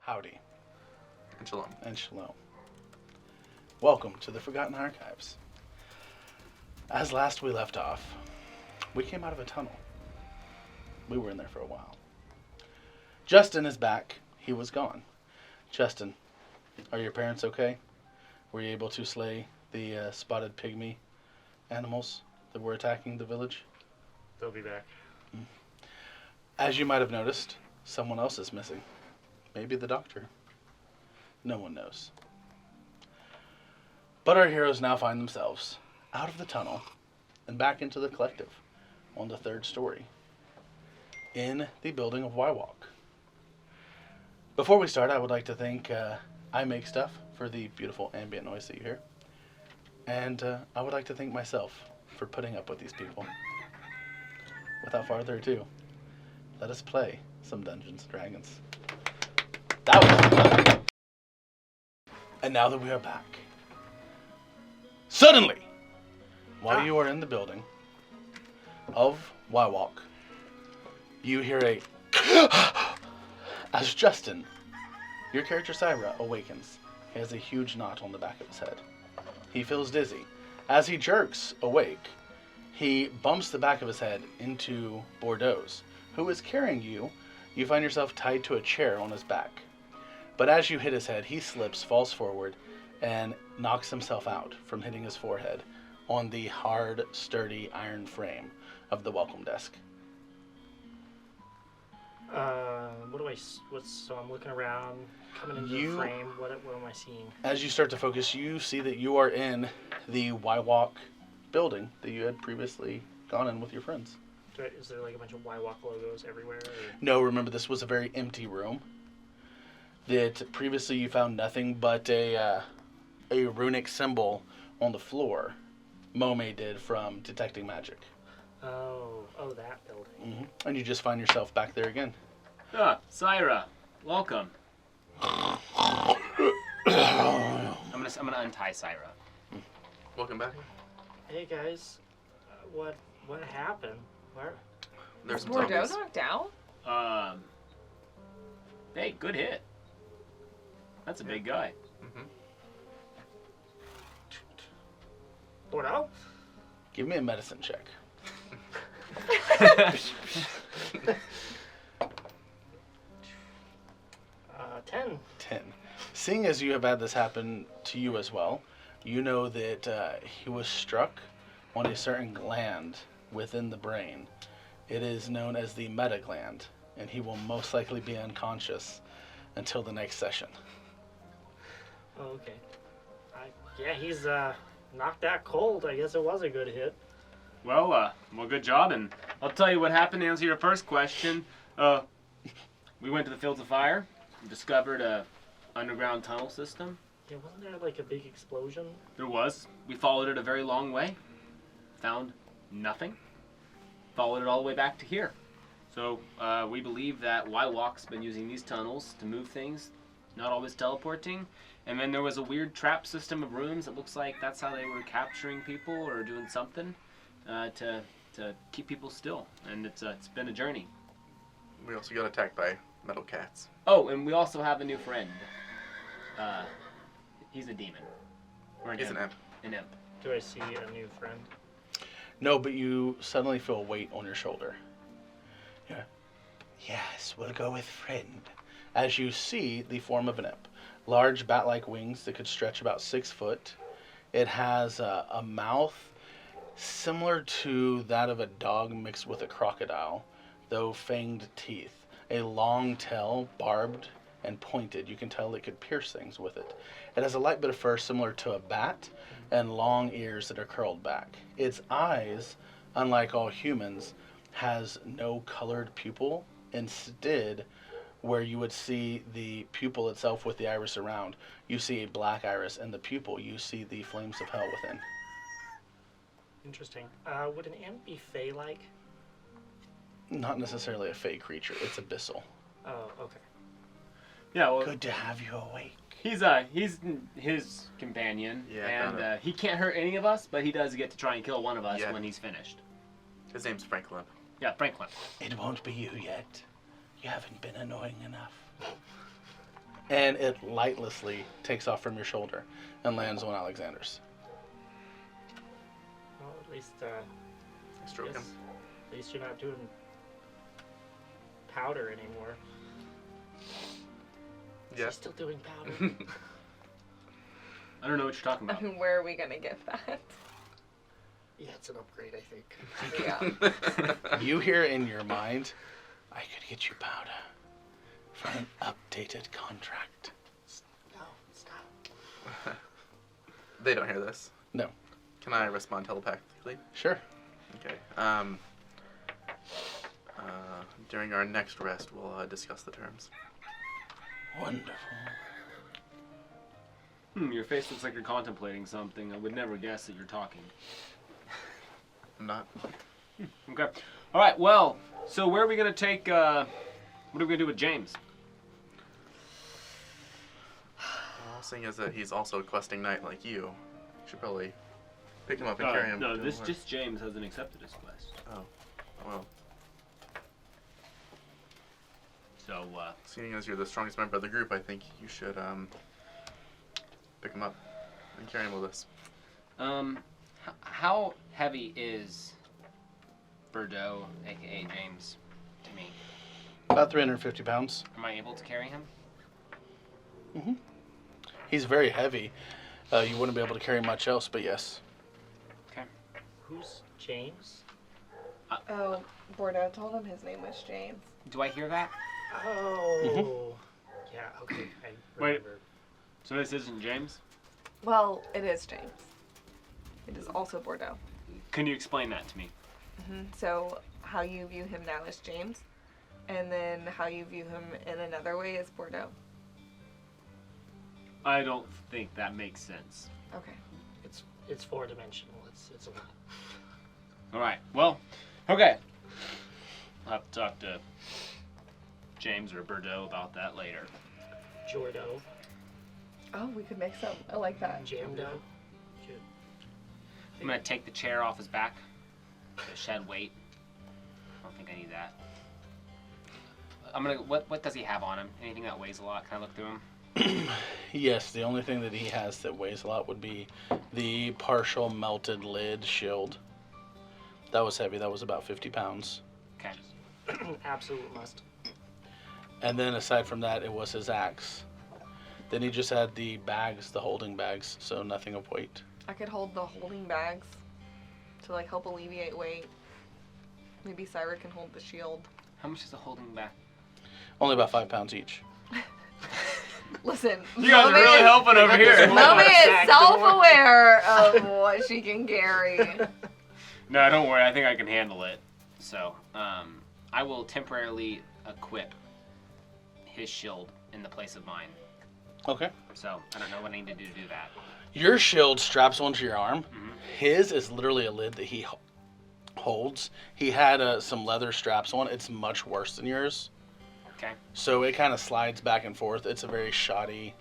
Howdy. And shalom. And shalom. Welcome to the Forgotten Archives. As last we left off, we came out of a tunnel. We were in there for a while. Justin is back. He was gone. Justin, are your parents okay? Were you able to slay the spotted pygmy animals that were attacking the village? They'll be back. As you might have noticed, someone else is missing. Maybe the doctor. No one knows. But our heroes now find themselves out of the tunnel and back into the collective on the third story in the building of Y-Walk. Before we start, I would like to thank I Make Stuff for the beautiful ambient noise that you hear. And I would like to thank myself for putting up with these people. Without further ado, let us play some Dungeons & Dragons. That was fun. And now that we are back, suddenly, while you are in the building of Y-Walk, you hear a as Justin, your character Syra, awakens. He has a huge knot on the back of his head. He feels dizzy. As he jerks awake, he bumps the back of his head into Bordeaux's, who is carrying you. You find yourself tied to a chair on his back. But as you hit his head, he slips, falls forward, and knocks himself out from hitting his forehead on the hard, sturdy iron frame of the welcome desk. So I'm looking around, coming into the frame. What am I seeing? As you start to focus, you see that you are in the Y-Walk building that you had previously gone in with your friends. Is there like a bunch of Y-Walk logos everywhere? Or? No, remember this was a very empty room. That previously you found nothing but a runic symbol on the floor. Mome did from detecting magic. Oh, that building. Mm-hmm. And you just find yourself back there again. Syra, welcome. I'm gonna untie Syra. Welcome back. Hey guys, what happened? Where? There's some Bordeaux zombies. knocked out? Hey, good hit. That's a big guy. Bordeaux? Give me a medicine check. 10. 10. Seeing as you have had this happen to you as well, you know that he was struck on a certain gland within the brain. It is known as the meta gland, and he will most likely be unconscious until the next session. Oh, okay. Yeah, he's not that cold. I guess it was a good hit. Well, good job, and I'll tell you what happened to answer your first question. We went to the Fields of Fire, discovered a underground tunnel system. Yeah, wasn't there like a big explosion? There was. We followed it a very long way, found nothing, followed it all the way back to here. So we believe that Y-Walk's been using these tunnels to move things, not always teleporting. And then there was a weird trap system of rooms. It looks like that's how they were capturing people or doing something to keep people still. And it's been a journey. We also got attacked by metal cats. Oh, and we also have a new friend. He's a demon. Or He's an imp. An imp. Do I see a new friend? No, but you suddenly feel a weight on your shoulder. Yeah. Yes, we'll go with friend. As you see the form of an imp. Large bat-like wings that could stretch about 6 foot. It has a mouth similar to that of a dog mixed with a crocodile, though fanged teeth. A long tail, barbed and pointed. You can tell it could pierce things with it. It has a light bit of fur similar to a bat and long ears that are curled back. Its eyes, unlike all humans, has no colored pupil. Instead, where you would see the pupil itself with the iris around, you see a black iris, and the pupil, you see the flames of hell within. Interesting. Would an imp be fey-like? Not necessarily a fey creature, it's abyssal. Oh, okay. Yeah, well, Good to have you awake. he's his companion, Yeah, and he can't hurt any of us, but he does get to try and kill one of us Yeah. when he's finished. His name's Franklin. Yeah, Franklin. It won't be you yet. You haven't been annoying enough. and it lightlessly takes off from your shoulder and lands on Alexander's. Well, at least, Stroke him. at least you're not doing powder anymore. Is he Yeah. still doing powder? I don't know what you're talking I about. mean, where are we gonna get that? Yeah, it's an upgrade, I think. Yeah. You hear in your mind, I could get you powder for an updated contract. No, stop. They don't hear this. No. Can I respond telepathically? Sure. Okay. During our next rest, we'll discuss the terms. Wonderful. Your face looks like you're contemplating something. I would never guess that you're talking. I'm not. Okay. All right. Well, so where are we gonna take? What are we gonna do with James? Well, seeing as that he's also a questing knight like you, should probably pick him up and carry him. No, to this where- just James hasn't accepted his quest. Oh, well. So Seeing as you're the strongest member of the group, I think you should pick him up and carry him with us. how heavy is Bordeaux, aka James, to me? About 350 pounds. Am I able to carry him? He's very heavy. You wouldn't be able to carry much else, but yes. Who's James? Oh, Bordeaux told him his name was James. Do I hear that? Oh. Yeah, okay. I Wait. remember. So this isn't James? Well, it is James. It is also Bordeaux. Can you explain that to me? So how you view him now is James, and then how you view him in another way is Bordeaux. I don't think that makes sense. Okay. It's four-dimensional. It's a lot. All right. Well, okay. I'll have to talk to James or Bordeaux about that later. Jordo. Oh, we could make some. I like that. Jamdo. I'm gonna take the chair off his back to shed weight. I don't think I need that. I'm gonna. What does he have on him? Anything that weighs a lot? Can I look through him? Yes, the only thing that he has that weighs a lot would be the partial melted lid shield. That was heavy. That was about 50 pounds. Okay. Absolute must. And then aside from that, it was his axe. Then he just had the bags, the holding bags, so nothing of weight. I could hold the holding bags to like help alleviate weight. Maybe Syra can hold the shield. How much is the holding back? Only about 5 pounds each. Listen, You guys are Moby really is- helping over here. Moby is self-aware of what she can carry. No, don't worry. I think I can handle it. So, I will temporarily equip his shield in the place of mine. Okay. So, I don't know what I need to do that. Your shield straps onto your arm. Mhm. His is literally a lid that he holds. He had some leather straps on. It's much worse than yours. Okay. So it kind of slides back and forth. It's a very shoddy.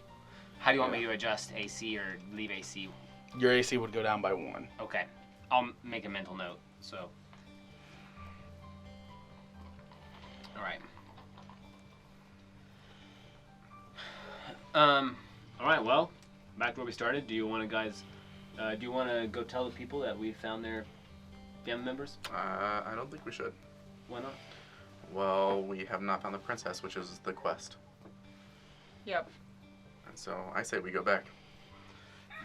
How do you want me to adjust AC or leave AC? Your AC would go down by 1. Okay. I'll make a mental note. So. All right. All right. Well, back to where we started. Do you want to guys? Do you want to go tell the people that we found their family members? I don't think we should. Why not? Well, we have not found the princess, which is the quest. Yep. And so I say we go back.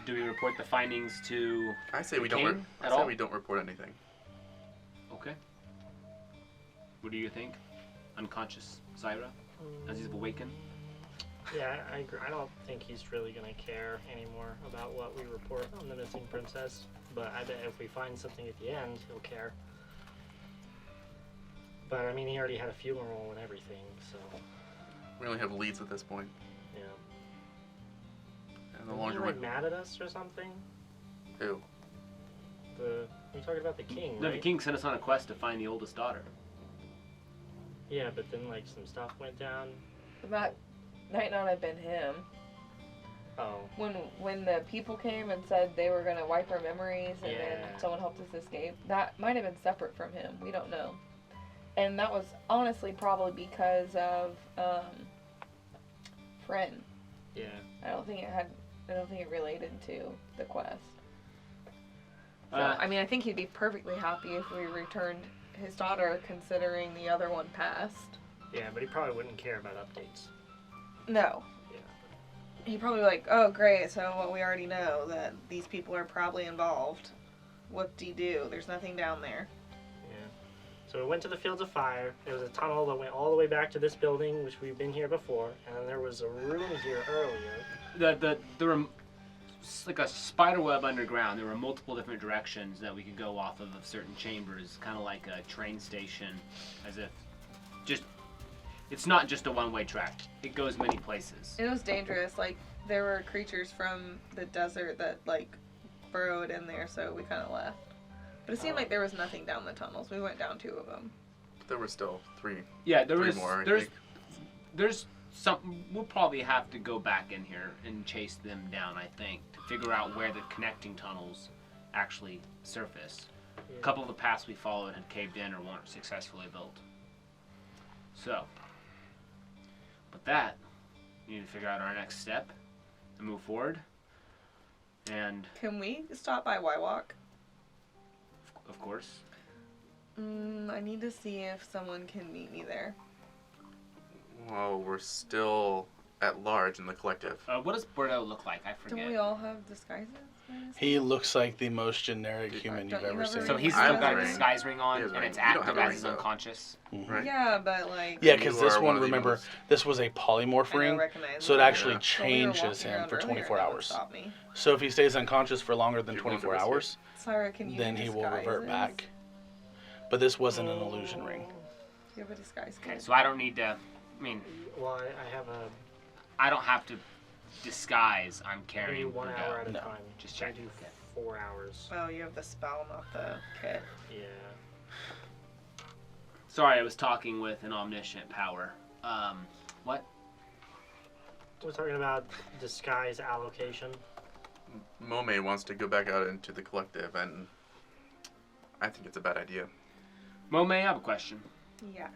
Do we report the findings to? I say we The don't. king I at say all? we don't report anything. Okay. What do you think? Unconscious Syra, as he's awakened. Yeah, I agree. I don't think he's really gonna care anymore about what we report on the missing princess. But I bet if we find something at the end, he'll care. But I mean, he already had a funeral and everything, so We only have leads at this point. yeah. And the Isn't he, longer like we mad at us or something? who? We talking about the king, No, right? the king sent us on a quest to find the oldest daughter. Yeah, but then like some stuff went down. That might not have been him. Oh, When the people came and said they were gonna wipe our memories and then Yeah. someone helped us escape, that might have been separate from him. We don't know. And that was honestly probably because of friend. Yeah. I don't think it related to the quest. So, Uh, I mean, I think he'd be perfectly happy if we returned his daughter, considering the other one passed. Yeah, but he probably wouldn't care about updates. No. Yeah. He'd probably be like, oh, great, so what we already know, that these people are probably involved. Whoop-de-doo, there's nothing down there. Yeah. So we went to the Fields of Fire. There was a tunnel that went all the way back to this building, which we've been here before, and then there was a room here earlier. There were like a spider web underground. There were multiple different directions that we could go off of certain chambers, kind of like a train station, as if it's not just a one-way track. It goes many places. It was dangerous, like, there were creatures from the desert that, like, burrowed in there, so we kind of left. But it seemed like there was nothing down the tunnels. We went down 2 of them. There were still 3. Yeah, Three more, I think. there's some. We'll probably have to go back in here and chase them down. I think to figure out where the connecting tunnels actually surface. Yeah. A couple of the paths we followed had caved in or weren't successfully built. So, with that, we need to figure out our next step and move forward. And Can we stop by Y-Walk? of course, I need to see if someone can meet me there. Well, we're still at large in the collective. what does Bordeaux look like? I forget. Don't we all have disguises? He looks like the most generic human Don't you've you ever have a seen. So he's I still have got a a ring. disguise ring on, He has a and ring. it's You don't active have a as ring, he's though. unconscious. Mhm. Right? Yeah, but like... Yeah, You because are this one one, of the remember, most- this was a polymorph I ring, don't recognize so it them. actually Yeah. So we were changes walking him around for earlier 24 and that would hours. stop me. So if he stays unconscious for longer than You're going to 24 risk it. hours, Sarah, can you then do he will revert disguises? back. But this wasn't an illusion ring. Do you have a disguise Okay, kit? so I don't need to. I mean, Well, I have a I don't have to disguise. I'm I do carrying 1 Bordeaux. hour at a No. time. Just I check. do Okay. 4 hours. Oh, you have the spell, not the kit. Yeah. Sorry, I was talking with an omniscient power. What? We're talking about disguise allocation. Mome wants to go back out into the collective, and I think it's a bad idea. Mome, I have a question. Yes.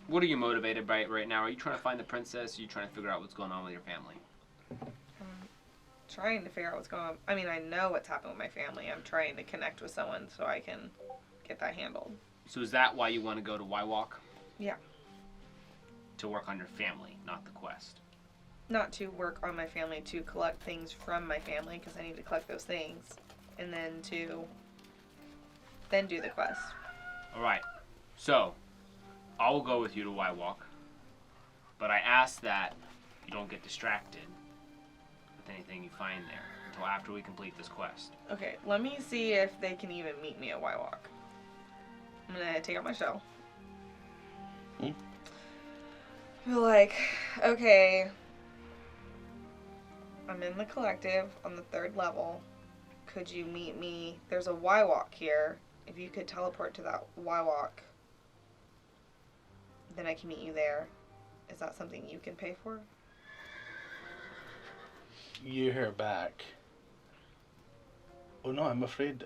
What are you motivated by right now? Are you trying to find the princess? Or are you trying to figure out what's going on with your family? I'm trying to figure out what's going on. I mean, I know what's happened with my family. I'm trying to connect with someone so I can get that handled. So is that why you want to go to Y-Walk? Yeah. To work on your family, not the quest. Not to work on my family, to collect things from my family, because I need to collect those things. And then to then do the quest. Alright, so I will go with you to Y-Walk, but I ask that you don't get distracted with anything you find there until after we complete this quest. Okay, let me see if they can even meet me at Y-Walk. I'm gonna take out my shell. Hmm? Be like, okay, I'm in the collective on the 3rd level. Could you meet me? There's a Y-Walk here. If you could teleport to that Y-Walk, then I can meet you there. Is that something you can pay for? You hear back. Oh no, I'm afraid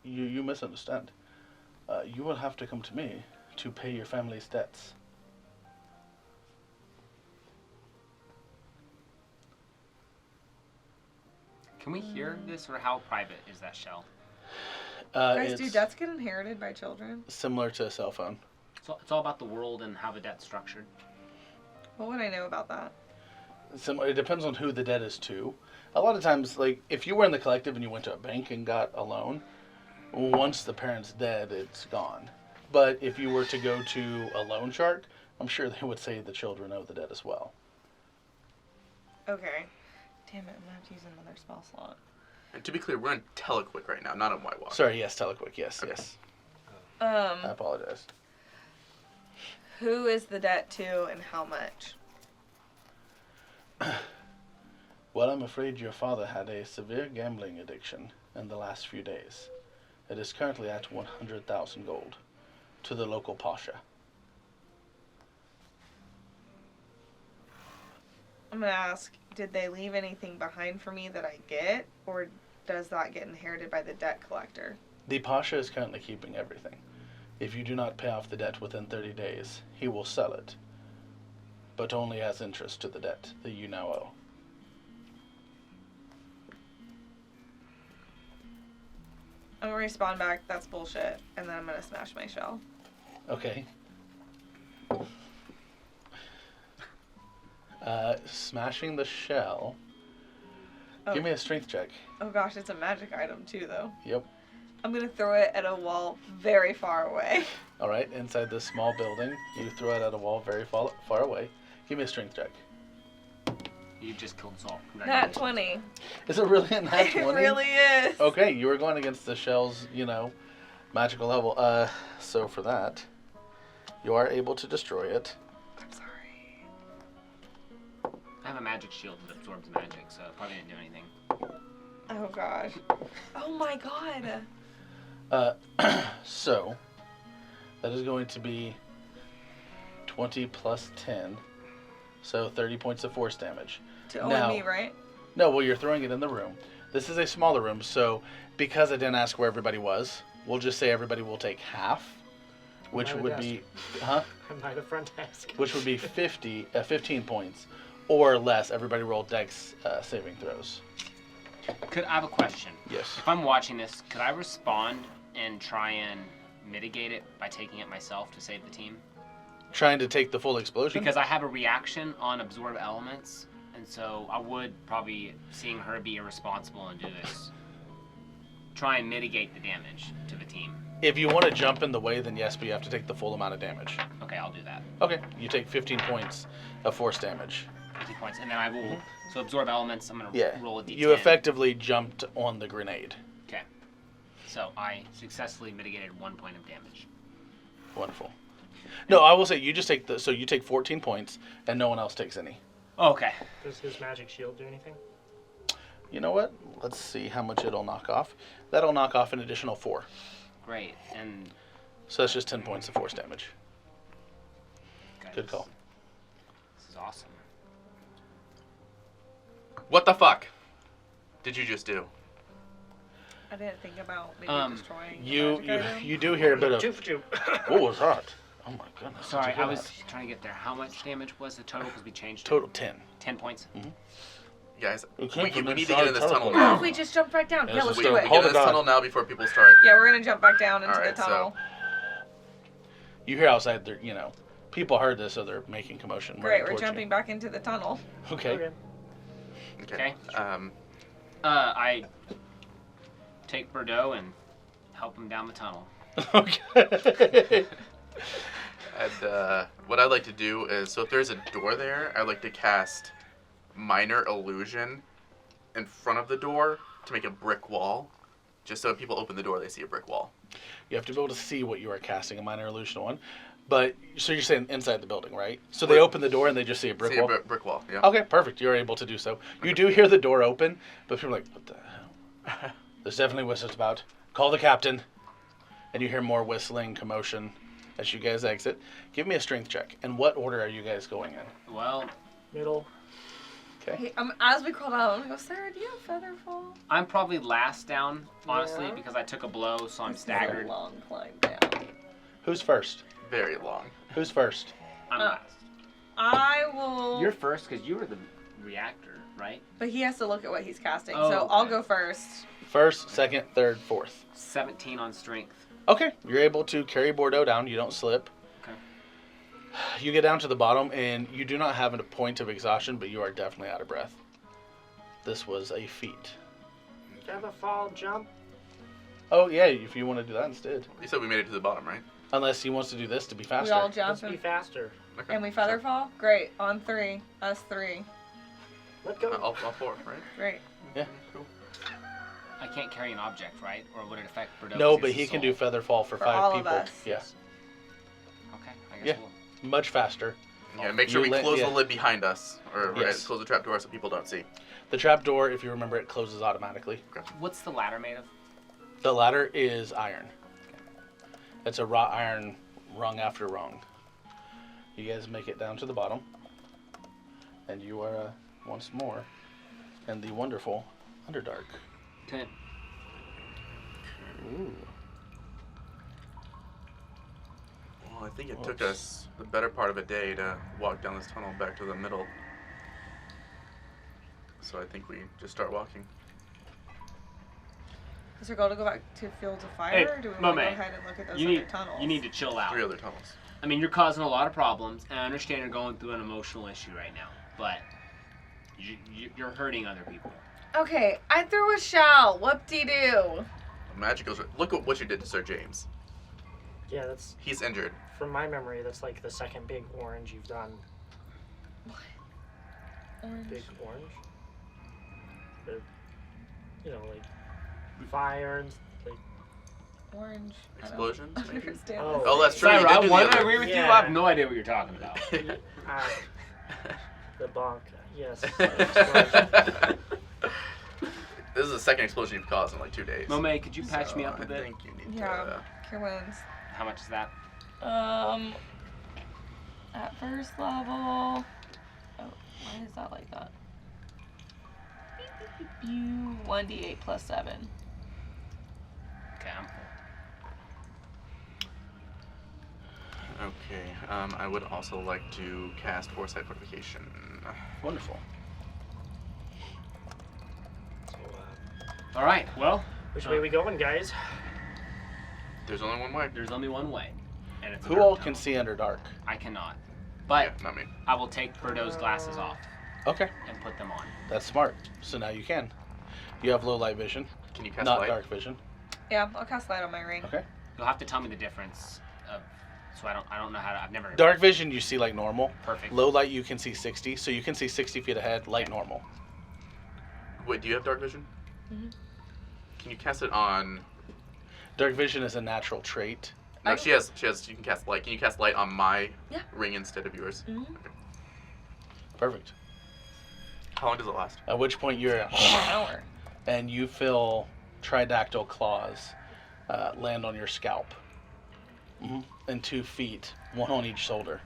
you misunderstand. You will have to come to me to pay your family's debts. Can we hear this, or how private is that shell? Guys, do It's debts get inherited by children? similar to a cell phone. It's all about the world and how the debt's structured. What would I know about that? It depends on who the debt is to. A lot of times, like, if you were in the collective and you went to a bank and got a loan, once the parent's dead, it's gone. But if you were to go to a loan shark, I'm sure they would say the children owe the debt as well. Okay. Damn it, I'm gonna have to use another spell slot. And to be clear, we're in Telequick right now, not on Y-Walk. Sorry, yes, Telequick, yes, Okay. yes. I apologize. Who is the debt to and how much? Well, I'm afraid your father had a severe gambling addiction in the last few days. It is currently at 100,000 gold to the local pasha. I'm gonna ask, did they leave anything behind for me that I get, or does that get inherited by the debt collector? The pasha is currently keeping everything. If you do not pay off the debt within 30 days, he will sell it. but only as interest to the debt that you now owe. I'm gonna respond back, that's bullshit, and then I'm gonna smash my shell. Okay. Smashing the shell. Oh. Give me a strength check. Oh gosh, it's a magic item too, though. Yep. I'm gonna throw it at a wall very far away. All right. Inside this small building, you throw it at a wall very far away. Give me a strength check. You just killed Saul. Nat 20. Is it really a nat 20? It really is. Okay, you were going against the shell's, magical level. So for that, you are able to destroy it. I'm sorry. I have a magic shield that absorbs magic, so it probably didn't do anything. Oh gosh. Oh my god. So that is going to be 20 plus 10, so 30 points of force damage. To only me, right? No, well, you're throwing it in the room. This is a smaller room, so because I didn't ask where everybody was, we'll just say everybody will take half, which By the would desk. be, huh? By the front desk. Which would be 15 points, or less. Everybody roll Dex saving throws. I have a question? Yes. If I'm watching this, could I respond and try and mitigate it by taking it myself to save the team? Trying to take the full explosion. Because I have a reaction on absorb elements, and so I would probably, seeing her be irresponsible and do this, try and mitigate the damage to the team. If you want to jump in the way, then yes, but you have to take the full amount of damage. Okay, I'll do that. Okay, you take 15 points of force damage. 50 points, and then I will. So absorb elements. I'm gonna Yeah. roll a d10. You effectively jumped on the grenade. Okay. So I successfully mitigated 1 point of damage. Wonderful. No, I will say you just take so you take 14 points and no one else takes any. Okay. Does his magic shield do anything? You know what? Let's see how much it'll knock off. That'll knock off an additional 4. Great. And So that's just 10 points of force damage. guys, Good call. This is awesome. What the fuck did you just do? I didn't think about maybe destroying the You magic item. you do hear a bit of. Two for two. What was that? Oh my goodness. did Sorry, you hear I was that? trying to get there. How much damage was the total? Because we changed it. Total 10. 10 points. Guys, We we, came we from need to inside get in this tunnel teleport. Oh, now. if we just jump right down. Yeah, Yeah, let's let's just do go. it. We Hold get in the this gun. tunnel now before people start. Yeah, we're gonna jump back down into Alright, the so- tunnel. You hear outside there, people heard this, so they're making commotion. Great, running we're towards you. jumping back into the tunnel. Okay. Okay. I take Bordeaux and help him down the tunnel. Okay. And what I'd like to do is, so if there's a door there, I'd like to cast Minor Illusion in front of the door to make a brick wall. Just so when people open the door, they see a brick wall. You have to be able to see what you are casting a minor illusion on. But, so you're saying inside the building, right? So they open the door and they just see a brick see wall? a brick wall, yeah. Okay, perfect. You're able to do so. You do hear the door open, but people are like, what the hell? There's definitely whistles about. Call the captain. And you hear more whistling, commotion as you guys exit. Give me a strength check. And what order are you guys going in? Well, Middle. Okay. Hey, as we crawl down, I go, Sarah, do you have Featherfall? I'm probably last down, honestly, Yeah. because I took a blow, so I'm This is staggered. a long climb down. Who's first? Very long. Who's first? I'm Uh, last. I will. You're first because you were the reactor, right? But he has to look at what he's casting, Oh, so I'll okay. go first. First, second, third, fourth. 17 on strength. Okay, you're able to carry Bordeaux down. You don't slip. Okay. You get down to the bottom, and you do not have a point of exhaustion, but you are definitely out of breath. This was a feat. Featherfall jump. Oh, yeah, if you want to do that instead. You said we made it to the bottom, right? Unless he wants to do this to be faster. We all Let's jump be and, faster. Okay. and we Featherfall? Great. On 3. Us 3. Let go. All four, right? Great. Cool. I can't carry an object, right? Or would it affect Bordeaux? No, 'cause but he's a he can soul? do Featherfall for For 5 all of people. us. Yeah, Okay, I guess Yeah. we'll. much faster. Yeah, make sure You we let- close yeah. the lid behind us, or Yes. close the trap door so people don't see. The trap door, if you remember, it closes automatically. What's the ladder made of? The ladder is iron. It's a wrought iron rung after rung. You guys make it down to the bottom. And you are, once more, in the wonderful Underdark. 10. Ooh. Well, I think it took us the better part of a day to walk down this tunnel back to the middle. So I think we just start walking. Is our goal to go back to Fields of Fire, Hey, or do we want to Monet, go ahead and look at those You other need tunnels? you need to chill out. 3 other tunnels. I mean, you're causing a lot of problems, and I understand you're going through an emotional issue right now, but you're hurting other people. Okay, I threw a shell. Whoop-de-doo. Magical. Look at what you did to Sir James. Yeah, that's He's injured. from my memory. That's like the second big orange you've done. Orange. Big orange. The, like fire and like. Orange. I don't Explosions, maybe? understand Oh. this Oh, that's true. thing. you Sarah, did do the I other. agree with you. Yeah. I have no idea what you're talking about. The bonk. Yes. This is the second explosion you've caused in like 2 days. Monet, could you patch So me up a I bit? think you need Yeah. to. Cure wounds. How much is that? At first level. Oh, why is that like that? You 1d8 plus 7. Okay, I'm full. Okay. I would also like to cast Foresight Fortification. Wonderful. So, All right. Well, which way we going, guys? There's only one way. there's only one way, and it's a Who dirt all tunnel. can see under dark? I cannot, but Yeah, not me. I will take Birdo's glasses off Okay, and put them on. that's smart. So now you can. You have low light vision, Can you cast not light? dark vision. Yeah, I'll cast light on my ring. Okay. You'll have to tell me the difference of. So I don't know how to. I've never. Dark vision you see like normal. Perfect. Low light you can see 60, so you can see 60 feet ahead, light normal. Wait, do you have dark vision? Mhm. Can you cast it on? Dark vision is a natural trait. No, I- she has. You can cast light. Can you cast light on my Yeah. ring instead of yours? Mm-hmm. Perfect. How long does it last? At which point you're An hour. and you feel tridactyl claws land on your scalp. And 2 feet, one on each shoulder.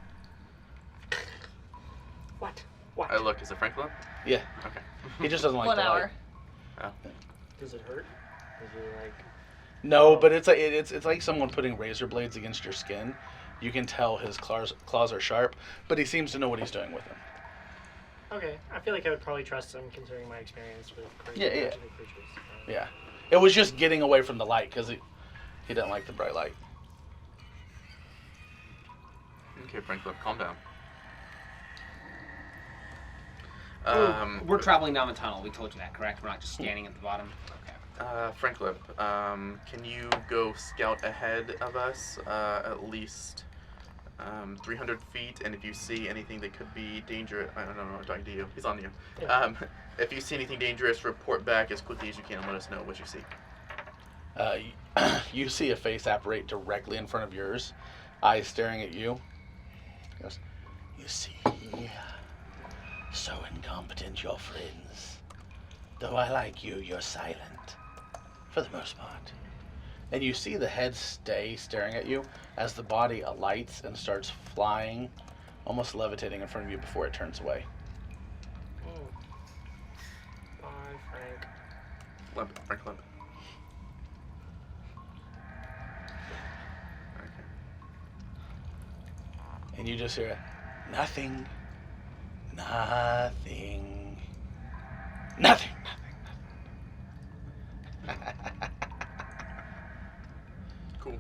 What? What? I look. Is it Franklin? Yeah. Okay. He just doesn't like 1 the hour. light. Does it hurt? Is it like? No, but it's like it's like someone putting razor blades against your skin. You can tell his claws are sharp, but he seems to know what he's doing with them. Okay, I feel like I would probably trust him considering my experience with crazy Yeah, yeah. magical creatures. Yeah. It was just getting away from the light because he didn't like the bright light. Okay, Franklin, calm down. We're traveling down the tunnel. We told you that, correct? We're not just standing at the bottom. Okay. Franklin, can you go scout ahead of us at least 300 feet? And if you see anything that could be dangerous, I don't know, I'm talking to you. He's on you. Yeah. If you see anything dangerous, report back as quickly as you can and let us know what you see. You see a face apparate directly in front of yours, eyes staring at you. He goes, "You see, so incompetent your friends. Though I like you, you're silent, for the most part." And you see the head stay staring at you as the body alights and starts flying, almost levitating in front of you before it turns away. Bye, Frank. Limp, Frank Limp. Okay. And you just hear, "Nothing, nothing, nothing, nothing." Cool. Do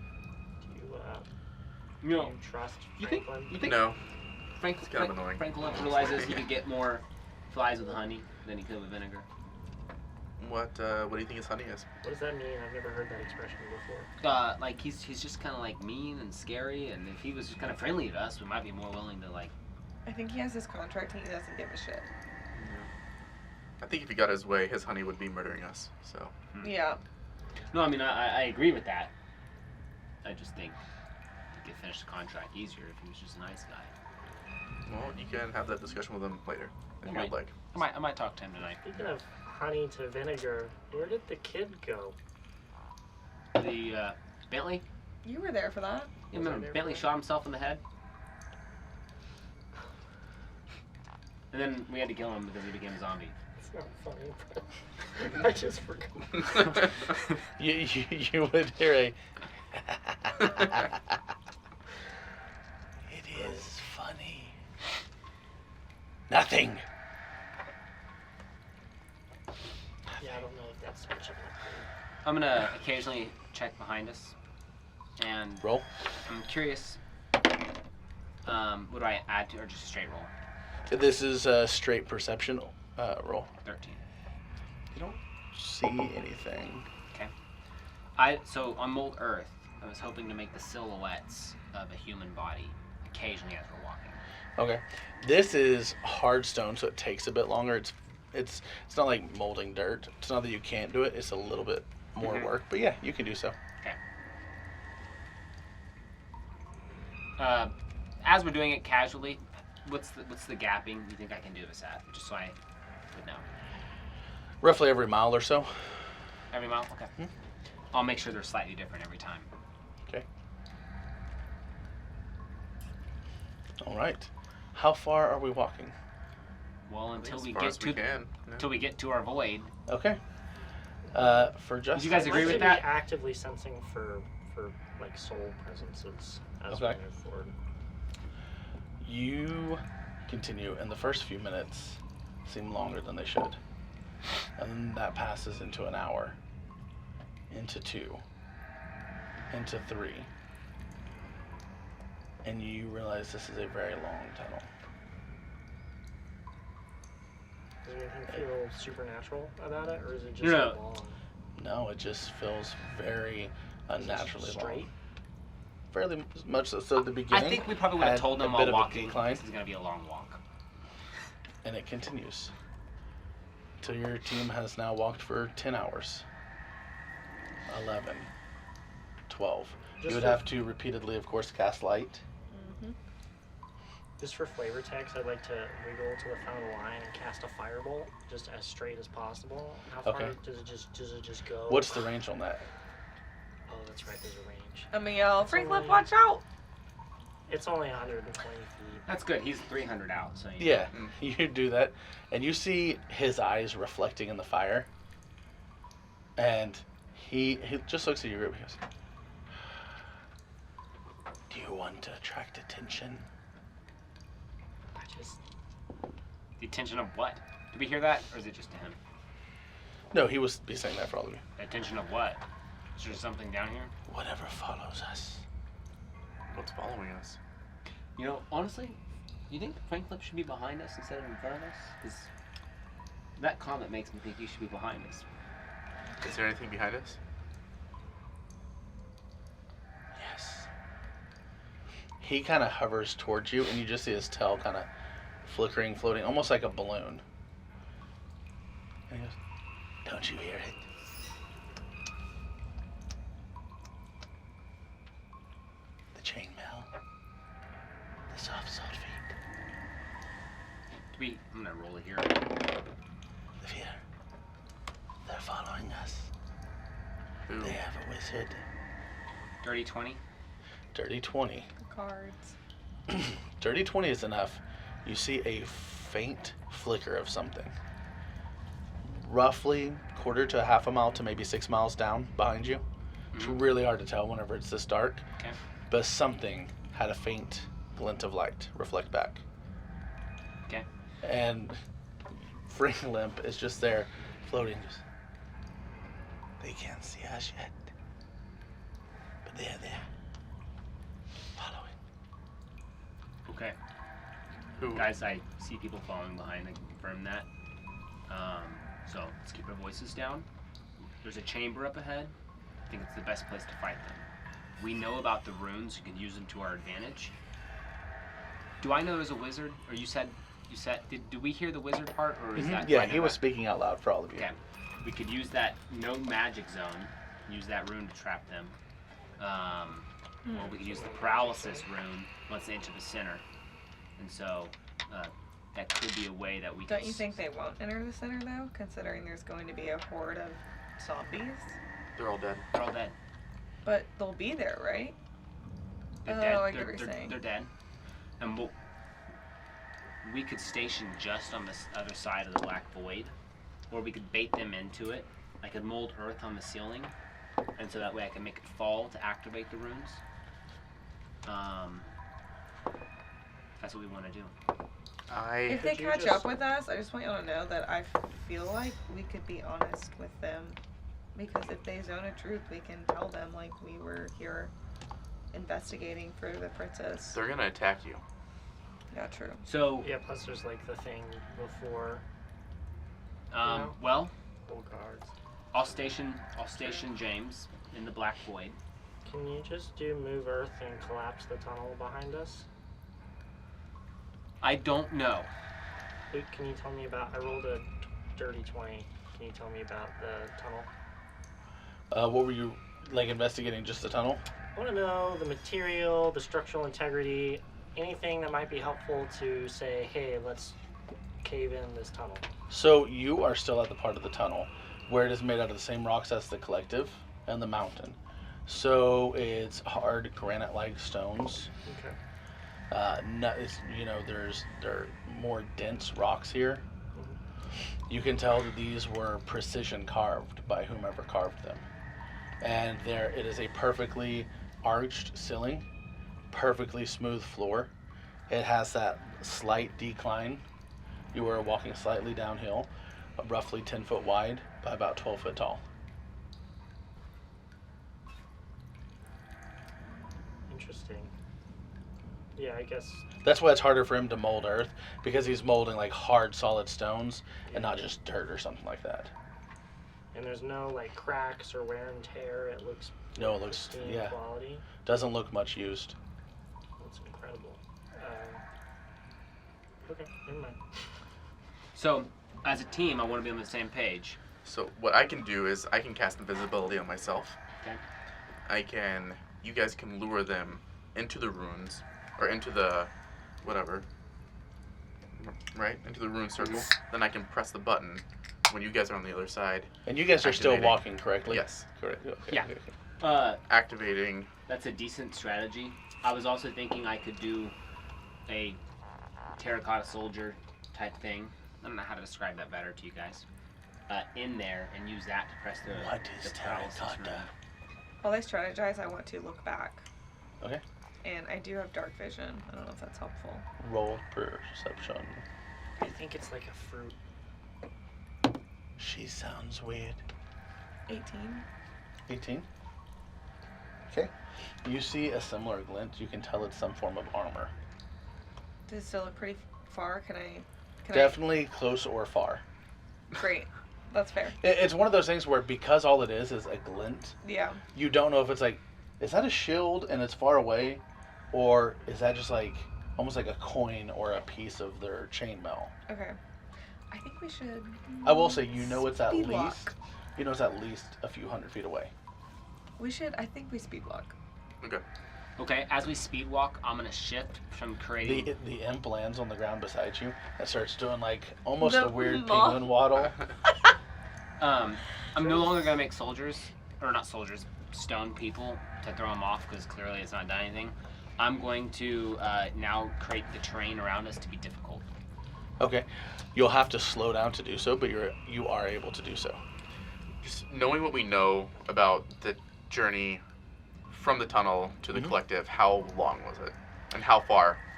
You you know, trust you think Franklin? No. Frank, It's kind of annoying. Franklin realizes he could get more flies with honey than he could with vinegar. What do you think his honey is? What does that mean? I've never heard that expression before. Like he's just kind of like mean and scary, and if he was just kind of friendly to us, we might be more willing to like. I think he has his contract and he doesn't give a shit. I think if he got his way, his honey would be murdering us. So. Yeah. No, I mean I agree with that. I just think he could finish the contract easier if he was just a nice guy. Well, you can have that discussion with him later, if Okay. you'd like. I might talk to him tonight. Speaking of honey to vinegar, where did the kid go? The Bentley. You were there for that. You Was I remember there Bentley for that? shot himself in the head, and then we had to kill him because he became a zombie. It's not funny. I just forgot. You would hear a is funny. Nothing. Yeah, I don't know if that's much of an upgrade. I'm gonna occasionally check behind us, and Roll. I'm curious. What do I add to, or just a straight roll? This is a straight perception roll. 13. You don't see anything. So on Mold Earth, I was hoping to make the silhouettes of a human body occasionally as we're walking. Okay. This is hard stone, so it takes a bit longer. It's not like molding dirt. It's not that you can't do it. It's a little bit more Mhm. work, but yeah, you can do so. As we're doing it casually, what's the gapping you think I can do this at? Just so I would know. Roughly every mile or so. Every mile? Okay. Hmm. I'll make sure they're slightly different every time. Okay. All right. How far are we walking? Well, until As we far get as we to can. Yeah. until we get to our void. Okay. For Justin. you guys I'd agree like with to be that? actively sensing for like soul presences as Okay. we move forward. You continue, and the first few minutes seem longer than they should. And then that passes into an hour, into 2, into 3. And you realize this is a very long tunnel. Does anything feel supernatural about it, or is it just No. long? No, it just feels very unnaturally straight? long. Fairly much so. So at the beginning, I think we probably would have had told a them bit while of a walking decline. this is going to be a long walk. And it continues. Till your team has now walked for 10 hours. 11. 12. Just You would for- have to repeatedly, of course, cast light. Just for flavor text, I'd like to wiggle to the front of the line and cast a firebolt just as straight as possible. How far Okay. does it just go? What's the range on that? Oh, that's right. There's a range. I'm gonna yell, That's Franklin, only- watch out! It's only 120 feet. That's good. He's 300 out, so you Yeah, Mm. you do that. And you see his eyes reflecting in the fire. And he just looks at your group and goes, "Do you want to attract attention?" I just The attention of what? Did we hear that, or is it just to him? No, he's saying that for all of you. The attention of what? Is there something down here? Whatever follows us. What's following us? You know, honestly, you think Frank Flip should be behind us instead of in front of us? Because that comment makes me think you should be behind us. Is there anything behind us? Yes. He kind of hovers towards you, and you just see his tail kind of flickering, floating, almost like a balloon. And he goes, "Don't you hear it? The chainmail. The soft salt feet. I'm gonna roll it here. The fear. They're following us. Who? They have a wizard." Dirty 20. Dirty 20. Cards. Dirty 20 is enough. You see a faint flicker of something. Roughly quarter to a half a mile to maybe 6 miles down behind you. It's Mhm. really hard to tell whenever it's this dark. Okay. But something had a faint glint of light reflect back. Okay. And Frank Limp is just there floating. Just, they can't see us yet. But they're there. Following. Okay. Who? Guys, I see people following behind. I can confirm that. So let's keep our voices down. There's a chamber up ahead. I think it's the best place to fight them. We know about the runes. You can use them to our advantage. Do I know there's a wizard? Or you said did we hear the wizard part, or is that? Yeah, I know he was that? speaking out loud for all of you. Okay. We could use that no magic zone. Use that rune to trap them. Or we could use the paralysis rune once they enter the center. And so that could be a way that we Don't can you think they won't enter the center though, considering there's going to be a horde of zombies? They're all dead. they're all dead. But they'll be there, right? They're Oh, dead. I get they're, what you're they're- saying. they're dead. And we could station just on this other side of the black void, or we could bait them into it. I could mold earth on the ceiling, and so that way I can make it fall to activate the runes. That's what we want to do. If they Could you catch just- up with us, I just want y'all to know that I feel like we could be honest with them. Because if they zone a truth, we can tell them, like, we were here investigating for the princess. They're gonna attack you. Yeah, true. So, Yeah, plus there's like the thing before well, old guards. I'll station James in the Black Void. Can you just do move Earth and collapse the tunnel behind us? I don't know. Luke, can you tell me about? I rolled a dirty 20. Can you tell me about the tunnel? What were you like investigating? Just the tunnel? I want to know the material, the structural integrity, anything that might be helpful to say, hey, let's cave in this tunnel. So you are still at the part of the tunnel where it is made out of the same rocks as the collective and the mountain. So it's hard granite-like stones. Okay. There are more dense rocks here. You can tell that these were precision carved by whomever carved them. And it is a perfectly arched ceiling, perfectly smooth floor. It has that slight decline. You are walking slightly downhill, roughly 10 foot wide by about 12 foot tall. Interesting. Yeah, I guess. That's why it's harder for him to mold earth, because he's molding like hard, solid stones and not just dirt or something like that. And there's no like cracks or wear and tear. It looks No, it looks, pristine yeah, quality. doesn't look much used. That's incredible. Okay, never mind. So, as a team, I want to be on the same page. So what I can do is I can cast invisibility on myself. Okay. You guys can lure them into the ruins, or into the, whatever, right? Into the rune circle. Then I can press the button when you guys are on the other side. And you guys are still Activating. walking, correctly? Yes. Correct. Okay, Yeah. okay. Activating. That's a decent strategy. I was also thinking I could do a terracotta soldier type thing. I don't know how to describe that better to you guys. In there and use that to press the What is the paralysis terracotta? rune. While I strategize, I want to look back. Okay. And I do have dark vision. I don't know if that's helpful. Roll perception. I think it's like a fruit. She sounds weird. 18. 18. Okay. You see a similar glint. You can tell it's some form of armor. Does it still look pretty far? Can I? Definitely close or far. Great. That's fair. It's one of those things where because all it is a glint, Yeah. you don't know if it's like, is that a shield and it's far away? Or is that just like, almost like a coin or a piece of their chainmail? Okay. I think we should. I will say, you know it's at Speed least, walk. you know it's at least a few hundred feet away. We should. I think we speed walk. Okay. Okay, as we speed walk, I'm gonna shift from creating. The imp lands on the ground beside you and starts doing like almost The a weird moth. penguin waddle. I'm no longer gonna make soldiers, or not soldiers, stone people to throw them off because clearly it's not done anything. I'm going to now create the terrain around us to be difficult. Okay, you'll have to slow down to do so, but you are able to do so. Just knowing what we know about the journey from the tunnel to the Mhm. collective, how long was it? And how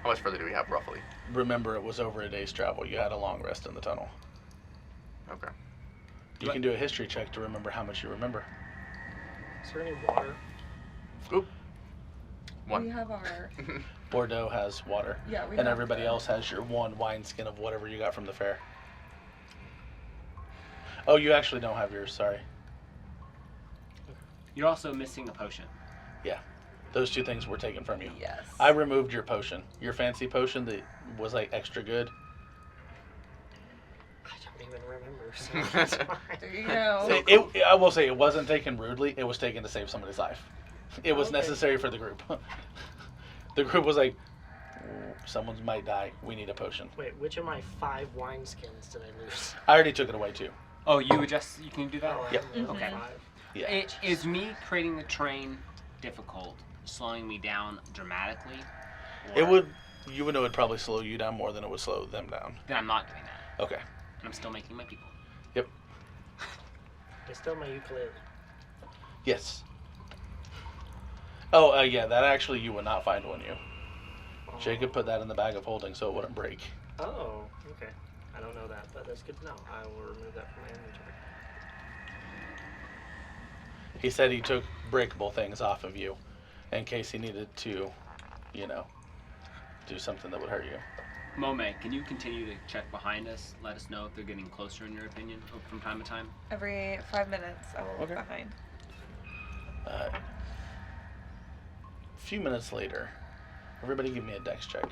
much further do we have roughly? Remember, it was over a day's travel. You had a long rest in the tunnel. Okay. You can do a history check to remember how much you remember. Is there any water? Oop. We One. have our. Bordeaux has water, Yeah. We and have everybody the- else has your one wineskin of whatever you got from the fair. Oh, you actually don't have yours, sorry. You're also missing a potion. Those two things were taken from you. Yes. I removed your potion. Your fancy potion that was like extra good. I don't even remember. So that's fine. There you go. I will say it wasn't taken rudely. It was taken to save somebody's life. It was Okay. necessary for the group. The group was like, someone might die. We need a potion. Wait, which of my 5 wineskins did I lose? I already took it away too. Oh, you can do that? Oh, I Yep. only have Okay. 5. Yeah. Is me creating the terrain difficult, slowing me down dramatically? It Or- would. You would know it would probably slow you down more than it would slow them down. Then I'm not doing that. Okay. And I'm still making my people. I still have my ukulele. Yes. Oh, yeah. That actually you would not find on you. Jacob put that in the bag of holding so it wouldn't break. Oh, okay. I don't know that, but that's good to know. I will remove that from my inventory. He said he took breakable things off of you in case he needed to, you know, do something that would hurt you. Mome, can you continue to check behind us? Let us know if they're getting closer in your opinion from time to time. Every 5 minutes, I will look Okay. behind. A few minutes later, everybody give me a dex check.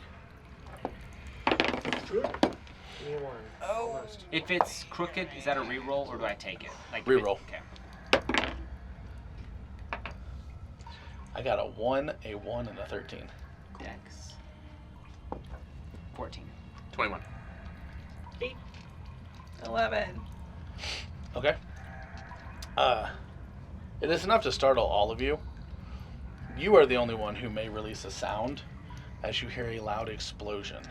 Give me one. Oh. Almost. If it's crooked, is that a reroll or do I take it? Like if Reroll. Okay. I got a 1, a 1, and a 13. Dex. 14. 21. 11. Okay. It is enough to startle all of you. You are the only one who may release a sound as you hear a loud explosion.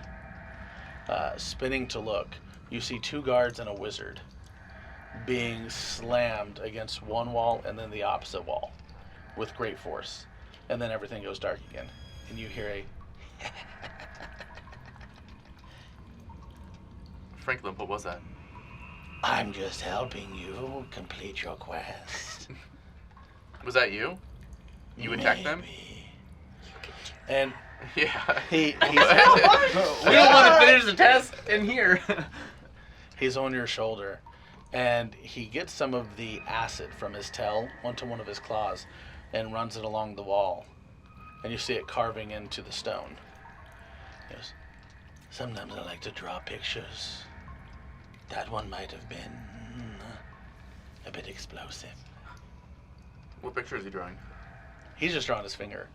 Spinning to look, you see 2 guards and a wizard being slammed against one wall and then the opposite wall with great force. And then everything goes dark again. And you hear a... Franklin, what was that? I'm just helping you complete your quest. Was that you? You attacked them? Maybe. And Yeah. he's We don't want to finish the test in here. he's on your shoulder, and he gets some of the acid from his tail onto one of his claws and runs it along the wall. And you see it carving into the stone. He goes, sometimes I like to draw pictures. That one might have been a bit explosive. What picture is he drawing? He's just drawing his finger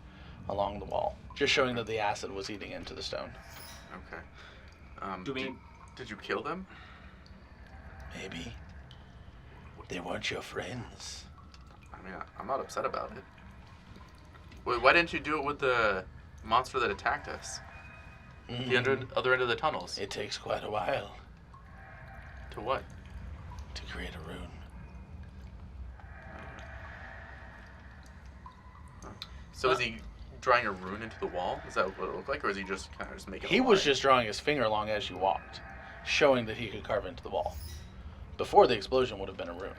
along the wall, just showing that the acid was eating into the stone. Okay. Do we- Did you kill them? Maybe. They weren't your friends. I mean, I'm not upset about it. Why didn't you do it with the monster that attacked us? The other end of the tunnels. It takes quite a while To what? to create a rune. So is he drawing a rune into the wall? Is that what it looked like, or is he just kind of just making? He a was line? just drawing his finger along as you walked, showing that he could carve into the wall. Before the explosion would have been a rune.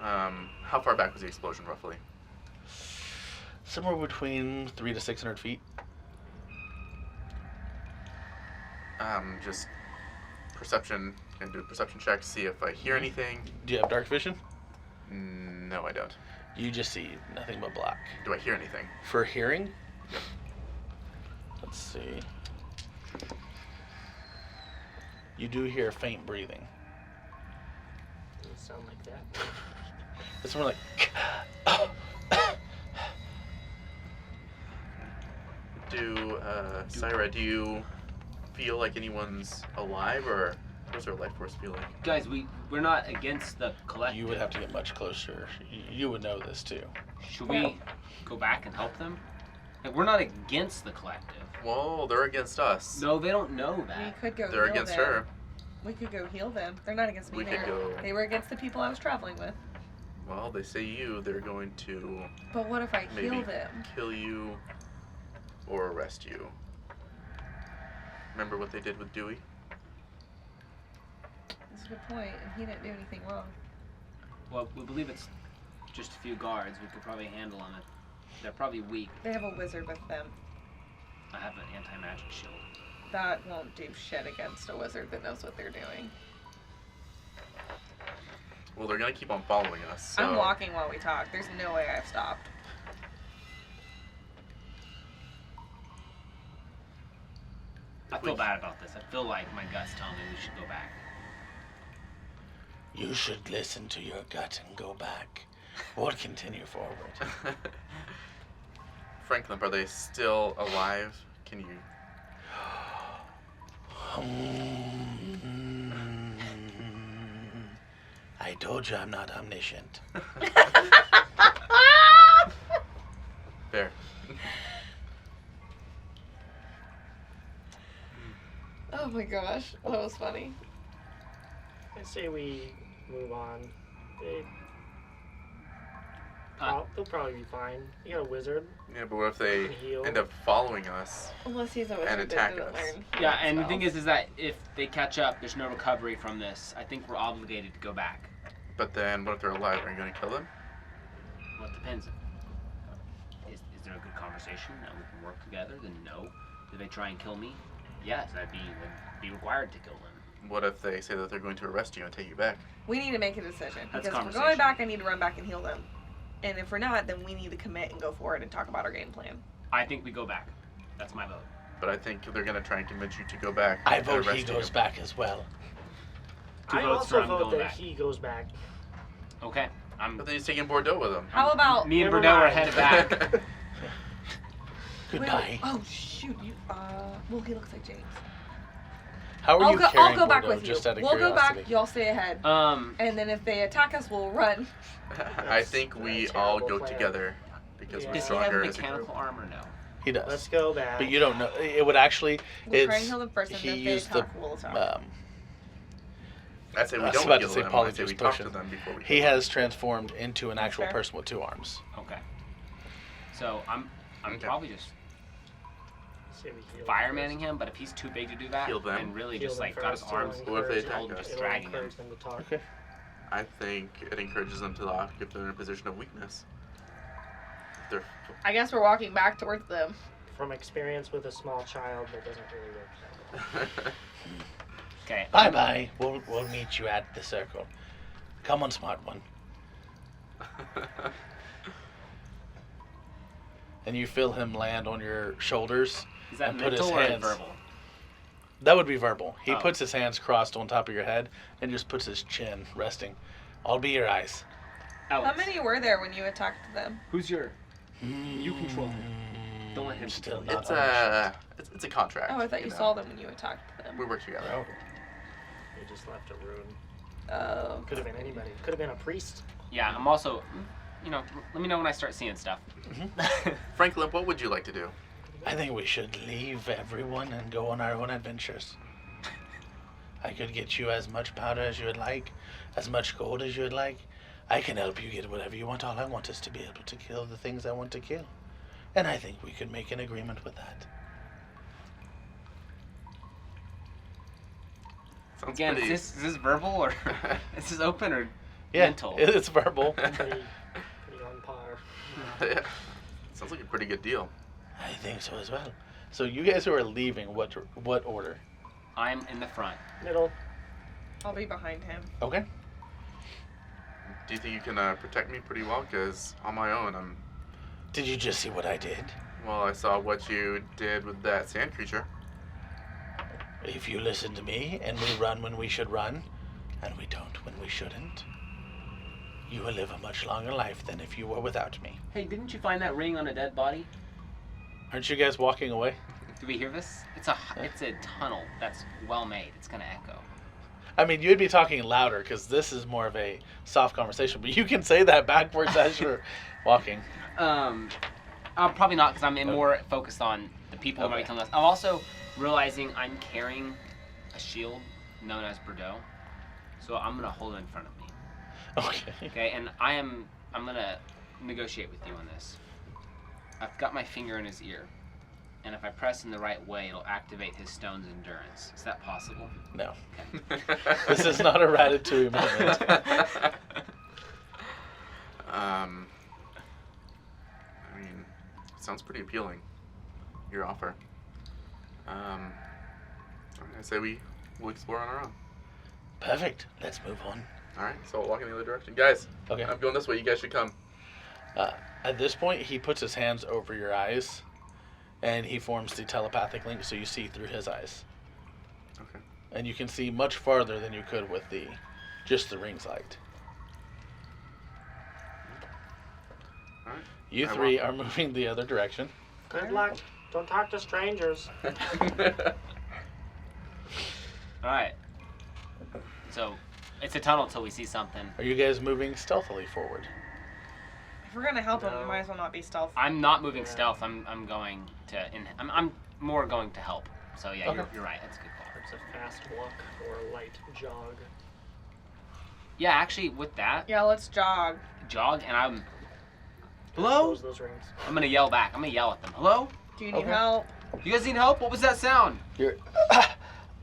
How far back was the explosion, roughly? Somewhere between 300 to 600 feet. Just perception. Can do a perception check, see if I hear anything. Do you have dark vision? No, I don't. You just see nothing but black. Do I hear anything? For hearing, let's see. You do hear faint breathing. Doesn't sound like that. It's more like. Syra, do you feel like anyone's alive, or what's our life force feel like? Guys, we're not against the collective. You would have to get much closer. You would know this too. Should we go back and help them? Like, we're not against the collective. Well, they're against us. No, they don't know We that. could go They're heal against them. her. We could go heal them. They're not against me. We could go. They were against the people I was traveling with. Well, they say they're going to But what if I maybe heal them? kill you or arrest you. Remember what they did with Dewey? That's a good point, and he didn't do anything wrong. Well, we believe it's just a few guards. We could probably handle them. They're probably weak. They have a wizard with them. I have an anti-magic shield. That won't do shit against a wizard that knows what they're doing. Well, they're gonna keep on following us. So. I'm walking while we talk. There's no way I've stopped. I feel bad about this. I feel like my gut's telling me we should go back. You should listen to your gut and go back, or continue forward. Franklin, are they still alive? Can you? I told you I'm not omniscient. There. Oh my gosh, that was funny. I say we move on. They They'll probably be fine. You got a wizard. Yeah, but what if they Can heal. end up following us? Unless he's a wizard And that attack didn't us. learn Yeah, and the spells. thing is that if they catch up, there's no recovery from this. I think we're obligated to go back. But then, what if they're alive? Are you going to kill them? Well, it depends. Is there a good conversation that we can work together? Then no. Do they try and kill me? Yes, I'd be required to kill them. What if they say that they're going to arrest you and take you back? We need to make a decision. That's Because if we're conversation. going back, I need to run back and heal them. And if we're not, then we need to commit and go forward and talk about our game plan. I think we go back. That's my vote. But I think they're going to try and convince you to go back. I and vote he arrest you. goes back as well. Two I votes also for I'm vote going that back. he goes back. Okay. But then he's taking Bordeaux with him. How about... Me and Never Bordeaux are mind. headed back. Wait, Goodbye. oh, shoot. Well, he looks like James. How are I'll you go, carrying I'll go back Bordeaux, with you. just out of We'll go back. curiosity? Y'all stay ahead. And then if they attack us, we'll run. I think we That's a all terrible go plan. together because Yeah. we're Does he have stronger as a mechanical group. armor? No. He does. Let's go back. But you don't know. It would actually. We'll try and It's heal them first, and he if they used the. attack, we'll attack. I say we I was don't about kill to say them. Polly I say just we talk push to him. them before we He kill them. has transformed into an actual fair. person with two arms. Okay. So I'm Okay. probably just Say we heal firemanning first. him, but if he's too big to do that, Heal them. and really Heal just them like got his first, arms it'll What if they encourage- attack and us? just it'll dragging him. encourage them to talk. Okay. I think it encourages them to lock if they're in a position of weakness. If they're I guess we're walking back towards them. From experience with a small child, that doesn't really work. Okay. Bye bye. We'll meet you at the circle. Come on, smart one. And you feel him land on your shoulders. Is that and put his mental or hands- verbal? That would be verbal. He Oh. puts his hands crossed on top of your head and just puts his chin resting. I'll be your eyes. Alex, How many were there when you attacked them? Who's your? You control him. Don't let him Still control not it's understood. it's a contract. Oh, I thought you know. saw them when you attacked them. We work together. Oh. He just left a rune. Oh. Could have been anybody. Could have been a priest. Yeah, I'm also. Let me know when I start seeing stuff. Franklin, what would you like to do? I think we should leave everyone and go on our own adventures. I could get you as much powder as you would like, as much gold as you would like. I can help you get whatever you want. All I want is to be able to kill the things I want to kill. And I think we could make an agreement with that. Sounds Again, pretty. is this verbal or is this open or Yeah, mental? it's verbal. Pretty on par. Yeah. Sounds like a pretty good deal. I think so as well. So you guys who are leaving, what order? I'm in the front. Middle. I'll be behind him. Okay. Do you think you can protect me pretty well? Because on my own, Did you just see what I did? I saw what you did with that sand creature. If you listen to me and we run when we should run, and we don't when we shouldn't, you will live a much longer life than if you were without me. Hey, didn't you find that ring on a dead body? Aren't you guys walking away? Do we hear this? It's a tunnel that's well made. It's gonna echo. I mean, you'd be talking louder because this is more of a soft conversation, but you can say that backwards as you're walking. Probably not because I'm more focused on the people who might Okay. be coming us. I'm also realizing I'm carrying a shield known as Bordeaux, so I'm gonna hold it in front of me. Okay. Okay, and I'm gonna negotiate with you on this. I've got my finger in his ear, and if I press in the right way, it'll activate his stone's endurance. Is that possible? No. Okay. This is not a Ratatouille moment. I mean, it sounds pretty appealing. Your offer. I say we'll explore on our own. Perfect. Let's move on. All right, so we'll walk in the other direction, guys. Okay. I'm going this way. You guys should come. At this point, he puts his hands over your eyes, and he forms the telepathic link, so you see through his eyes. Okay. And you can see much farther than you could with just the ring's light. All right. You I three are moving the other direction. Good luck. Don't talk to strangers. All right. So it's a tunnel till we see something. Are you guys moving stealthily forward? If we're gonna help him, No. we might as well not be stealth. I'm not moving Yeah. stealth. I'm going to. I'm more going to help. So yeah, Okay. you're right. That's a good call. It's a fast walk or a light jog. Yeah, actually, with that Yeah, let's jog. jog, and I'm Hello? Close those rings. I'm gonna yell back. I'm gonna yell at them. Hello? Do you need Okay. help? You guys need help? What was that sound? You're.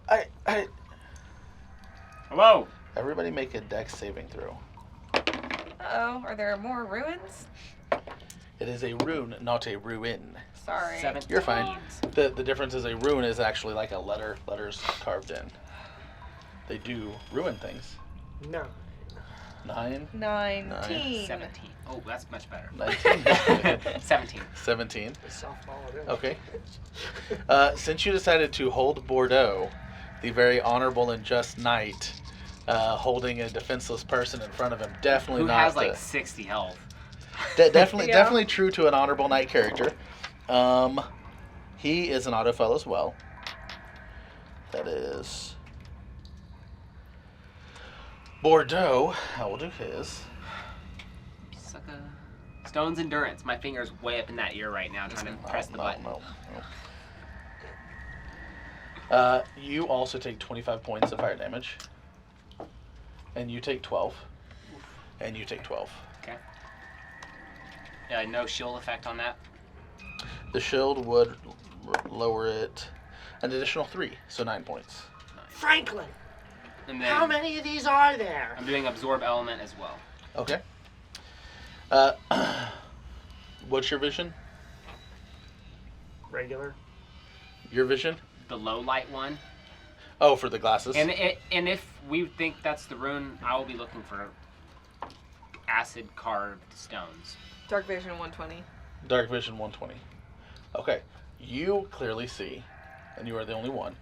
I. Hello? Everybody make a dex saving throw. Uh-oh, are there more ruins? It is a rune, not a ruin. Sorry. 17. You're fine. The difference is a rune is actually like a letters carved in. They do ruin things. 9. 9, 19. 17. Oh, that's much better. 19, 17. 17. The softball it is. Okay. Since you decided to hold Bordeaux, the very honorable and just knight, holding a defenseless person in front of him, definitely Who not has the- like 60 health? definitely Yeah. definitely true to an honorable knight character. He is an autofill as well. That is Bordeaux. I will do his. Sucker. Stone's endurance. My finger's way up in that ear right now, trying to press the button. No. You also take 25 points of fire damage. And you take 12. And you take 12. Okay. No shield effect on that. The shield would lower it an additional 3, so 9 points. Franklin, And then how many of these are there? I'm doing absorb element as well. Okay. What's your vision? Regular. Your vision? The low light one. Oh, for the glasses. And if we think that's the rune, I will be looking for acid carved stones. Dark Vision 120. Dark vision 120. Okay. You clearly see, and you are the only one,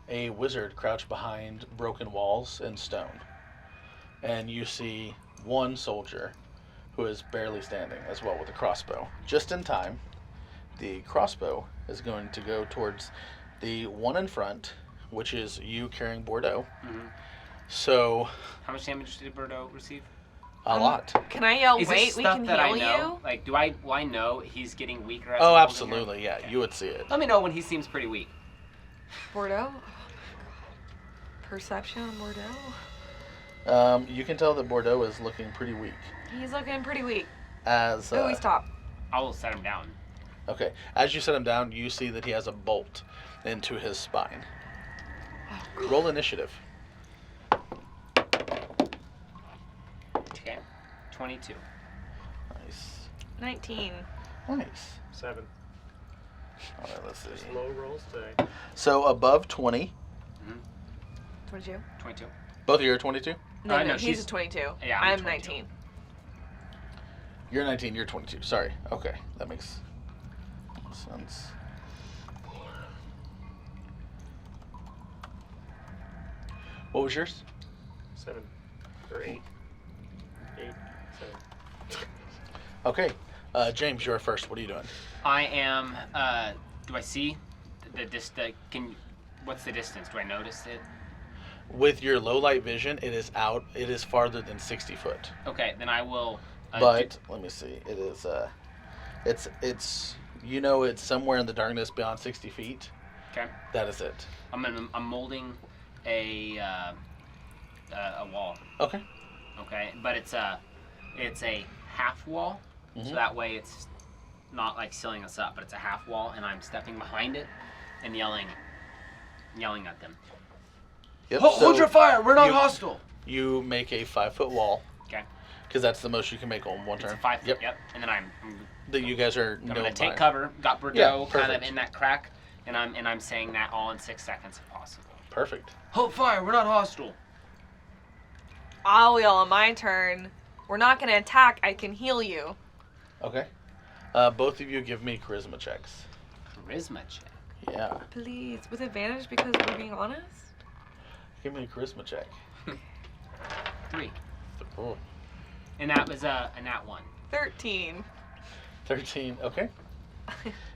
a wizard crouched behind broken walls and stone. And you see one soldier who is barely standing as well with a crossbow. Just in time, the crossbow is going to go towards the one in front, which is you carrying Bordeaux. Mhm. So, How much damage did Bordeaux receive? a lot. Can I yell, Is wait, this we stuff can that I heal know? you? Like, will I know he's getting weaker as Oh, I'm holding him? absolutely, yeah. Okay. You would see it. Let me know when he seems pretty weak. Bordeaux? Oh my god. Perception on Bordeaux? You can tell that Bordeaux is looking pretty weak. He's looking pretty weak. As Oh, he stopped. I will set him down. okay, as you set him down, you see that he has a bolt into his spine. Roll initiative. Okay. 22. Nice, 19. nice. 7. All right, let's see. Just low rolls today. So above 20. 22? 22. Both of you are 22. No, no, he's she's- a 22. Yeah, I'm I'm 22. 19. You're 19. You're 22. Sorry. Okay, that makes sense. What was yours? 7. Or 8. 8. 7. Okay, James, you're first. What are you doing? I am. Do I see what's the distance? Do I notice it? With your low light vision, it is out. It is farther than 60 foot. Okay, then I will. But let me see. It is it's it's somewhere in the darkness beyond 60 feet. Okay. That is it. I'm molding a wall. Okay. Okay, but it's a half wall, Mhm. so that way it's not like sealing us up, but it's a half wall, and I'm stepping behind it and yelling at them. Yep. Hold your fire. We're not you- hostile. You make a 5-foot wall. Okay. Because that's the most you can make on one It's turn. a 5 foot. Yep. Yep. And then I'm That you guys are gonna known take by. cover. Got Bordeaux kind of perfect. in that crack, and I'm saying that all in 6 seconds if possible. Perfect. Hold fire. We're not hostile. I'll yell on my turn. We're not going to attack. I can heal you. Okay. Both of you give me charisma checks. Charisma check. Yeah. Please. With advantage because we're being honest? Give me a charisma check. 3. Oh, And that was a nat 1. 13. 13. Okay.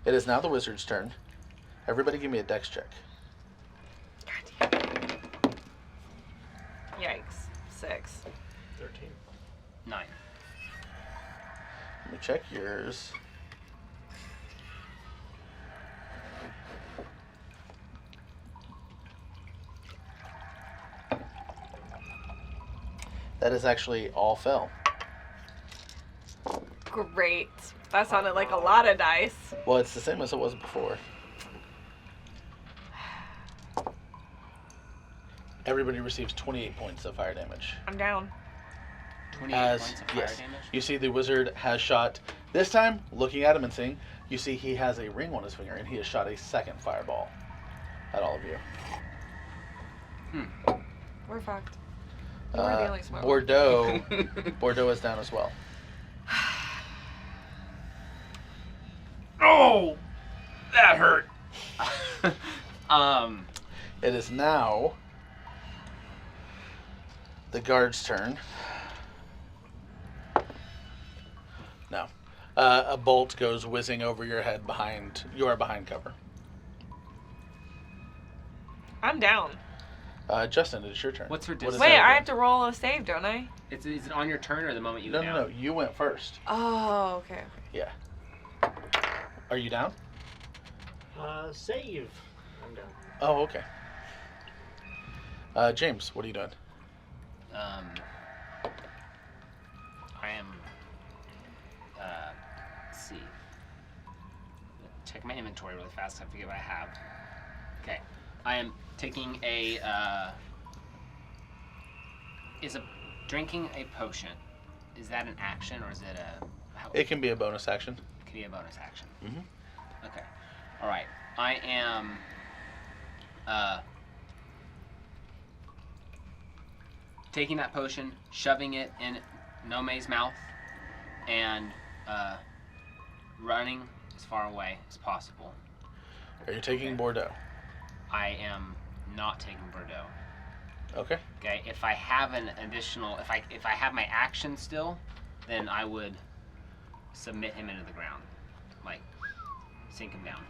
It is now the wizard's turn. Everybody give me a dex check. God damn. Yikes. 6. 13. 9. Let me check yours. That is actually all fell. Great. That sounded like a lot of dice. Well, it's the same as it was before. Everybody receives 28 points of fire damage. I'm down. 28 As points of fire yes, damage. you see the wizard has shot. This time, looking at him and seeing, you see he has a ring on his finger, and he has shot a second fireball at all of you. We're fucked. We're the only smart one. Bordeaux is down as well. Oh, that hurt. It is now the guard's turn. No. A bolt goes whizzing over your head behind. You are behind cover. I'm down. Justin, it's your turn. What's her What is distance? Wait, that I again? have to roll a save, don't I? Is it on your turn or the moment you No, go down? no, no. You went first. Oh, okay. Yeah. Are you down? Save. I'm done. Oh, okay. James, what are you doing? I am. Let's see. Check my inventory really fast. So I forget what I have. Okay, I am taking a. Is drinking a potion? Is that an action or is it a? It can be a bonus action. Could be a bonus action. Mhm. Okay. All right. I am. Taking that potion, shoving it in Nome's mouth, and running as far away as possible. Are you taking Okay. Bordeaux? I am not taking Bordeaux. Okay. Okay. If I have an additional, if I have my action still, then I would submit him into the ground, like sink him down.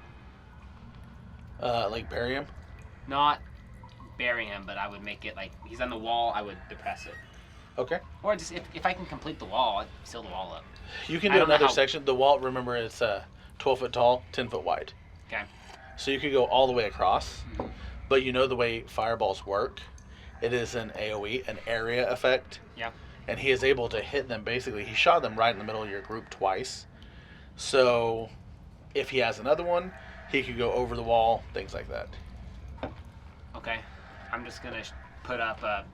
Like bury him? Not bury him, but I would make it like he's on the wall. I would depress it, Okay. or just if I can complete the wall, I'd seal the wall up. You can I do don't know another how- section. The wall, remember, it's 12 foot tall, 10 foot wide. Okay. So you could go all the way across, Mhm. but you know the way fireballs work. It is an AoE, an area effect. Yeah. And he is able to hit them basically. He shot them right in the middle of your group twice. So if he has another one, he could go over the wall, things like that. Okay. I'm just gonna put up a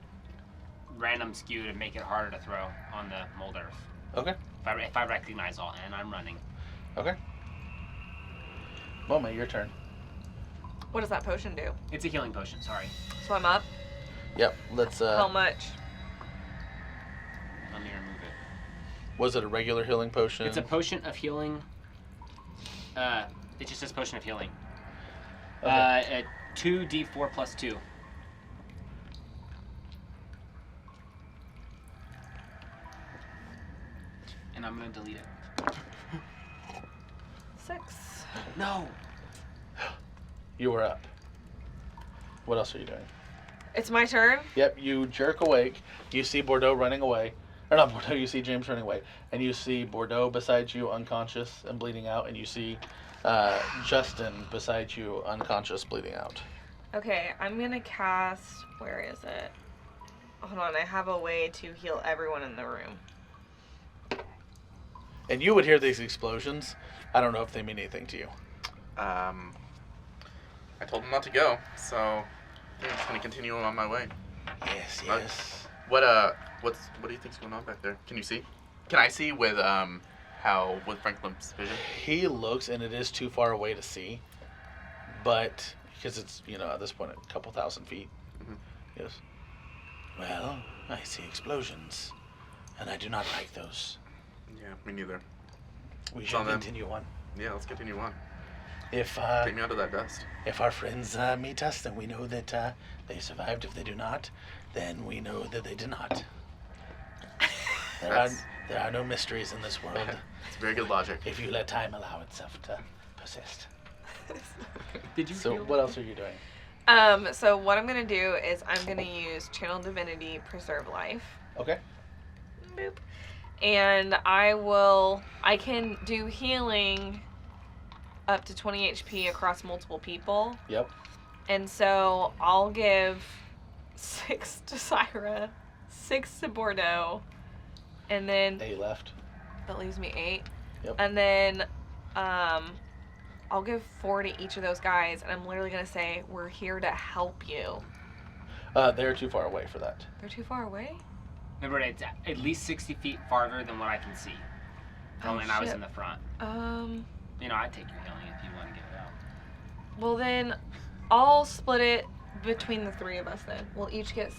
random skew to make it harder to throw on the mold earth. Okay. If I recognize all, and I'm running. Okay. Moma, your turn. What does that potion do? It's a healing potion. Sorry. So I'm up. Yep. Let's. How much? Let me remove it. Was it a regular healing potion? It's a potion of healing. It just says potion of healing. Okay. 2d4 plus 2. And I'm gonna delete it. 6. No. You were up. What else are you doing? It's my turn. Yep, you jerk awake. You see Bordeaux running away. Or not Bordeaux, you see James running away. And you see Bordeaux beside you, unconscious and bleeding out. And you see Justin beside you, unconscious, bleeding out. Okay, I'm gonna cast. Where is it? Hold on, I have a way to heal everyone in the room. And you would hear these explosions. I don't know if they mean anything to you. I told him not to go, so I'm just gonna continue on my way. Yes, Right. yes. What do you think's going on back there? Can you see? Can I see with with Franklin's vision? He looks, and it is too far away to see. But, because it's, at this point, a couple thousand feet. Mhm. Yes. Well, I see explosions. And I do not like those. Yeah, me neither. We It's should on them. continue on. Yeah, let's continue on. If Take me out of that dust. if our friends meet us, then we know that they survived. If they do not, then we know that they did not. That's- There are no mysteries in this world It's very good logic. if you let time allow itself to persist. Did you So heal? what else are you doing? So what I'm gonna do is I'm gonna use Channel Divinity Preserve Life. Okay. Boop. And I can do healing up to 20 HP across multiple people. Yep. And so I'll give 6 to Syra, 6 to Bordeaux, and then 8 left. That leaves me 8. Yep. And then, I'll give 4 to each of those guys, and I'm literally gonna say, we're here to help you. They're too far away for that. They're too far away? Remember, it's at least 60 feet farther than what I can see. Oh, And I was shit. in the front. Um, I'd take your healing if you want to get it out. well then, I'll split it between the 3 of us then. We'll each get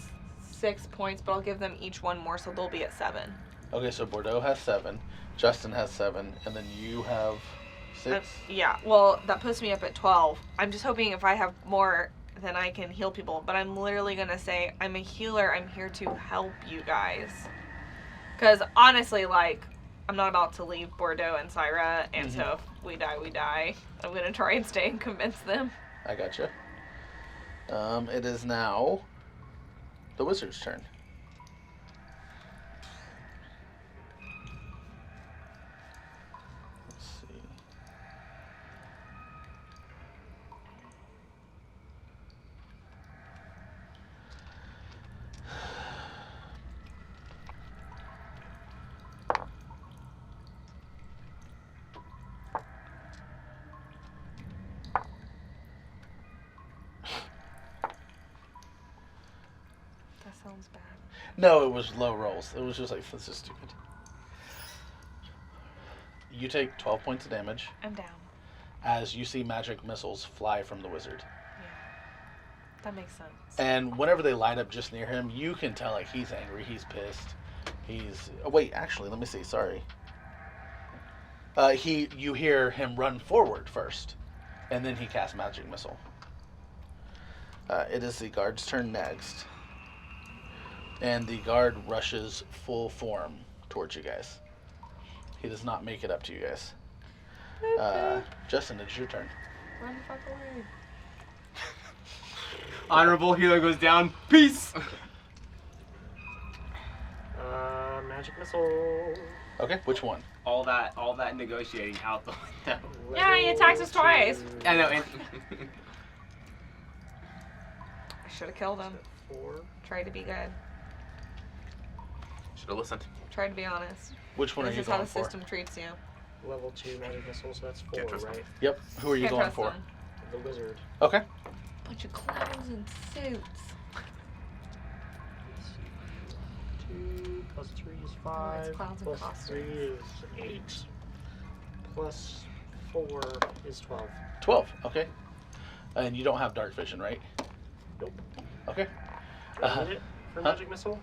6 points, but I'll give them each 1 more, so they'll be at 7. Okay, so Bordeaux has 7, Justin has 7, and then you have 6. Yeah, well, that puts me up at 12. I'm just hoping if I have more, then I can heal people. But I'm literally going to say, I'm a healer. I'm here to help you guys. Because honestly, like, I'm not about to leave Bordeaux and Syra. And so if we die, we die. I'm going to try and stay and convince them. I gotcha. It is now the wizard's turn. Let's see. That sounds bad. No, it was low rolls. It was just like, this is stupid. You take 12 points of damage I'm down. as you see magic missiles fly from the wizard. Yeah. That makes sense. And whenever they light up just near him, you can tell like he's angry, he's pissed. He's oh, wait, actually, let me see. Sorry. You hear him run forward first, and then he casts magic missile. It is the guard's turn next, and the guard rushes full form towards you guys. He does not make it up to you guys. Justin, it's your turn. Run the fuck away. Honorable healer goes down. Peace! Magic missile. Okay, which one? all that negotiating out the window. Yeah, he attacks us twice. I know. And I should have killed him. 4. Tried to be good. Should have listened. Tried to be honest. Which one are This you is how going the for? system treats you. Level 2 magic missile, so that's 4, Can't trust them. right? Yep. Who are you Can't going trust for? them. The wizard. Okay. Bunch of clowns in suits. 2 plus 3 is it's 5. clowns in Plus costumes. 3 is 8. Plus 4 is 12. 12. Okay. And you don't have dark vision, right? Nope. Okay. Do I hit it for Huh? magic missile?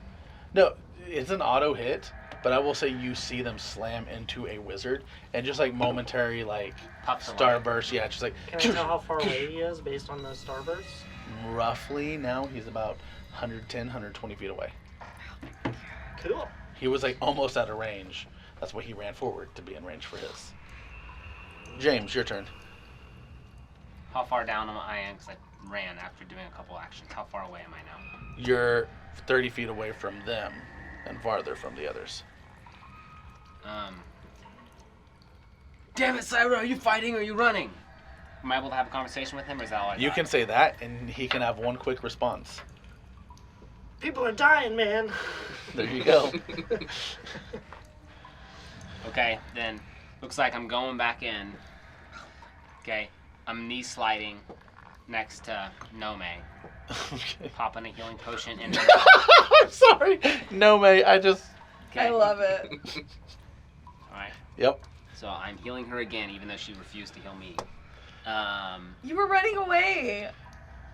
No, it's an auto hit, but I will say you see them slam into a wizard and just like momentary like puffs away. starburst. Yeah, just like Can I tell how far away he is based on those starbursts? roughly now he's about 110, 120 feet away. Cool. He was like almost out of range. That's why he ran forward to be in range for his. James, your turn. How far down am I? Because I ran after doing a couple actions. How far away am I now? You're 30 feet away from them and farther from the others. Damn it, Syra! Are you fighting or are you running? Am I able to have a conversation with him, or is that all I You got? can say that, and he can have one quick response. People are dying, man. There you go. Okay, then looks like I'm going back in. Okay, I'm knee sliding next to Nome, Okay. popping a healing potion in. I'm sorry. No, mate. I just. Okay. I love it. All right. Yep. So I'm healing her again, even though she refused to heal me. You were running away.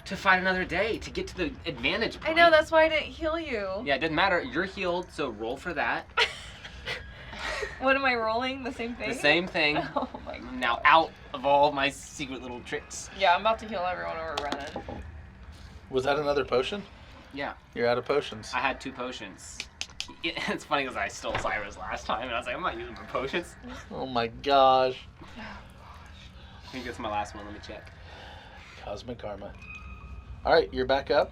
To fight another day, to get to the advantage I point. know, that's why I didn't heal you. Yeah, it doesn't matter. You're healed, so roll for that. What am I rolling? The same thing? The same thing. Oh my god. I'm now out of all my secret little tricks. Yeah, I'm about to heal everyone when we're running. Was that another potion? Yeah, You're out of potions. I had 2 potions. It's funny because I stole Cyrus last time, and I was like, I'm not using my potions. Oh my gosh. I think it's my last one. Let me check. Cosmic karma. All right, you're back up.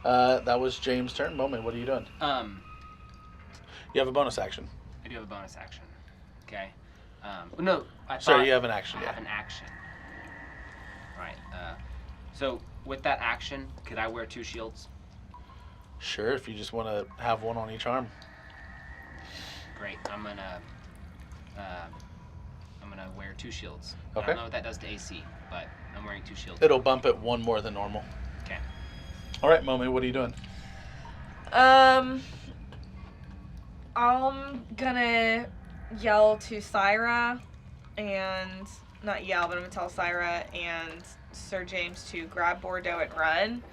That was James' turn. Moment, what are you doing? You have a bonus action. I do have a bonus action. Okay. No, I thought Sorry, you have an action. I Yeah. have an action. Right. So with that action, could I wear 2 shields? Sure, if you just want to have one on each arm. Great. I'm gonna I'm gonna wear 2 shields. I Okay. don't know what that does to AC, but I'm wearing 2 shields. It'll bump it 1 more than normal. Okay. All right, Momi, what are you doing? I'm gonna yell to Syra and not yell, but I'm gonna tell Syra and Sir James to grab Bordeaux and run.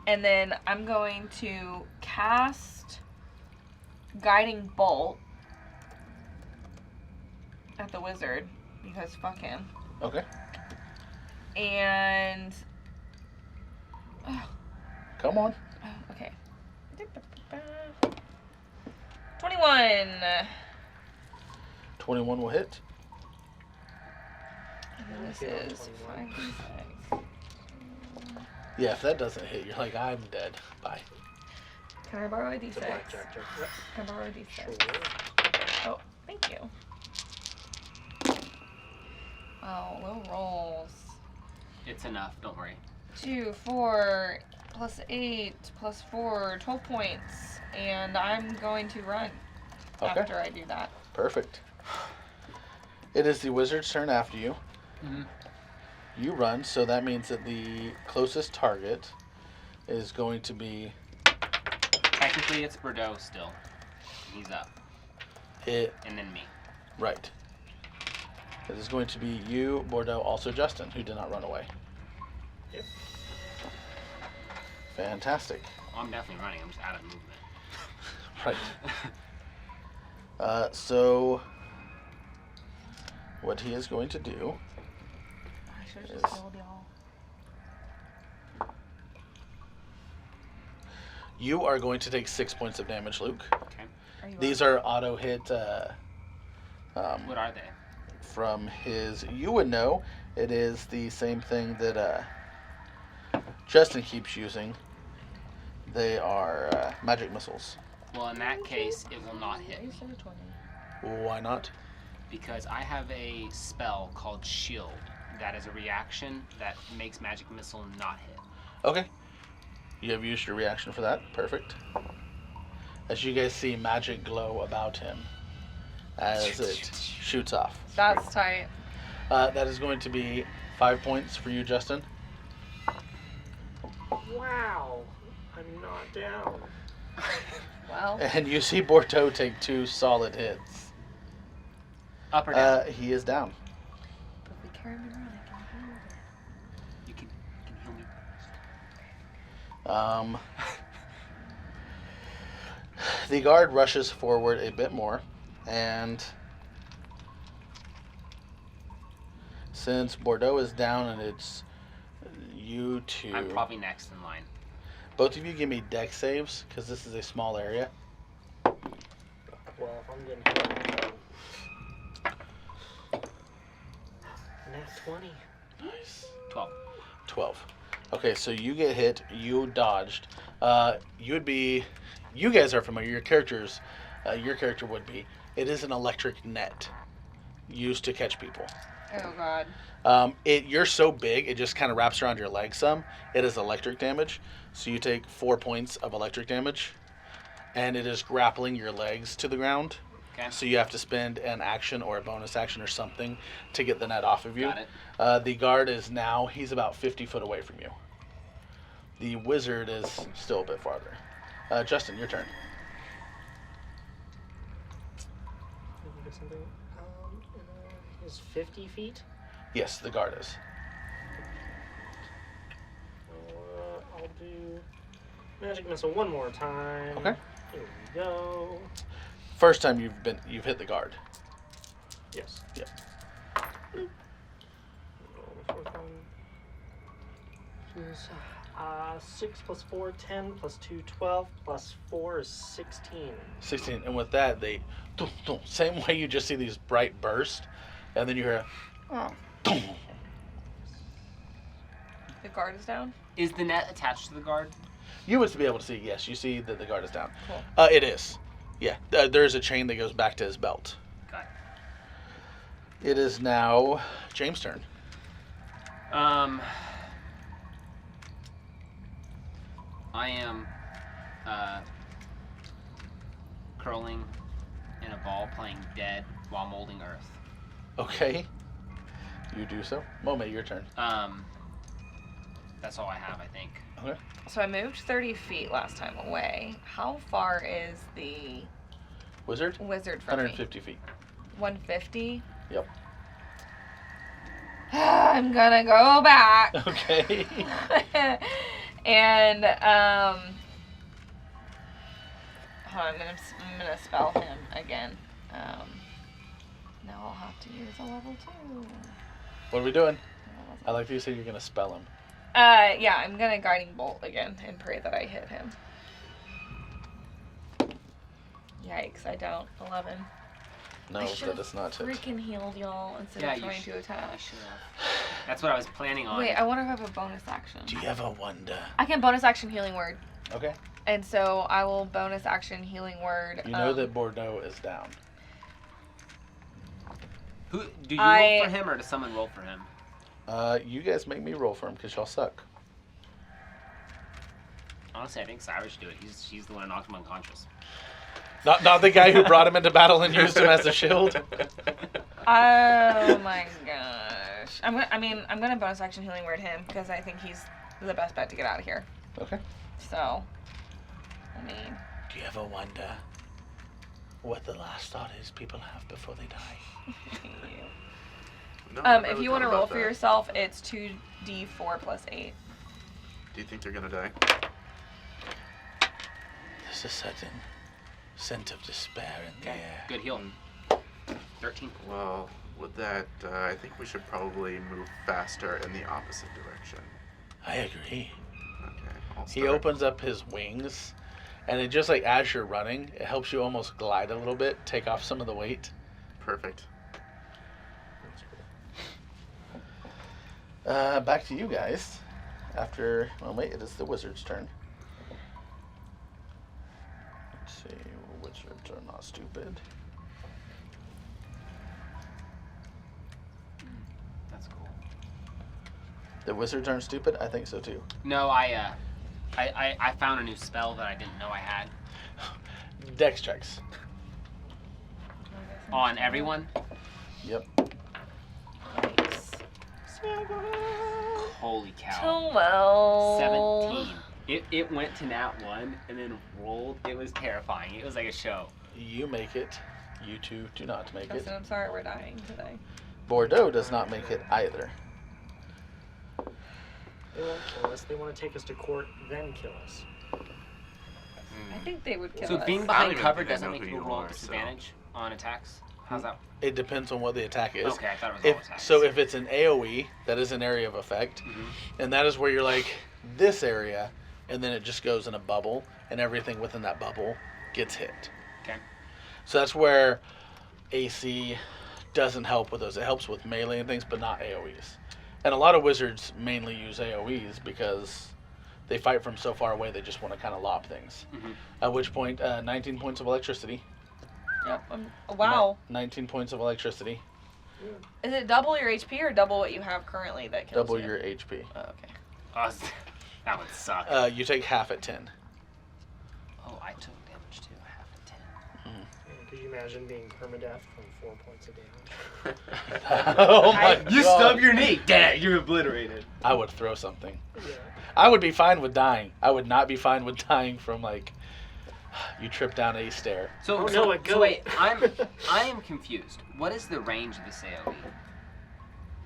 And then I'm going to cast Guiding Bolt at the wizard because fuck him. Okay. And Come on. okay. 21. 21 will hit. And then this Yeah, is 21. 5d6. Yeah, if that doesn't hit, you're like, I'm dead. Bye. Can I borrow a It's a d6? blackjack joke. Yep. Can I borrow a d6? Sure. Oh, thank you. Wow, low rolls. It's enough. Don't worry. 2, 4, plus 8, plus 4, 12 points. And I'm going to run Okay. after I do that. Perfect. It is the wizard's turn after you. Mm-hmm. You run, so that means that the closest target is going to be Technically, it's Bordeaux still. He's up, it. and then me. Right. It is going to be you, Bordeaux, also Justin, who did not run away. Yep. Fantastic. Well, I'm definitely running. I'm just out of movement. Right. So, what he is going to do, I should have Yes. just killed y'all. you are going to take 6 points of damage, Luke. Are you These are auto hit What are they? from his. You would know it is the same thing that Justin keeps using. They are magic missiles. Well, in that case, it will not hit You me said a 20. Why not? because I have a spell called Shield that is a reaction that makes magic missile not hit. Okay. You have used your reaction for that. Perfect. As you guys see magic glow about him as it shoots off. That's tight. That is going to be 5 points for you, Justin. Wow. I'm not down. Well, And you see Bordeaux take 2 solid hits. Up or down? He is down. but we carry him around. I can heal him. You can heal me. The guard rushes forward a bit more, and since Bordeaux is down and it's you two, I'm probably next in line. both of you give me dex saves because this is a small area. Well, if I'm getting hit, nat 20. Nice. 12. 12. Okay, so you get hit. You dodged. You guys are familiar. Your character would be. It is an electric net used to catch people. Oh god. You're so big, it just kind of wraps around your leg some. It is electric damage, so you take 4 points of electric damage, and it is grappling your legs to the ground. Okay. So you have to spend an action or a bonus action or something to get the net off of you. Got it. The guard is now, he's about 50 foot away from you. The wizard is still a bit farther. Justin, your turn. Let me get something. Is 50 feet? Yes, the guard is. I'll do magic missile one more time. Okay. Here we go. First time you've hit the guard. Yes. Yep. Roll the fourth one. Is, 6 plus 4, 10 plus 2, 12 plus 4 is 16. 16, and with that, they same way you just see these bright bursts, and then you hear The guard is down. Is the net attached to the guard? you would be able to see. Yes, you see that the guard is down. Cool. It is. Yeah, there's a chain that goes back to his belt. Got It is now James' turn. it. I am curling in a ball playing dead while molding earth. Okay. You do so. Mome, your turn. That's all I have, I think. Okay. So I moved 30 feet last time away. How far is the Wizard? wizard from me? 150 feet. 150? Yep. I'm gonna go back. Okay. And hold on, I'm gonna spell him again. Now I'll have to use a level 2. What are we doing? I like that you said you're gonna spell him. Yeah, I'm gonna guiding bolt again and pray that I hit him. Yikes, I don't. 11. No, I that should've is not it. Freaking healed y'all instead Yeah, of you trying should. to attack. I should have. That's what I was planning on. Wait, I wonder if I have a bonus action. Do you ever wonder? I can bonus action healing word. Okay. And so I will bonus action healing word. You know that Bordeaux is down. Who do you I- roll for him or does someone roll for him? You guys make me roll for him because y'all suck. Honestly, I think Cyrus should do it. She's the one who knocked him unconscious. Not the guy who brought him into battle and used him as a shield. Oh my gosh. I'm gonna bonus action healing word him because I think he's the best bet to get out of here. Okay. So, I mean, Do you ever wonder what the last thought is people have before they die? No, I never if really you want to thought roll about for that. yourself, it's 2d4 plus 8. Do you think they're gonna die? There's a certain scent of despair in the Okay, air. good heal. 13. Well, with that, I think we should probably move faster in the opposite direction. I agree. Okay. I'll He start. opens up his wings, and it just like as you're running, it helps you almost glide a little bit, take off some of the weight. Perfect. Back to you guys. After, well, wait, it is the wizard's turn. Let's see, wizards are not stupid. That's cool. The wizards aren't stupid? I think so too. No, I found a new spell that I didn't know I had Dex checks. on everyone. Yep. Nice. Holy cow. Oh, 17. It went to nat 1 and then rolled. It was terrifying. It was like a show. You make it. You two do not make it. Listen, I'm sorry we're dying today. Bordeaux does not make it either. They won't kill us. They want to take us to court, then kill us. I think they would kill So us. being I don't behind even cover think I doesn't know make who people you roll are, so- disadvantage on attacks? How's that? It depends on what the attack is. Okay, I thought it was all If, attacks. so if it's an AoE, that is an area of effect, and that is where you're like this area, and then it just goes in a bubble, and everything within that bubble gets hit. Okay. So that's where AC doesn't help with those. It helps with melee and things, but not AoEs. And a lot of wizards mainly use AoEs because they fight from so far away they just want to kind of lob things. Mhm. At which point, 19 points of electricity. Yep. Wow. 19 points of electricity. Is it double your HP or double what you have currently that kills Double you? your HP. Oh, okay. Oh, that would suck. You take half at 10. Oh, I took damage too. Half a 10. Could you imagine being permadeath from 4 points of damage? Oh my You God. stub your knee. Dang, you're obliterated. I would throw something. Yeah. I would be fine with dying. I would not be fine with dying from like you trip down a stair. So, Oh, so, no, it so goes. wait, I am confused. What is the range of this AoE?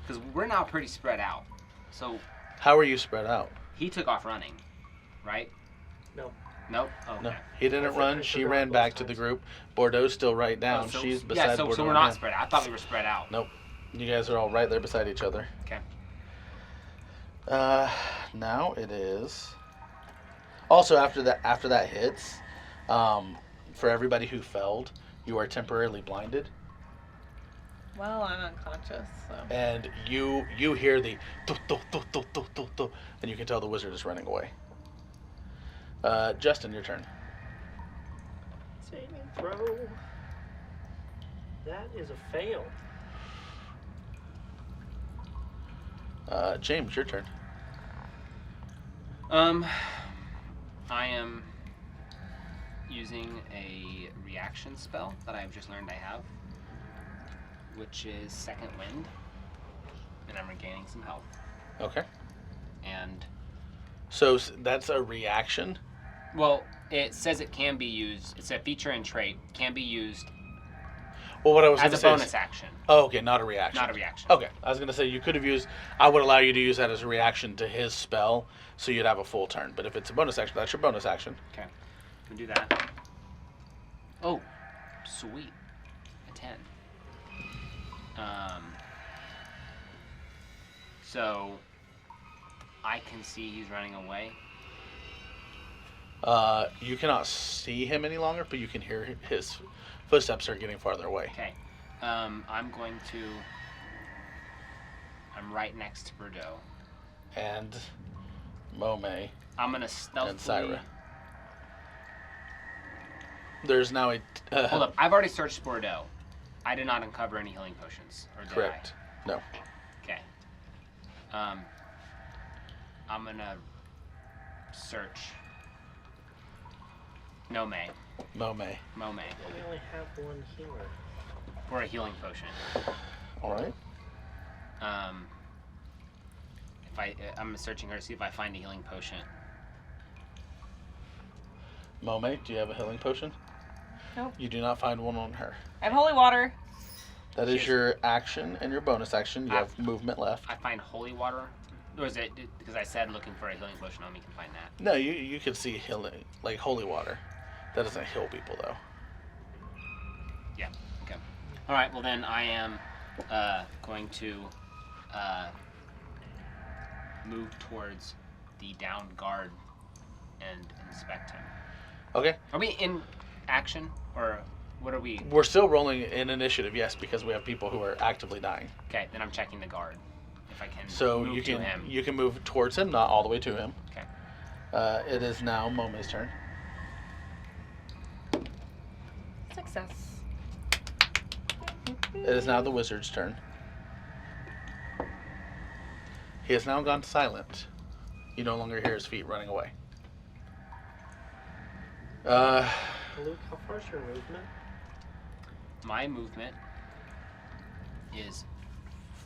Because we're now pretty spread out. So How are you spread out? he took off running, right? No. Nope. Oh, okay. No, he didn't run. She ran back to the group. Bordeaux's still right down. Oh, so, She's beside yeah, so Bordeaux. we're and not him. spread out. I thought we were spread out. Nope. You guys are all right there beside each other. Okay. Now it is. Also, after that hits, for everybody who felled, you are temporarily blinded, Well, I'm unconscious, so. and you hear the tu, tu, tu, tu, tu, tu, tu, and you can tell the wizard is running away. Justin, your turn. Saving throw. That is a fail. James, your turn. I am using a reaction spell that I've just learned I have. which is second wind, and I'm regaining some health. Okay. And So that's a reaction. well, it says it can be used. It's a feature and trait. Can be used Well, what I was going as to a say bonus is, action, oh, okay, not a reaction. not a reaction. Okay, I was going to say you could have used. I would allow you to use that as a reaction to his spell, so you'd have a full turn. But if it's a bonus action, that's your bonus action. Okay, we do that. Oh, sweet, a 10. So I can see he's running away. You cannot see him any longer, but you can hear his footsteps are getting farther away. Okay, I'm right next to Bordeaux. And Mome I'm gonna and stealthily. Syra. There's now a. Hold up, I've already searched Bordeaux. I did not uncover any healing potions, or did Correct. No. I? Okay. I'm gonna search. No May. Mome. Mome. We only have one healer. For a healing potion. All right. I'm searching her to see if I find a healing potion. Mome, do you have a healing potion? Nope. You do not find one on her. I have holy water. That is She's- your action and your bonus action. You I- have movement left. I find holy water. Or is it because I said looking for a healing potion on me can find that? No, you could see healing, like holy water. That doesn't heal people though. Yeah. Okay. All right. Well, then I am going to move towards the downed guard and inspect him. Okay. Are we in action or what are we? We're still rolling in initiative, yes, because we have people who are actively dying. Okay. Then I'm checking the guard if I can. So move you to can him. you can move towards him, not all the way to him. Okay. It is now Mome's turn. Success. It is now the wizard's turn. He has now gone silent. You no longer hear his feet running away. Luke, how far is your movement? My movement is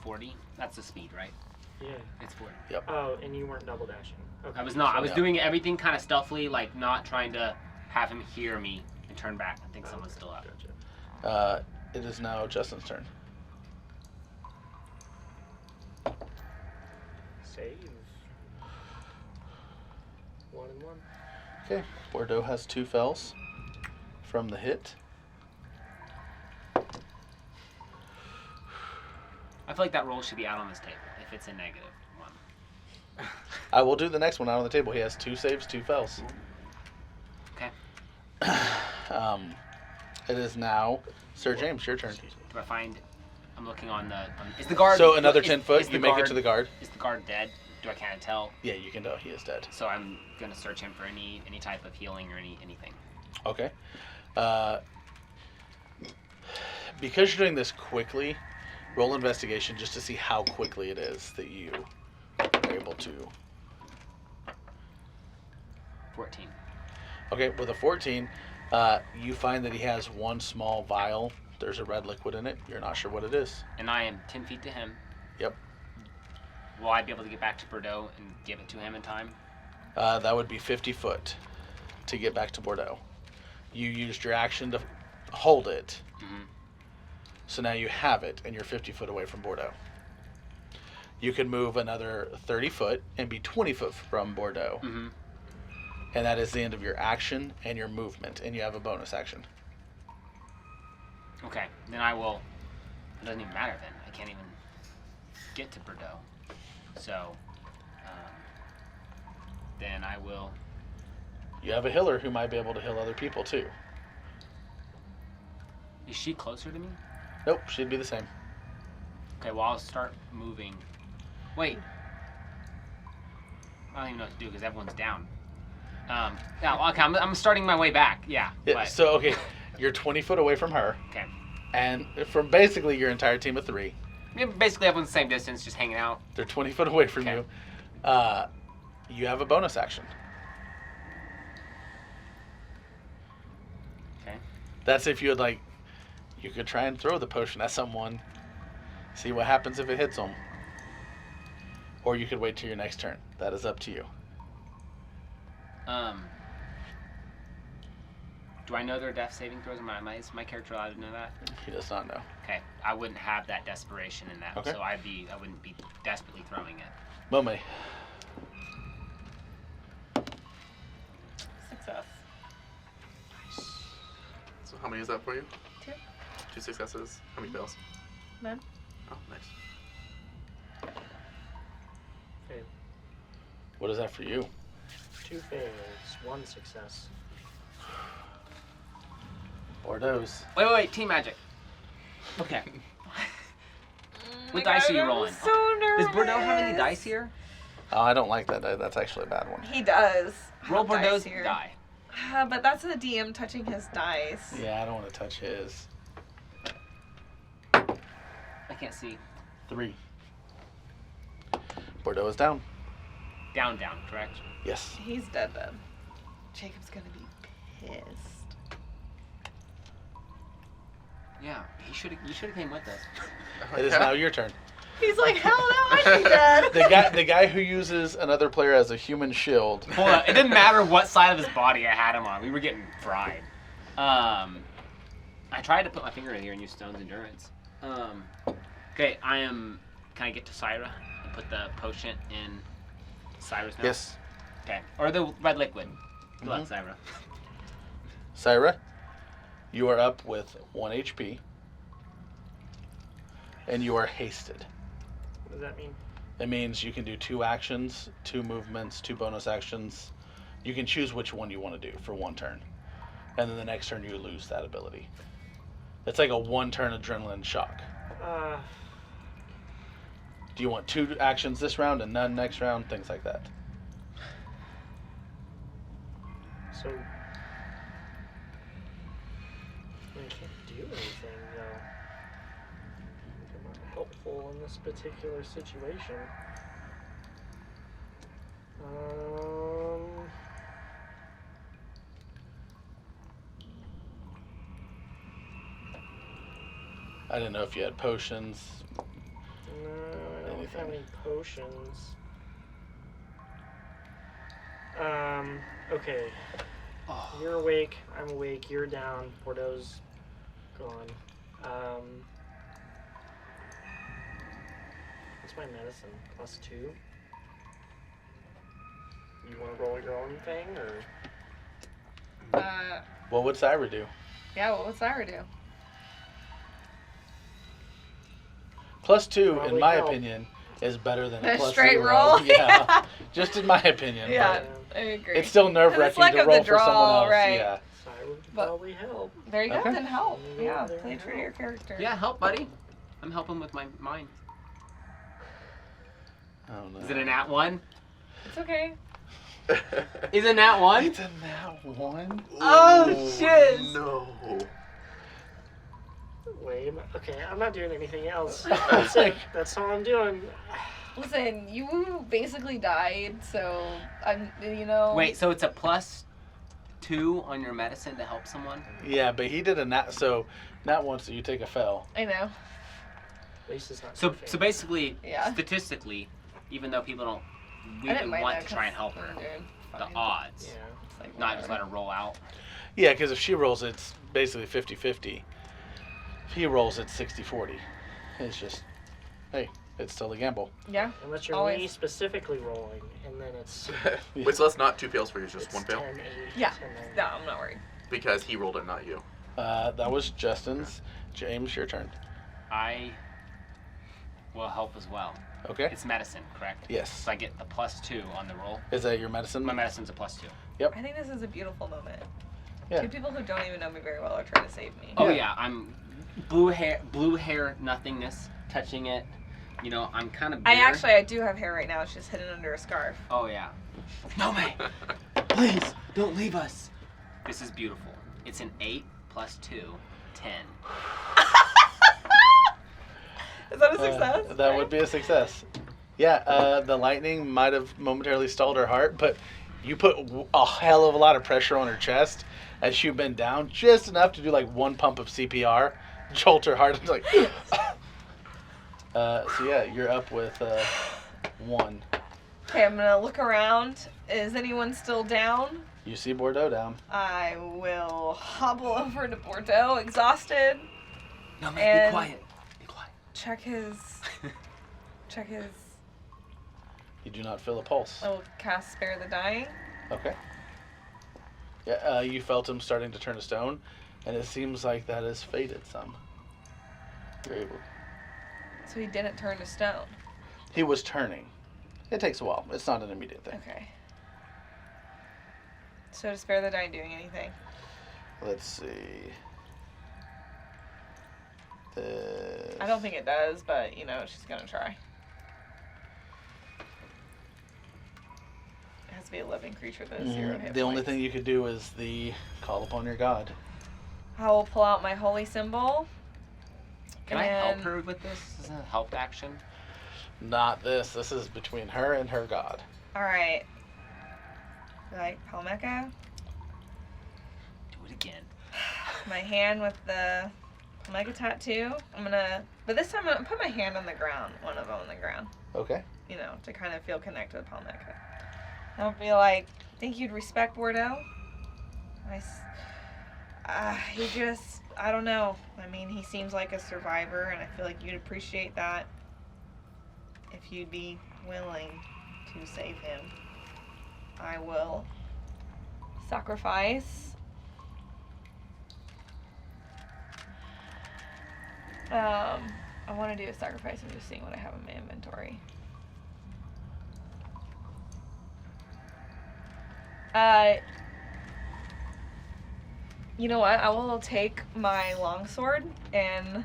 40. That's the speed, right? Yeah. It's 40. Oh, and you weren't double dashing. Okay. I was not. I was Yeah. doing everything kind of stealthily, like not trying to have him hear me and turn back. I think someone's still up. Gotcha. It is now Justin's turn. Save. 1 and 1. Okay. Bordeaux has 2 fells from the hit. I feel like that roll should be out on this table if it's a negative one. I will do the next one out on the table. He has 2 saves, 2 fells. Okay. It is now Sir James, your turn. Do I find? I'm looking on the. Is the guard? So another is- 10 foot, is you the make it guard- to the guard. Is the guard dead? Do I kind of tell? Yeah, you can tell he is dead. So I'm gonna search him for any type of healing or anything. Okay. Because you're doing this quickly, roll investigation just to see how quickly it is that you are able to. 14. Okay, with a 14, you find that he has one small vial. There's a red liquid in it. You're not sure what it is. And I am 10 feet to him. Yep. Will I be able to get back to Bordeaux and give it to him in time? That would be 50 foot to get back to Bordeaux. You used your action to hold it. Mm-hmm. So now you have it, and you're 50 foot away from Bordeaux. You can move another 30 foot and be 20 foot from Bordeaux. Mm-hmm. And that is the end of your action and your movement, and you have a bonus action. Okay, then I will. It doesn't even matter then. I can't even get to Bordeaux. So, then I will. You have a healer who might be able to heal other people too. Is she closer to me? Nope, she'd be the same. Okay, well I'll start moving. Wait. I don't even know what to do because everyone's down. Yeah, okay, I'm starting my way back. Yeah. Yeah, but- so, okay, you're 20 foot away from her, Okay. and from basically your entire team of 3, Yeah, basically everyone's the same distance, just hanging out. they're 20 foot away from Okay. you. You have a bonus action. Okay. That's if you would like, you could try and throw the potion at someone See what happens if it hits them. Or you could wait till your next turn. That is up to you. Do I know their death saving throws? Is my character allowed to know that? He does not know. Okay, I wouldn't have that desperation in that, Okay. so I wouldn't be desperately throwing it. Mome. Success. So how many is that for you? 2. 2 successes. How many fails? None. Oh, nice. Fail. What is that for you? 2 fails, 1 success. Bordeaux's. Wait, team magic. Okay. What dice are you rolling? So nervous. Does Bordeaux have any dice here? Oh, I don't like that. That's actually a bad one. He does. Roll have dice Bordeaux's here. die. But that's the DM touching his dice. Yeah, I don't want to touch his. I can't see. 3. Bordeaux is down. Down, correct? Yes. He's dead. Jacob's gonna be pissed. Yeah, you should have came with us. It is now your turn. He's like, hell no, I'd be dead. The guy who uses another player as a human shield. Hold on, it didn't matter what side of his body I had him on. We were getting fried. I tried to put my finger in here and use Stone's Endurance. Okay, can I get to Syra and put the potion in Syra's mouth? Yes. Okay, or the red liquid. Good luck, Mhm. Syra. Syra, you are up with 1 HP. And you are hasted. What does that mean? It means you can do 2 actions, 2 movements, 2 bonus actions. You can choose which one you want to do for 1 turn. And then the next turn you lose that ability. It's like a 1-turn adrenaline shock. Do you want 2 actions this round and none next round? Things like that. So I can't do anything though. I'm not helpful in this particular situation. I didn't know if you had potions. No, I don't have any potions. Okay. Oh. You're awake, I'm awake, you're down, Bordeaux's gone. What's my medicine? +2? You want to roll your own thing, or? What would Syra do? Yeah, what would Syra do? +2, in Probably my help. opinion, is better than A a +0. straight roll? Yeah, just in my opinion. Yeah, but I agree. it's still nerve-wracking luck to of the roll for draw, someone else. right. Yeah. Syra would But- probably help. There you go, Okay. then help. Yeah, There play you true go. to your character. Yeah, help, buddy. I'm helping with mine. Oh no. Is it a nat 1? It's okay. Is it nat 1? It's a nat 1. Oh, shit. No. Lame. Okay, I'm not doing anything else. That's it. That's all I'm doing. Listen, you basically died, so Wait, so it's a +2 on your medicine to help someone? Yeah, but he did a nat. So nat 1, so you take a fail. I know. At least it's not So too basically, Yeah. statistically, even though people don't I didn't really mind want that to try and 'cause help her, I'm doing the fine. odds, Yeah. It's like, not just let whatever. her roll out. Yeah, because if she rolls, it's basically 50-50. If he rolls, it's 60-40. It's just, hey, it's still a gamble. Yeah. Unless you're Always. me specifically rolling, and then it's Wait, so that's not 2 fails for you, it's just it's 1 fail? 10, 8, Yeah. 10, 9. No, I'm not worried. Because he rolled it, not you. That was Justin's. James, your turn. I will help as well. Okay. It's medicine, correct? Yes. So I get the +2 on the roll. Is that your medicine? My medicine's a +2. I think this is a beautiful moment. Yeah. 2 people who don't even know me very well are trying to save me. Oh Yeah. yeah, I'm blue hair nothingness, touching it. You know, I'm kind of. I do have hair right now. It's just hidden under a scarf. Oh yeah. No, May. Please don't leave us. This is beautiful. It's an 8 + 2, 10. Is that a success? That would be a success. Yeah, the lightning might have momentarily stalled her heart, but you put a hell of a lot of pressure on her chest as she bent down, just enough to do like 1 pump of CPR, jolt her heart, and like, So yeah, you're up with 1. Okay, I'm gonna look around. Is anyone still down? You see Bordeaux down. I will hobble over to Bordeaux, exhausted. No, man, And- be quiet. Be quiet. Check his. You do not feel a pulse. I will cast Spare the Dying. Okay. Yeah, you felt him starting to turn to stone, and it seems like that has faded some. You're able. So he didn't turn to stone. He was turning. It takes a while. It's not an immediate thing. Okay. So does Spare the Dying doing anything? Let's see. I don't think it does, but you know, she's gonna try. It has to be a living creature that has 0 hit The only points. thing you could do is the call upon your god. I will pull out my holy symbol. Can I help and- her with this? Is this a help action? Not this. This is between her and her god. Alright. Like Palmeca. Do it again. My hand with the Palmeca tattoo. But this time I'm gonna put my hand on the ground. One of them on the ground. Okay. You know, to kind of feel connected with Palmeca. I'll be like, think you'd respect Bordeaux? He just, I don't know. I mean, he seems like a survivor, and I feel like you'd appreciate that if you'd be willing to save him. I will sacrifice. I want to do a sacrifice. I'm just seeing what I have in my inventory. You know what? I will take my longsword and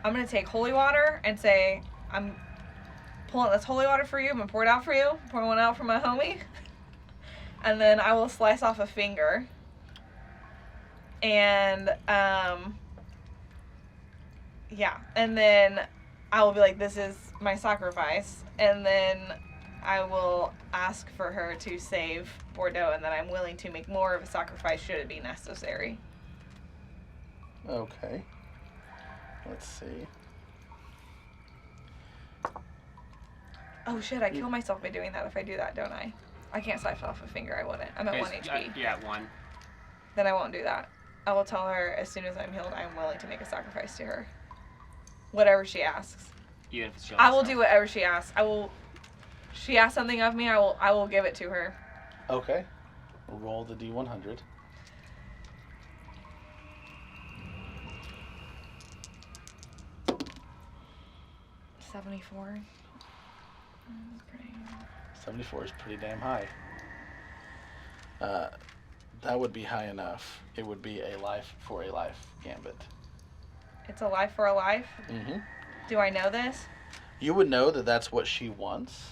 I'm gonna take holy water and say, I'm pulling this holy water for you. I'm gonna pour it out for you. Pour one out for my homie. And then I will slice off a finger. And yeah. And then I will be like, this is my sacrifice. And then I will ask for her to save Bordeaux, and that I'm willing to make more of a sacrifice should it be necessary. Okay. Let's see. Oh shit, I kill myself by doing that if I do that, don't I? I can't slice off a finger, I wouldn't. I'm at 1 HP. You're at 1. Then I won't do that. I will tell her as soon as I'm healed, I'm willing to make a sacrifice to her. Whatever she asks. Even if it's I will do whatever she asks. She asks something of me, I will give it to her. Okay. Roll the D100. $74. 74 is pretty damn high. That would be high enough. It would be a life for a life gambit. It's a life for a life? Mm-hmm. Do I know this? You would know that that's what she wants,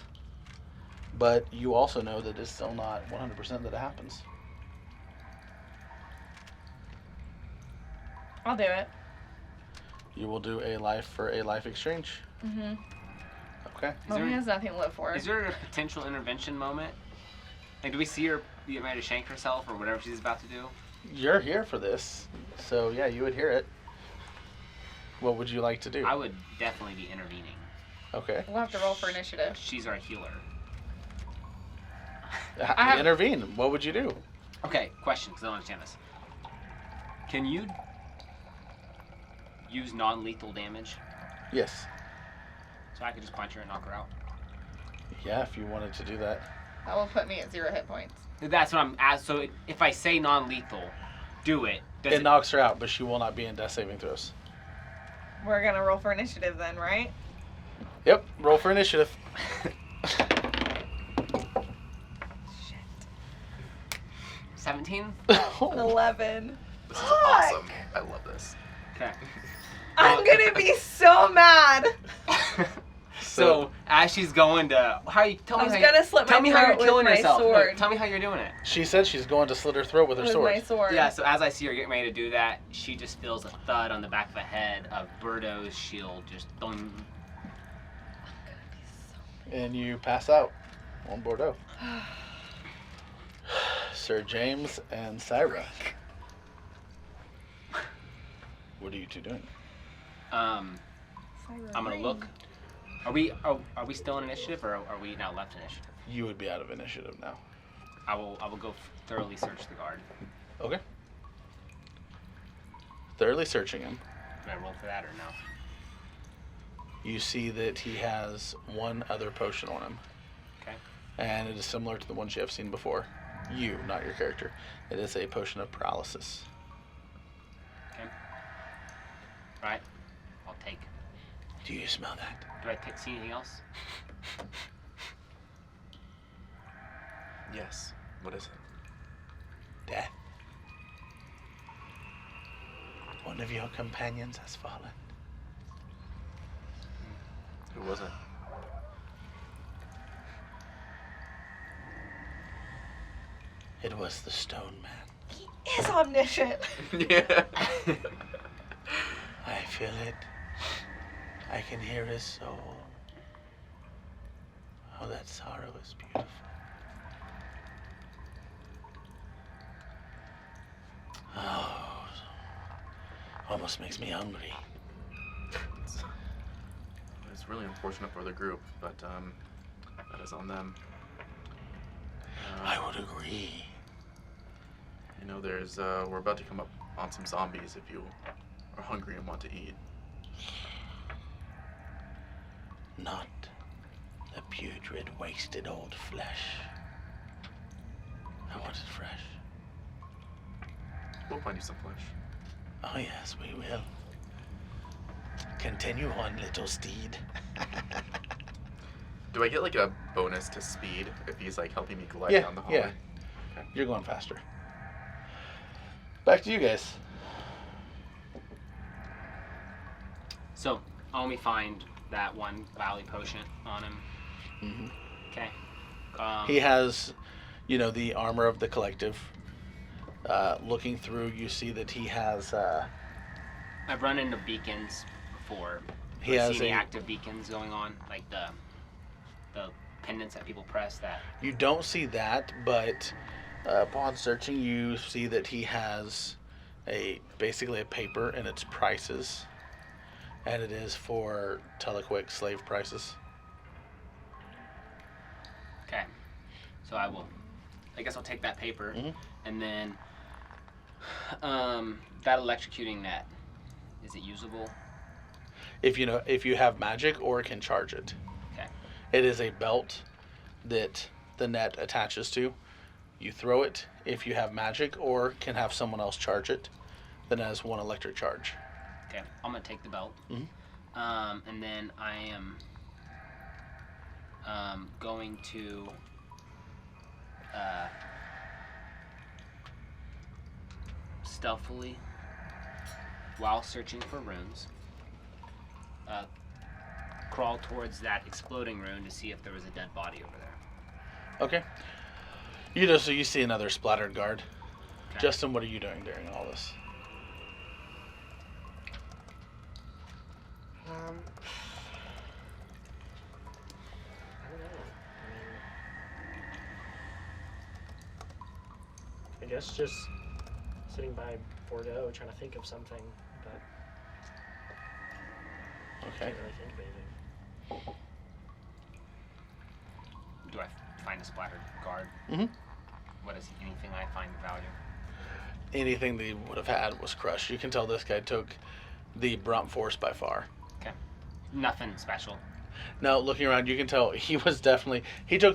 but you also know that it's still not 100% that it happens. I'll do it. You will do a life for a life exchange. Mm-hmm. Okay. Homie has nothing to live for. Is there a potential intervention moment? Like, do we see her get ready to shank herself or whatever she's about to do? You're here for this, so yeah, you would hear it. What would you like to do? I would definitely be intervening. Okay. We'll have to roll for initiative. She's our healer. I have- Intervene. What would you do? Okay, question, because I don't understand this. Can you use non-lethal damage? Yes. So I could just punch her and knock her out? Yeah, if you wanted to do that. That will put me at 0 hit points. That's what I'm asking. So if I say non-lethal, do it. Does It knocks her out, but she will not be in death saving throws. We're gonna roll for initiative then, right? Yep. Roll for initiative. Shit. 17? 11. This is awesome. I love this. Okay. I'm gonna be so mad. So as she's going to, how are you? Tell I me was how gonna slit tell my me how you're throat with killing my yourself. No, sword. tell me how you're doing it. She said she's going to slit her throat with her With sword. my sword. Yeah. So as I see her getting ready to do that, she just feels a thud on the back of the head of Birdo's shield just thumb. And you pass out on Bordeaux. Sir James and Syra. What are you two doing? I'm gonna look Are we still in initiative, or are we now left initiative? You would be out of initiative now. I will go thoroughly search the guard. Okay. Thoroughly searching him, Do I roll for that or no? you see that he has one other potion on him. Okay. And it is similar to the ones you have seen before. You, not your character. It is a potion of paralysis. Okay. Right. I'll take. Do you smell that? Do I see anything else? Yes. What is it? Death. One of your companions has fallen. Who was it? It was the Stone Man. He is omniscient. Yeah. I feel it. I can hear his soul. Oh, that sorrow is beautiful. Oh, almost makes me hungry. It's really unfortunate for the group, but that is on them. I would agree. You know, there's we're about to come up on some zombies if you are hungry and want to eat. Not the putrid, wasted old flesh. I want it fresh. We'll find you some flesh. Oh yes, we will. Continue on, little steed. Do I get like a bonus to speed if he's like helping me glide Yeah, down the hallway? yeah. Okay. You're going faster. Back to you guys. So, I'll only find that one Valley potion on him. Hmm. Okay. He has, the armor of the collective. Looking through, you see that he has. I've run into beacons before. He Do I has see any a- active beacons going on, like the pendants that people press. That You don't see that, but upon searching, you see that he has basically a paper and its prices, and it is for Telequic slave prices. okay. So I guess I'll take that paper, Mhm. and then that electrocuting net. Is it usable? If you have magic or can charge it. Okay. It is a belt that the net attaches to. You throw it if you have magic or can have someone else charge it. Then it has one electric charge. Okay. I'm gonna take the belt. Mhm. And then I am going to stealthily, while searching for runes, crawl towards that exploding rune to see if there was a dead body over there. Okay. So you see another splattered guard. Okay. Justin, what are you doing during all this? I don't know. I guess just sitting by Bordeaux trying to think of something, but Okay. can't really think of anything. Do I find a splattered guard? Mhm. What is anything I find of value? Anything they would have had was crushed. You can tell this guy took the brunt force by far. Okay. Nothing special. Now, looking around, you can tell he took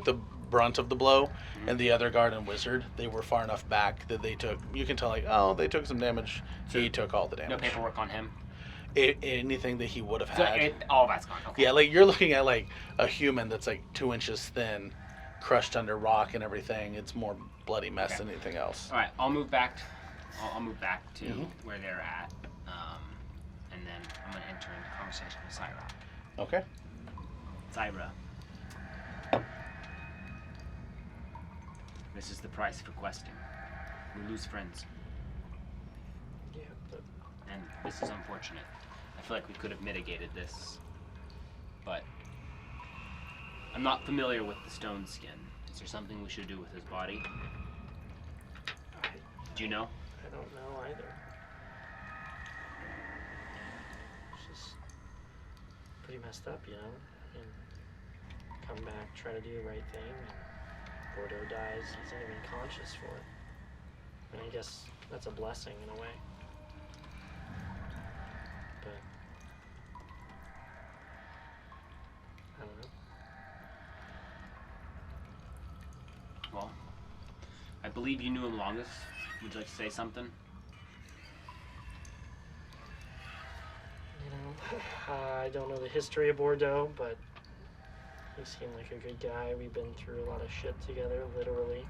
the brunt of the blow, and the other guard and wizard, they were far enough back that you can tell, they took some damage. He took all the No damage. paperwork on him. Anything that he would have So had. all that's gone. Okay. Yeah, like you're looking at like a human that's like 2 inches thin, crushed under rock and everything. It's more bloody mess Okay. than anything else. All right. I'll move back. I'll move back to Mhm. where they're at, and then I'm gonna enter into conversation with Syra. Okay. Syra. This is the price for questing. We lose friends, Yeah, but and this is unfortunate. I feel like we could have mitigated this, but I'm not familiar with the stone skin. Is there something we should do with his body? Do you know? I don't know either. It's just pretty messed up, you know? and come back, try to do the right thing. And Bordeaux dies. He's not even conscious for it. And I guess that's a blessing in a way. But I don't know. Well, I believe you knew him longest. Would you like to say something? You know, I don't know the history of Bordeaux, but he seemed like a good guy. We've been through a lot of shit together, literally.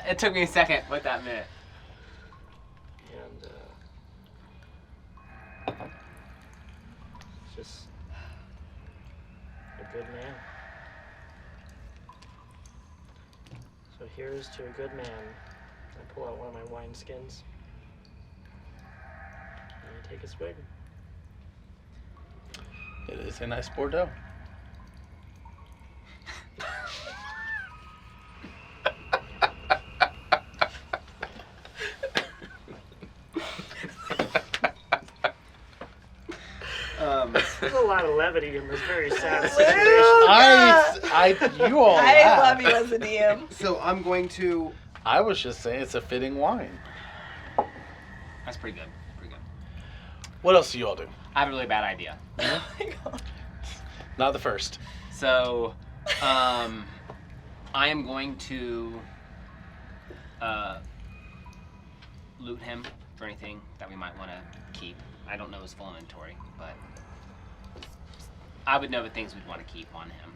It took me a second what that meant. And just a good man. So here's to a good man. I pull out one of my wineskins. And I take a swig. It is a nice Bordeaux. There's a lot of levity in this very sad Luke! situation. You all I laugh. love you as a DM. So I'm going to. I was just saying it's a fitting wine. That's pretty good. Pretty good. What else do you all do? I have a really bad idea. Oh my god. Not the first. So, I am going to loot him for anything that we might want to keep. I don't know his full inventory, but I would know the things we'd want to keep on him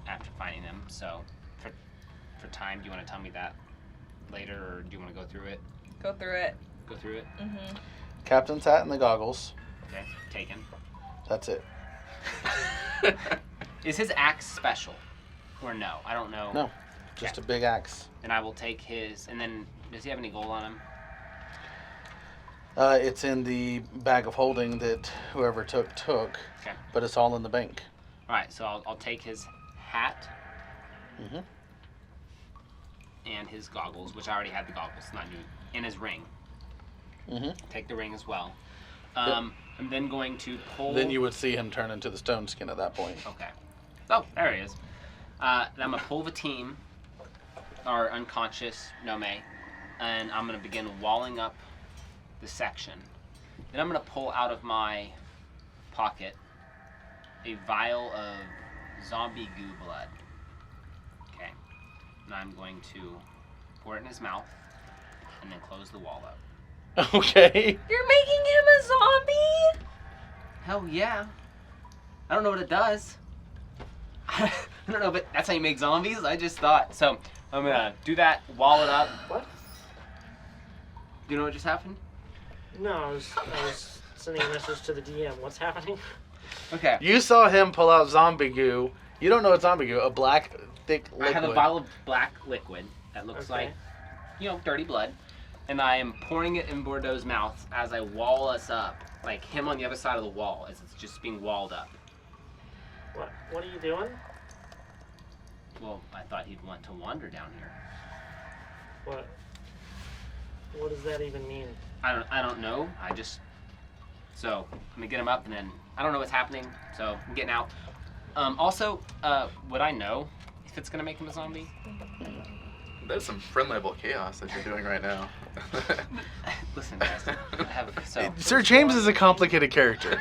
after finding them. So, for time, do you want to tell me that later, or do you want to go through it? Go through it. Go through it. Mm-hmm. Captain's hat and the goggles. Okay, taken. That's it. Is his axe special, or no? I don't know. No, just a big axe. And I will take his. And then, does he have any gold on him? It's in the bag of holding that whoever took. Okay. But it's all in the bank. All right, so I'll take his hat Mm-hmm. and his goggles, which I already had the goggles, not new, and his ring. Mm-hmm. Take the ring as well. I'm then going to pull. Then you would see him turn into the stone skin at that point. Okay. Oh, there he is. Then I'm gonna pull the team, our unconscious Nome, and I'm gonna begin walling up the section. Then I'm gonna pull out of my pocket a vial of zombie goo blood. Okay. And I'm going to pour it in his mouth and then close the wall up. Okay. You're making him a zombie? Hell yeah. I don't know what it does. I don't know, but that's how you make zombies? I just thought. So I'm gonna do that, wall it up. What? Do you know what just happened? No, I was sending a message to the DM. What's happening? Okay. You saw him pull out zombie goo. You don't know what zombie goo, a black, thick liquid. I have a vial of black liquid that looks Okay. like, dirty blood. And I am pouring it in Bordeaux's mouth as I wall us up. Like him on the other side of the wall as it's just being walled up. What are you doing? Well, I thought he'd want to wander down here. What does that even mean? I don't know. So I'm gonna get him up and then I don't know what's happening. So I'm getting out. Also, would I know if it's gonna make him a zombie? That's some friend level chaos that you're doing right now. Listen, guys. Sir James is a complicated character.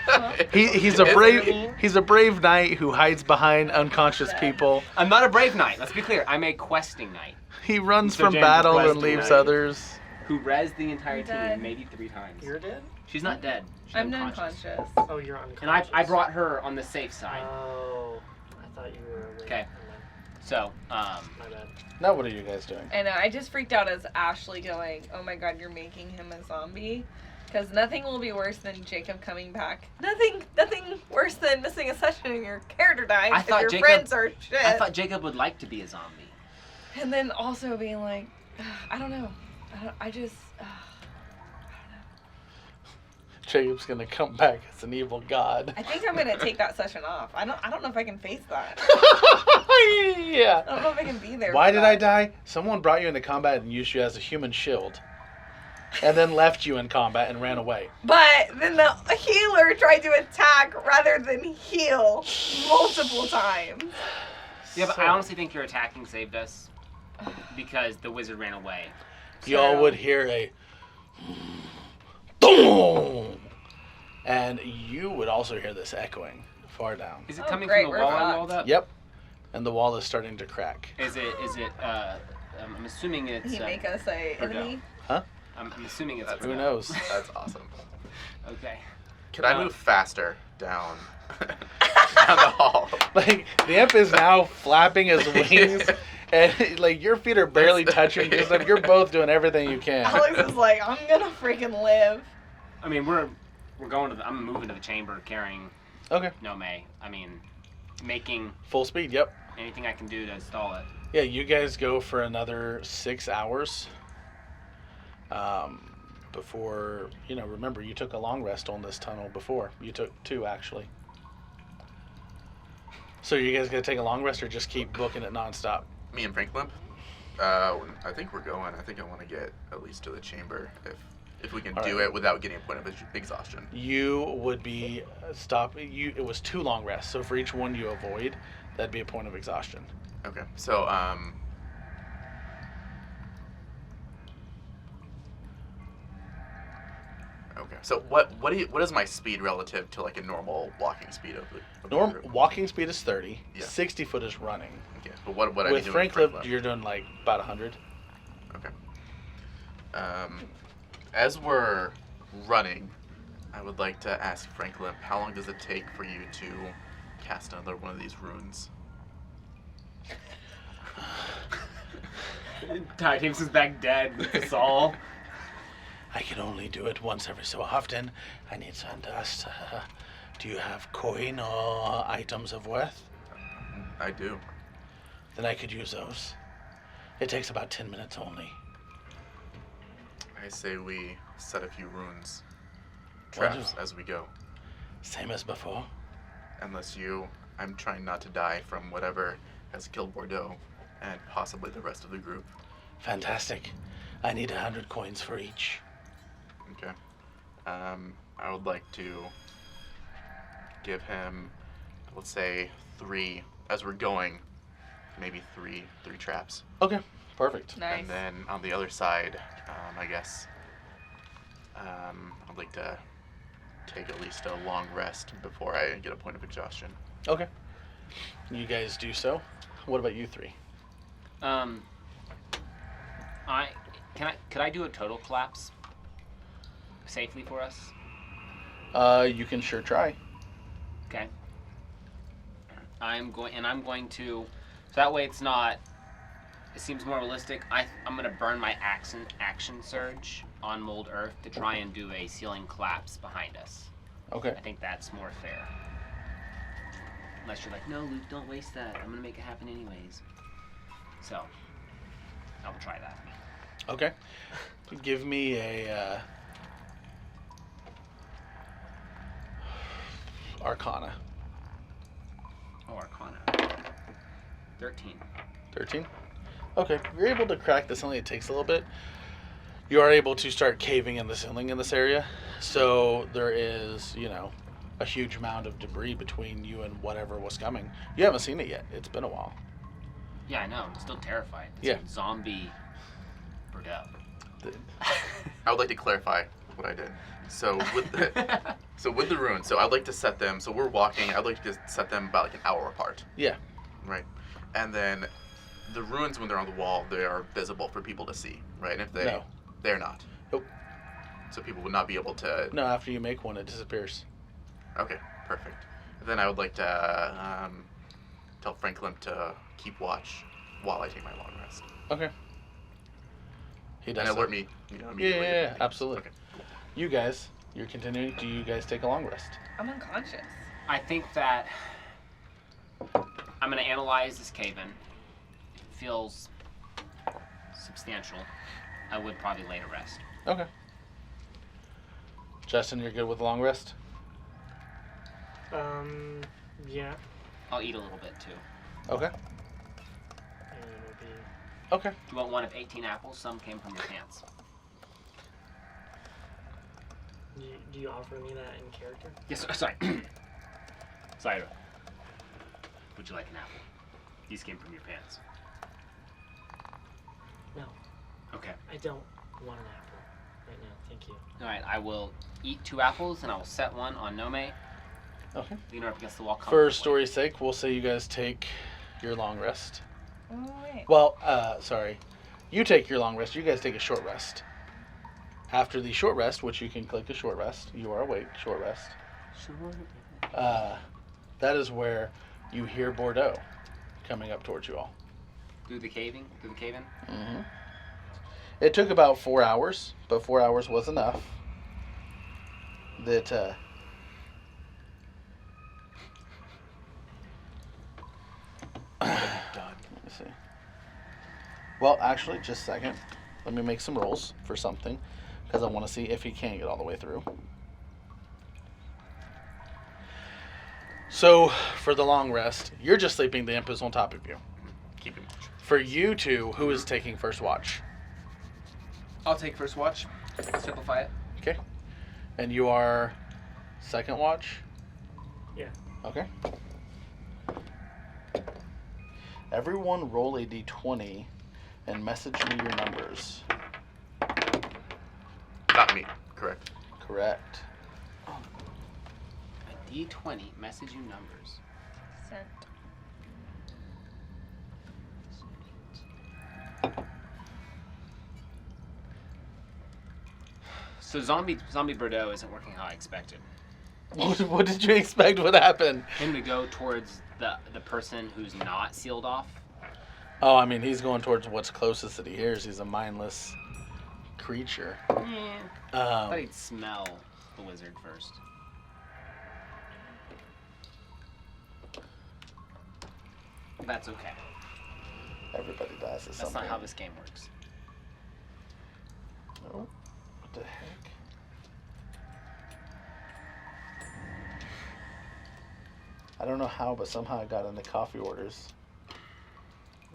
He's a It's- brave knight who hides behind unconscious people. I'm not a brave knight. Let's be clear. I'm a questing knight He runs Sir from James battle is and leaves questing knight. others. who rezzed the entire You're team dead. maybe 3 times. You're dead? She's not dead. She's I'm unconscious. unconscious. Oh, you're unconscious. And I brought her on the safe side. Oh, I thought you were awake. Okay. Never mind. So, My bad. Now what are you guys doing? I know, I just freaked out as Ashley going, oh my god, you're making him a zombie. Because nothing will be worse than Jacob coming back. Nothing worse than missing a session and your character dying I if thought your Jacob- friends are shit. I thought Jacob would like to be a zombie. And then also being like, I don't know. I just... Jacob's gonna come back as an evil god. I think I'm gonna take that session off. I don't know if I can face that. Yeah. I don't know if I can be there. Why for did that. I die? Someone brought you into combat and used you as a human shield. and then left you in combat and ran away. But then the healer tried to attack rather than heal multiple times. Yeah, but So, I honestly think your attacking saved us because the wizard ran away. y'all would hear a boom, and you would also hear this echoing far down. Is it Oh, coming great, from the we're wall I fucked. walled up? Yep, and the wall is starting to crack. Is it? I'm assuming it's. Did he make us a Perdue. enemy? I'm assuming it's. That's- Who Perdue. knows? That's awesome. Okay. Can I move faster down down the hall? Like the imp is now flapping his wings, and like your feet are barely touching because like, you're both doing everything you can. Alex is like, I'm gonna freaking live. I mean, we're going to the. I'm moving to the chamber carrying Okay, Nome. I mean, making full speed. Yep. anything I can do to stall it. Yeah, you guys go for another 6 hours. Before, remember, you took a long rest on this tunnel before. You took 2, actually. So you guys going to take a long rest or just keep booking it nonstop? Me and Frank Limp. I think we're going. I think I want to get at least to the chamber if we can All do right. it without getting a point of exhaustion. You would be it was 2 long rests, so for each one you avoid, that'd be a point of exhaustion. Okay. So Okay. So what is my speed relative to like a normal walking speed of the group? Walking speed is 30, Yeah. 60 foot is running. Okay. But what I be With doing Frank with Lift, you're doing like about 100. Okay. As we're running, I would like to ask Frank Limp, how long does it take for you to cast another one of these runes? Ty James back dead with the Saul. I can only do it once every so often. I need some dust. Do you have coin or items of worth? I do. Then I could use those. It takes about 10 minutes only. I say we set a few runes, traps as we go. Same as before. Unless I'm trying not to die from whatever has killed Bordeaux and possibly the rest of the group. Fantastic. I need 100 coins for each. Okay. I would like to give him, let's say, 3 as we're going. Maybe three traps. Okay, perfect. Nice. And then on the other side, I guess, I'd like to take at least a long rest before I get a point of exhaustion. Okay. You guys do so. What about you 3? Could I do a total collapse safely for us? You can sure try. Okay. I'm going to, so that way it seems more realistic. I'm gonna burn my action surge on Mold Earth to try and do a ceiling collapse behind us. Okay. I think that's more fair. Unless you're like, no, Luke, don't waste that. I'm gonna make it happen anyways. So, I will try that. Okay. Give me a Arcana. Oh, Arcana. 13. 13? Okay. You're able to crack the ceiling. It takes a little bit. You are able to start caving in the ceiling in this area. So there is, a huge amount of debris between you and whatever was coming. You haven't seen it yet. It's been a while. Yeah, I know. I'm still terrified. It's Yeah. a zombie Bordeaux. I would like to clarify what I did. So with the runes, so I'd like to set them. So we're walking. I'd like to set them about like an hour apart. Yeah. Right. And then the runes, when they're on the wall, they are visible for people to see. Right. And if they're not. Nope. So people would not be able to. No, after you make one, it disappears. Okay. Perfect. And then I would like to tell Franklin to keep watch while I take my long rest. Okay. He does. And that. alert me. Immediately. Yeah, absolutely. Okay. You guys, you're continuing. Do you guys take a long rest? I'm unconscious. I think that I'm going to analyze this cave-in. If it feels substantial, I would probably lay to rest. Okay. Justin, you're good with a long rest? Yeah. I'll eat a little bit too. Okay. And it'll be Okay. Do you want one of 18 apples? Some came from your pants. Do you offer me that in character? Yes, sorry. Syra, would you like an apple? These came from your pants. No, Okay. I don't want an apple right now. Thank you. All right, I will eat 2 apples, and I will set one on Nome. Okay. Lean her up against the wall. For comfortably. story's sake, we'll say you guys take your long rest. Oh, wait. Well, sorry. You take your long rest. You guys take a short rest. After the short rest, which you can click a short rest, you are awake. Short rest. That is where you hear Bordeaux coming up towards you all. Through the cave-in? Mm-hmm. It took about 4 hours, but 4 hours was enough. That What have you done? let me see. Well, actually, just a second. Let me make some rolls for something, because I want to see if he can get all the way through. So, for the long rest, you're just sleeping. The imp is on top of you. Keep him watch. For you two, who is taking first watch? I'll take first watch. Simplify it. Okay. And you are second watch? Yeah. Okay. Everyone roll a d20 and message me your numbers. Not me, correct? Correct. A D20. Message you numbers. Sent. So zombie Bordeaux isn't working how I expected. What did you expect would happen? Him to go towards the person who's not sealed off. Oh, I mean, he's going towards what's closest that he hears. He's a mindless creature. Yeah. I thought Um, he'd smell the wizard first. That's okay. everybody dies at That's some not point. how this game works. Oh, what the heck? I don't know how, but somehow I got into coffee orders.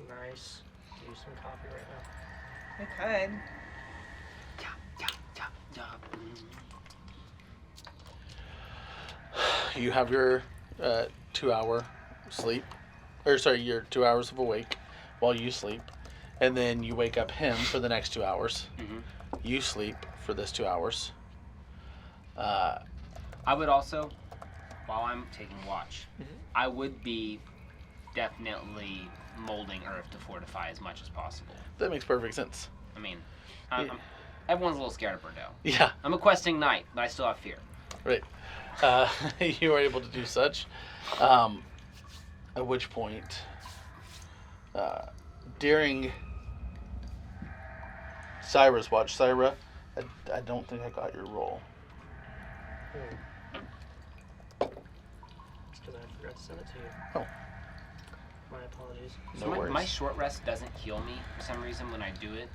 Nice. Do some coffee right now. We could. You have your 2 hour sleep, or sorry, your 2 hours of awake while you sleep, and then you wake up him for the next 2 hours. Mhm. You sleep for this 2 hours. I would also, while I'm taking watch, Mhm. I would be definitely molding Earth to fortify as much as possible. That makes perfect sense. I mean, Yeah. everyone's a little scared of Bordeaux. Yeah, I'm a questing knight, but I still have fear. right. You were able to do such. At which point, during Syra's watch, Syra, I don't think I got your roll. It's because I forgot to send it to you. Oh. My apologies. So No my worries. short rest doesn't heal me for some reason when I do it.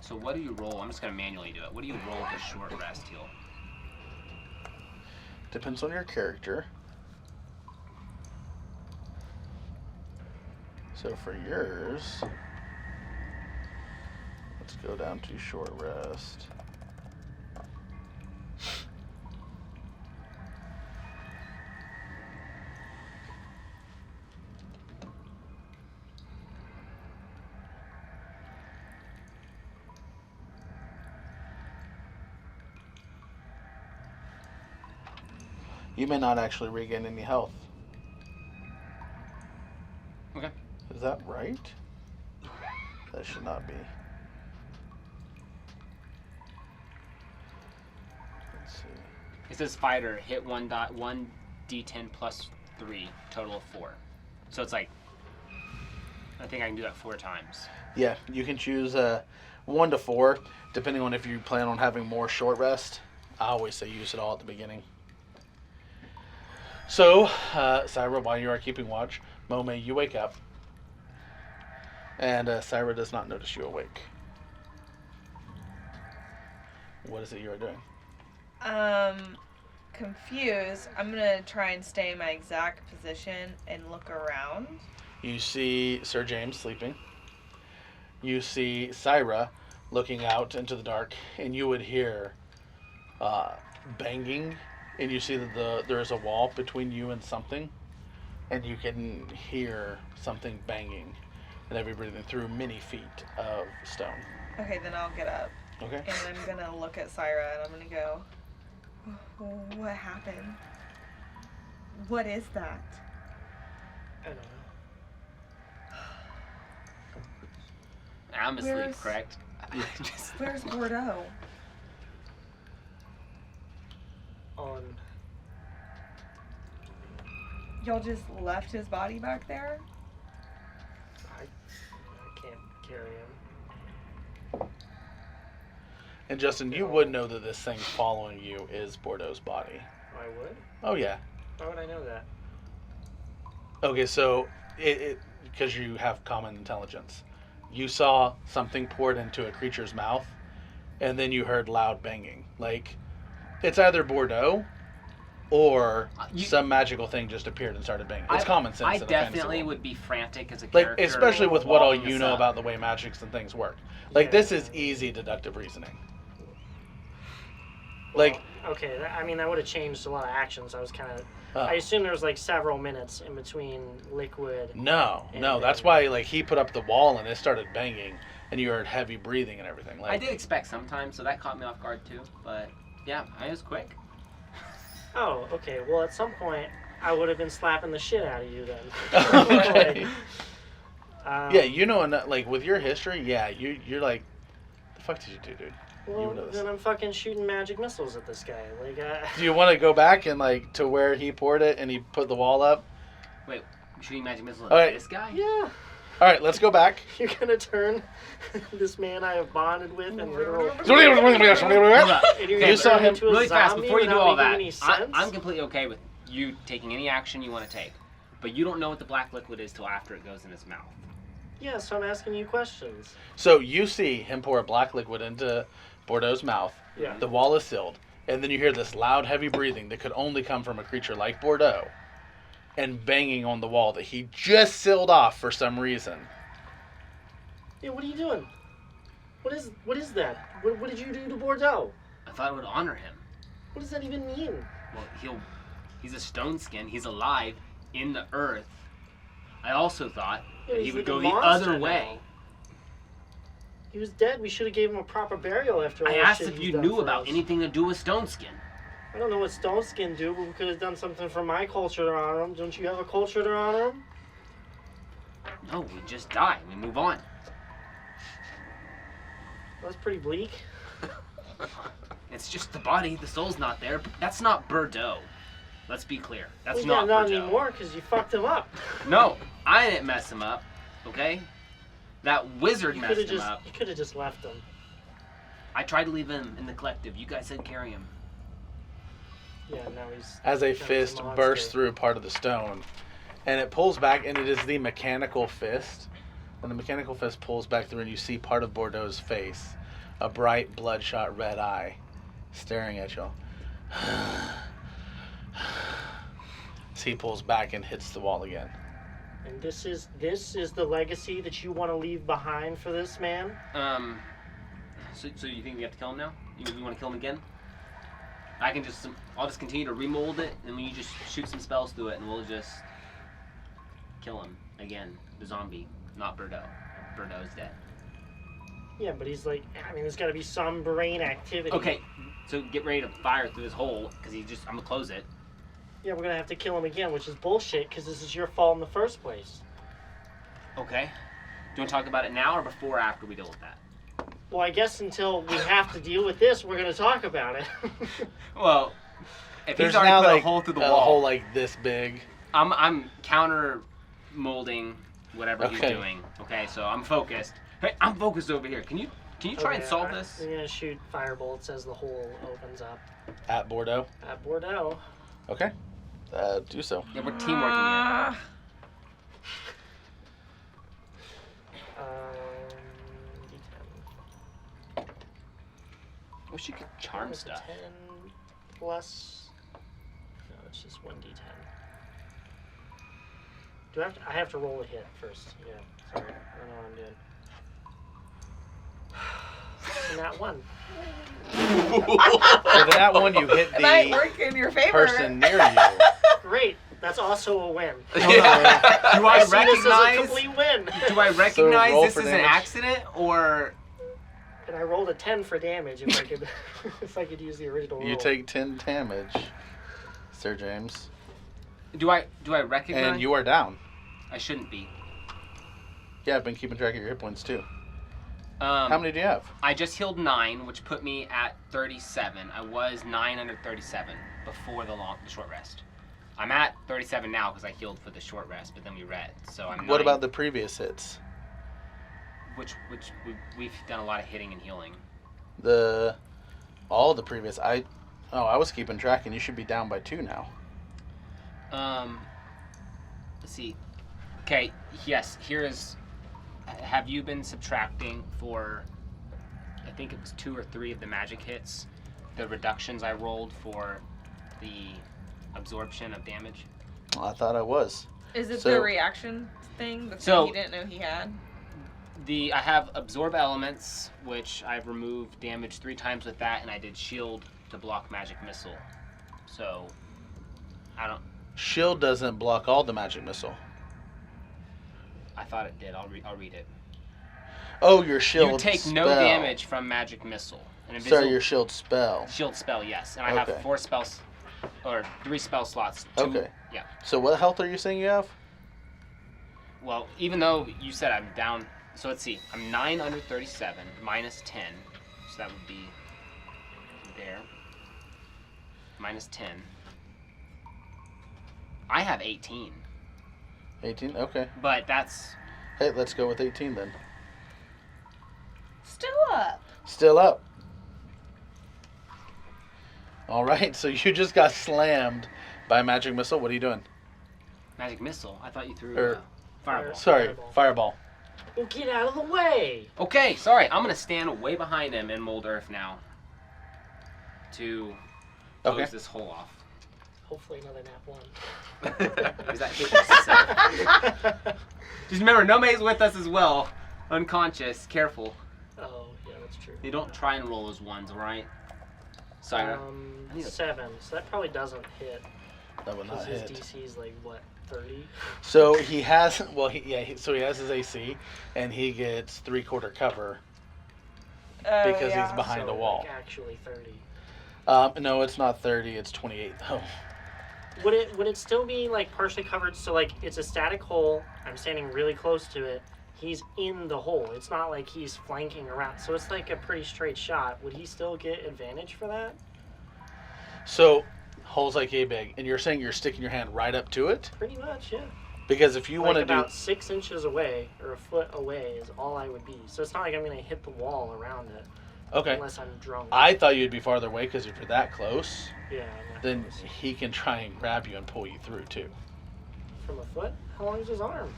So what do you roll? I'm just gonna manually do it. What do you roll for short rest heal? Depends on your character. So for yours, let's go down to short rest. You may not actually regain any health. Okay. Is that right? That should not be. Let's see. It says fighter hit 1 d10 plus 3, total of 4. So it's like, I think I can do that 4 times. Yeah, you can choose 1 to 4, depending on if you plan on having more short rest. I always say use it all at the beginning. So, Syra, while you are keeping watch, Mome, you wake up. And Syra does not notice you awake. What is it you are doing? Confused. I'm gonna try and stay in my exact position and look around. You see Sir James sleeping. You see Syra looking out into the dark, and you would hear banging, and you see that there's a wall between you and something, and you can hear something banging and heavy breathing through many feet of stone. Okay, then I'll get up Okay. and I'm gonna look at Syra and I'm gonna go, what happened? What is that? I don't know. I'm asleep, Where's- correct? Just- Where's Bordeaux? On Y'all just left his body back there? I can't carry him. And Justin, you would know that this thing following you is Bordeaux's body. I would. Oh yeah. Why would I know that? Okay, so it because you have common intelligence. You saw something poured into a creature's mouth, and then you heard loud banging. Like, it's either Bordeaux or some magical thing just appeared and started banging. It's common sense. I in a fantasy definitely world. would be frantic as a Like, character. especially with what all walling you this know up. about the way magics and things work. Like, Yeah. this is easy deductive reasoning. Like, Well, okay, I mean that would have changed a lot of actions. I was kind of. uh, I assume there was like several minutes in between liquid. no, And that's then- why, like, he put up the wall and it started banging, and you heard heavy breathing and everything. Like, I did expect sometimes, so that caught me off guard too. But yeah, I was quick. Oh, okay. Well, at some point, I would have been slapping the shit out of you then. Okay. Yeah, Yeah, you know, like, with your history, yeah, you're like, the fuck did you do, dude? Well, know this. then I'm fucking shooting magic missiles at this guy. Like, Do you want to go back and, like, to where he poured it and he put the wall up? I'm shooting magic missiles at Alright. this guy. yeah, All right, let's go back. you're gonna turn this man I have bonded with and literal. Hold You up. And you're gonna saw turn him into a Really fast zombie before you do without all making that. any sense? I'm completely okay with you taking any action you want to take, but you don't know what the black liquid is till after it goes in his mouth. Yeah, so I'm asking you questions. So you see him pour a black liquid into Bordeaux's mouth. Yeah. The wall is sealed. And then you hear this loud, heavy breathing that could only come from a creature like Bordeaux. And banging on the wall that he just sealed off for some reason. Yeah, what are you doing? What is that? What did you do to Bordeaux? I thought it would honor him. What does that even mean? Well, he's a stone skin. He's alive in the earth. I also thought Yeah, that he he's would like a go the monster other way. now. He was dead. We should have gave him a proper burial after all I the asked shit if he's you done knew for about us. anything to do with stone skin. I don't know what Stone Skin do, but we could have done something for my culture to honor him. Don't you have a culture to honor him? No, we just die. We move on. That's pretty bleak. It's just the body. The soul's not there. That's not Bordeaux. Let's be clear. That's Well, yeah, not not Bordeaux. anymore because you fucked him up. No, I didn't mess him up. Okay? That wizard You messed him up. could have just left him. I tried to leave him in the collective. You guys said carry him. Yeah, now he's. As a now he's fist monster. bursts through part of the stone. And it pulls back, and it is the mechanical fist. And the mechanical fist pulls back through, and you see part of Bordeaux's face. A bright, bloodshot red eye staring at you. As he pulls back and hits the wall again. And this is the legacy that you want to leave behind for this man. So you think we have to kill him now? You want to kill him again? I'll just continue to remold it, and you just shoot some spells through it, and we'll just kill him again. The zombie, not Bordeaux. Bordeaux's dead. Yeah, but he's like, I mean, there's got to be some brain activity. Okay, so get ready to fire through his hole, because I'm gonna close it. Yeah, we're gonna have to kill him again, which is bullshit because this is your fault in the first place. Okay. Do you want to talk about it now or before or after we deal with that? Well, I guess until we have to deal with this, we're gonna talk about it. Well, if There's he's already now put like a hole through the a wall, hole like this big. I'm counter molding whatever he's Okay. doing. Okay, so I'm focused. Hey, I'm focused over here. Can you try and Okay, solve this? I'm gonna shoot firebolt as the hole opens up At Bordeaux. at Bordeaux. Okay. Do so. Yeah, we're teamworking here. D10. Wish you could charm It's a stuff. 10 plus. No, it's just 1d10. Do I have to? I have to roll a hit first. Yeah. Sorry, I don't know what I'm doing. And that one. With that one, you hit It might the work in your favor. person near you. Great. That's also a win. Do I see this as a recognize? complete win. Do I recognize roll this for is an damage. accident or? And I rolled a 10 for damage if I could if I could use the original roll. You take 10 damage, Sir James, Do I recognize? and you are down. I shouldn't be. Yeah, I've been keeping track of your hit points too. How How many do you have? I just healed 9, which put me at 37. I was 9 under 37 before the short rest. I'm at 37 now because I healed for the short rest, but then we read. So I'm. What 9, about the previous hits? which we've done a lot of hitting and healing. All the previous. I was keeping track, and you should be down by 2 now. Let's see. Okay. Yes. Here is. Have you been subtracting for? I think it was 2 or 3 of the magic hits. The reductions I rolled for the absorption of damage. I thought I was. Is it So- the reaction thing? The So- thing he didn't know he had? I have absorb elements, which I've removed damage 3 times with that, and I did shield to block magic missile. So, I don't. Shield doesn't block all the magic missile. I thought it did. I'll read it. Oh, your shield. You take no spell. damage from magic missile. An Sorry, your shield spell. shield spell, yes, and I Okay. have 4 spells, or 3 spell slots. 2, Okay. Yeah. So what health are you saying you have? Well, even though you said I'm down, so let's see. I'm 9 under 37 minus 10, so that would be there. Minus 10. I have 18, 18? Okay. but that's Hey, let's go with 18 then. Still up. Still up. All right, so you just got slammed by a magic missile. What are you doing? magic missile. I thought you threw Er, fireball. Sorry, fireball. Well, get out of the way. Okay, sorry. I'm gonna stand way behind him in mold earth now to close Okay. this hole off. Hopefully another nap 1. Is that hit yourself? Just remember, Nome's with us as well. Unconscious. Careful. Oh, yeah, that's true. You don't try and roll as ones, alright? Sorry. I need a- 7. So that probably doesn't hit. That would Because not his hit. DC is like, what, 30? So he has, well, so he has his AC, and he gets 3/4 cover Oh, because yeah. he's behind so, a wall. Like, actually 30. No, it's not 30. It's 28 though. Would it still be like partially covered? So like it's a static hole. I'm standing really close to it. He's in the hole. It's not like he's flanking around. So it's like a pretty straight shot. Would he still get advantage for that? So hole's like a big, and you're saying you're sticking your hand right up to it Pretty much, yeah. because if you Like want to do, about 6 inches away or a foot away is all I would be. So it's not like I'm gonna hit the wall around it okay. unless I'm drunk. I thought you'd be farther away because if you're that close, Yeah. I'm not then close. he can try and grab you and pull you through too. From a foot? How long is his arm?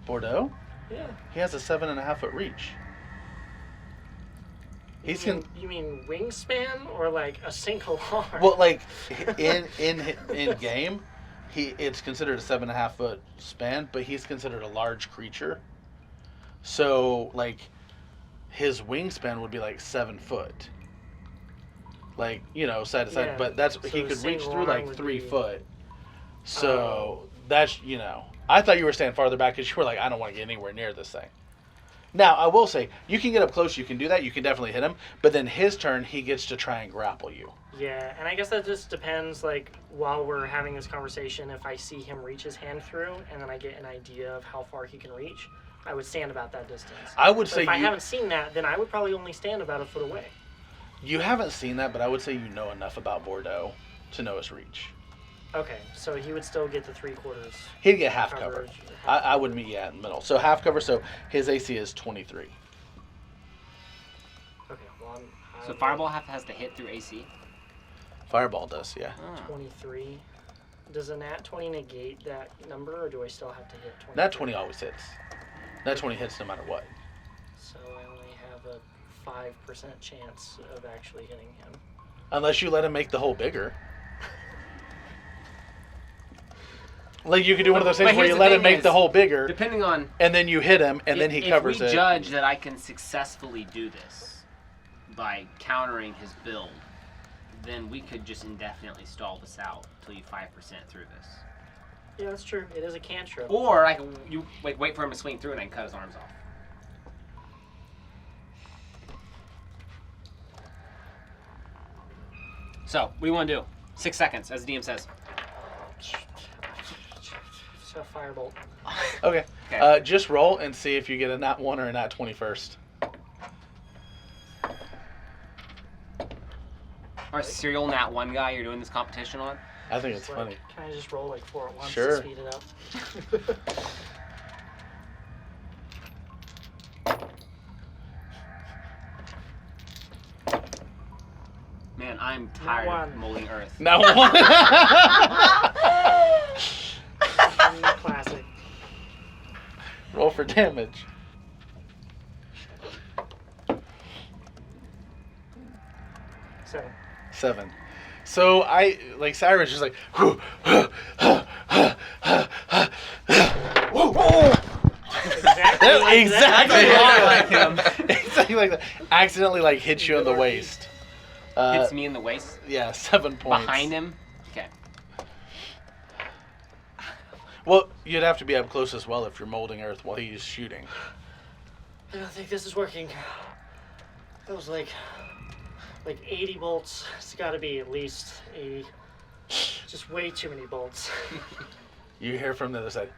Bordeaux, Yeah. he has a 7.5 foot reach. He's You mean wingspan or like a single arm? Well, like in game, it's considered a 7.5 foot span, but he's considered a large creature. So like his wingspan would be like 7 foot. Like, side to side, Yeah, but that's so he a could reach single through arm like would 3 be- foot. So Oh. that's I thought you were standing farther back because you were like, I don't want to get anywhere near this thing. Now, I will say, you can get up close, you can do that, you can definitely hit him, but then his turn, he gets to try and grapple you. Yeah, and I guess that just depends, like, while we're having this conversation, if I see him reach his hand through, and then I get an idea of how far he can reach, I would stand about that distance. I would But say if I haven't seen that, then I would probably only stand about a foot away. you haven't seen that, but I would say you know enough about Bordeaux to know his reach. Okay, so he would still get the 3/4 He'd get half cover. coverage. I would meet you in the middle. So half cover, so his AC is 23. Okay, well, So fireball has to hit through AC. Fireball does, yeah. Oh. 23. Does a nat 20 negate that number, or do I still have to hit 20? Nat 20 always hits. Nat 20 hits no matter what. So I only have a 5% chance of actually hitting him. Unless you let him make the hole bigger. Like you could do one of those things But where here's you the let him thing make the is, hole bigger, Depending on and then you hit him, and then he covers If we it. judge that I can successfully do this, by countering his build, then we could just indefinitely stall this out until you 5% through this. Yeah, that's true. It is a cantrip. Or I can wait for him to swing through and I can cut his arms off. So, what do you want to do? 6 seconds, as the DM says. So firebolt. Okay. Okay. Just roll and see if you get a nat 1 or a nat 20 first. Our serial nat 1 guy you're doing this competition on? I think it's Like, funny. Can I just roll like 4 at once Sure. to speed it up? Man, I'm tired of one. molding earth. Nat 1. Classic. Roll for damage. 7. 7. So Cyrus just like, Exactly like that. exactly like that. Accidentally like hits you in the waist. Hits me in the waist. Yeah, 7 points. Behind him. Okay. Well, you'd have to be up close as well if you're molding earth while he's shooting. I don't think this is working. That was like 80 bolts. It's got to be at least 80. Just way too many bolts. You hear from the other side.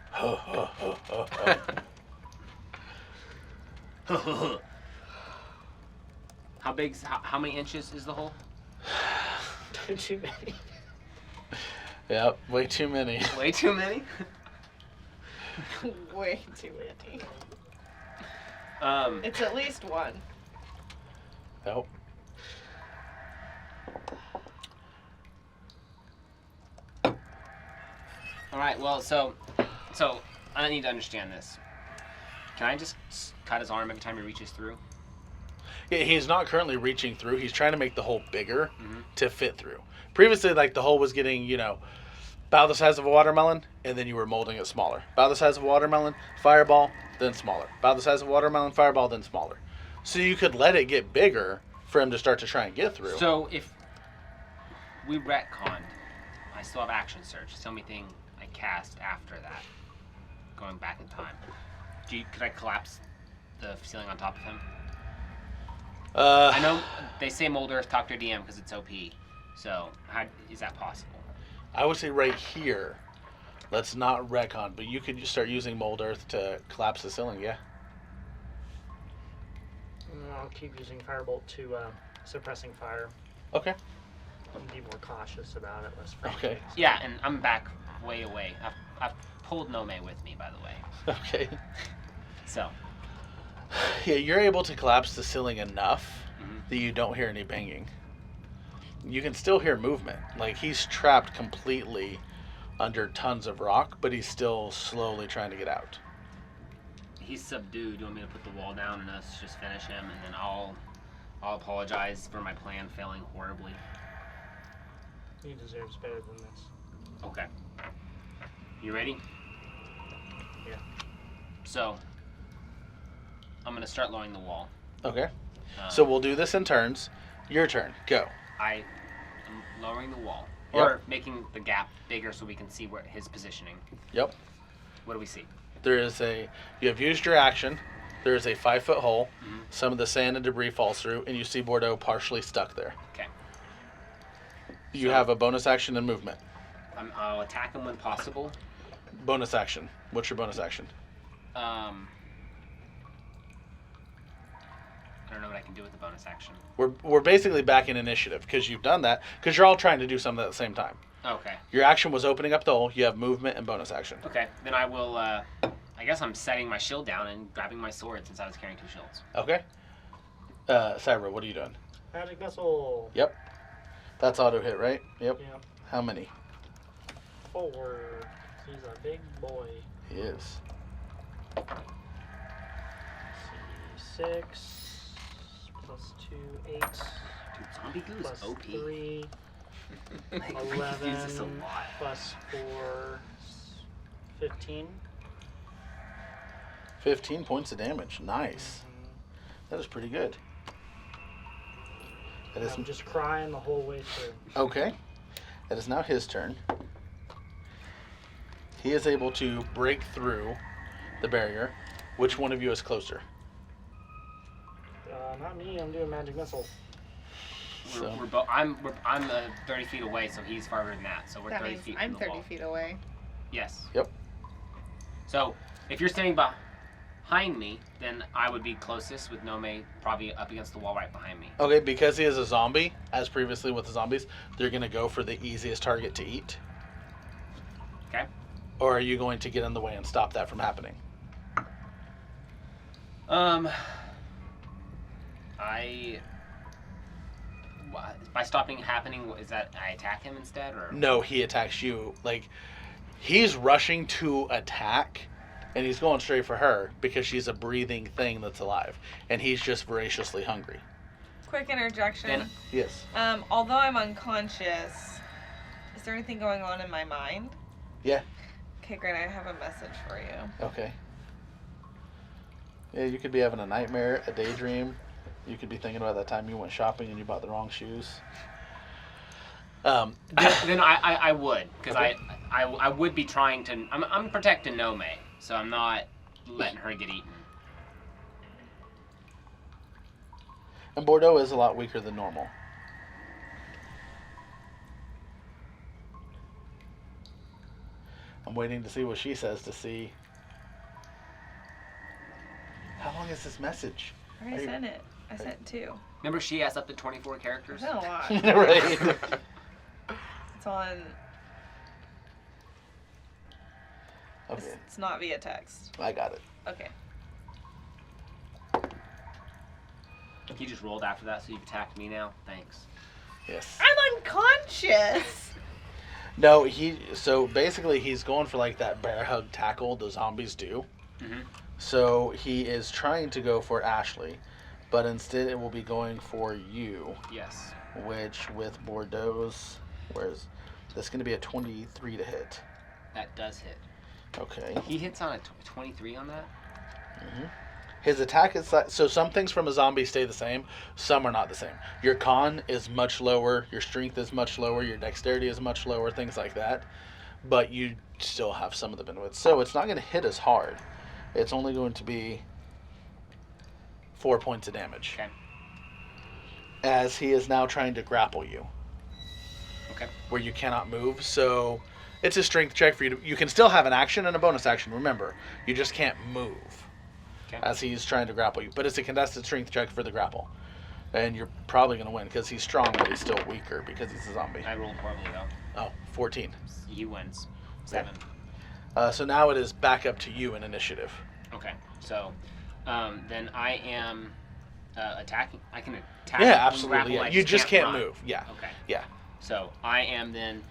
How many inches is the hole? Too many. Yep, way too many. Way too many. Way too many. It's at least 1. Yep. All right. Well, so I need to understand this. Can I just cut his arm every time he reaches through? Yeah, he's not currently reaching through. He's trying to make the hole bigger to fit through. Previously, like the hole was getting, about the size of a watermelon, and then you were molding it smaller. About the size of a watermelon, fireball, then smaller. About the size of a watermelon, fireball, then smaller. So you could let it get bigger for him to start to try and get through. So if we retconned, I still have action surge. It's the only thing I cast after that, going back in time. Could I collapse the ceiling on top of him? I know they say Mold Earth, talk to your DM because it's OP. So how is that possible? I would say right here, let's not retcon, but you could just start using mold earth to collapse the ceiling, yeah? I'll keep using firebolt to suppressing fire. Okay. And be more cautious about it. Less Okay. Yeah, and I'm back way away. I've pulled Nome with me, by the way. Okay. So. Yeah, you're able to collapse the ceiling enough that you don't hear any banging. You can still hear movement. Like, he's trapped completely under tons of rock, but he's still slowly trying to get out. He's subdued. Do you want me to put the wall down and us just finish him, and then I'll apologize for my plan failing horribly? He deserves better than this. Okay. You ready? Yeah. So, I'm gonna start lowering the wall. Okay. So we'll do this in turns. Your turn. Go. I am lowering the wall, Yep. or making the gap bigger so we can see where his positioning. Yep. What do we see? You have used your action. There is a 5-foot hole. Some of the sand and debris falls through, and you see Bordeaux partially stuck there. Okay. You have a bonus action and movement. I'll attack him when possible. Bonus action. What's your bonus action? I don't know what I can do with the bonus action. We're basically back in initiative because you've done that because you're all trying to do something at the same time. Okay. Your action was opening up the hole. You have movement and bonus action. Okay. Then I will. I guess I'm setting my shield down and grabbing my sword since I was carrying 2 shields. Okay. Cyber, what are you doing? Magic missile. Yep. That's auto hit, right? Yep. Yeah. How many? 4. He's a big boy. He is. Let's see, 6 plus 2, 8 Dude, Zombie Goo plus is OP. 3, Like, we 11 use this a lot. plus 4, 15. 15 points of damage. Nice. That is pretty good. It is I'm just crying the whole way through. okay. It is now his turn. He is able to break through the barrier. Which one of you is closer? Not me. I'm doing magic missile. So- We're 30 feet away, so he's farther than that. So we're That 30 means feet I'm from the 30 wall. feet away. Yes. Yep. So if you're standing behind me, then I would be closest with Nome probably up against the wall right behind me. Okay, because he is a zombie, as previously with the zombies, they're going to go for the easiest target to eat. Okay. Or are you going to get in the way and stop that from happening? By stopping happening, is that I attack him instead, or? No, he attacks you. Like, he's rushing to attack, and he's going straight for her because she's a breathing thing that's alive, and he's just voraciously hungry. Quick interjection. Then- Yes. Although I'm unconscious, is there anything going on in my mind? Yeah. Okay, great. I have a message for you. Okay. Yeah, you could be having a nightmare, a daydream. You could be thinking about that time you went shopping and you bought the wrong shoes. Then I would, because Okay. I would be trying to. I'm protecting Nome, so I'm not letting her get eaten. And Bordeaux is a lot weaker than normal. I'm waiting to see what she says to see. How long is this message? I already Are you- sent it. I sent 2. Remember, she has up to 24 I characters. sent a lot. Right. It's on. Okay, It's not via text. I got it. Okay. He just rolled after that, so you've attacked me now. Thanks. Yes. I'm unconscious. No, so basically he's going for like that bear hug tackle the zombies do. Mm-hmm. So he is trying to go for Ashley, but instead it will be going for you, Yes. which with Bordeaux's, where's this going to be a 23 to hit? That does hit. Okay. He hits on a 23 on that. His attack is so some things from a zombie stay the same, some are not the same. Your con is much lower, your strength is much lower, your dexterity is much lower, things like that. But you still have some of the benefits. So it's not going to hit as hard. It's only going to be 4 points of damage. Okay. As he is now trying to grapple you, Okay. where you cannot move. So it's a strength check for you. You can still have an action and a bonus action. Remember, you just can't move Okay. as he's trying to grapple you. But it's a contested strength check for the grapple, and you're probably going to win because he's strong, but he's still weaker because he's a zombie. I rolled horribly though. Oh, 14. He wins. 7. So now it is back up to you in initiative. Okay. So, then I am attacking. I can attack. Yeah, and absolutely. grapple, Yeah. I You just can't run. move. Yeah. Okay. Yeah. So I am then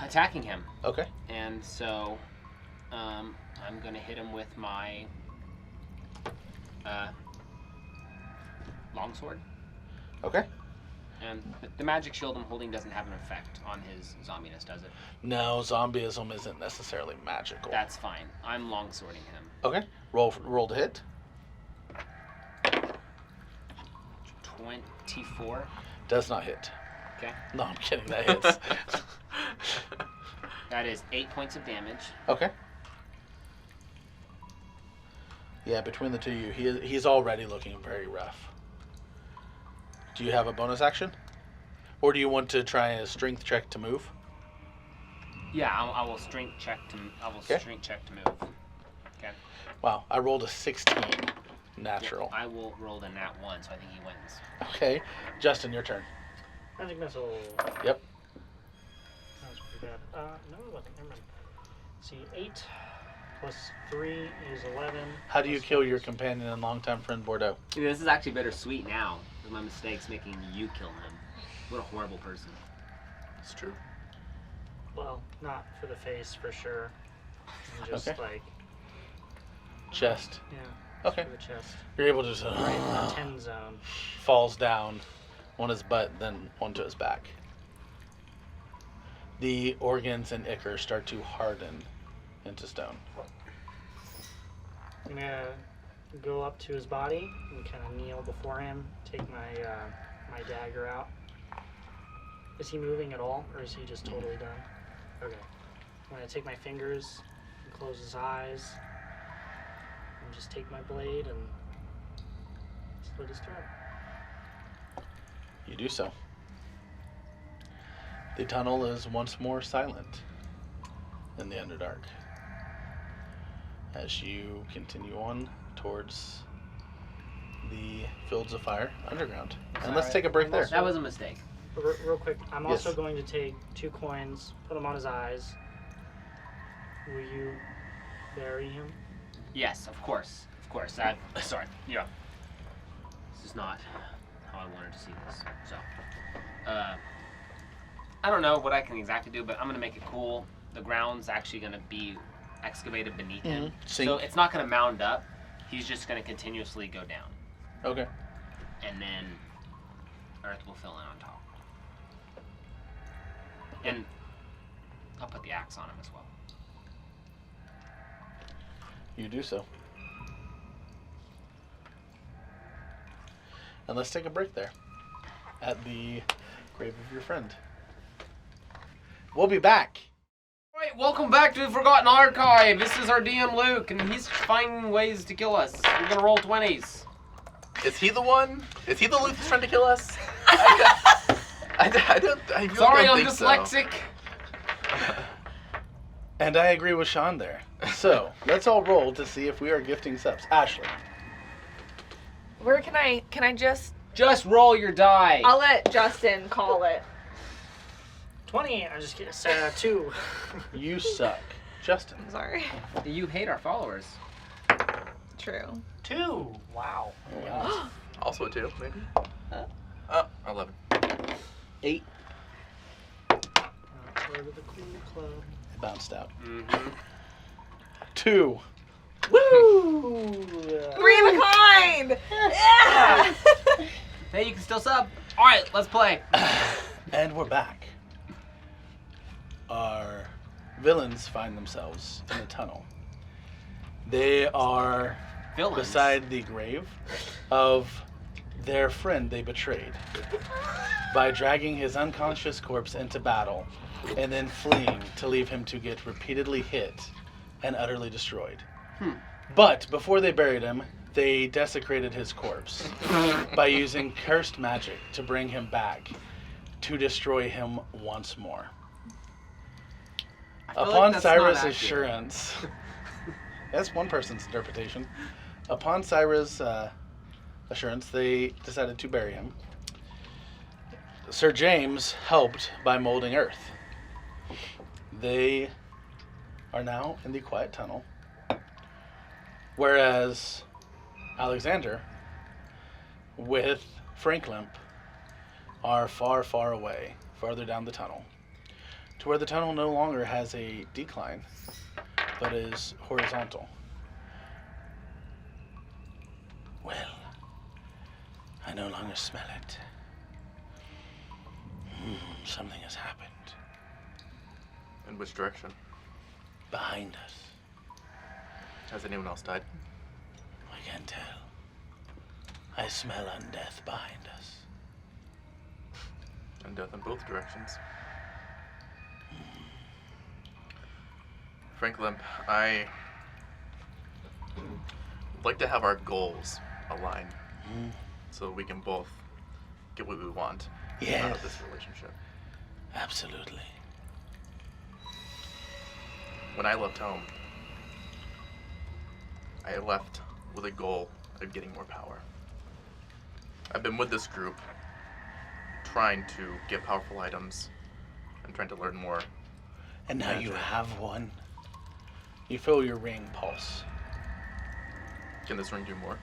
attacking him, Okay. and so I'm gonna hit him with my longsword. Okay. And the magic shield I'm holding doesn't have an effect on his zombiness, does it? No, zombieism isn't necessarily magical. That's fine. I'm longswording him. Okay. Roll to hit. 24. Does not hit. Okay. No, I'm kidding. That hits. That is 8 points of damage. Okay. Yeah, between the two of you, he's already looking very rough. Do you have a bonus action? Or do you want to try a strength check to move? Yeah, I will strength check to. I will Okay. strength check to move. Okay. Wow, I rolled a 16 natural. I will roll the nat 1, so I think he wins. Okay. Justin, your turn. Magic missile. Yep. That was pretty bad. No, it wasn't. Never mind. See, 8 plus 3 is 11. How do you plus kill 4 your is- companion and longtime friend Bordeaux? This is actually bittersweet now, with my mistakes making you kill him. What a horrible person. It's true. Well, not for the face, for sure. And just Okay. like, Chest. yeah, Okay. for the chest. You're able to just Right in the 10 zone. falls down on his butt, then onto his back. The organs and ichor start to harden into stone. I'm gonna go up to his body and kind of kneel before him, take my my dagger out. Is he moving at all, or is he just totally done? Okay. I'm gonna take my fingers and close his eyes, and just take my blade and slit his throat. You do so. The tunnel is once more silent in the Underdark as you continue on towards the Fields of Fire underground. And let's Alright, take a break I'm there. also- That was a mistake. Real quick, I'm also Yes. going to take 2 coins, put them on his eyes. Will you bury him? Yes, of course. Of course. Sorry. Yeah. This is not how I wanted to see this. So, I don't know what I can exactly do, but I'm gonna make it cool. The ground's actually gonna be excavated beneath him, Sink. so it's not gonna mound up. He's just gonna continuously go down, Okay. and then earth will fill in on top. And I'll put the axe on him as well. You do so. And let's take a break there at the grave of your friend. We'll be back. Alright, welcome back to the Forgotten Archive. This is our DM Luke, and he's finding ways to kill us. We're gonna roll 20s. Is he the one? Is he the Luke that's trying to kill us? I really Sorry, don't I'm think so. dyslexic. And I agree with Sean there. So, let's all roll to see if we are gifting subs. Ashley. Where can I just, Just roll your die. I'll let Justin call it. 20. I'm just kidding. 2. You suck. Justin. I'm sorry. You hate our followers. True. 2. Wow. Oh, wow. Also a 2, maybe? 11. 8. Go to the cool club. It bounced out. Mm-hmm. 2. Woo! 3 of a kind! Yeah! Hey, you can still sub. Alright, let's play. And we're back. Our villains find themselves in a tunnel. They are Villains. beside the grave of their friend they betrayed by dragging his unconscious corpse into battle and then fleeing to leave him to get repeatedly hit and utterly destroyed. But before they buried him, they desecrated his corpse by using cursed magic to bring him back to destroy him once more. I feel Upon that's not Cyrus' accurate. assurance, that's one person's interpretation. Upon Cyrus' assurance, they decided to bury him. Sir James helped by molding earth. They are now in the quiet tunnel, whereas Alexander with Frank Limp are far, far away, farther down the tunnel, to where the tunnel no longer has a decline, but is horizontal. Well, I no longer smell it. Something has happened In which direction? behind us. Has anyone else died? I can't tell. I smell undeath behind us. And death in both directions. Frank Limp, I would like to have our goals align so we can both get what we want out Yes, of this relationship. absolutely. When I left home, I left with a goal of getting more power. I've been with this group trying to get powerful items and trying to learn more. And now you Magic. have one. You feel your ring pulse. Can this ring do more?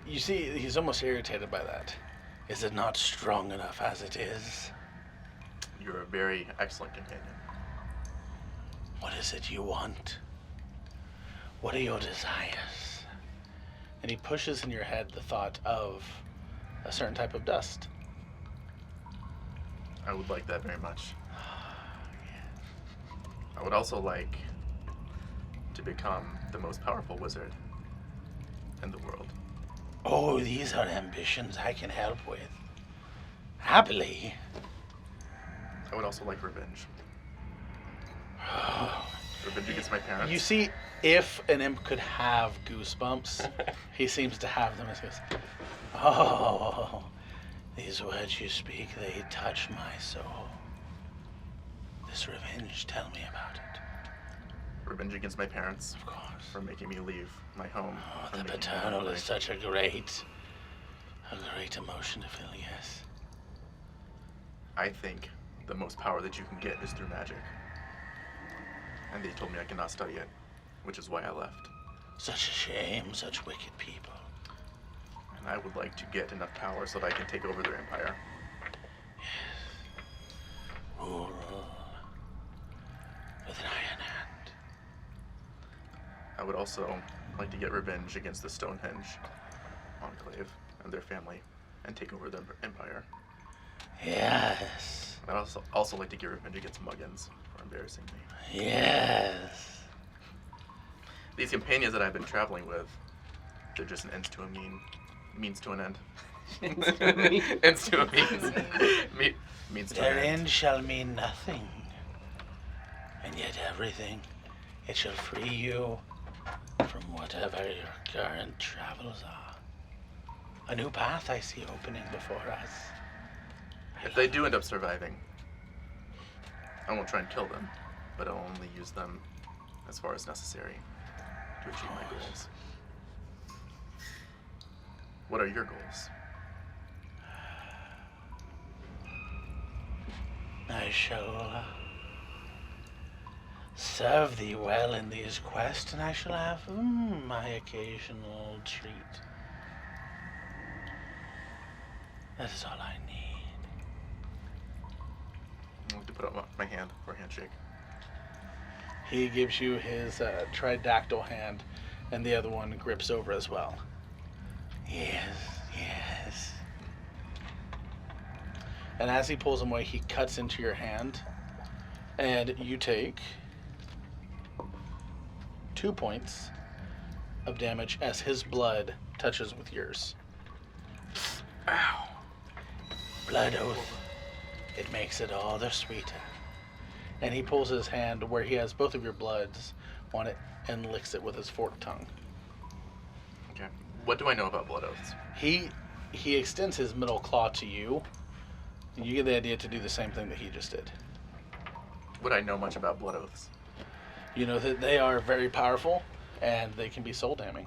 You see, he's almost irritated by that. Is it not strong enough as it is? You're a very excellent companion. What is it you want? What are your desires? And he pushes in your head the thought of a certain type of dust. I would like that very much. I would also like to become the most powerful wizard in the world. Oh, these are ambitions I can help with. Happily. I would also like revenge. Revenge against my parents. You see, if an imp could have goosebumps, he seems to have them as he goes, oh, these words you speak, they touch my soul. This revenge, tell me about it. Revenge against my parents Of course. for making me leave my home. Oh, for the making me paternal run is away. such a great emotion to feel, yes. I think the most power that you can get is through magic. And they told me I cannot study it, which is why I left. Such a shame, such wicked people. And I would like to get enough power so that I can take over their empire. Rule with an iron hand. I would also like to get revenge against the Stonehenge Enclave and their family and take over their empire. Yes. I'd also like to get revenge against Muggins for embarrassing me. Yes. These companions that I've been traveling with, they're just an ends to a means to an end. Ends to a means to Their an end. end shall mean nothing, and yet everything. It shall free you from whatever your current travels are. A new path I see opening before us. If they do end up surviving, I won't try and kill them, but I'll only use them as far as necessary to achieve my goals. What are your goals? I shall serve thee well in these quests, and I shall have my occasional treat. That is all I need. I want to put up my hand for a handshake. He gives you his tridactyl hand, and the other one grips over as well. Yes, yes. And as he pulls them away, he cuts into your hand, and you take 2 points of damage as his blood touches with yours. Ow! Blood oath. It makes it all the sweeter. And he pulls his hand where he has both of your bloods on it and licks it with his forked tongue. Okay. What do I know about blood oaths? He extends his middle claw to you. And you get the idea to do the same thing that he just did. Would I know much about blood oaths? You know that they are very powerful and they can be soul damning.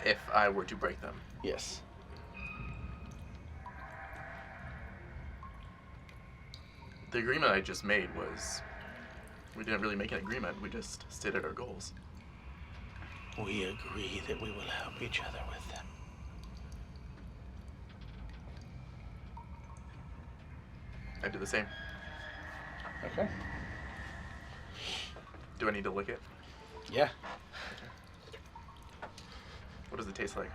If I were to break them. Yes. The agreement I just made was, we didn't really make an agreement, we just stated our goals. We agree that we will help each other with them. I do the same. Okay. Do I need to lick it? Yeah. What does it taste like?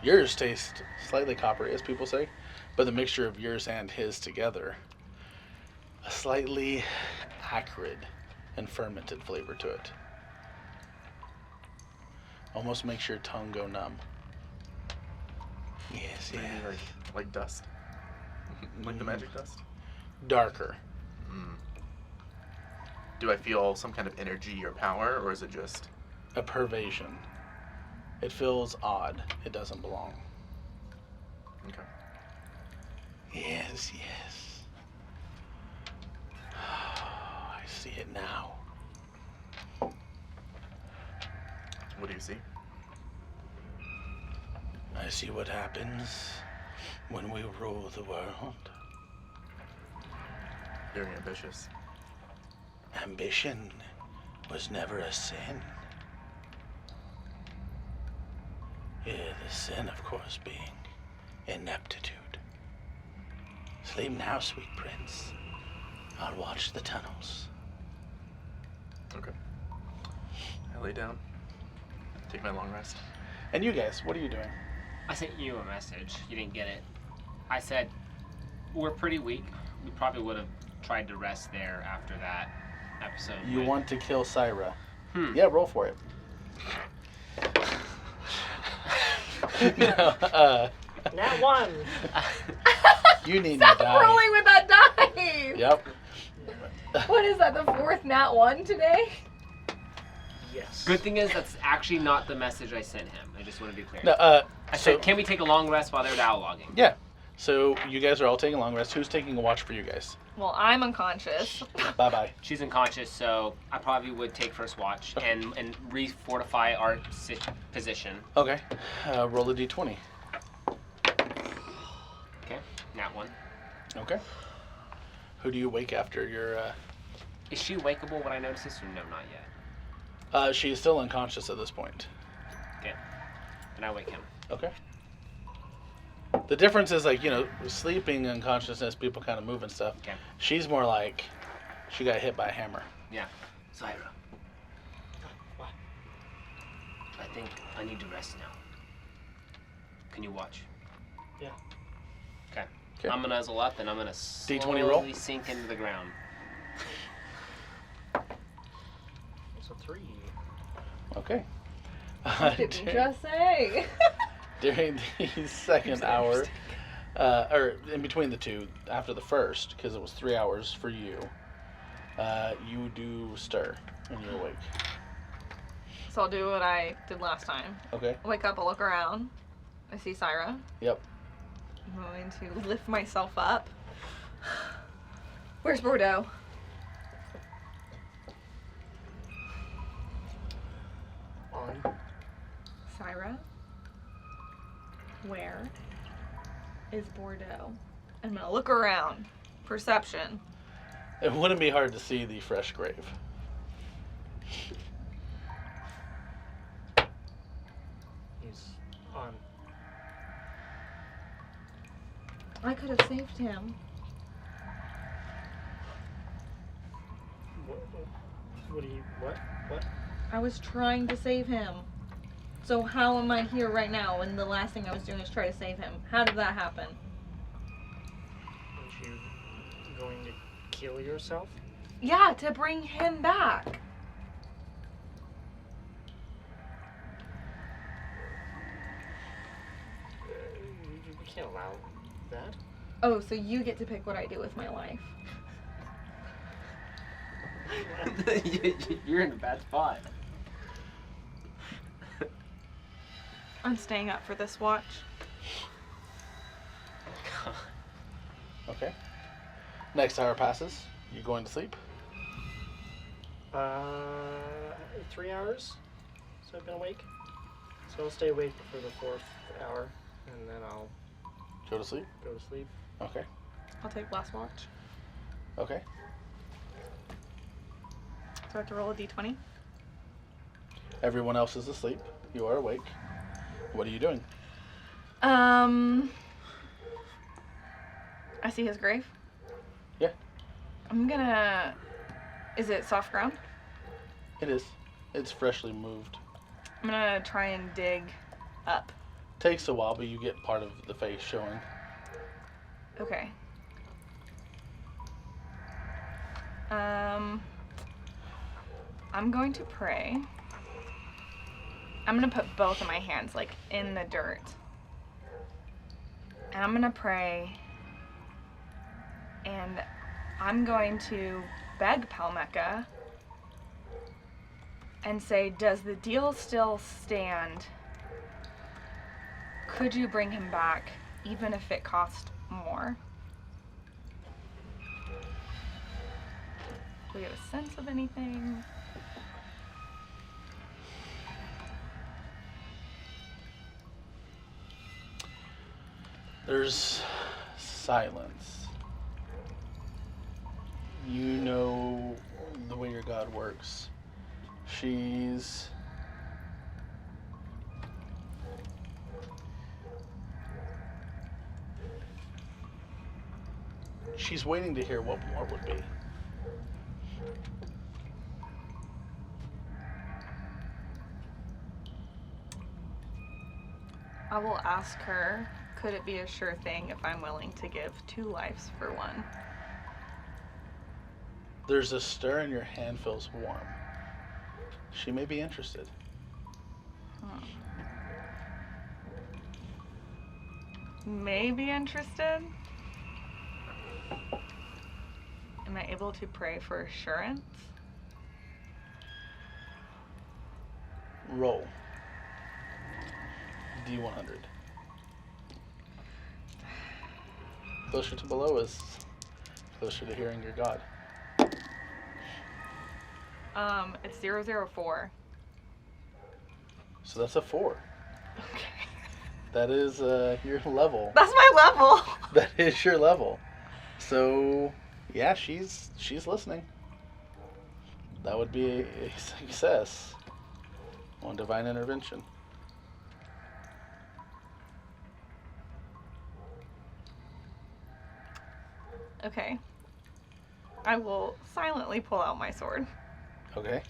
Yours tastes slightly coppery, as people say, but the mixture of yours and his together, a slightly acrid and fermented flavor to it. Almost makes your tongue go numb. Yes, Maybe yes. like dust. Like the magic dust? Darker. Mm. Do I feel some kind of energy or power, or is it just... A pervasion. It feels odd. It doesn't belong. Okay. Yes, yes. I see it now. What do you see? I see what happens when we rule the world. Very ambitious. Ambition was never a sin. Yeah, the sin, of course, being ineptitude. Sleep now, sweet prince. I'll watch the tunnels. Okay. I lay down. Take my long rest. And you guys, what are you doing? I sent you a message. You didn't get it. I said, we're pretty weak. We probably would have tried to rest there after that episode. You with- want to kill Syra. Hmm. Yeah, roll for it. No, Nat 1. you need Stop to die. rolling with that die. Yep. What is that? The 4th nat 1 today? Yes. Good thing is that's actually not the message I sent him. I just want to be clear. No, I so said, can we take a long rest while they're dialoguing? yeah. So you guys are all taking a long rest. Who's taking a watch for you guys? Well, I'm unconscious. Bye bye. She's unconscious, so I probably would take first watch and re-fortify our position. Okay. Roll a d20. Okay, nat 1. Okay. Who do you wake after your? Is she wakeable when I notice this, or no, not yet? She is still unconscious at this point. Okay, and I wake him. Okay. The difference is like, sleeping unconsciousness, people kind of move and stuff. Okay. She's more like she got hit by a hammer. Zyra, What? I think I need to rest now. Can you watch? Yeah. Okay. Okay. I'm gonna nuzzle up and I'm gonna D20 roll? slowly sink into the ground. It's a 3. Okay. Didn't just say. During the second hour, or in between the two, after the first, because it was 3 hours for you, you do stir and you're awake. So I'll do what I did last time. Okay. Wake up, I'll look around. I see Syra. Yep. I'm going to lift myself up. Where's Bordeaux? On. Syra? Where is Bordeaux? I'm gonna look around. Perception. It wouldn't be hard to see the fresh grave. He's on. I could have saved him. What do you. What? What? I was trying to save him. So how am I here right now when the last thing I was doing is try to save him? How did that happen? Aren't you going to kill yourself? Yeah, to bring him back. We can't allow that. Oh, so you get to pick what I do with my life. You're in a bad spot. I'm staying up for this watch. Okay. Next hour passes. You going to sleep? 3 hours. So I've been awake. So I'll stay awake for the 4th hour, and then I'll Go to sleep? go to sleep. Okay. I'll take last watch. Okay. So I have to roll a d20. Everyone else is asleep. You are awake. What are you doing? I see his grave. Yeah. I'm gonna... Is it soft ground? It is. It's freshly moved. I'm gonna try and dig up. Takes a while, but you get part of the face showing. Okay. I'm going to pray. I'm gonna put both of my hands like in the dirt. And I'm gonna pray. And I'm going to beg Palmeca and say, does the deal still stand? Could you bring him back, even if it cost more? Do we have a sense of anything? There's silence. You know the way your god works. She's waiting to hear what more would be. I will ask her, could it be a sure thing if I'm willing to give 2 lives for 1? There's a stir and your hand feels warm. She may be interested. may be interested. Am I able to pray for assurance? Roll. D100. Closer to below is closer to hearing your God. It's 004. So that's a 4. Okay. That is your level. That's my level. That is your level. So yeah, she's listening. That would be a success on divine intervention. Okay. I will silently pull out my sword. Okay.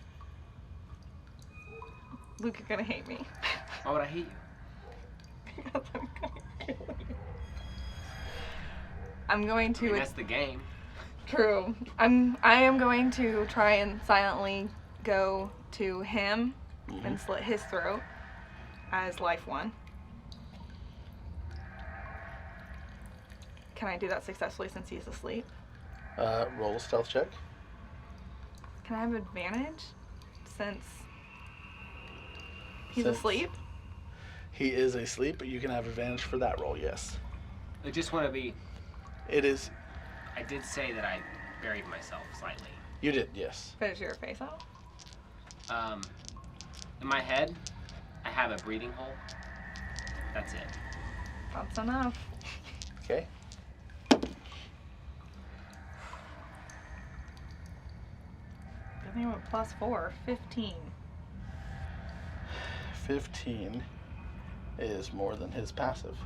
Luke, you're gonna hate me. Why would I hate you? Because I'm gonna kill you. I'm going I to. mean, that's the game. True. I am going to try and silently go to him and slit his throat as life 1. Can I do that successfully since he's asleep? Roll a stealth check. Can I have advantage since he's Since- asleep? He is asleep, but you can have advantage for that roll, yes. I just want to be. It is. I did say that I buried myself slightly. You did, yes. But is your face out? In my head, I have a breathing hole. That's it. That's enough. Okay. I think I'm at +4, 15. 15 is more than his passive.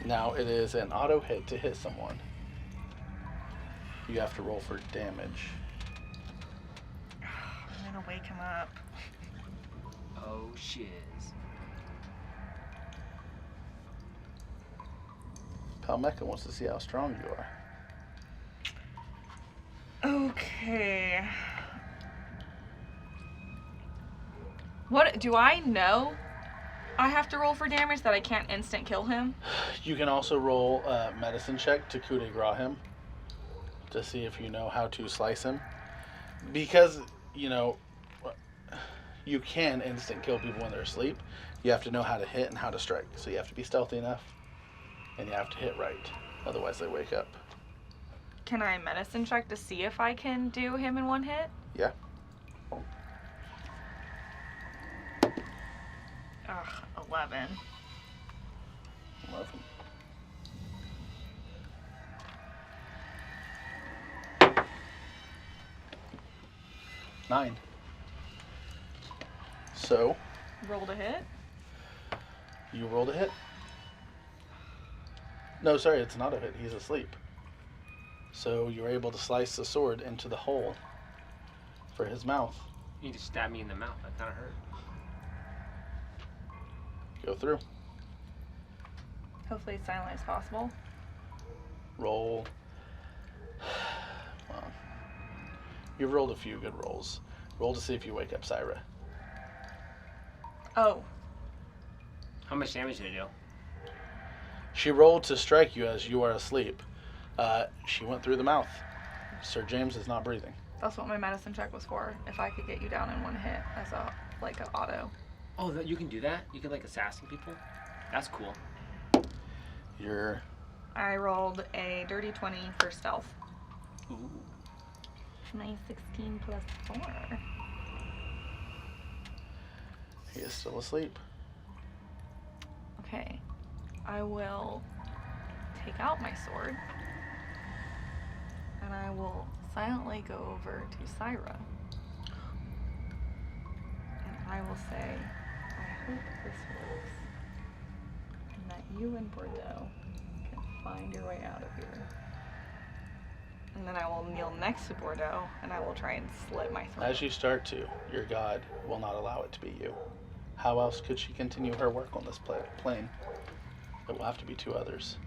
Now it is an auto hit to hit someone. You have to roll for damage. I'm gonna wake him up. Oh shiz. Palmeca wants to see how strong you are. Okay. What do I know? I have to roll for damage that I can't instant kill him. You can also roll a medicine check to coup de grace him to see if you know how to slice him. Because, you know, you can instant kill people when they're asleep. You have to know how to hit and how to strike. So you have to be stealthy enough and you have to hit right. Otherwise they wake up. Can I medicine check to see if I can do him in one hit? Yeah. Ugh, 11. 11. Nine. So, Roll to hit. you rolled a hit. No, sorry, it's not a hit. He's asleep. So you're able to slice the sword into the hole for his mouth. You just stabbed me in the mouth. That kind of hurt. Go through. Hopefully as silent as possible. Roll. Well, you've rolled a few good rolls. Roll to see if you wake up Syra. Oh, How much damage did it do? She rolled to strike you as you are asleep. She went through the mouth. Sir James is not breathing. that's what my medicine check was for. If I could get you down in one hit as a like an auto. Oh, that you can do that? You can like assassin people? That's cool. You're I rolled a dirty 20 for stealth. Ooh. My 16 plus 4. he is still asleep. Okay. I will take out my sword. And I will silently go over to Syra. And I will say, I hope this works. And that you and Bordeaux can find your way out of here. And then I will kneel next to Bordeaux and I will try and slit my throat. As you start to, your god will not allow it to be you. How else could she continue her work on this plane? It will have to be 2 others.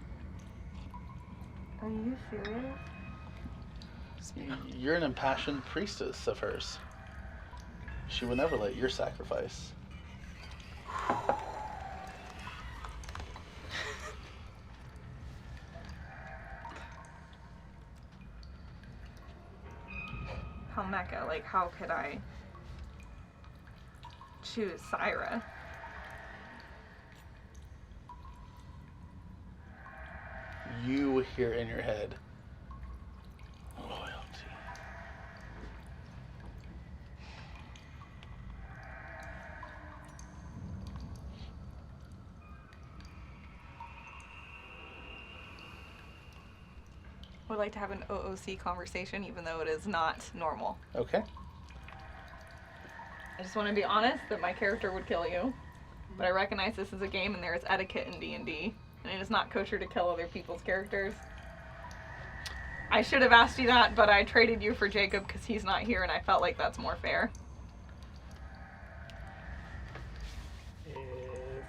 Are you serious? You're an impassioned priestess of hers. She will never let your sacrifice. Mecca. Like, how could I choose Syra? You hear in your head, loyalty. I would like to have an OOC conversation, even though it is not normal. Okay. I just want to be honest that my character would kill you, but I recognize this is a game and there is etiquette in D&D, and it is not kosher to kill other people's characters. I should have asked you that, but I traded you for Jacob because he's not here, and I felt like that's more fair. If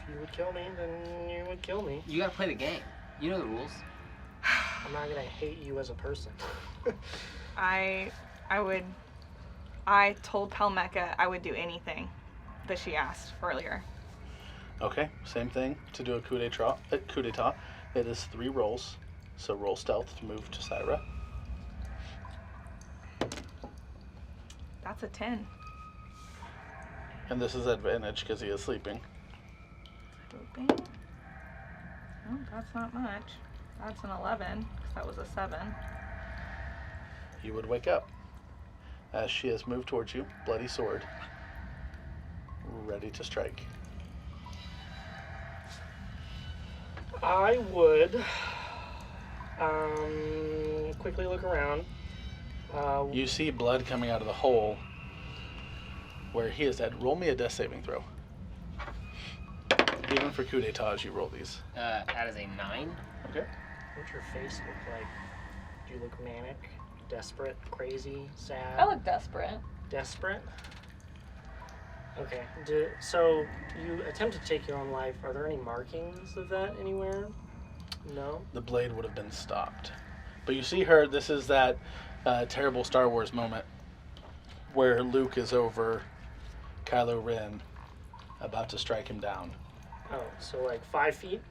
you would kill me, then you would kill me. You gotta play the game. You know the rules. I'm not gonna hate you as a person. I told Palmecca I would do anything that she asked earlier. Okay, same thing. To do a coup d'etat, it is 3 rolls. So roll stealth to move to Syra. That's a 10. And this is advantage because he is sleeping. Hoping. Oh, that's not much. That's an 11, because that was a 7. You would wake up as she has moved towards you, bloody sword, ready to strike. I would quickly look around. You see blood coming out of the hole where he is dead. Roll me a death saving throw. Even for coup d'etats, you roll these. That is a 9. Okay. What's your face look like? Do you look manic, desperate, crazy, sad? I look desperate. Desperate? Okay. So you attempt to take your own life. Are there any markings of that anywhere? No? The blade would have been stopped. But you see her, this is that terrible Star Wars moment where Luke is over Kylo Ren about to strike him down. Oh, so like 5 feet?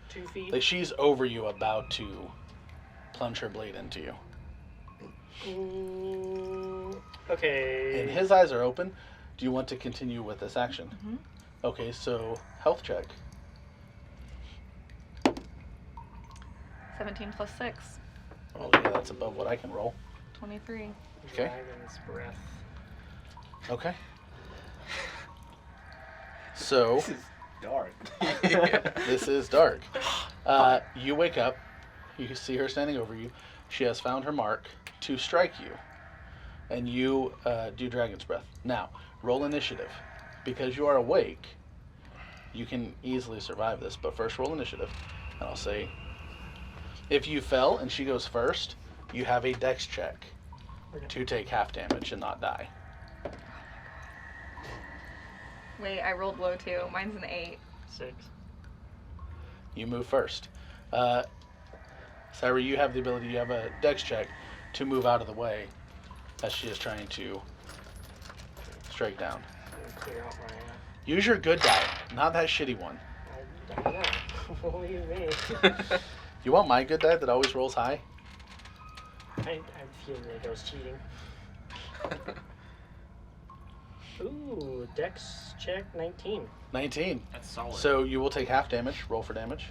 2 feet? Like she's over you about to plunge her blade into you. Okay. And his eyes are open. Do you want to continue with this action? Mhm. Okay, so health check. 17 plus 6. Oh yeah, that's above what I can roll. 23. Okay. Dragon's breath. Okay. So This is dark. this is dark. You wake up. You see her standing over you. She has found her mark to strike you. And you do Dragon's Breath. Now, roll initiative. Because you are awake, you can easily survive this. But first, roll initiative. And I'll say, if you fell and she goes first, you have a dex check to take half damage and not die. Wait, I rolled low too. Mine's an 8. 6. You move first. Syra, you have the ability, you have a dex check to move out of the way as she is trying to strike down. Clear out my. Use your good die, not that shitty one. I don't know. What do you mean? You want my good die that always rolls high? I feel like I was cheating. Ooh, dex check 19. 19. That's solid. So you will take half damage. Roll for damage.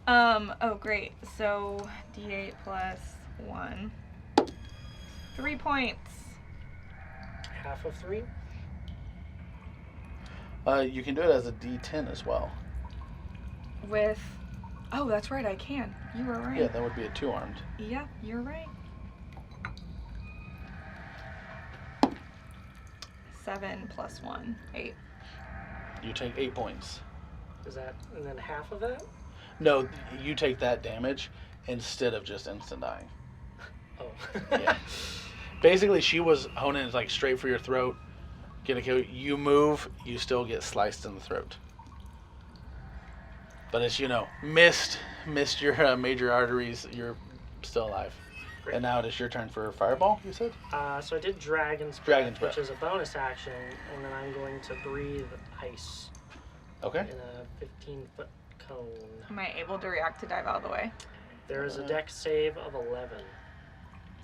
Oh great. So D8 plus 1. 3 points. Half of 3? You can do it as a D10 as well. With. Oh, that's right, I can. You were right. Yeah, that would be a 2-armed. Yeah, you're right. 7 plus 1. 8. You take 8 points. Is that, and then half of that? No, you take that damage instead of just instant dying. Oh. Yeah. Basically, she was honing like straight for your throat. Get a kill. You move, you still get sliced in the throat. But as you know, missed your major arteries. You're still alive. Great. And now it is your turn for fireball. You said. So I did Dragon's Breath, Dragon's Breath. which is a bonus action, and then I'm going to breathe ice Okay. in a 15-foot cone. Am I able to react to dive out of the way? There is a dex save of 11.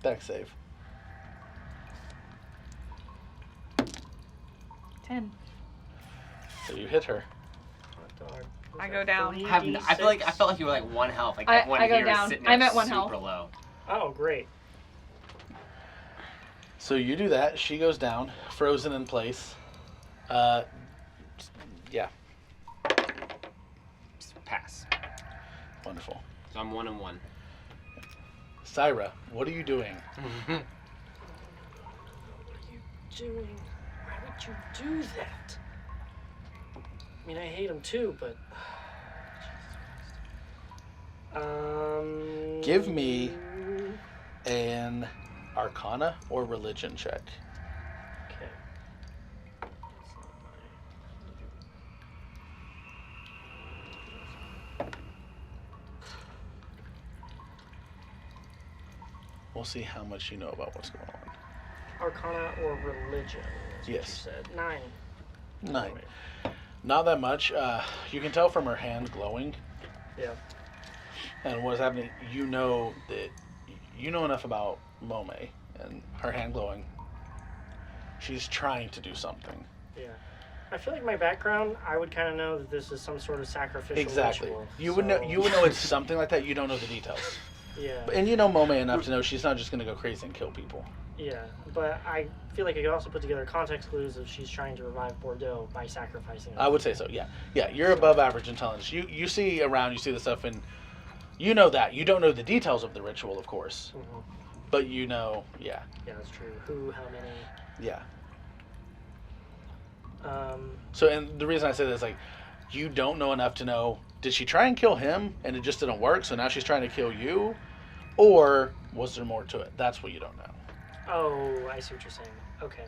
Dex save. 10. So you hit her. Hot dog. I go down. I feel like I felt like you were like 1 health. Like everyone I go here is down. sitting I'm there at 1 super health. low. Oh, great. So you do that. She goes down, frozen in place. Yeah, Pass. wonderful. So I'm 1 and 1. Syra, what are you doing? Doing? Why would you do that? I mean, I hate him too, but. Give me an Arcana or Religion check. Okay. We'll see how much you know about what's going on. Arcana or religion? Is what Yes. You said 9. 9. Not that much. You can tell from her hand glowing. Yeah. And what's happening, you know that you know enough about Mome and her hand glowing. She's trying to do something. Yeah. I feel like my background, I would kind of know that this is some sort of sacrificial Exactly. ritual. You would know. You would know it's something like that. You don't know the details. Yeah. And you know Mome enough to know she's not just going to go crazy and kill people. Yeah, but I feel like I could also put together context clues if she's trying to revive Bordeaux by sacrificing. I would say so. Yeah. Yeah. You're above average intelligence. You see around. You see the stuff, and you know that. You don't know the details of the ritual, of course, Mm-hmm. but you know. Yeah. Yeah, that's true. Who? How many? Yeah. Um. So, and the reason I say this, like, you don't know enough to know, did she try and kill him and it just didn't work, so now she's trying to kill you? Or was there more to it? That's what you don't know. Oh, I see what you're saying. Okay.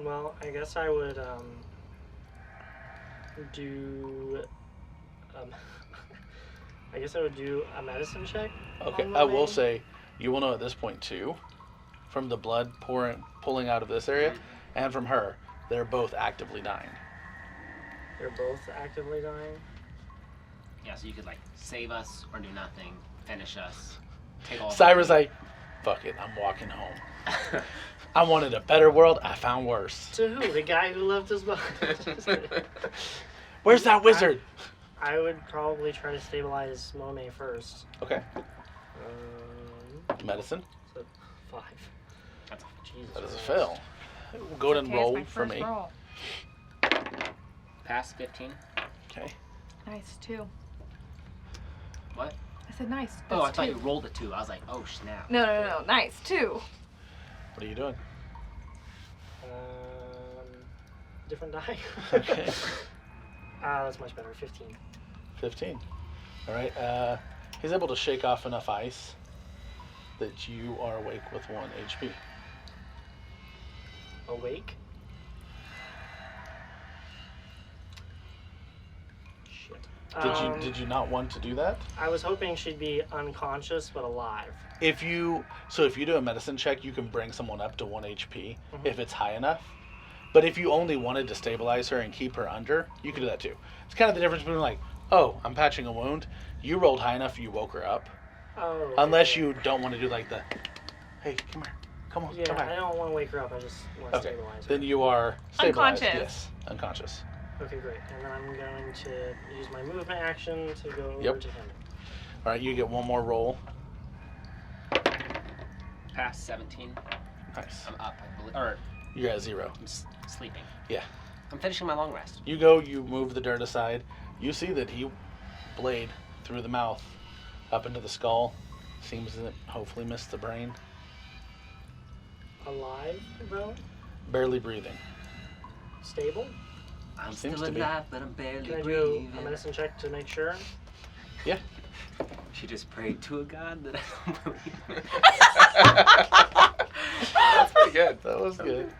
Well, I guess I would do I guess I would do a medicine check. Okay, on I will Mome. say, you will know at this point, too, from the blood pulling out of this area, and from her, they're both actively dying. They're both actively dying. Yeah, so you could like save us or do nothing, finish us, take all. Syra's like, fuck it, I'm walking home. I wanted a better world, I found worse. To who? The guy who left his body. Where's that wizard? I would probably try to stabilize Mome first. Okay, medicine. So 5. That's Jesus. That is a Christ. fail. Go ahead and Okay, it's roll my for first me. roll. pass 15. Okay. Nice, 2. What? I said nice. Oh, I That's thought 2. you rolled a 2. I was like, oh snap. No. Nice, 2. What are you doing? Different die. Okay. That's much better. 15. 15. All right. He's able to shake off enough ice that you are awake with 1 HP. Awake. Shit. Did you not want to do that? I was hoping she'd be unconscious but alive. If you do a medicine check, you can bring someone up to 1 HP if it's high enough. But if you only wanted to stabilize her and keep her under, you could do that too. It's kind of the difference between like, oh, I'm patching a wound. You rolled high enough, you woke her up. Oh. Okay. Unless you don't want to do like the, hey, come here, come on, Yeah, come I back. don't want to wake her up. I just want to Okay, stabilize her. then you are stabilized. Unconscious. Yes, unconscious. Okay, great. And then I'm going to use my movement action to go over Yep. to him. All right, you get 1 more roll. Pass 17. Nice. I'm up. I believe, or You're at 0. I'm sleeping. Yeah. I'm finishing my long rest. You go, you move the dirt aside. You see that he blade through the mouth up into the skull. Seems to hopefully missed the brain. Alive, though? Barely breathing. Stable? I'm Seems still to be. alive, but I'm barely Can I do breathing. a medicine check to make sure? Yeah. She just prayed to a god that I don't believe. That's pretty good. That was good.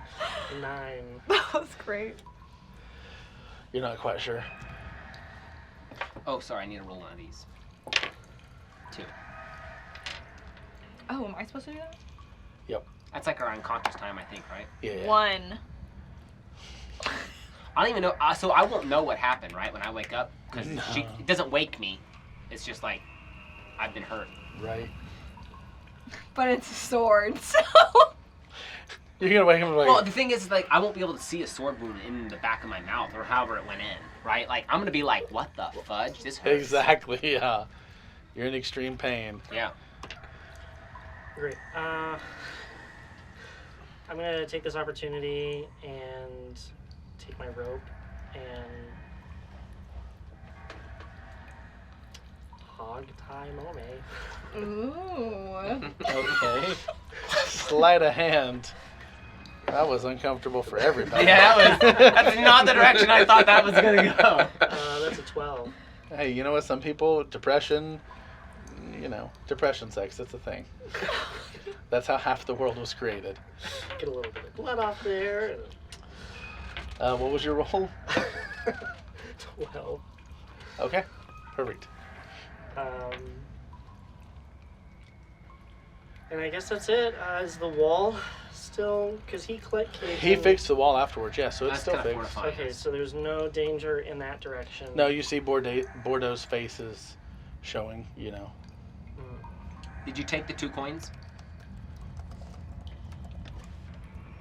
9. That was great. You're not quite sure. Oh, sorry. I need to roll one of these. 2. Oh, am I supposed to do that? That's like our unconscious time, I think, right? Yeah. 1. I don't even know. So I won't know what happened, right, when I wake up, because No. it doesn't wake me. It's just like I've been hurt. Right. But it's a sword, so. You're gonna wake him and like, Well, the thing is, like, I won't be able to see a sword wound in the back of my mouth or however it went in, right? Like, I'm gonna be like, what the fudge? This hurts. exactly, yeah. You're in extreme pain. Yeah. Great. I'm gonna take this opportunity and take my rope and hog tie Mome. Ooh. Okay. Sleight of hand. That was uncomfortable for everybody. Yeah, that's not the direction I thought that was gonna go. That's a 12. Hey, you know what? Some people, depression, depression sex, that's a thing. That's how half the world was created. Get a little bit of blood off there. What was your roll? 12. Okay, perfect. And I guess that's it. Is the wall still? Because he He fixed the wall afterwards, yeah, so it's That's still kinda fixed. fortifying. Okay, so there's no danger in that direction. No, you see Bordeaux's face is showing, Mm. Did you take the 2 coins?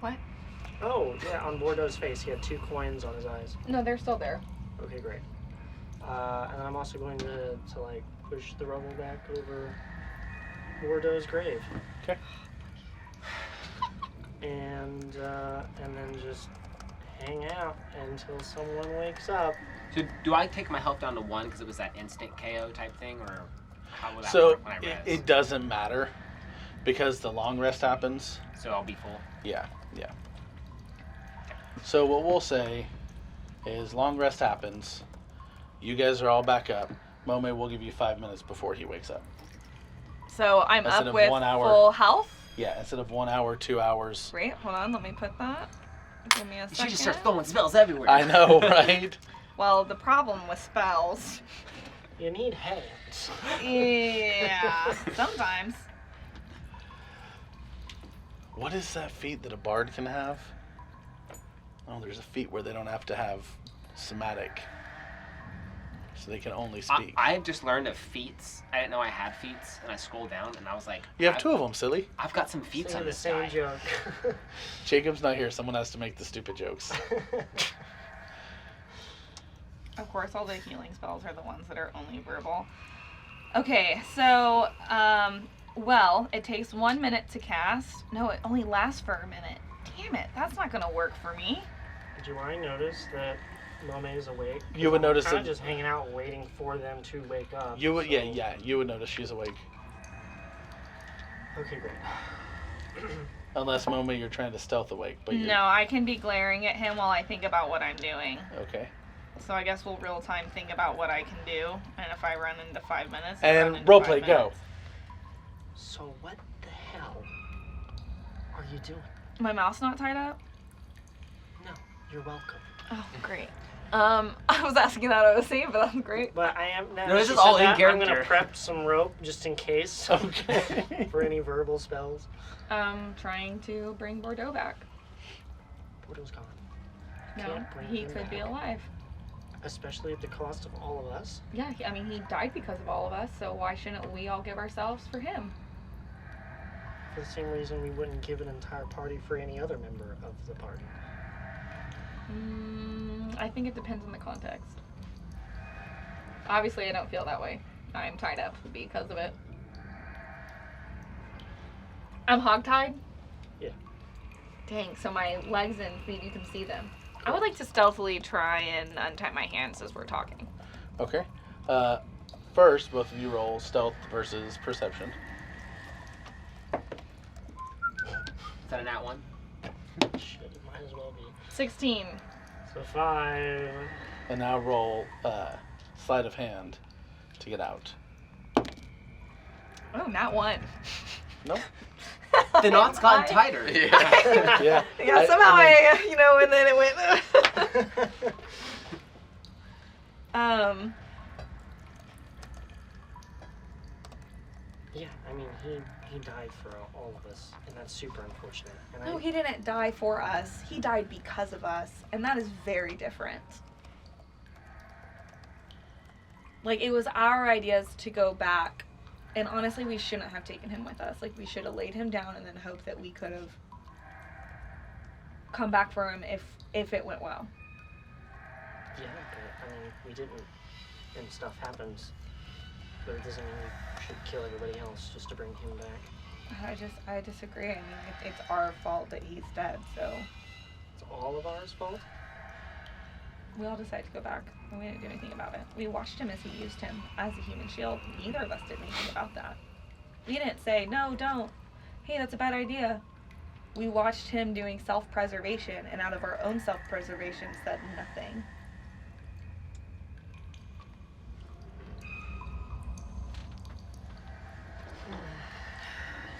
What? Oh, yeah, on Bordeaux's face, he had 2 coins on his eyes. No, they're still there. Okay, great. And I'm also going to like push the rubble back over Bordeaux's grave. Okay. And then just hang out until someone wakes up. So do I take my health down to 1 because it was that instant KO type thing, or how will that So work when I rest? it doesn't matter because the long rest happens. So I'll be full. Yeah. So what we'll say is long rest happens. You guys are all back up. Mome will give you 5 minutes before he wakes up. So I'm Instead up of with 1 hour. full health. Yeah, instead of 1 hour, 2 hours. Great. Hold on. Let me put that. Give me a You should second. just start throwing spells everywhere. I know, right? Well, the problem with spells. You need hands. Yeah. Sometimes. What is that feat that a bard can have? Oh, there's a feat where they don't have to have somatic. So they can only speak. I had just learned of feats. I didn't know I had feats, and I scrolled down, and I was like, You have 2 of them, silly. I've got some feats Say on the this same guy. joke. Jacob's not here. Someone has to make the stupid jokes. Of course, all the healing spells are the ones that are only verbal. Okay, so, well, it takes 1 minute to cast. No, it only lasts for a minute. Damn it, that's not gonna work for me. Do I notice that Mome is awake? You would notice I'm that- just hanging out waiting for them to wake up. You would, so- yeah, you would notice she's awake. Okay, great. Unless, Mome, you're trying to stealth awake. But you're, No, I can be glaring at him while I think about what I'm doing. Okay. So I guess we'll real time think about what I can do, and if I run into 5 minutes, I run And into roleplay, 5 go. minutes. So what the hell are you doing? My mouth's not tied up? No, you're welcome. Oh, great. I was asking that I was saying, but that's great. But I am now. No, this she is all said in that, I'm gonna character. prep some rope just in case Okay. for any verbal spells. Trying to bring Bordeaux back. Bordeaux's gone. No, Can't bring he him could be back. alive. Especially at the cost of all of us. Yeah, I mean, he died because of all of us, so why shouldn't we all give ourselves for him? For the same reason we wouldn't give an entire party for any other member of the party. I think it depends on the context. Obviously, I don't feel that way. I'm tied up because of it. I'm hogtied? Yeah. Dang, so my legs and feet, you can see them. I would like to stealthily try and untie my hands as we're talking. Okay. First, both of you roll stealth versus perception. Is that a nat 1? Shit, it might as well be. 16. So 5. And now roll sleight of hand to get out. Oh, not one. Nope. The knot's gotten tighter. Yeah. Yeah. Yeah, somehow and then it went. Yeah, I mean, he died for all of us, and that's super unfortunate. And No, he didn't die for us. He died because of us, and that is very different. Like, it was our ideas to go back, and honestly, we shouldn't have taken him with us. Like, we should have laid him down and then hoped that we could have come back for him if it went well. Yeah, but I mean, we didn't, and stuff happens. But it doesn't mean we should kill everybody else just to bring him back. I disagree. I mean, it's our fault that he's dead, so It's all of ours fault. we all decided to go back, and we didn't do anything about it. We watched him as he used him as a human shield. Neither of us did anything about that. We didn't say, no, don't. Hey, that's a bad idea. We watched him doing self-preservation, and out of our own self-preservation said nothing.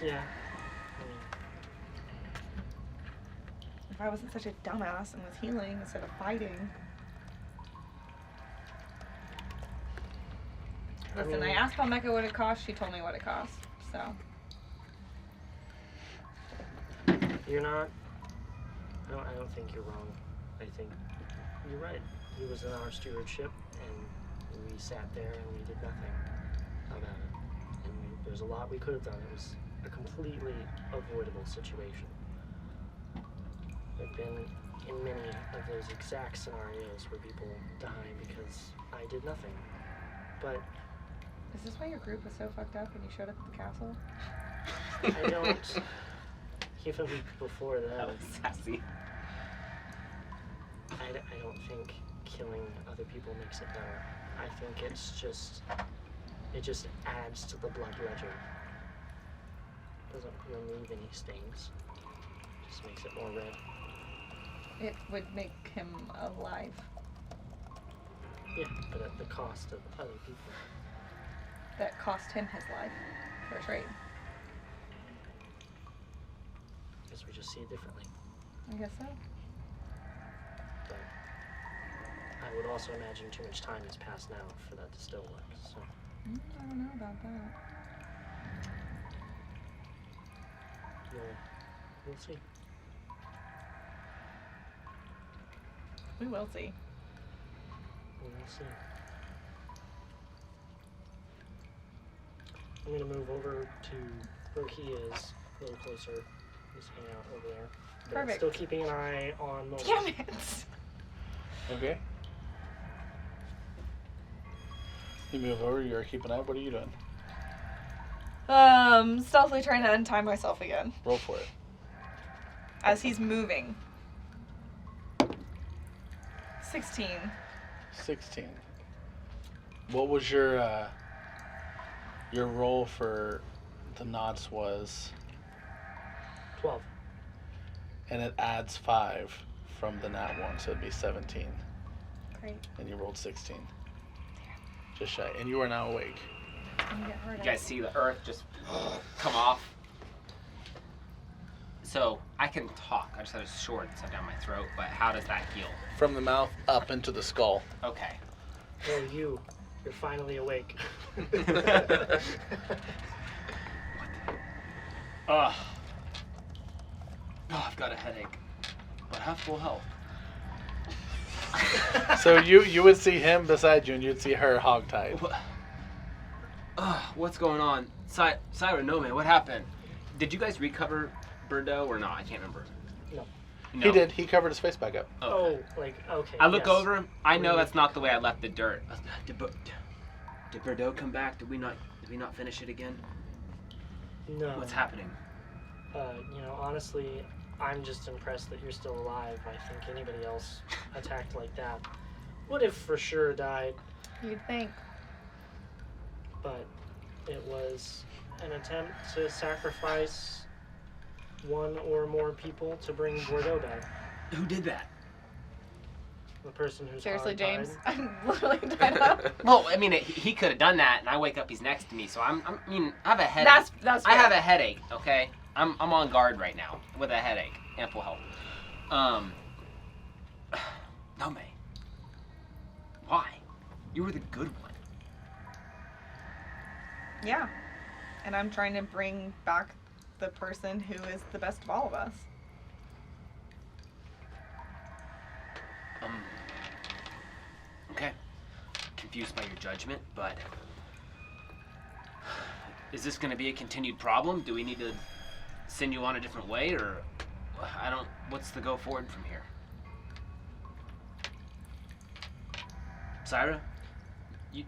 Yeah. I mean, If I wasn't such a dumbass and was healing instead of fighting. Listen, I asked Palmeka what it cost. She told me what it cost. So you're not. I don't think you're wrong. I think you're right. He was in our stewardship, and we sat there and we did nothing about it. And there's a lot we could have done. It was a completely avoidable situation. I've been in many of those exact scenarios where people die because I did nothing. But is this why your group was so fucked up when you showed up at the castle? I don't. Even before That that, was sassy. I don't think killing other people makes it better. I think it just adds to the blood ledger. Doesn't remove any stains. Just makes it more red. It would make him alive. Yeah, but at the cost of other people. That cost him his life for trade. Guess we just see it differently. I guess so. But I would also imagine too much time has passed now for that to still work. So I don't know about that. we'll see. We will see. We'll see. I'm gonna move over to where he is, a little closer. Just hang out over there. But Perfect. Still keeping an eye on Moses. Damn it! Okay. You move over, you're keeping an eye. What are you doing? Stealthily trying to untie myself again Roll for it. as he's moving. 16. 16. What was your roll for the knots was, 12. and it adds 5 from the nat 1, so it'd be 17. Great. And you rolled 16. Just shy. And you are now awake. I'm gonna get hurt. You guys see the earth just come off. So I can talk. I just had a sword stuck down my throat. But how does that heal? From the mouth up into the skull. Okay. Oh, you're finally awake. Oh, I've got a headache, but have full health. So you would see him beside you, and you'd see her hogtied. What's going on? Siren, no man, what happened? Did you guys recover Birdo or not? I can't remember. No. He did. He covered his face back up. Oh, okay. I look yes. over him. I know that's not the way I left the dirt. Did Birdo come back? Did we not finish it again? No. What's happening? Honestly, I'm just impressed that you're still alive. I think anybody else attacked like that would have for sure died. You'd think. But it was an attempt to sacrifice one or more people to bring Bordeaux back. Who did that? The person who's Seriously, hogtied. James? I'm literally tied up. Well, I mean, he could have done that, and I wake up, he's next to me. So I have a headache. That's I fair. have a headache. Okay, I'm on guard right now with a headache. Ample help. No, May. Why? You were the good one. Yeah. And I'm trying to bring back the person who is the best of all of us. Okay. Confused by your judgment, but is this going to be a continued problem? Do we need to send you on a different way, or I don't what's the go forward from here? Syra, you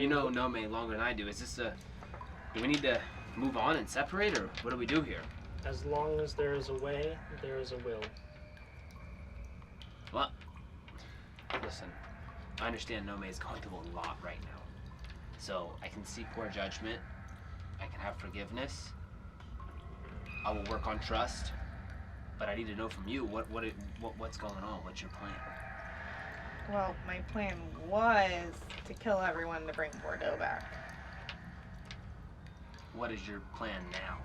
know Nome longer than I do. Is this do we need to move on and separate, or what do we do here? As long as there is a way, there is a will. Well, listen, I understand Nome is going through a lot right now. So I can see poor judgment. I can have forgiveness. I will work on trust. But I need to know from you what's going on. What's your plan? Well, my plan was to kill everyone to bring Bordeaux back. What is your plan now?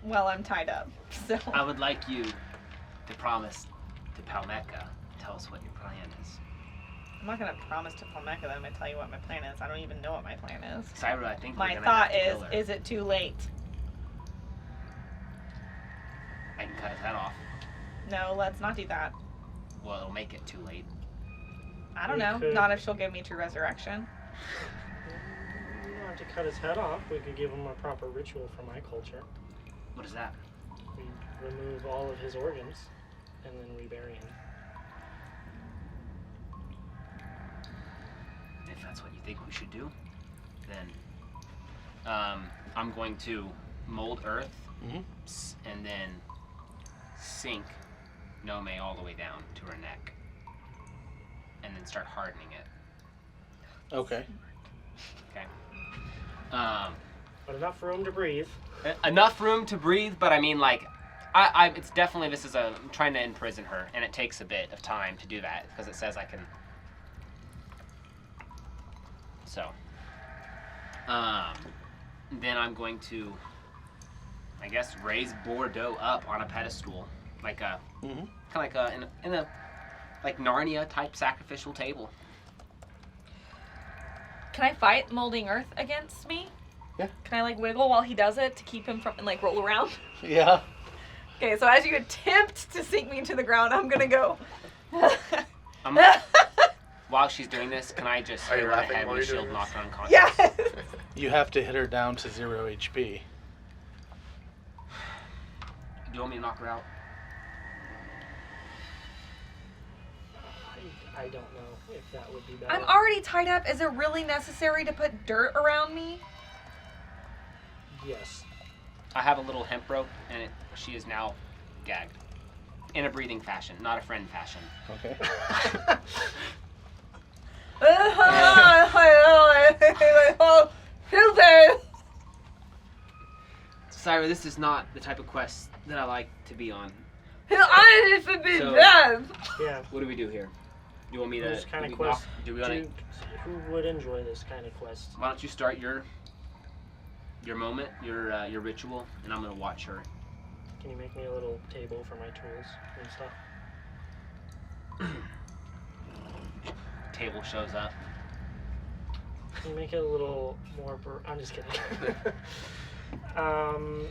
Well, I'm tied up, so. I would like you to promise to Palmeca. Tell us what your plan is. I'm not gonna promise to Palmeca that I'm gonna tell you what my plan is. I don't even know what my plan is. Syra, I think My we're gonna thought have to kill her. is it too late? I can cut his head off. No, let's not do that. Well, it'll make it too late. I don't We know. could- Not if she'll give me true resurrection. We don't have to cut his head off. We could give him a proper ritual for my culture. What is that? We remove all of his organs, and then we bury him. If that's what you think we should do, then I'm going to mold earth Mhm. and then sink Nome all the way down to her neck, and then start hardening it. Okay. Okay. But enough room to breathe. Enough room to breathe, but I mean, like, it's definitely, I'm trying to imprison her, and it takes a bit of time to do that, because it says I can. So, then I'm going to, I guess, raise Bordeaux up on a pedestal, like a, Mhm. kind of like in a, like Narnia type sacrificial table. Can I fight molding earth against me? Yeah. Can I like wiggle while he does it to keep him from and like roll around? Yeah. Okay, so as you attempt to sink me to the ground, I'm gonna go. I'm, while she's doing this, can I just Are you hit her in the laughing head while with a you're shield doing knock this? her unconscious? Yes. You have to hit her down to 0 HP. Do you want me to knock her out? I don't know if that would be better. I'm already tied up. Is it really necessary to put dirt around me? Yes. I have a little hemp rope, and she is now gagged. In a breathing fashion, not a friend fashion. Okay. Syra, this is not the type of quest that I like to be on. So- Yeah. What do we do here? You want me to? This kind do of we quest. knock- do we want to? Who would enjoy this kind of quest? Why don't you start your moment, your ritual, and I'm gonna watch her. Can you make me a little table for my tools and stuff? Table shows up. Can you make it a little more? I'm just kidding.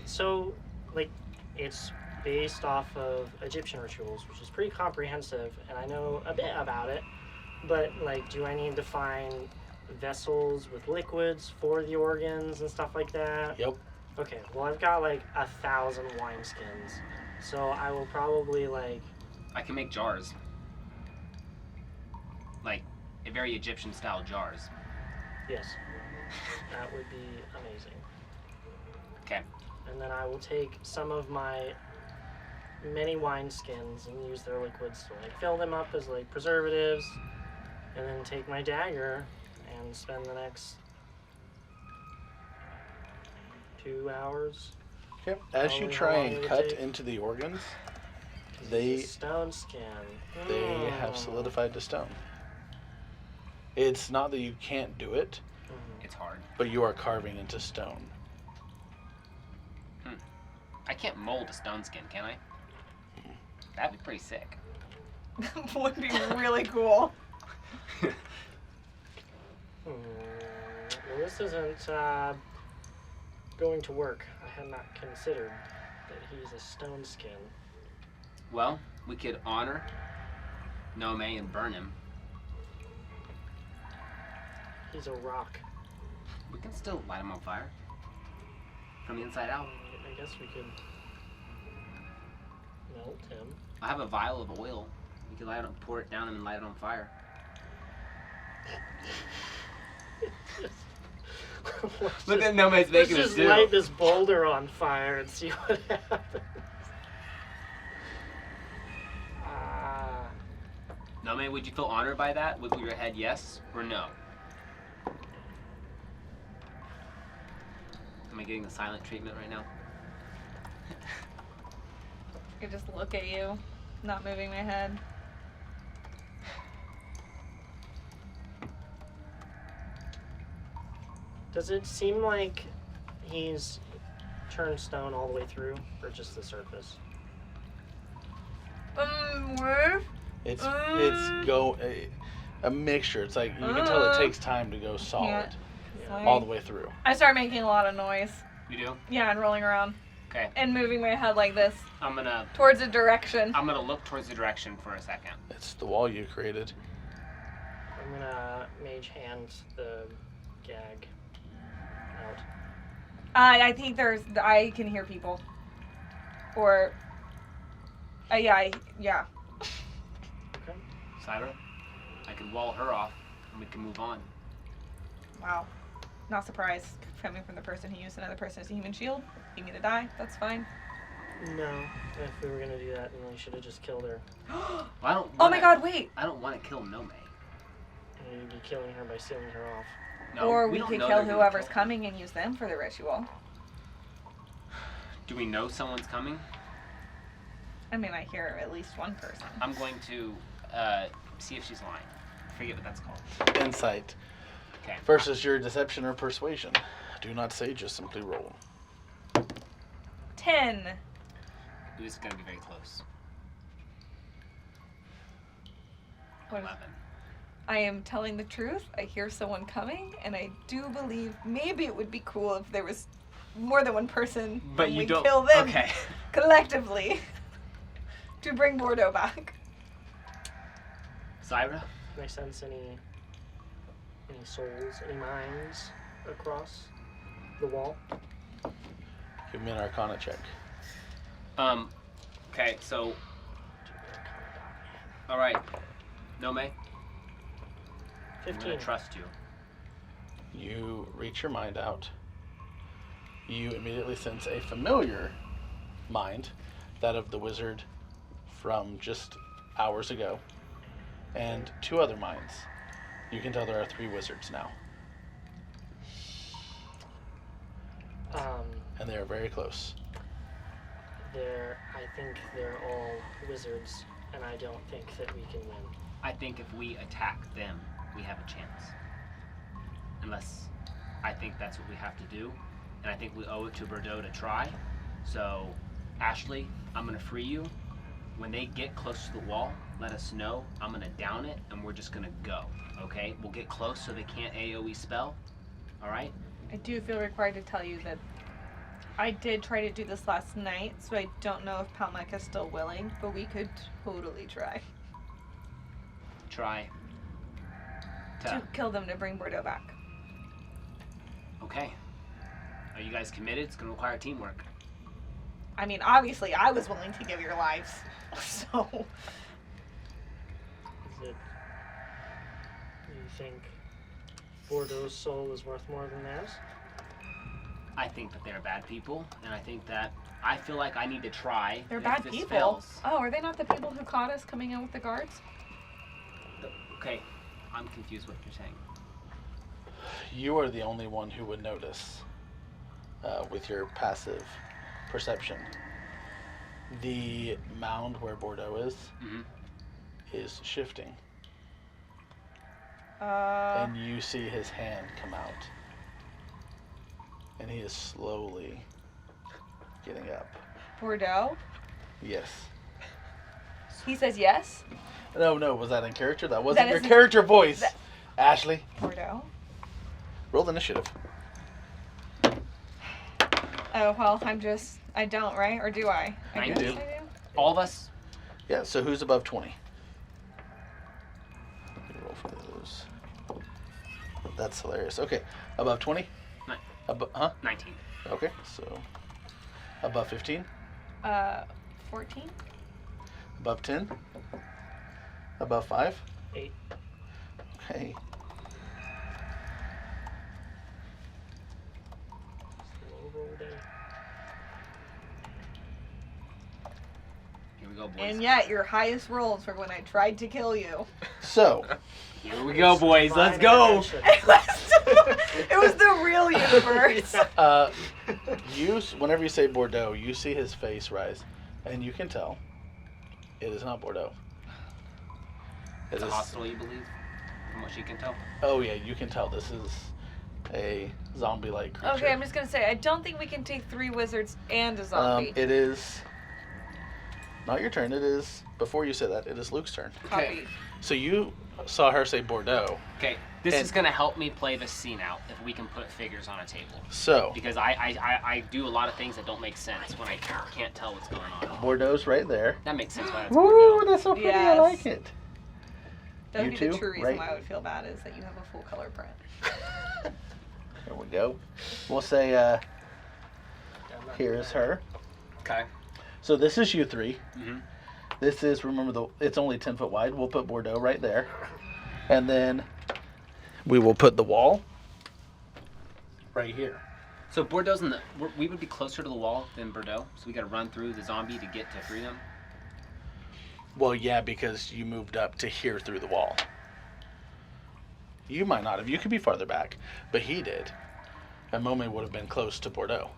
So, like, it's based off of Egyptian rituals, which is pretty comprehensive, and I know a bit about it. But like, do I need to find vessels with liquids for the organs and stuff like that? Yep. Okay. Well, I've got like 1,000 wineskins, so I will probably like. I can make jars. Like, a very Egyptian style jars. Yes. That would be amazing. Okay. And then I will take some of my many wineskins and use their liquids to like fill them up as like preservatives, and then take my dagger and spend the next 2 hours. Yep. As you How try long and it would cut take? into the organs, 'Cause They- it's a stone skin. they have solidified to stone. It's not that you can't do it, Mhm. It's hard. but you are carving into stone. I can't mold a stone skin, can I? That'd be pretty sick. Would be really cool. Well, this isn't going to work. I had not considered that he's a stone skin. Well, we could honor Nome and burn him. He's a rock. We can still light him on fire. From the inside out. I guess we could melt him. I have a vial of oil. You can light it, pour it down and light it on fire. But then nobody's Let's making a just stew. light this boulder on fire and see what happens. Ah. Nome, would you feel honored by that? Wiggle your head yes or no? Am I getting the silent treatment right now? I just look at you, not moving my head. Does it seem like he's turned stone all the way through, or just the surface? It's a mixture. It's like you can tell it takes time to go solid Yeah. all the way through. I start making a lot of noise. You do? Yeah, and rolling around. Okay. And moving my head like this I'm gonna towards a direction. look towards the direction for a second. It's the wall you created. I'm gonna mage hand the gag out. I think I can hear people. Or, yeah. Okay. Syra, I can wall her off and we can move on. Wow. Not surprised. Coming from the person who used another person as a human shield. You mean to die? That's fine. No, if we were gonna do that, then we should have just killed her. Well, I don't Oh wanna, my god, wait! I don't want to kill Nome. And we'd be killing her by sealing her off. No, Or we don't could know kill they're gonna whoever's kill her. coming and use them for the ritual. Do we know someone's coming? I mean, I hear at least one person. I'm going to see if she's lying. I forget what that's called. Insight Okay. versus your deception or persuasion. Do not say, just simply roll. 10. Ooh, this is going to be very close. What is- 11. I am telling the truth. I hear someone coming, and I do believe maybe it would be cool if there was more than one person. But and you we don't. kill them Okay. collectively to bring Bordeaux back. Syra? Can I sense any souls, any minds across the wall? Give me an Arcana check. Okay, so, all right. Nome, I'm 15. going to trust you. You reach your mind out. You immediately sense a familiar mind, that of the wizard from just hours ago, and two other minds. You can tell there are 3 wizards now, and they are very close. I think they're all wizards, and I don't think that we can win. I think if we attack them, we have a chance. Unless, I think that's what we have to do, and I think we owe it to Bordeaux to try. So, Ashley, I'm going to free you. When they get close to the wall, let us know. I'm going to down it, and we're just going to go, okay? We'll get close so they can't AoE spell, all right? I do feel required to tell you that I did try to do this last night, so I don't know if Palmec is still willing, but we could totally try Try to to, kill them to bring Bordeaux back. okay. Are you guys committed? It's going to require teamwork. I mean, obviously, I was willing to give your lives, so Is it? Do you think Bordeaux's soul is worth more than theirs? I think that they're bad people, and I think that I feel like I need to try. they're if bad this people. fails. Oh, are they not the people who caught us coming in with the guards? Okay, I'm confused what you're saying. You are the only one who would notice with your passive perception. The mound where Bordeaux Mm-hmm. is shifting, Uh, and you see his hand come out, and he is slowly getting up. Bordeaux? Yes. He says yes? No, was that in character? That wasn't That your isn't- character voice. that- Ashley, Bordeaux? roll the initiative. Oh, well, I don't, right? Or do I? I You guess do. I do. All of us? Yeah, so who's above 20? Let me roll for those. That's hilarious. Okay, above 20? Nine. Huh? 19. Okay, so above 15? 14? Above 10? Above 5? 8. Okay. Slow roll day. Here we go, boys. And yet, your highest rolls for when I tried to kill you. So, Here we go, boys. Let's Fine go. intervention. It was the real universe. whenever you say Bordeaux, you see his face rise, and you can tell it is not Bordeaux. It It's a is. hospital, you believe? From what you can tell. Oh yeah, you can tell this is a zombie-like creature. Okay, I'm just gonna say I don't think we can take 3 wizards and a zombie. It is not your turn. It is before you say that. It is Luke's turn. Copy. So you saw her say Bordeaux. Okay, this And- is gonna help me play the scene out if we can put figures on a table. So Because I do a lot of things that don't make sense when I can't tell what's going on. Bordeaux's right there. That makes sense why that's Woo, Bordeaux. that's so pretty. Yes. I like it. That would You be the too, true reason right? why I would feel bad is that you have a full color print. There we go. We'll say here's her. Okay. So this is you three. Mm-hmm. This is, remember, it's only 10 foot wide. We'll put Bordeaux right there. And then we will put the wall right here. So Bordeaux's in the. We would be closer to the wall than Bordeaux, so we got to run through the zombie to get to free them. Well, yeah, because you moved up to here through the wall. You might not have. You could be farther back. But he did. And Momi would have been close to Bordeaux.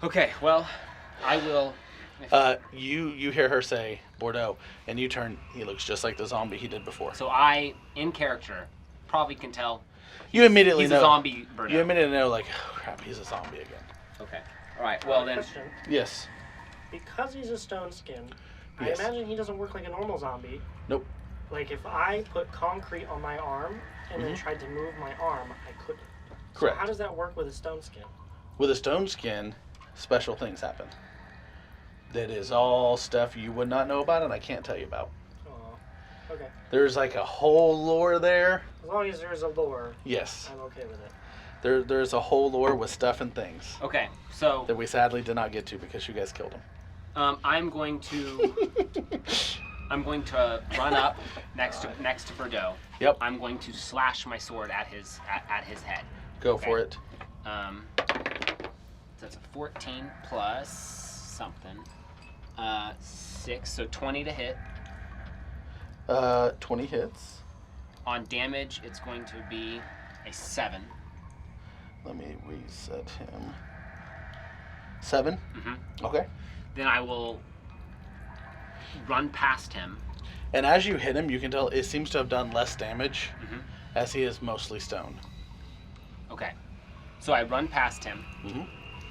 Okay. Well, I will. You hear her say Bordeaux, and you turn. He looks just like the zombie he did before. So I, in character, probably can tell You immediately he's know. a zombie Bordeaux. You immediately know, like, oh crap, he's a zombie again. Okay. All right. Well then. Question. Yes. Because he's a stone skin, Yes. I imagine he doesn't work like a normal zombie. Nope. Like if I put concrete on my arm and then Mhm. tried to move my arm, I couldn't. Correct. So how does that work with a stone skin? With a stone skin, special things happen. That is all stuff you would not know about, and I can't tell you about. Oh, okay. There's like a whole lore there. As long as there's a lore, Yes. I'm okay with it. There's a whole lore with stuff and things Okay. So that we sadly did not get to because you guys killed him. I'm going to run up next to Bordeaux. Yep. I'm going to slash my sword at his head. Go for Okay. it. So that's a 14 plus something. 6, so 20 to hit. 20 hits. On damage, it's going to be a 7. Let me reset him. 7. Mm-hmm. Okay. Then I will run past him. And as you hit him, you can tell it seems to have done less damage, Mhm. as he is mostly stone. Okay. So I run past him, Mhm.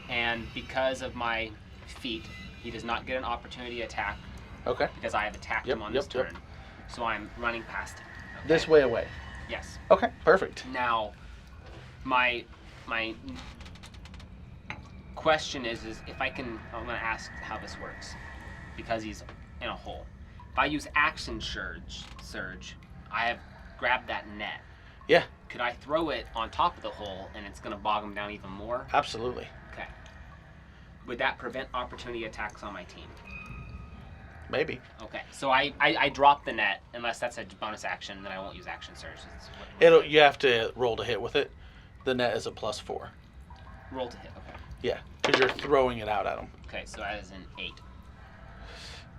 and because of my feat, he does not get an opportunity attack Okay. because I have attacked Yep, him on yep, this yep. turn. So I'm running past him. Okay? This way away. Yes. Okay. Perfect. Now, my question is if I can. I'm going to ask how this works because he's in a hole. If I use action surge, I have grabbed that net. Yeah. Could I throw it on top of the hole and it's going to bog him down even more? Absolutely. Okay. Would that prevent opportunity attacks on my team? Maybe. Okay. So I drop the net unless that's a bonus action. Then I won't use action surge. It's You have to roll to hit with it. The net is a +4. roll to hit. Okay. Yeah, because you're throwing it out at him. Okay. So that is an 8.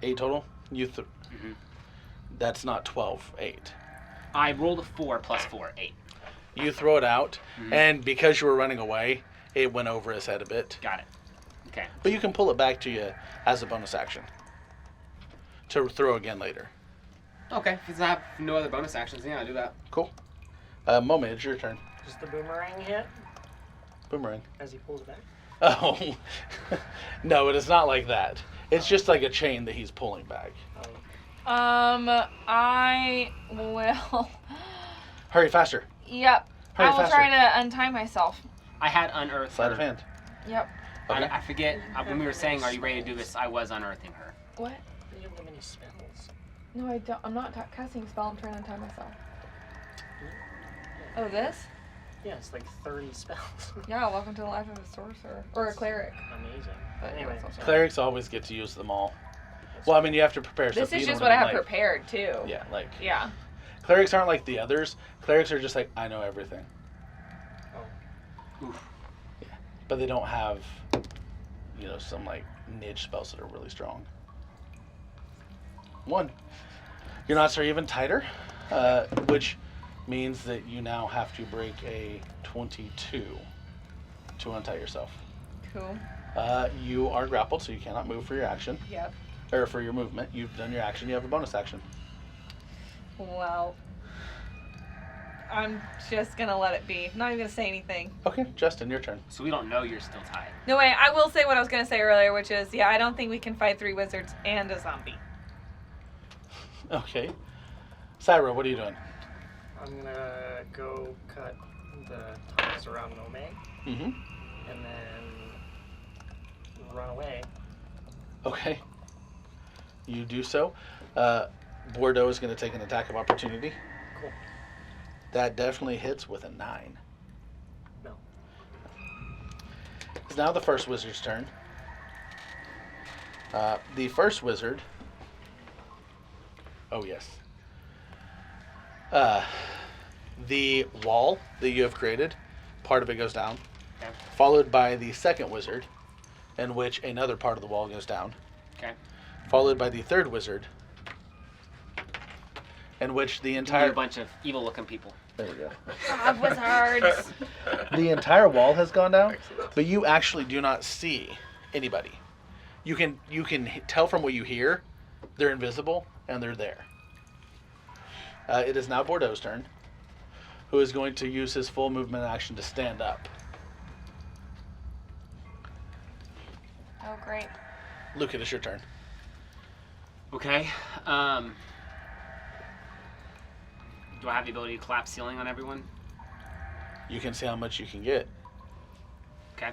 8 total. Mhm. That's not 12. 8. I rolled a 4 plus 4, 8. You throw it out, Mhm. and because you were running away, it went over his head a bit. Got it. Okay. But you can pull it back to you as a bonus action to throw again later. Okay. If I have no other bonus actions, yeah, I'll do that. Cool. Moment, it's your turn. Does the boomerang hit Boomerang. as he pulls back? Oh, no, it is not like that. It's just like a chain that he's pulling back. I will. Hurry faster. Yep. Hurry I will faster. try to untie myself. I had unearthed Sleight her. of hand. Yep. Okay. I forget when we were saying, "Are you ready to do this?" I was unearthing her. What? You don't have any spells. No, I don't. I'm not casting a spell. I'm trying to untie myself. Oh, this? Yeah, it's like 30 spells. Yeah. Welcome to the life of a sorcerer or a cleric. Amazing. But Anyway, that's also- Clerics always get to use them all. Well, I mean, you have to prepare. This stuff, is you know just what I have mean? Like, prepared too. Yeah, like Yeah. clerics aren't like the others. Clerics are just like, I know everything. Oof. But they don't have, some like niche spells that are really strong. 1. Your knots are even tighter, which means that you now have to break a 22 to untie yourself. Cool. You are grappled, so you cannot move for your action. Yep. Or for your movement. You've done your action, you have a bonus action. Well, I'm just gonna let it be. Not even gonna say anything. Okay, Justin, your turn. So we don't know you're still tied. No way. I will say what I was gonna say earlier, which is, yeah, I don't think we can fight 3 wizards and a zombie. Okay. Syra, what are you doing? I'm gonna go cut the tunnels around Nome Mm-hmm. and then run away. Okay. You do so. Bordeaux is going to take an attack of opportunity. Cool. That definitely hits with a 9. No. It's now the first wizard's turn. The first wizard. Oh, yes. The wall that you have created, part of it goes down. Okay. Followed by the second wizard, in which another part of the wall goes down. Okay. Followed by the third wizard, in which the You're entire a bunch of evil-looking people. there we go. God, wizards. The entire wall has gone down, Excellent. but you actually do not see anybody. You can tell from what you hear, they're invisible and they're there. It is now Bordeaux's turn, who is going to use his full movement action to stand up. Oh, great. Luke, it is your turn. Okay. Do I have the ability to collapse ceiling on everyone? You can see how much you can get. Okay.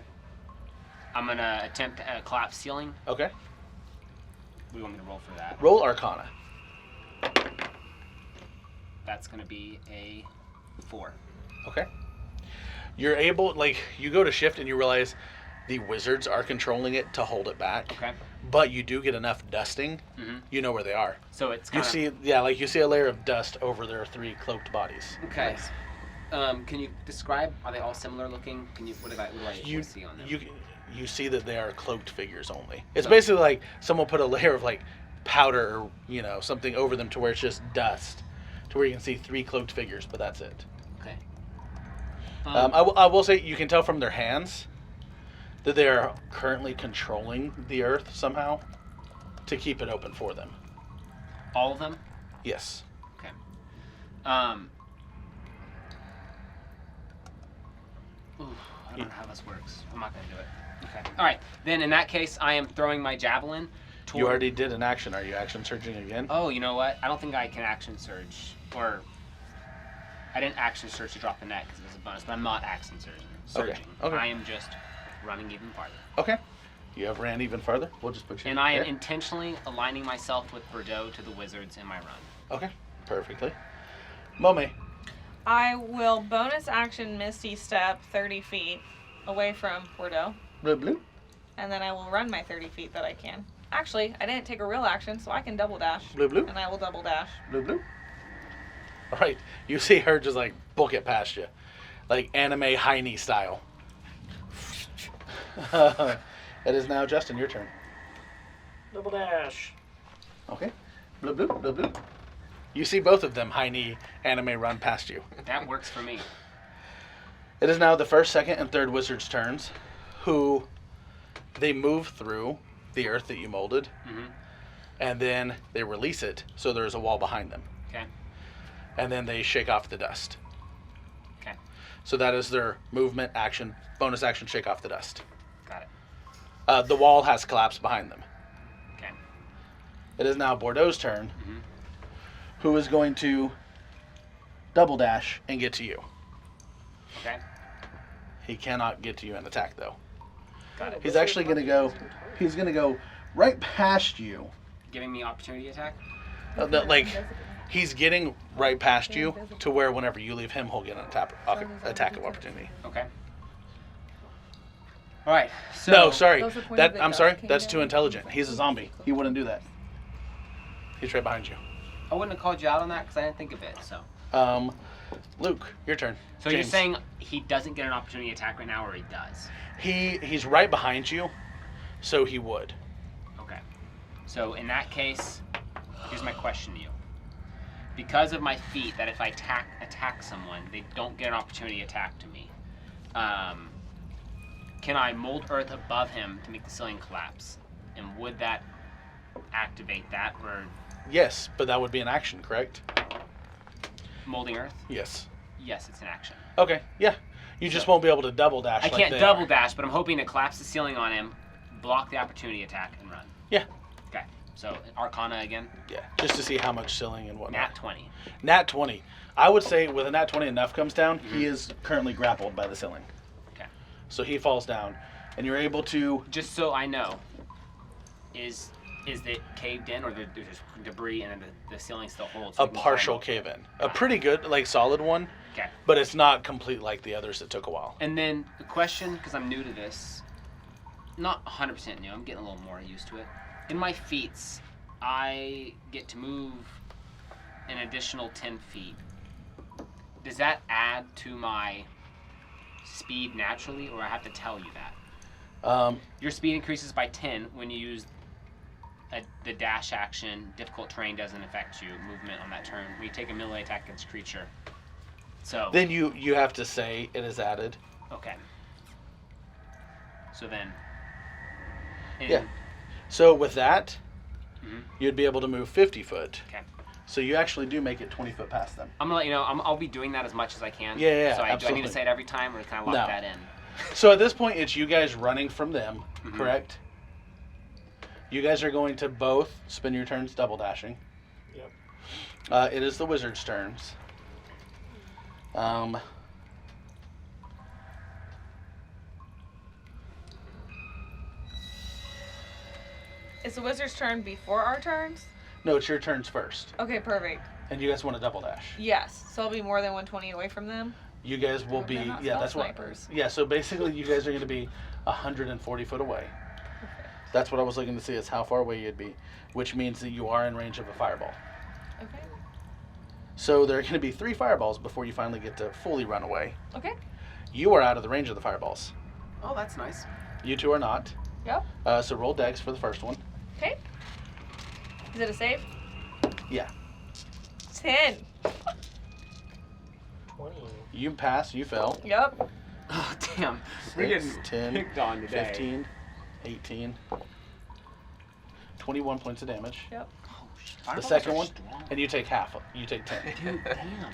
I'm gonna attempt to collapse ceiling. Okay. What do you want me to roll for that? Roll Arcana. That's gonna be a 4. Okay. You're able, you go to shift and you realize the wizards are controlling it to hold it back. Okay. But you do get enough dusting, Mm-hmm. you know where they are. So it's You kind of... see, you see a layer of dust over their 3 cloaked bodies. Okay. Can you describe? Are they all similar looking? Can you? What do I You see on them? you see that they are cloaked figures only. It's basically like someone put a layer of powder or something over them to where it's just dust, to where you can see 3 cloaked figures, but that's it. Okay. I will say you can tell from their hands that they are currently controlling the earth somehow to keep it open for them. All of them. Yes. Okay. Ooh, I don't know how this works. I'm not gonna do it. Okay. All right. Then in that case, I am throwing my javelin. Toward... You already did an action. Are you action surging again? Oh, you know what? I don't think I can action surge, or I didn't action surge to drop the net because it was a bonus. But I'm not action surging. Okay. I am just running even farther. Okay. You have ran even farther. We'll just put you And I am there. intentionally aligning myself with Bordeaux to the wizards in my run. Okay. Perfectly. Mome. I will bonus action Misty Step 30 feet away from Bordeaux, Blue, blue. and then I will run my 30 feet that I can. Actually, I didn't take a real action, so I can double dash, Blue, blue. and I will double dash. Blue, blue. All right. You see her just book it past you. Like anime high knee style. It is now Justin, your turn. Double dash. Okay. Blue, blue, blue, blue. You see both of them high knee anime run past you. That works for me. It is now the first, second, and third wizard's turns, who they move through the earth that you molded, Mm-hmm. and then they release it, so there's a wall behind them. Okay. And then they shake off the dust. Okay. So that is their movement action, bonus action, shake off the dust. Got it. The wall has collapsed behind them. Okay. It is now Bordeaux's turn, Mhm. who is going to double dash and get to you. Okay. He cannot get to you and attack, though. Got it. He's actually going to go, he's going to go right past you. Giving me opportunity attack. He's getting right past you to where whenever you leave him, he'll get an attack of opportunity. Okay. All right. So No, sorry. Those are pointed at I'm the sorry. dust That's came too down. intelligent. He's a zombie. He wouldn't do that. He's right behind you. I wouldn't have called you out on that because I didn't think of it. So Luke, your turn. so you're James. saying he doesn't get an opportunity attack right now, or he does? He's right behind you, so he would. Okay. So in that case, here's my question to you. Because of my feat, that if I attack someone, they don't get an opportunity attack to me. Can I mold earth above him to make the ceiling collapse? And would that activate that, or Yes, but that would be an action, correct? molding earth? Yes. Yes, it's an action. Okay, yeah. You just won't be able to double dash I like can't they double are. dash, but I'm hoping to collapse the ceiling on him, block the opportunity attack, and run. Yeah. Okay. So Arcana again. Yeah, just to see how much ceiling and whatnot. Nat 20. Nat 20. I would say with a Nat 20 enough comes down, he is currently grappled by the ceiling. Okay. So he falls down, and you're able to... Just so I know, is it caved in, or there's debris and the ceiling still holds? so A we can partial climb up? cave-in. A pretty good, like, solid one, Okay. but it's not complete like the others that took a while. And then the question, because I'm new to this, not 100% new, I'm getting a little more used to it. In my feats, I get to move an additional 10 feet. Does that add to my speed naturally, or I have to tell you that? Your speed increases by 10 when you use the dash action. Difficult terrain doesn't affect you. Movement on that turn. When you take a melee attack against a creature. So. Then you have to say it is added. Okay. So then. Yeah. So with that, Mhm. you'd be able to move 50 foot. Okay. So you actually do make it 20 foot past them. I'm gonna let you know. I'll be doing that as much as I can. Yeah, yeah, So do I need absolutely. to say it every time, or can I lock No. that in? So at this point, it's you guys running from them, Mhm. correct? You guys are going to both spend your turns double dashing. Yep. It is the wizard's turns. Is the wizard's turn before our turns? No, it's your turns first. Okay, perfect. And you guys want to double dash. Yes. So I'll be more than 120 away from them. You guys will Oh, be, they're not yeah, spell that's what, snipers. yeah, so basically you guys are going to be 140 foot away. Perfect. That's what I was looking to see is how far away you'd be, which means that you are in range of a fireball. Okay. So there are going to be 3 fireballs before you finally get to fully run away. Okay. You are out of the range of the fireballs. Oh, that's nice. You two are not. Yep. So roll dex for the first one. Okay. Is it a save? Yeah. 10. 20. You pass, you fail. Yep. Oh damn. We're 6, getting 10, picked on today. 15, 18, 21 points of damage. Yep. Oh, shit. The Fireballs second are one, strong. and you take half. You take 10. Dude, damn.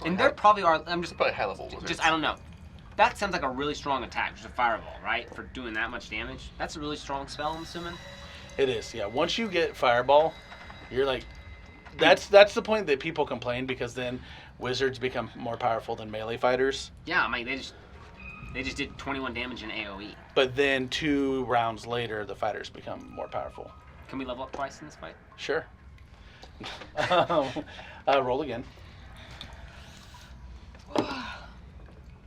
And there probably are. I'm just Probably high level wizards. Just I don't know. That sounds like a really strong attack, just a fireball, right? For doing that much damage. That's a really strong spell, I'm assuming. It is, yeah. Once you get fireball, you're like, that's the point that people complain because then wizards become more powerful than melee fighters. Yeah, I mean they just did 21 damage in AOE. But then 2 rounds later, the fighters become more powerful. Can we level up twice in this fight? Sure. Roll again.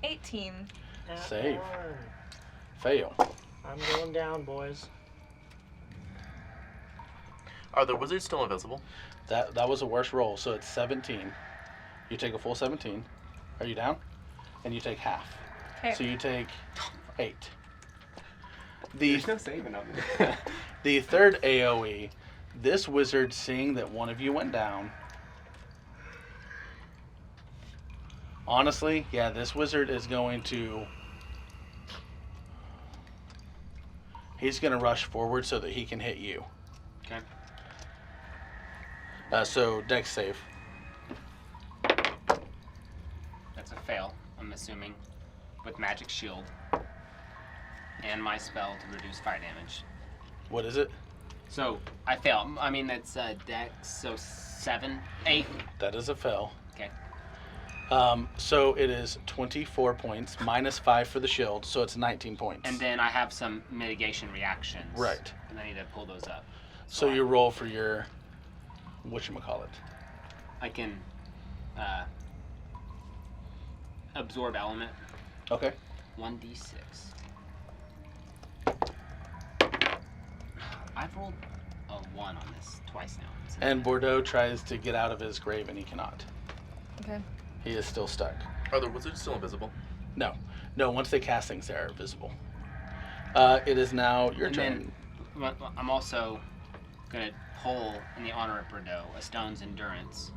18. Nat Save. 1. Fail. I'm going down, boys. Are the wizards still invisible? That was a worse roll, so it's 17. You take a full 17. Are you down? And you take half. Okay. So you take 8. The no saving of it. the third AoE, this wizard seeing that one of you went down. Honestly, yeah, this wizard is going to... He's going to rush forward so that he can hit you. Okay. So, dex save. That's a fail, I'm assuming. With magic shield. And my spell to reduce fire damage. What is it? So I fail. I mean that's dex, so 7, 8. That is a fail. Okay. So it is 24 points, minus 5 for the shield, so it's 19 points. And then I have some mitigation reactions. Right. And I need to pull those up. So you roll for your... whatchamacallit. I can absorb element. Okay. 1d6. I've rolled a 1 on this twice now. So And Bordeaux tries to get out of his grave and he cannot. Okay. He is still stuck. Are the wizards still invisible? No. No, once they cast things, they are visible. It is now your And turn. then I'm also going to pull, in the honor of Bordeaux, a Stone's Endurance.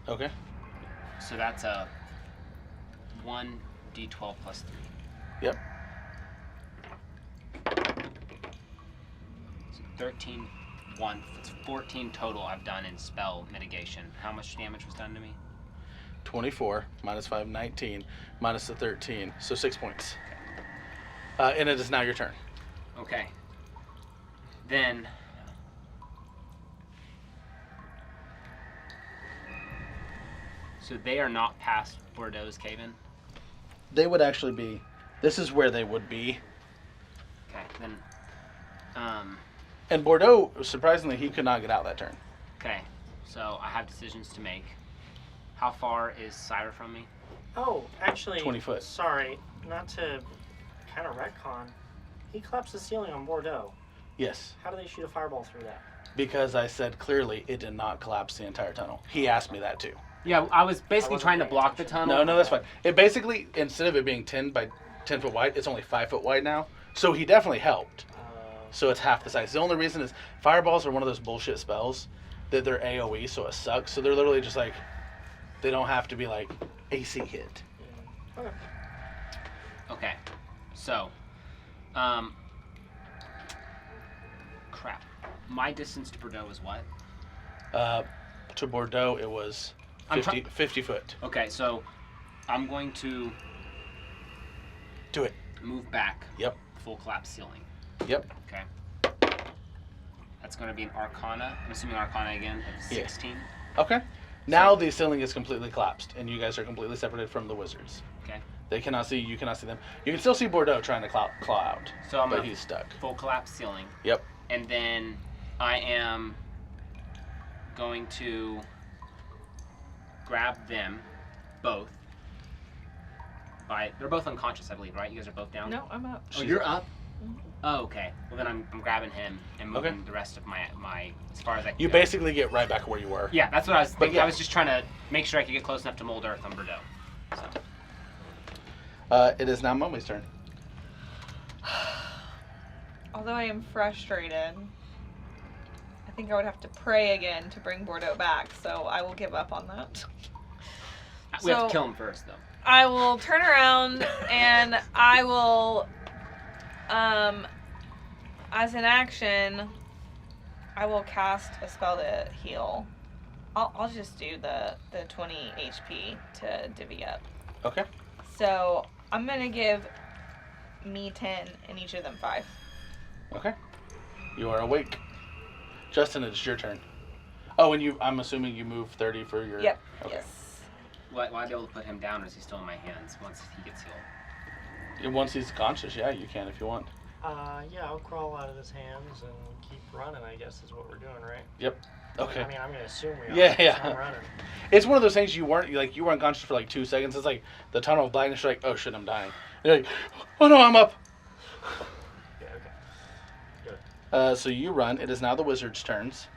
Okay. So that's a 1d12 plus 3. Yep. So 13, 1. It's 14 total I've done in spell mitigation. How much damage was done to me? 24 minus 5, 19 minus the 13, so 6 points. And it is now your turn. Okay. Then so they are not past Bordeaux's cave-in? They would actually be. This is where they would be. Okay, then And Bordeaux, surprisingly, he could not get out that turn. okay. So I have decisions to make. How far is Syra from me? Oh, actually, 20 foot. Sorry, not to kind of retcon. He collapsed the ceiling on Bordeaux. Yes, How do they shoot a fireball through that? because I said clearly it did not collapse the entire tunnel. He asked me that too. Yeah, I was basically wasn't trying to paying block the attention. tunnel. No, that's fine. It basically, instead of it being 10 by 10 foot wide, it's only 5 foot wide now. So he definitely helped. So it's half the size. The only reason is fireballs are one of those bullshit spells that they're AoE, so it sucks. So they're literally just like, they don't have to be like AC hit. Okay. Okay. So, crap. My distance to Bordeaux is what? To Bordeaux, it was I'm 50 foot. Okay, so I'm going to Do it. move back. Yep. Full collapse ceiling. Yep. Okay. That's going to be an Arcana. I'm assuming Arcana again of Yeah. 16. Okay. Now the ceiling is completely collapsed, and you guys are completely separated from the wizards. Okay. They cannot see you. You cannot see them. You can still see Bordeaux trying to claw out, So I'm but gonna he's stuck. full collapse ceiling. Yep. And then I am going to grab them both. They're both unconscious, I believe, right? You guys are both down? No, I'm up. Oh, you're up? Oh, okay. Well, then I'm grabbing him and moving Okay. the rest of my as far as I can You go. basically get right back where you were. Yeah, that's what I was thinking. yeah. I was just trying to make sure I could get close enough to mold earth on Bordeaux. So, It is now Momi's turn. Although I am frustrated, I think I would have to pray again to bring Bordeaux back, so I will give up on that. we have So- to kill him first, though. I will turn around and I will, as an action, I will cast a spell to heal. I'll just do the 20 HP to divvy up. Okay. So I'm gonna give me 10 and each of them 5. Okay. You are awake. Justin, it's your turn. Oh, and I'm assuming you move 30 for your... Yep. Okay. Yes. Will I be able to put him down, or is he still in my hands once he gets healed? And once he's conscious, yeah, you can if you want. Yeah, I'll crawl out of his hands and keep running, I guess is what we're doing, right? Yep. Okay. I mean, I'm going to assume we are. Yeah, so yeah. I'm running. It's one of those things you weren't unconscious for like 2 seconds. It's like the tunnel of blackness. You're like, oh shit, I'm dying. You're like, oh no, I'm up. Yeah, okay. Good. So you run. It is now the wizard's turns.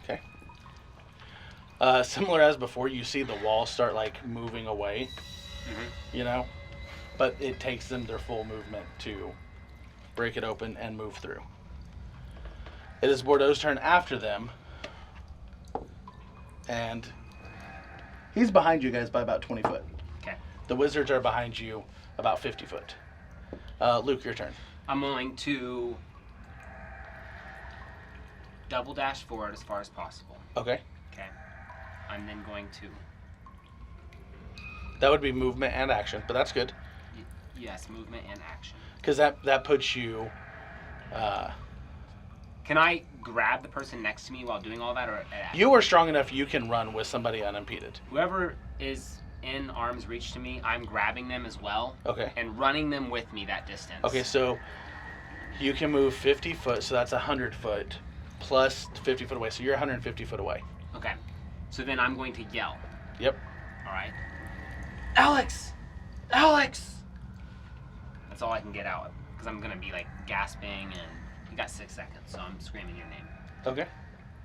Okay. Similar as before, you see the wall start like moving away. You know, but it takes them their full movement to break it open and move through. It is Bordeaux's turn after them. And he's behind you guys by about 20 foot. Okay. The wizards are behind you about 50 foot. Luke, your turn. I'm going to double dash forward as far as possible. Okay. Okay. I'm then going to That would be movement and action, but that's good. yes, movement and action. Because that puts you... Can I grab the person next to me while doing all that, or you are strong enough you can run with somebody unimpeded. whoever is in arm's reach to me, I'm grabbing them as well Okay. and running them with me that distance. Okay, so you can move 50 foot, so that's 100 foot, plus 50 foot away, so you're 150 foot away. Okay. So then I'm going to yell. Yep. All right. Alex! Alex! That's all I can get out because I'm gonna be like gasping, and you got 6 seconds, so I'm screaming your name. Okay.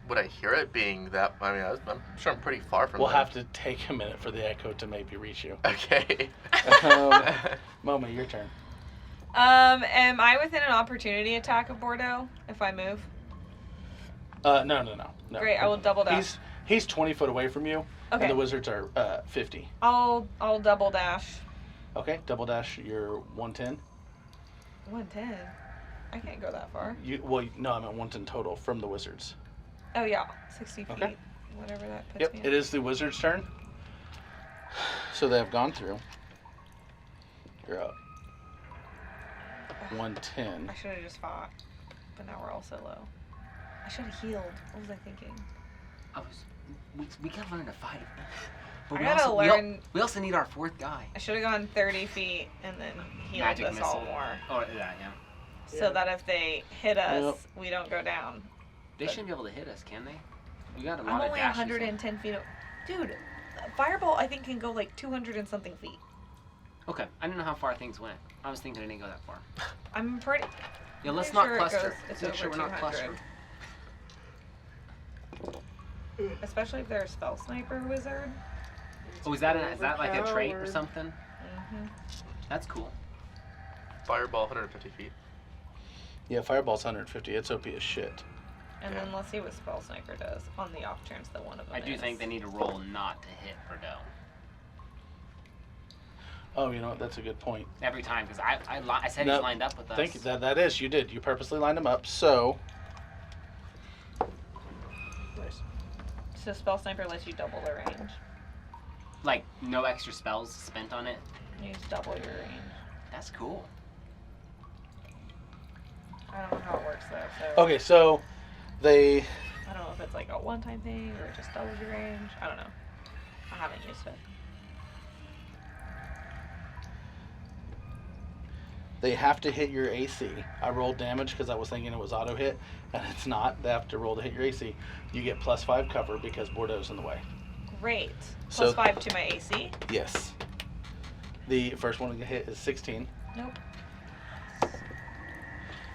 Would I hear it being that? I mean, I'm sure I'm pretty far from We'll them. have to take a minute for the echo to maybe reach you. Okay. Momo, your turn. Am I within an opportunity attack of Bordeaux if I move? No. Great, I will double dash. He's 20 foot away from you, Okay. and the wizards are 50. I'll double dash. Okay, double dash. You're 110. 110. I can't go that far. No, I'm at 110 total from the wizards. Oh yeah, 60 feet. Okay. Whatever that puts Yep, me. it is the wizard's turn. So they have gone through. You're up. 110. I should have just fought, but now we're all so low. I should have healed. What was I thinking? We gotta learn to fight. I we gotta also, learn. We also need our 4th guy. I should have gone 30 feet and then healed Magic us all missile. more, Oh yeah. so that if they hit us, we don't go down. They shouldn't be able to hit us, can they? We got a lot I'm of only dashes. 110 feet. Dude, Fireball I think can go like 200 and something feet. Okay, I didn't know how far things went. I was thinking it didn't go that far. I'm pretty. Yeah, let's Pretty not sure it cluster. goes- it's Make sure over we're not 200. clustering. Especially if they're a spell sniper wizard. Oh, is that like a trait or Overpowered. something? Mm-hmm. That's cool. Fireball, 150 feet. Yeah, fireball's 150. It's OP as shit. And Yeah. then let's see what spell sniper does on the off chance that one of them I do is. think they need to roll not to hit Bordeaux Oh, you know what? That's a good point. every time because I said No, he's lined up with us. Thank you. That is. You did. You purposely lined them up. So. Nice. So spell sniper lets you double the range. Like no extra spells spent on it. You just double your range. That's cool. I don't know how it works though. So Okay, so they. I don't know if it's like a one-time thing or it just doubles your range. I don't know. I haven't used it. They have to hit your AC. I rolled damage because I was thinking it was auto hit, and it's not. They have to roll to hit your AC. You get +5 cover because Bordeaux's in the way. Great. So- +5 to my AC. Yes. The first one to hit is 16. Nope.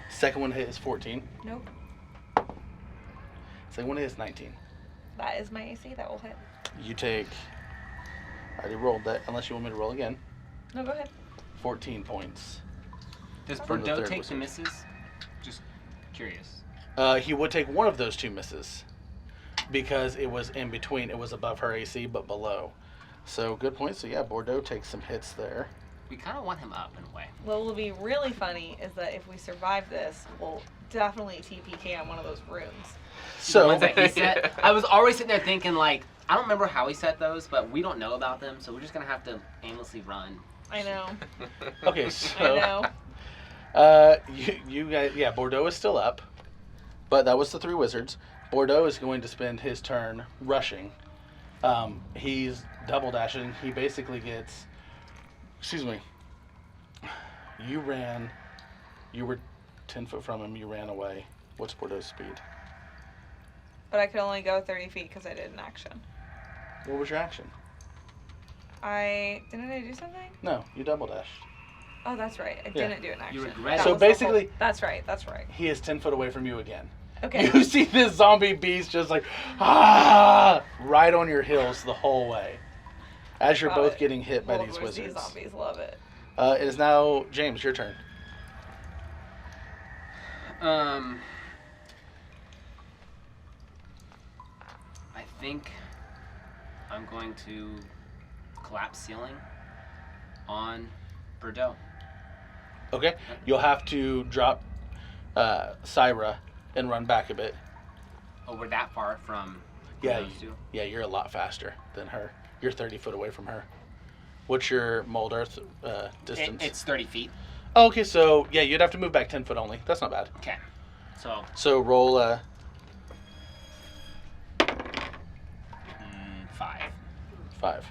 Second one to hit is 14. Nope. Second one to hit is 19. That is my AC. That will hit. You take. I already rolled that, unless you want me to roll again. No, go ahead. 14 points. Does From the Bordeaux third take the wizard. misses? Just curious. He would take one of those 2 misses because it was in between. It was above her AC, but below. So good point. So yeah, Bordeaux takes some hits there. We kind of want him up in a way. What will be really funny is that if we survive this, we'll definitely TPK on one of those rooms. The So ones that he set, I was always sitting there thinking like, I don't remember how he set those, but we don't know about them, so we're just gonna have to aimlessly run. I know. okay, I so know. you guys, yeah, Bordeaux is still up, but that was the 3 wizards. Bordeaux is going to spend his turn rushing. He's double dashing. He basically gets. Excuse me. You were 10 foot from him. You ran away. What's Bordeaux's speed? But I could only go 30 feet because I did an action. What was your action? Didn't I do something? No, you double dashed. Oh, that's right. I Yeah. didn't do an action. You regret That So was the whole- basically- that's right. That's right. He is 10 foot away from you again. Okay. You see this zombie beast just like, right on your heels the whole way. As you're Got both it. getting hit by World these War Z wizards. zombies love it. It is now James, your turn. I think I'm going to collapse ceiling on Bordeaux. Okay. You'll have to drop Syra and run back a bit. Oh, we're that far from Yeah, those two? yeah, you're a lot faster than her. You're 30 foot away from her. What's your mold earth distance? It's 30 feet. Oh, okay, so yeah, you'd have to move back 10 foot only. That's not bad. Okay. So, So roll 5. 5.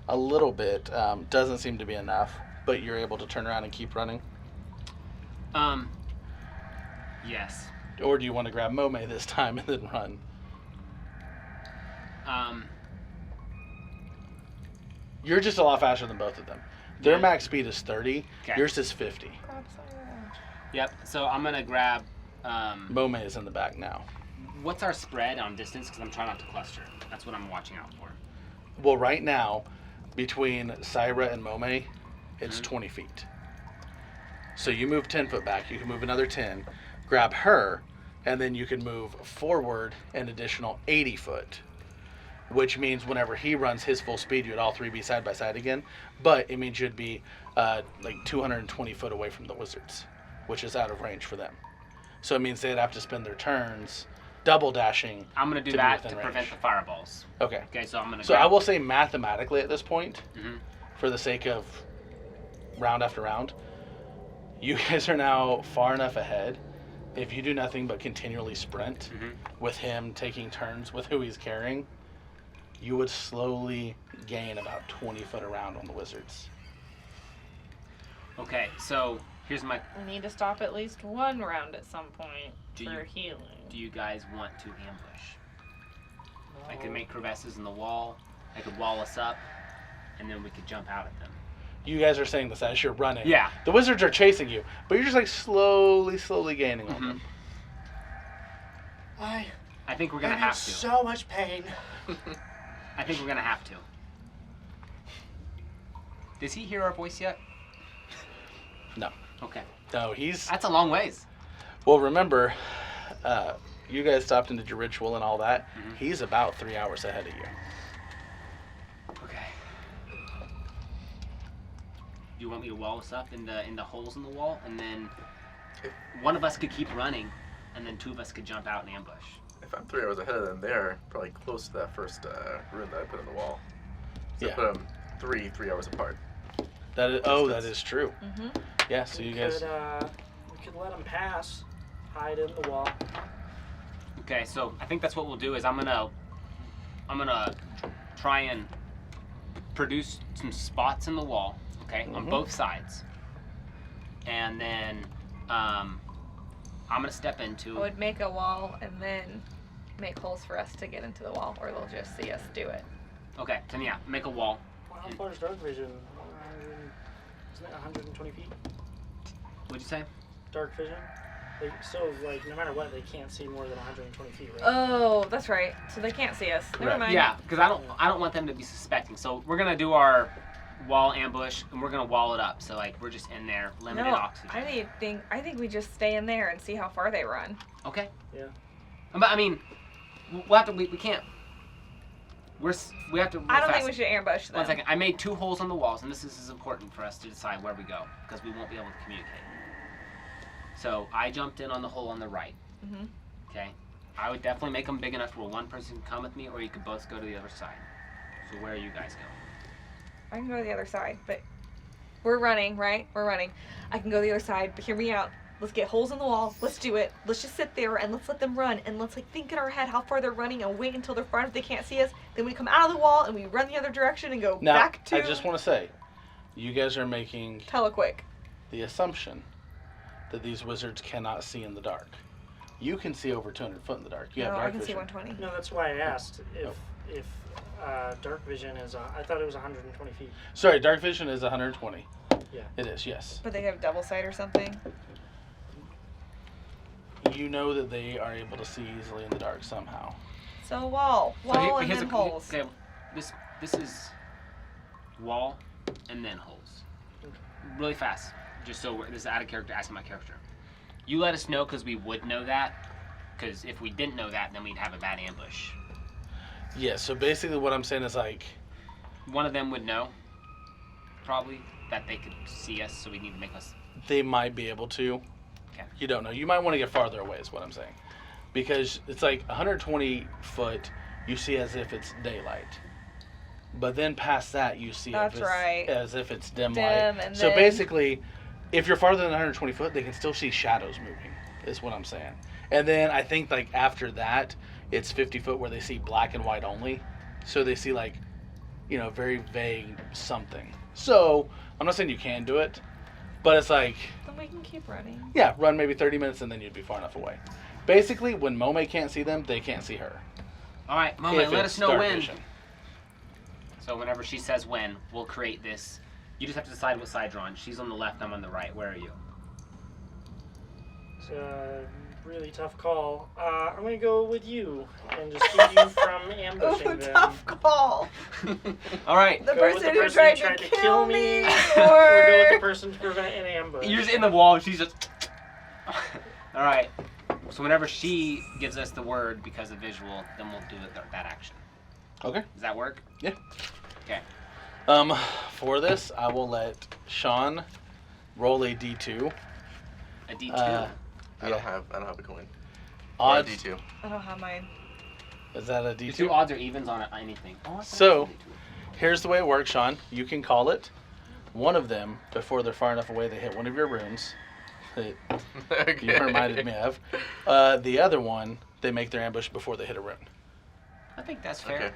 A little bit doesn't seem to be enough, but you're able to turn around and keep running. Yes. Or do you want to grab Mome this time and then run? You're just a lot faster than both of them. Their max speed is 30. Okay. Yours is 50. Grab Syra. Yep. So I'm gonna grab. Mome is in the back now. What's our spread on distance? Because I'm trying not to cluster. That's what I'm watching out for. Well, right now, between Syra and Mome, it's 20 feet. So you move 10 foot back. You can move another 10, grab her, and then you can move forward an additional 80 foot. Which means whenever he runs his full speed, you'd all three be side by side again. But it means you'd be like 220 foot away from the wizards, which is out of range for them. So it means they'd have to spend their turns double dashing. I'm gonna do to be that within to prevent range. the fireballs. Okay. Okay, so I'm gonna. So I will say mathematically at this point, Mhm. for the sake of round after round, you guys are now far enough ahead. If you do nothing but continually sprint Mhm. with him taking turns with who he's carrying, you would slowly gain about 20 foot around on the wizards. Okay, so here's my. We need to stop at least one round at some point Do for you- healing. Do you guys want to ambush? I could make crevasses in the wall. I could wall us up, and then we could jump out at them. You guys are saying this as you're running. Yeah. The wizards are chasing you, but you're just like slowly gaining on Mhm. them. I think we're gonna have to. so much pain. I think we're gonna have to. Does he hear our voice yet? No. Okay. No, he's... That's a long ways. Well, remember, you guys stopped and did your ritual and all that. Mhm. He's about 3 hours ahead of you. Okay. Do you want me to wall us up in the holes in the wall, and then one of us could keep running, and then two of us could jump out and ambush? If I'm 3 hours ahead of them, they're probably close to that first rune that I put in the wall. So Yeah. I put them 3 hours apart. That is, oh, that is true. Mm-hmm. Yeah, so you guys... We could let them pass, hide in the wall. Okay, so I think that's what we'll do. Is I'm gonna try and produce some spots in the wall. Okay, on Mhm. both sides, and then I'm gonna step into. I would make a wall and then make holes for us to get into the wall, or they'll just see us do it. Okay, then yeah, make a wall. How far is dark vision? Isn't it 120 feet? What'd you say? Dark vision? So, no matter what, they can't see more than 120 feet, right? Oh, that's right. So they can't see us. Never Right. mind. Yeah, because I don't want them to be suspecting. So we're gonna do our wall ambush, and we're gonna wall it up. So we're just in there, limited No, oxygen. I think we just stay in there and see how far they run. Okay. Yeah. But I mean, we'll have to. We can't. We have to. Move I don't fast. think we should ambush them. 1 second. I made 2 holes on the walls, and this is important for us to decide where we go, because we won't be able to communicate. So I jumped in on the hole on the right. Mhm. Okay. I would definitely make them big enough where one person can come with me, or you could both go to the other side. So where are you guys going? I can go to the other side, but we're running, right? We're running. I can go to the other side, but hear me out. Let's get holes in the wall. Let's do it. Let's just sit there and let's let them run. And let's think in our head how far they're running and wait until they're far enough they can't see us. Then we come out of the wall and we run the other direction and go Now, back to I just want to say, you guys are making Telequick. the assumption that these wizards cannot see in the dark. You can see over 200 foot in the dark. You have No, dark I can see vision. 120. No, that's why I asked if dark vision is. I thought it was 120 feet. Sorry, dark vision is 120. Yeah. It is, yes. But they have double sight or something. You know that they are able to see easily in the dark somehow. So wall. So Wall and here's then a- holes. Okay, this is wall and then holes. Really fast, just so this is out of character, asking my character. You let us know, because we would know that. Because if we didn't know that, then we'd have a bad ambush. Yeah, so basically what I'm saying is One of them would know, probably, that they could see us, so we need to make us. they might be able to. Okay. You don't know. You might want to get farther away is what I'm saying. Because it's 120 foot, you see as if it's daylight. But then past that, you see That's right. as if it's dim light. Dim, and So then- basically, if you're farther than 120 foot, they can still see shadows moving, is what I'm saying. And then I think after that, it's 50 foot where they see black and white only. So they see very vague something. So I'm not saying you can do it, but it's Then we can keep running. yeah, run maybe 30 minutes and then you'd be far enough away. Basically, when Mome can't see them, they can't see her. All right, Mama, If let it's us know dark when. vision. So whenever she says when, we'll create this You just have to decide what side you're on. She's on the left, I'm on the right. Where are you? It's a really tough call. I'm gonna go with you and just keep you from ambushing Oh, them. tough call. All right. The Go with person the who person tried to kill me, or go with the or person to prevent an ambush. You're just in the wall, and she's just. All right. So whenever she gives us the word because of visual, then we'll do it that action. Okay. Does that work? Yeah. Okay. For this, I will let Sean roll a D2. A D2. I don't have a coin. Or a Odds. D2. I don't have mine. Is that a The D2? two odds or evens on anything. Oh, I thought So- it was a D2. Here's the way it works, Sean. You can call it. One of them, before they're far enough away, they hit one of your runes that Okay. you reminded me of. The other one, they make their ambush before they hit a rune. I think that's fair. Okay.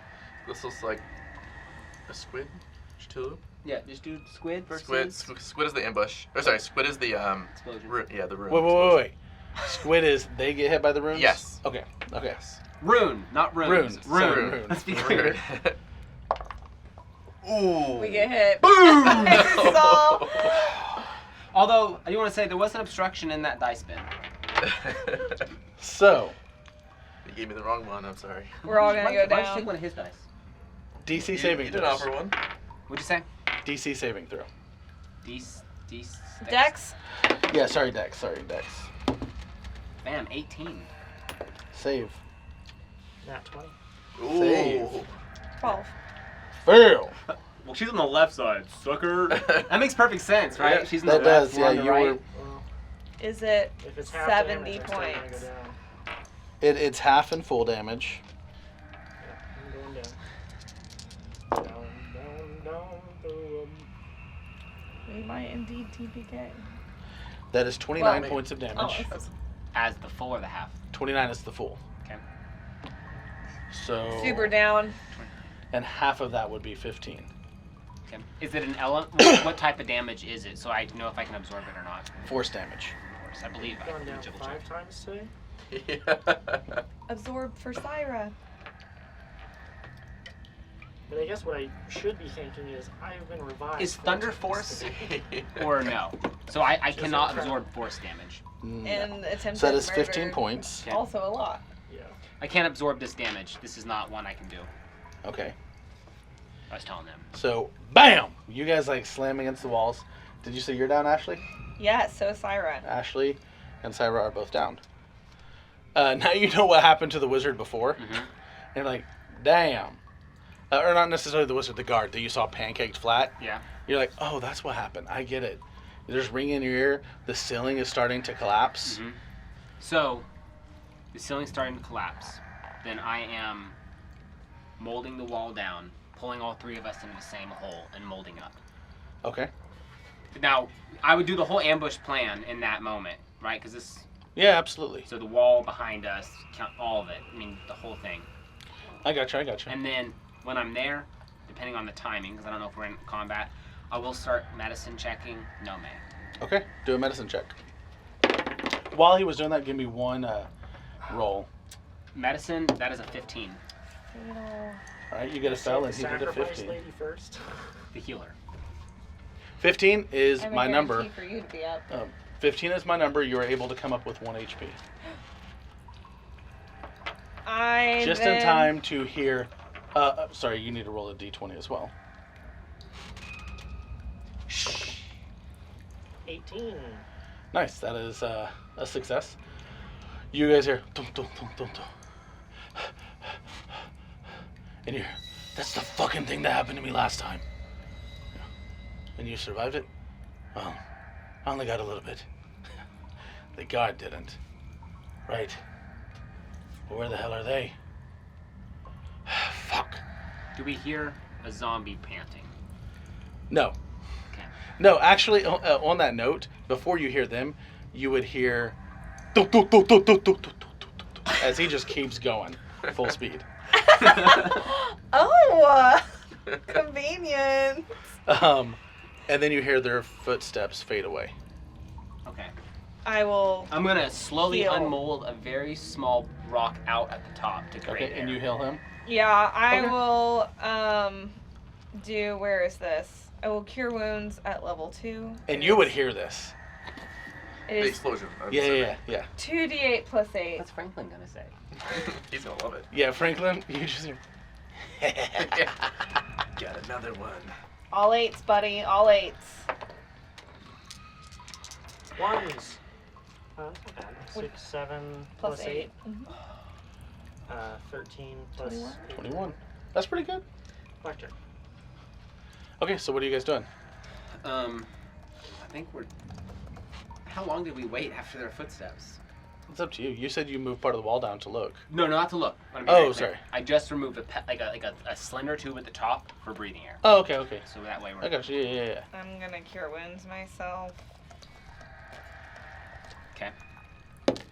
This looks like a squid. Cthulhu? Yeah, just do squid versus Squid is the ambush. Or sorry, squid is the explosion. yeah, the rune. Wait. Squid is, they get hit by the runes? Yes. Okay. Yes. Rune, not runes. Runes. Rune. Sorry, rune. Let's be clear. Ooh. We get hit. Boom! So, Although, I do want to say there was an obstruction in that dice bin. So, You gave me the wrong one. I'm sorry. we're all gonna Why go don't you take down. one of his dice? DC saving You throws. didn't offer one. What'd you say? DC saving throw. Dex. Yeah, sorry, Dex. Bam, 18. Save. Nat 20. Ooh. Save. 12. Fail. Well, she's on the left side, sucker. That makes perfect sense, right? Yeah, She's on that the left, does, we're on yeah, the you right. were- Well, Is it if it's half 70 damage, I'm still gonna go points? down. It's half and full damage. Yeah, I'm going down. Down, the We might indeed TPK. That is 29 Well, points of Oh, damage. As the full or the half. 29 is the full. Okay. So. Super down. And half of that would be 15. Okay. Is it an element? What type of damage is it? So I know if I can absorb it or not. Force damage. Of course, I believe I Gone can down double 5 check. times today. Yeah. Absorb for Syra. But I guess what I should be thinking is I've been revived. Is 4 Thunder times Force today. or no? So I Just cannot a trap. absorb force damage. No. And attempted So that is murder. 15 points. Okay. Also a lot. Yeah. I can't absorb this damage. This is not one I can do. Okay. I was telling them. So, BAM! You guys like slam against the walls. Did you say you're down, Ashley? Yes, so is Syra. Ashley and Syra are both down. Now you know what happened to the wizard before. Mm-hmm. And you're like, damn. Or not necessarily the wizard, the guard that you saw pancaked flat. Yeah. You're like, oh, that's what happened. I get it. There's ringing in your ear. The ceiling is starting to collapse. Mm-hmm. So, the ceiling's starting to collapse. Then I am molding the wall down, pulling all three of us into the same hole, and molding up. Okay. Now, I would do the whole ambush plan in that moment, right? Because this, Yeah, absolutely. so the wall behind us, count all of it. I mean, the whole thing. I got you. And then when I'm there, depending on the timing, because I don't know if we're in combat, I will start medicine checking Nome. Okay. Do a medicine check. While he was doing that, give me one roll. Medicine, that is a 15. Fatal. All right, you get a spell, and he did a Sacrifice 15. lady first. The healer. 15 is I'm a my number. guarantee for you to be up. 15 is my number. You are able to come up with 1 HP. I Just in time to hear. Sorry, you need to roll a d20 as well. 18. Nice. That is a success. You guys hear. Dum, dum, dum, dum, dum. And you're. That's the fucking thing that happened to me last time. And you survived it? Well, I only got a little bit. The guard didn't. Right. But where the hell are they? Fuck. Do we hear a zombie panting? No. Okay. No, actually, on that note, before you hear them, you would hear "Tuk, tuk, tuk, tuk, tuk, tuk, tuk, tuk, tuk, tuk," as he just keeps going full speed. Oh, convenient. And then you hear their footsteps fade away. Okay. I will. I'm gonna slowly Heal. unmold a very small rock out at the top to create Okay, and air. you heal him. Yeah, I Okay. will. Do. Where is this? I will cure wounds at level 2. And you would hear this. It The is explosion. I'm Yeah, assuming. yeah. 2d8 plus 8. What's Franklin gonna say? He's gonna love it. Yeah, Franklin, you just hear. Got another one. All 8s, buddy. All 8s. Ones. That's not bad. 6, 7 Plus plus 8. Mhm. 13 plus 21. 8. 21. That's pretty good. Blackjack. Okay, so what are you guys doing? I think we're. How long did we wait after their footsteps? It's up to you. You said you moved part of the wall down to look. No, not to look. I wanna be Oh, very clear. sorry. I just removed a slender tube at the top for breathing air. Oh, okay. So that way we're. I got you. Yeah. I'm gonna cure wounds myself. Okay. What do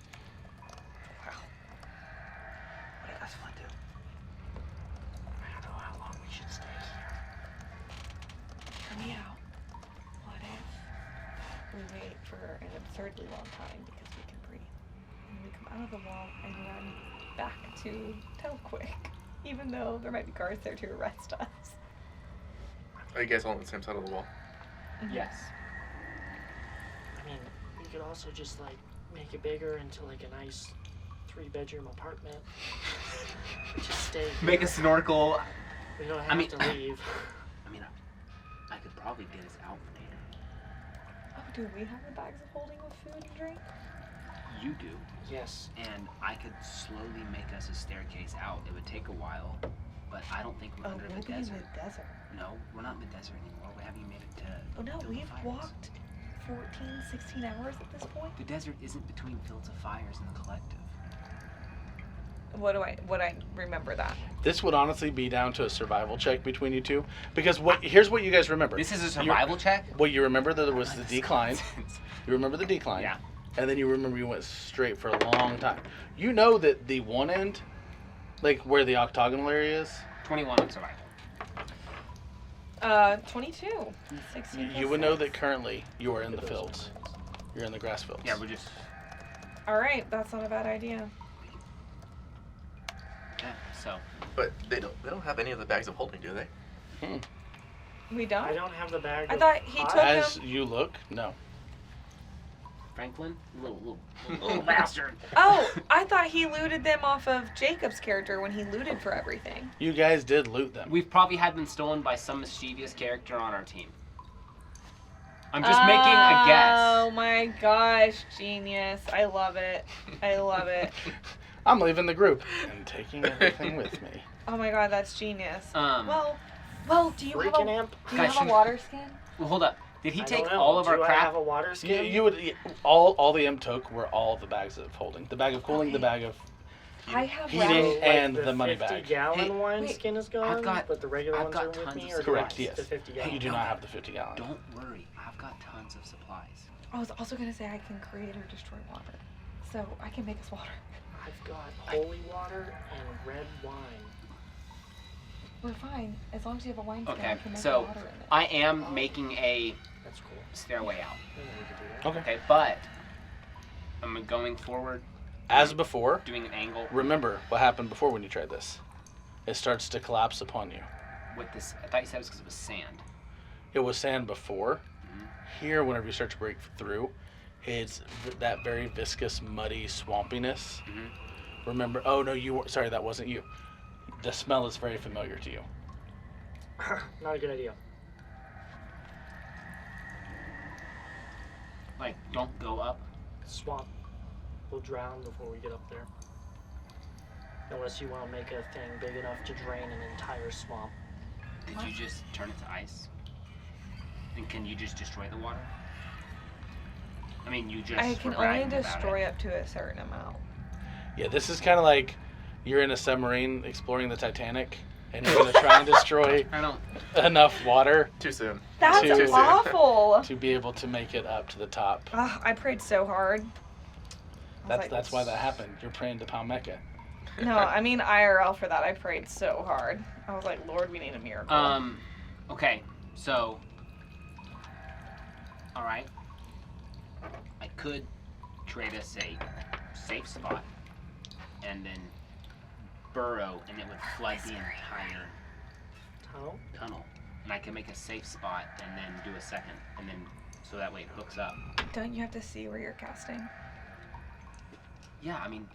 you guys want to do? I don't know how long we should stay here. Hear me out. What if we wait for an absurdly long time because we can breathe? And we come out of the wall and run back to Telquick, even though there might be guards there to arrest us. Are you guys all on the same side of the wall? Yes. I mean, we could also just like make it bigger into like a nice 3-bedroom apartment. Just stay. Make a snorkel. We don't have I mean- to leave. I mean, I could probably get us out later. Oh, do we have the bags of holding with food and drink? You do. Yes. And I could slowly make us a staircase out. It would take a while, but I don't think we're under the we'll be in desert. the desert. No, we're not in the desert anymore. We haven't made it to. Oh no, Field of we've Fires. walked 14, 16 hours at this point. The desert isn't between Fields of Fires and the Collective. Would I remember that? This would honestly be down to a survival check between you two, because here's what you guys remember. This is a survival check. Well, you remember that there was the decline. You remember the decline. Yeah. And then you remember you went straight for a long time. You know that the one end, like where the octagonal area is, 21 on survival. 22. 16 you plus would know 6. that currently you are in the Those fields. lines. You're in the grass fields. Yeah, we're just. All right, that's not a bad idea. Yeah, so. But they don't have any of the bags of holding, do they? We don't. I don't have the bag. I of thought he pot. took As him. you look, no. Franklin, little bastard. Oh, I thought he looted them off of Jacob's character when he looted for everything. You guys did loot them. We've probably had them stolen by some mischievous character on our team. I'm just making a guess. Oh my gosh, genius. I love it. I love it. I'm leaving the group and taking everything with me. Oh my god, that's genius. Um, Well, do you have Freaking a amp. do you have Guys, a water skin? Well, hold up. Did he I take don't know. all of our Do I crap? have a water skin? You would all the M took were all the bags of holding. The bag of cooling, the bag of I have Heating rabbit. and the money bag. 50-gallon Hey, wine wait, skin is gone, got- but the regular I've ones got are with tons me, of or Correct, do I yes. the 50-gallon? You do not have the 50-gallon. Don't worry, I've got tons of supplies. I was also gonna say I can create or destroy water, so I can make us water. I've got holy water and red wine. We're fine as long as you have a wine skin. Okay, I can make so water in it. I am making a That's cool. stairway out. Maybe we could do that. Okay. Okay, but I'm going forward, As before, doing an angle remember what happened before when you tried this. It starts to collapse upon you. with this. I thought you said it was because it was sand. It was sand before. Mhm. Here, whenever you start to break through, it's that very viscous, muddy swampiness. Mhm. Remember? Oh no, you weren't. Sorry, that wasn't you. The smell is very familiar to you. Not a good idea. Like, don't go up. Swamp. We'll drown before we get up there. Unless you want to make a thing big enough to drain an entire swamp. Did you just turn it to ice? And can you just destroy the water? I mean, you just. I were can only bragging about destroy it. up to a certain amount. Yeah, this is kind of like you're in a submarine exploring the Titanic, and you're gonna try and destroy I don't. enough water Too soon. That's Too soon. awful. to be able to make it up to the top. Ugh, I prayed so hard. I was like, That's why that happened. You're praying to Palmecca. No, I mean IRL for that. I prayed so hard. I was like, Lord, we need a miracle. Okay, so. Alright. I could trade us a safe spot and then burrow and it would flood the entire Tunnel? tunnel. and I can make a safe spot and then do a second, and then so that way it hooks up. Don't you have to see where you're casting? Yeah, I mean,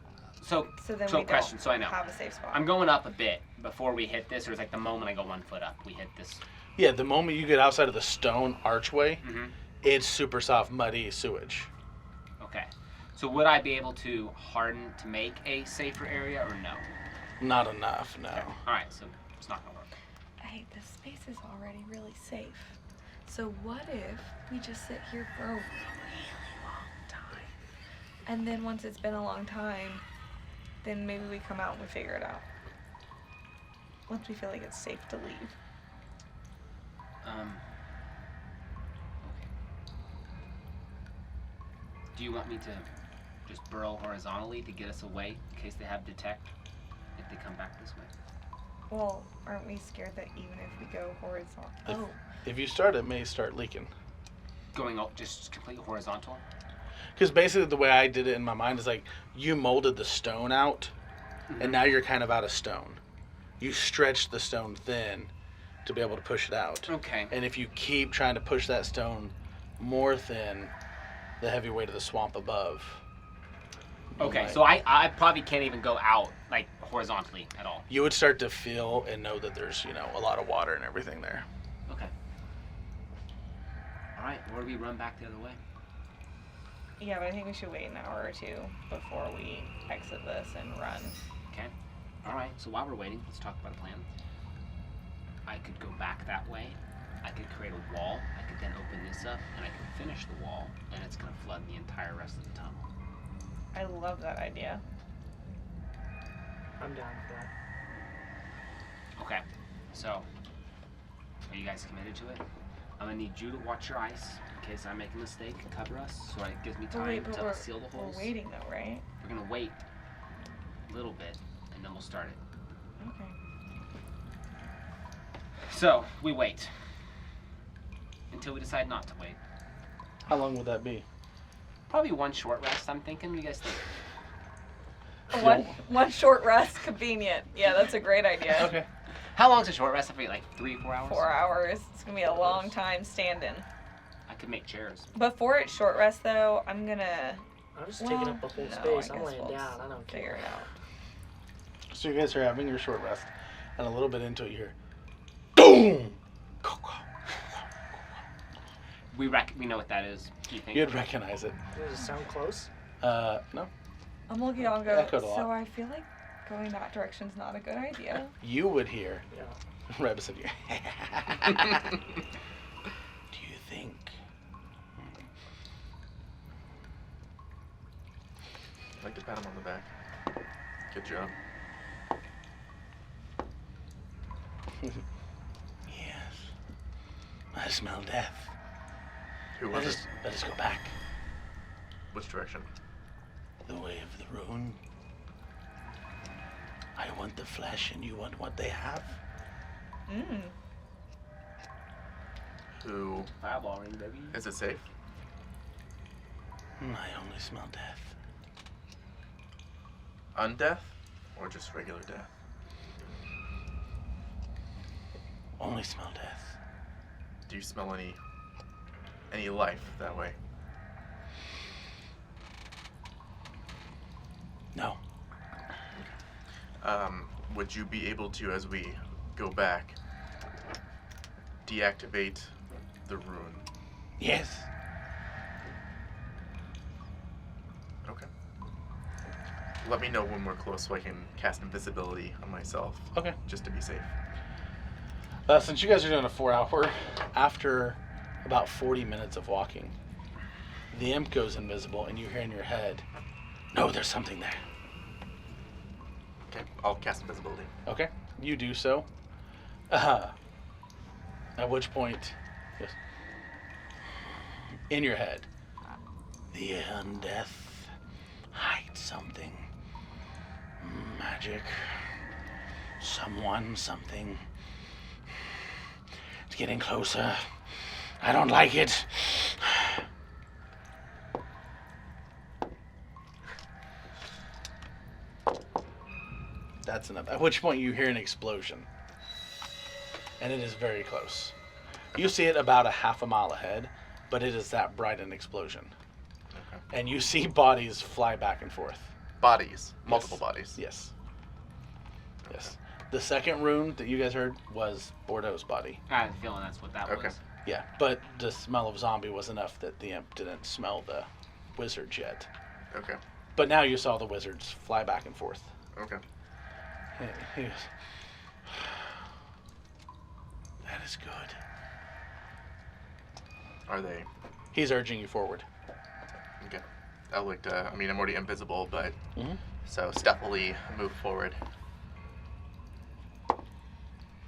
so then so we question, don't so I know. have a safe spot. I'm going up a bit before we hit this, or is like the moment I go 1 foot up, we hit this. Yeah, the moment you get outside of the stone archway, Mm-hmm. it's super soft, muddy sewage. Okay. So would I be able to harden to make a safer area, or no? Not enough, no. Okay. All right, so it's not gonna work. Hey, this space is already really safe. So what if we just sit here for a really long time? And then once it's been a long time, then maybe we come out and we figure it out. Once we feel like it's safe to leave. Okay. Do you want me to just burrow horizontally to get us away in case they have detect if they come back this way? Well, aren't we scared that even if we go horizontal? Oh, If you start, it may start leaking. Going up just completely horizontal? Because basically the way I did it in my mind is like, you molded the stone out, and now you're kind of out of stone. You stretched the stone thin to be able to push it out. Okay. And if you keep trying to push that stone more thin, the heavy weight of the swamp above. Okay, might- so I probably can't even go out like horizontally at all. You would start to feel and know that there's, a lot of water and everything there. Okay. All right, where do we run back the other way? yeah, but I think we should wait an hour or two before we exit this and run. Okay. All right. So while we're waiting, let's talk about a plan. I could go back that way. I could create a wall. I could then open this up, and I could finish the wall, and it's gonna flood the entire rest of the tunnel. I love that idea. I'm down for that. Okay. So, are you guys committed to it? I'm gonna need you to watch your ice in case I make a mistake and cover us, so it gives me But time wait, but to seal the holes. we're waiting though, right? We're gonna wait a little bit, and then we'll start it. Okay. So we wait until we decide not to wait. How long would that be? Probably one short rest. I'm thinking. What do you guys think? One short rest, convenient. Yeah, that's a great idea. Okay. How long's a short rest? I forget, like 3-4 hours. 4 hours. It's gonna be a long time standing. I could make chairs. Before it's short rest though, I'm gonna I'm just taking Well, up the whole no, space. I I'm guess laying we'll down. I don't figure care. it out. So you guys are having your short rest, and a little bit into it, you hear, boom! We know what that is. Do you think? You'd recognize it. Does it sound close? No. I'm looking on go. Echoed a lot. So I feel like going that direction's not a good idea. You would hear. Yeah. Rebus would hear. Do you think? I'd like to pat him on the back. Good job. Yes. I smell death. Who Let was us, it? let us go back. Which direction? The way of the rune. I want the flesh and you want what they have. Mm. Who? Fireball ring, baby. Is it safe? I only smell death. Undeath? Or just regular death? Only smell death. Do you smell any life that way? No. Would you be able to, as we go back, deactivate the rune? Yes. Okay. Let me know when we're close so I can cast invisibility on myself, Okay. just to be safe. Since you guys are doing a 4 hour, after about 40 minutes of walking, the imp goes invisible and you hear in your head, no, there's something there. Okay, I'll cast invisibility. Okay, you do so. At which point, yes, in your head, the undeath hides something. Magic. Someone, something. It's getting closer. I don't like it. That's enough. At which point you hear an explosion. And it is very close. You see it about a half a mile ahead, but it is that bright an explosion. Okay. And you see bodies fly back and forth. Bodies. Multiple bodies. Yes. Yes. The second rune that you guys heard was Bordeaux's body. I had a feeling that's what that Okay. was. Yeah, but the smell of zombie was enough that the imp didn't smell the wizards yet. Okay. But now you saw the wizards fly back and forth. Okay. He goes, that is good. Are they? He's urging you forward. Okay. I looked. I mean, I'm already invisible, but Mm-hmm. so stealthily move forward.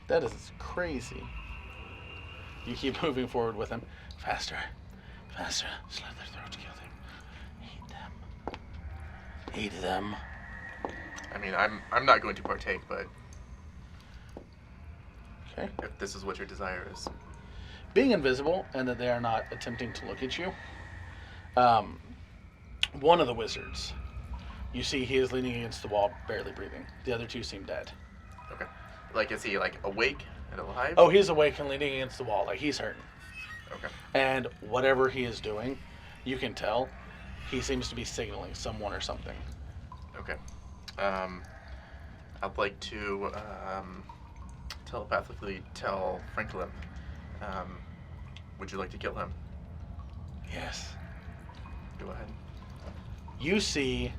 That is crazy. You keep moving forward with him. Faster. Faster. Slit their throats, kill them. Eat them. Eat them. I mean, I'm not going to partake, but Okay. if this is what your desire is, Being invisible and that they are not attempting to look at you, one of the wizards, you see he is leaning against the wall, barely breathing. The other two seem dead. okay. Like, is he like awake and alive? Oh, he's awake and leaning against the wall, like he's hurting. Okay. And whatever he is doing, you can tell he seems to be signaling someone or something. Okay. I'd like to telepathically tell Franklin. Would you like to kill him? Yes. Go ahead. You see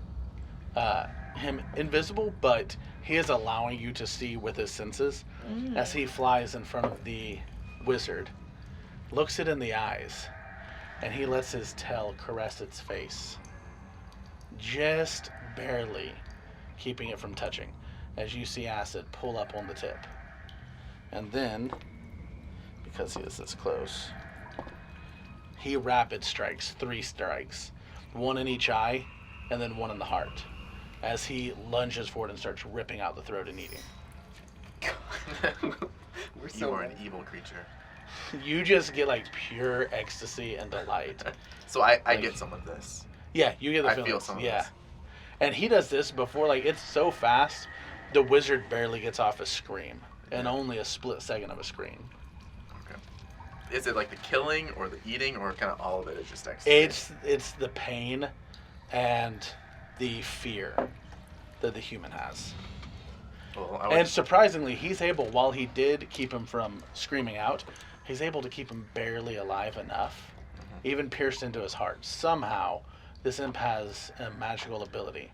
him invisible, but he is allowing you to see with his senses as he flies in front of the wizard, looks it in the eyes, and he lets his tail caress its face. Just barely keeping it from touching, as you see acid pull up on the tip. And then, because he is this close, he rapid strikes, 3 strikes, one in each eye, and then one in the heart, as he lunges forward and starts ripping out the throat and eating. We're You so are an evil creature. You just get like pure ecstasy and delight. So I Like- get some of this. Yeah, you get the I feeling. feel some of Yeah. this. And he does this before, like, it's so fast, the wizard barely gets off a scream. And only a split second of a scream. Okay. Is it like the killing or the eating or kind of all of it is just ecstasy? It's the pain and the fear that the human has. Well, I would, And surprisingly, he's able, while he did keep him from screaming out, he's able to keep him barely alive enough, even pierced into his heart. Somehow, this imp has a magical ability,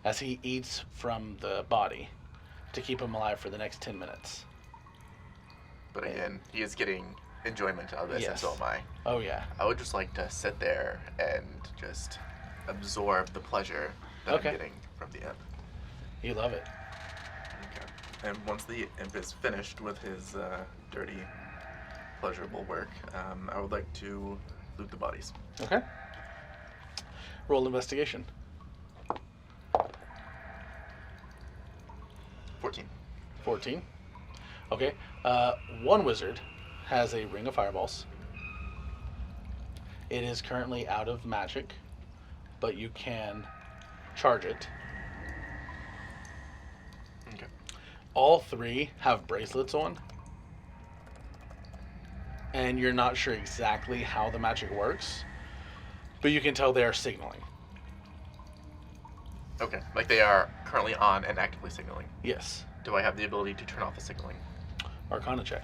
as he eats from the body, to keep him alive for the next 10 minutes. but again, he is getting enjoyment out of this, and Yes. so am I. Oh, yeah. I would just like to sit there and just absorb the pleasure that Okay. I'm getting from the imp. You love it. Okay. And once the imp is finished with his dirty, pleasurable work, I would like to loot the bodies. Okay. Roll investigation. 14. 14. Okay. One wizard has a ring of fireballs. It is currently out of magic, but you can charge it. Okay. All 3 have bracelets on, and you're not sure exactly how the magic works, but you can tell they are signaling. Okay. Like they are currently on and actively signaling. Yes. Do I have the ability to turn off the signaling? Arcana check.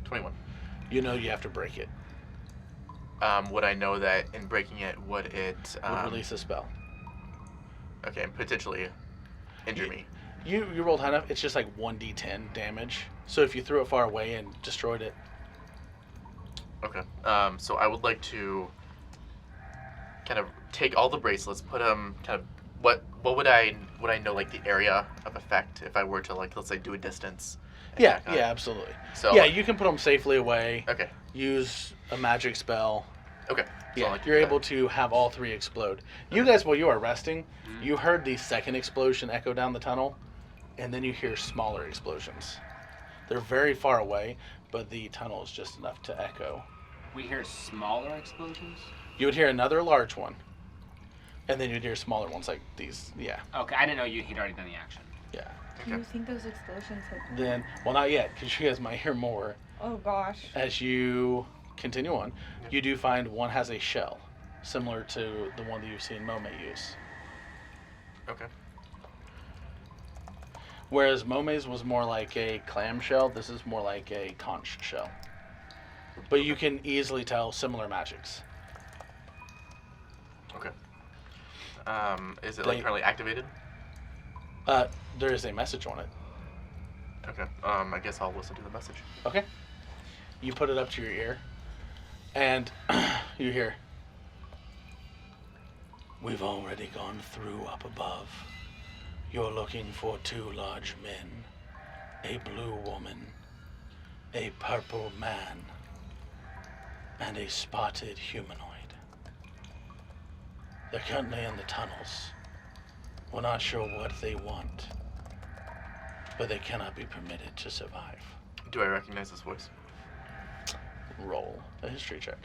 21. You know you have to break it. Would I know that in breaking it, would it Would release a spell. okay, and potentially injure me? You rolled high enough. It's just like 1d10 damage. So if you threw it far away and destroyed it, Okay. So I would like to kind of take all the bracelets, put them kind of what would I know like the area of effect if I were to like let's say do a distance? yeah, attack on it? absolutely. So Yeah, you can put them safely away. Okay. Use a magic spell. Okay. So Yeah, I'll like you're do able that. to have all 3 explode. You guys, while you are resting, you heard the second explosion echo down the tunnel, and then you hear smaller explosions. They're very far away, but the tunnel is just enough to echo. We hear smaller explosions. You would hear another large one, and then you'd hear smaller ones like these. Yeah, Okay, I didn't know he'd already done the action. yeah. Do you Okay. think those explosions have... Then, well, not yet, because you guys might hear more. Oh gosh. As you continue on, Yeah. you do find one has a shell, similar to the one that you've seen Mome use. Okay. Whereas Mome's was more like a clamshell, this is more like a conch shell. But you can easily tell similar magics. Okay. Is it like They- currently activated? There is a message on it. Okay. I guess I'll listen to the message. Okay. You put it up to your ear, and you hear, "We've already gone through up above. You're looking for 2 large men, a blue woman, a purple man, and a spotted humanoid. They're currently in the tunnels. We're not sure what they want, but they cannot be permitted to survive." Do I recognize this voice? Roll a history check.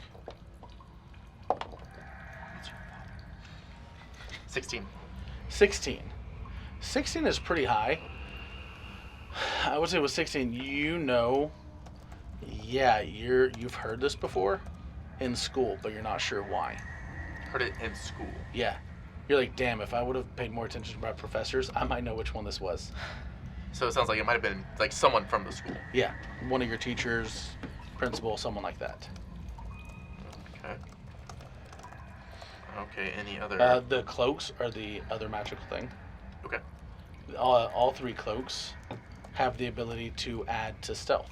16. 16. 16 is pretty high. I would say with 16, you've heard this before in school, but you're not sure why. Heard it in school. Yeah. You're like, damn, if I would have paid more attention to my professors, I might know which one this was. So it sounds like it might have been like someone from the school. Yeah. One of your teachers, principal, someone like that. Okay. Okay. Any other? The cloaks are the other magical thing. Okay. All 3 cloaks have the ability to add to stealth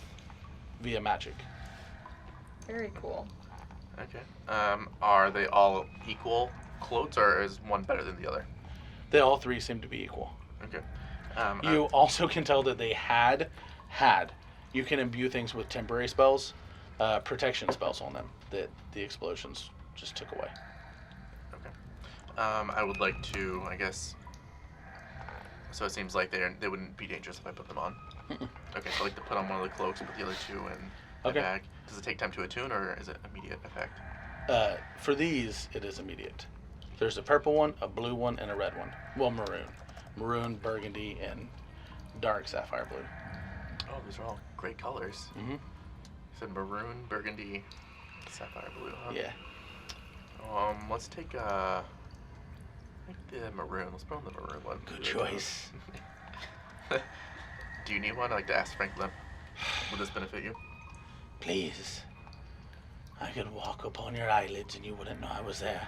via magic. Very cool. Okay. Are they all equal cloaks, or is one better than the other? They all 3 seem to be equal. Okay. You also can tell that they had. You can imbue things with temporary spells, protection spells on them that the explosions just took away. Okay. I would like to, I guess. So it seems like they wouldn't be dangerous if I put them on. Okay, so I'd like to put on one of the cloaks, put the other 2 in the Okay. bag. Does it take time to attune, or is it immediate effect? For these, it is immediate. There's a purple one, a blue one, and a red one. Well, maroon. Maroon, burgundy, and dark sapphire blue. Oh, these are all great colors. Mm-hmm. You said maroon, burgundy, sapphire blue. Huh? Yeah. Let's take the maroon. Let's put on the maroon one. Good choice. Do you need one? I'd like to ask Franklin. Would this benefit you? Please. I could walk upon your eyelids and you wouldn't know I was there.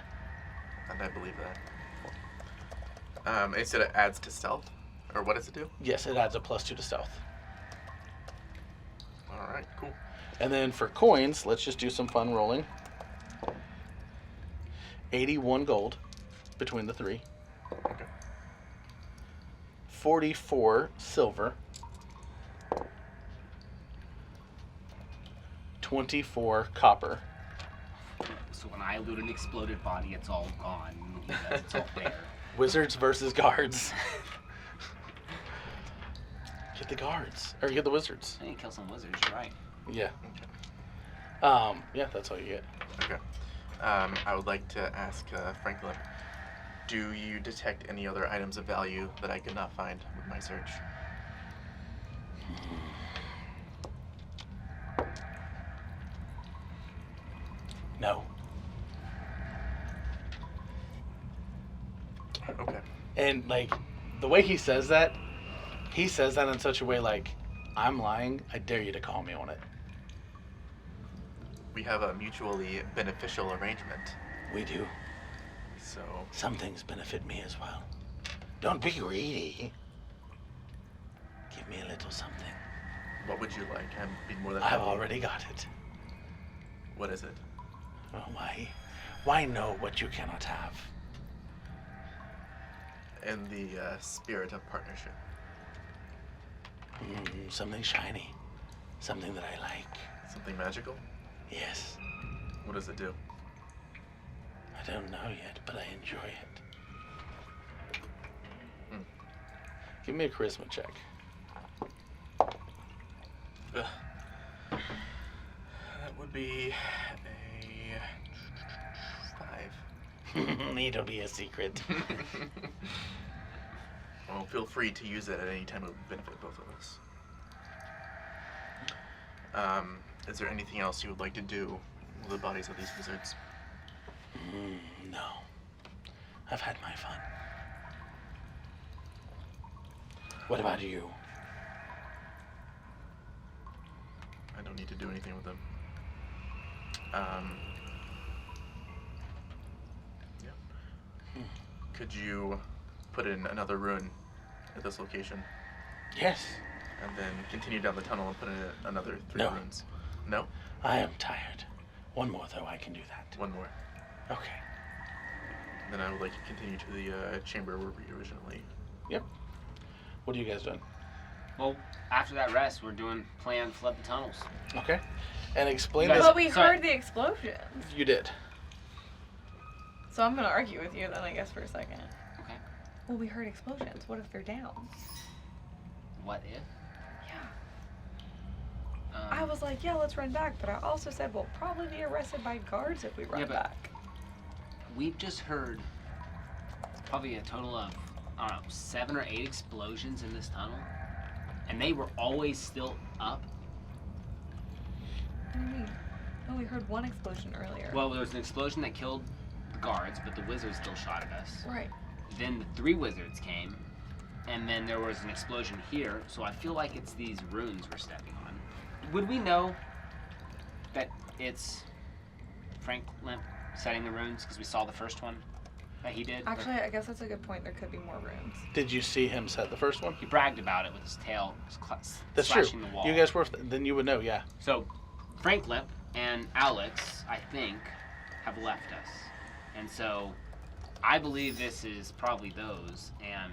And I believe that. It said it adds to stealth, or what does it do? Yes, it adds a +2 to stealth. All right, cool. And then for coins, let's just do some fun rolling. 81 gold between the 3. Okay. 44 silver. 24 copper. So when I loot an exploded body, it's all gone. It's all there. Wizards versus guards. Get the guards. Or get the wizards. I need to kill some wizards, you're right. Yeah. Yeah, that's all you get. Okay. I would like to ask Franklin, do you detect any other items of value that I could not find with my search? No. Okay. And like the way he says that in such a way like, I'm lying, I dare you to call me on it. We have a mutually beneficial arrangement, We do. so Some things benefit me as well. Don't be greedy. Give me a little something. what would you like? I'd be more than I've happy. already got it. What is it? Oh, why know what you cannot have? In the spirit of partnership. Something shiny. Something that I like. Something magical? Yes. What does it do? I don't know yet, but I enjoy it. Hmm. Give me a charisma check. Ugh. That would be a 5. It'll be a secret. Well, feel free to use it at any time it would benefit both of us. Is there anything else you would like to do with the bodies of these wizards? No. I've had my fun. What about you? I don't need to do anything with them. Yeah. Could you put in another rune at this location, Yes. and then continue down the tunnel and put in another 3 No. runes? No? I am tired. One more, though. I can do that. One more. Okay. Then I would like to continue to the chamber where we originally... Yep. What are you guys doing? Well, after that rest, we're doing plan flood the tunnels. Okay. And explain You guys- this. But we Sorry. heard the explosions. You did. So I'm gonna argue with you then, I guess, for a second. Okay. Well, we heard explosions. What if they're down? What if? Yeah. Um, I was like, yeah, let's run back. But I also said we'll probably be arrested by guards if we run Yeah, but- back. We've just heard probably a total of, I don't know, 7 or 8 explosions in this tunnel. And they were always still up. What do you mean? Oh, we heard one explosion earlier. Well, there was an explosion that killed the guards, but the wizards still shot at us. Right. Then the 3 wizards came, and then there was an explosion here, so I feel like it's these runes we're stepping on. Would we know that it's Frank Limp setting the runes because we saw the first one that he did? Actually, I guess that's a good point. There could be more rooms. Did you see him set the first one? He bragged about it with his tail That's true. slashing the wall. You guys were. Then you would know. Yeah. So, Frank Limp and Alex, I think, have left us. And so, I believe this is probably those, and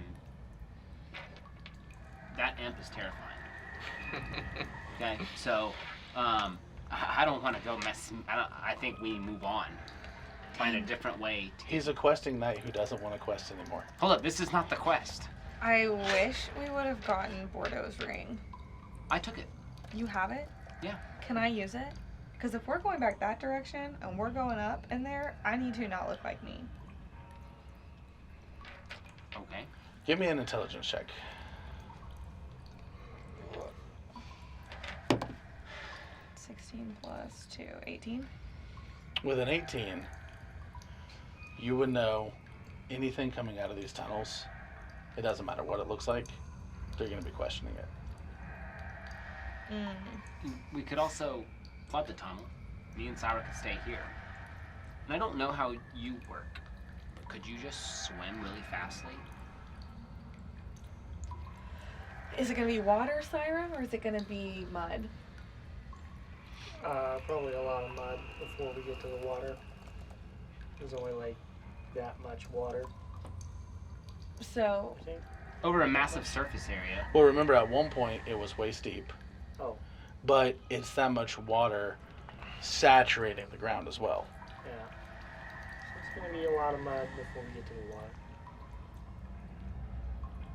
that imp is terrifying. Okay, so, I don't want to go mess. I think we move on. Find a different way to. He's a questing knight who doesn't want to quest anymore. Hold up, this is not the quest. I wish we would have gotten Bordeaux's ring. I took it. You have it? Yeah. Can I use it? Because if we're going back that direction and we're going up in there, I need to not look like me. Okay. Give me an intelligence check. 16 plus 2, 18. With an 18, you would know anything coming out of these tunnels. It doesn't matter what it looks like. They're going to be questioning it. We could also flood the tunnel. Me and Syra could stay here. And I don't know how you work, but could you just swim really fastly? Is it going to be water, Siren, or is it going to be mud? Probably a lot of mud before we get to the water. There's only like that much water, So, I think. Over a massive surface area. Well, remember at one point it was waist deep, Oh, but it's that much water saturating the ground as well. yeah. So it's gonna be a lot of mud before we get to the water.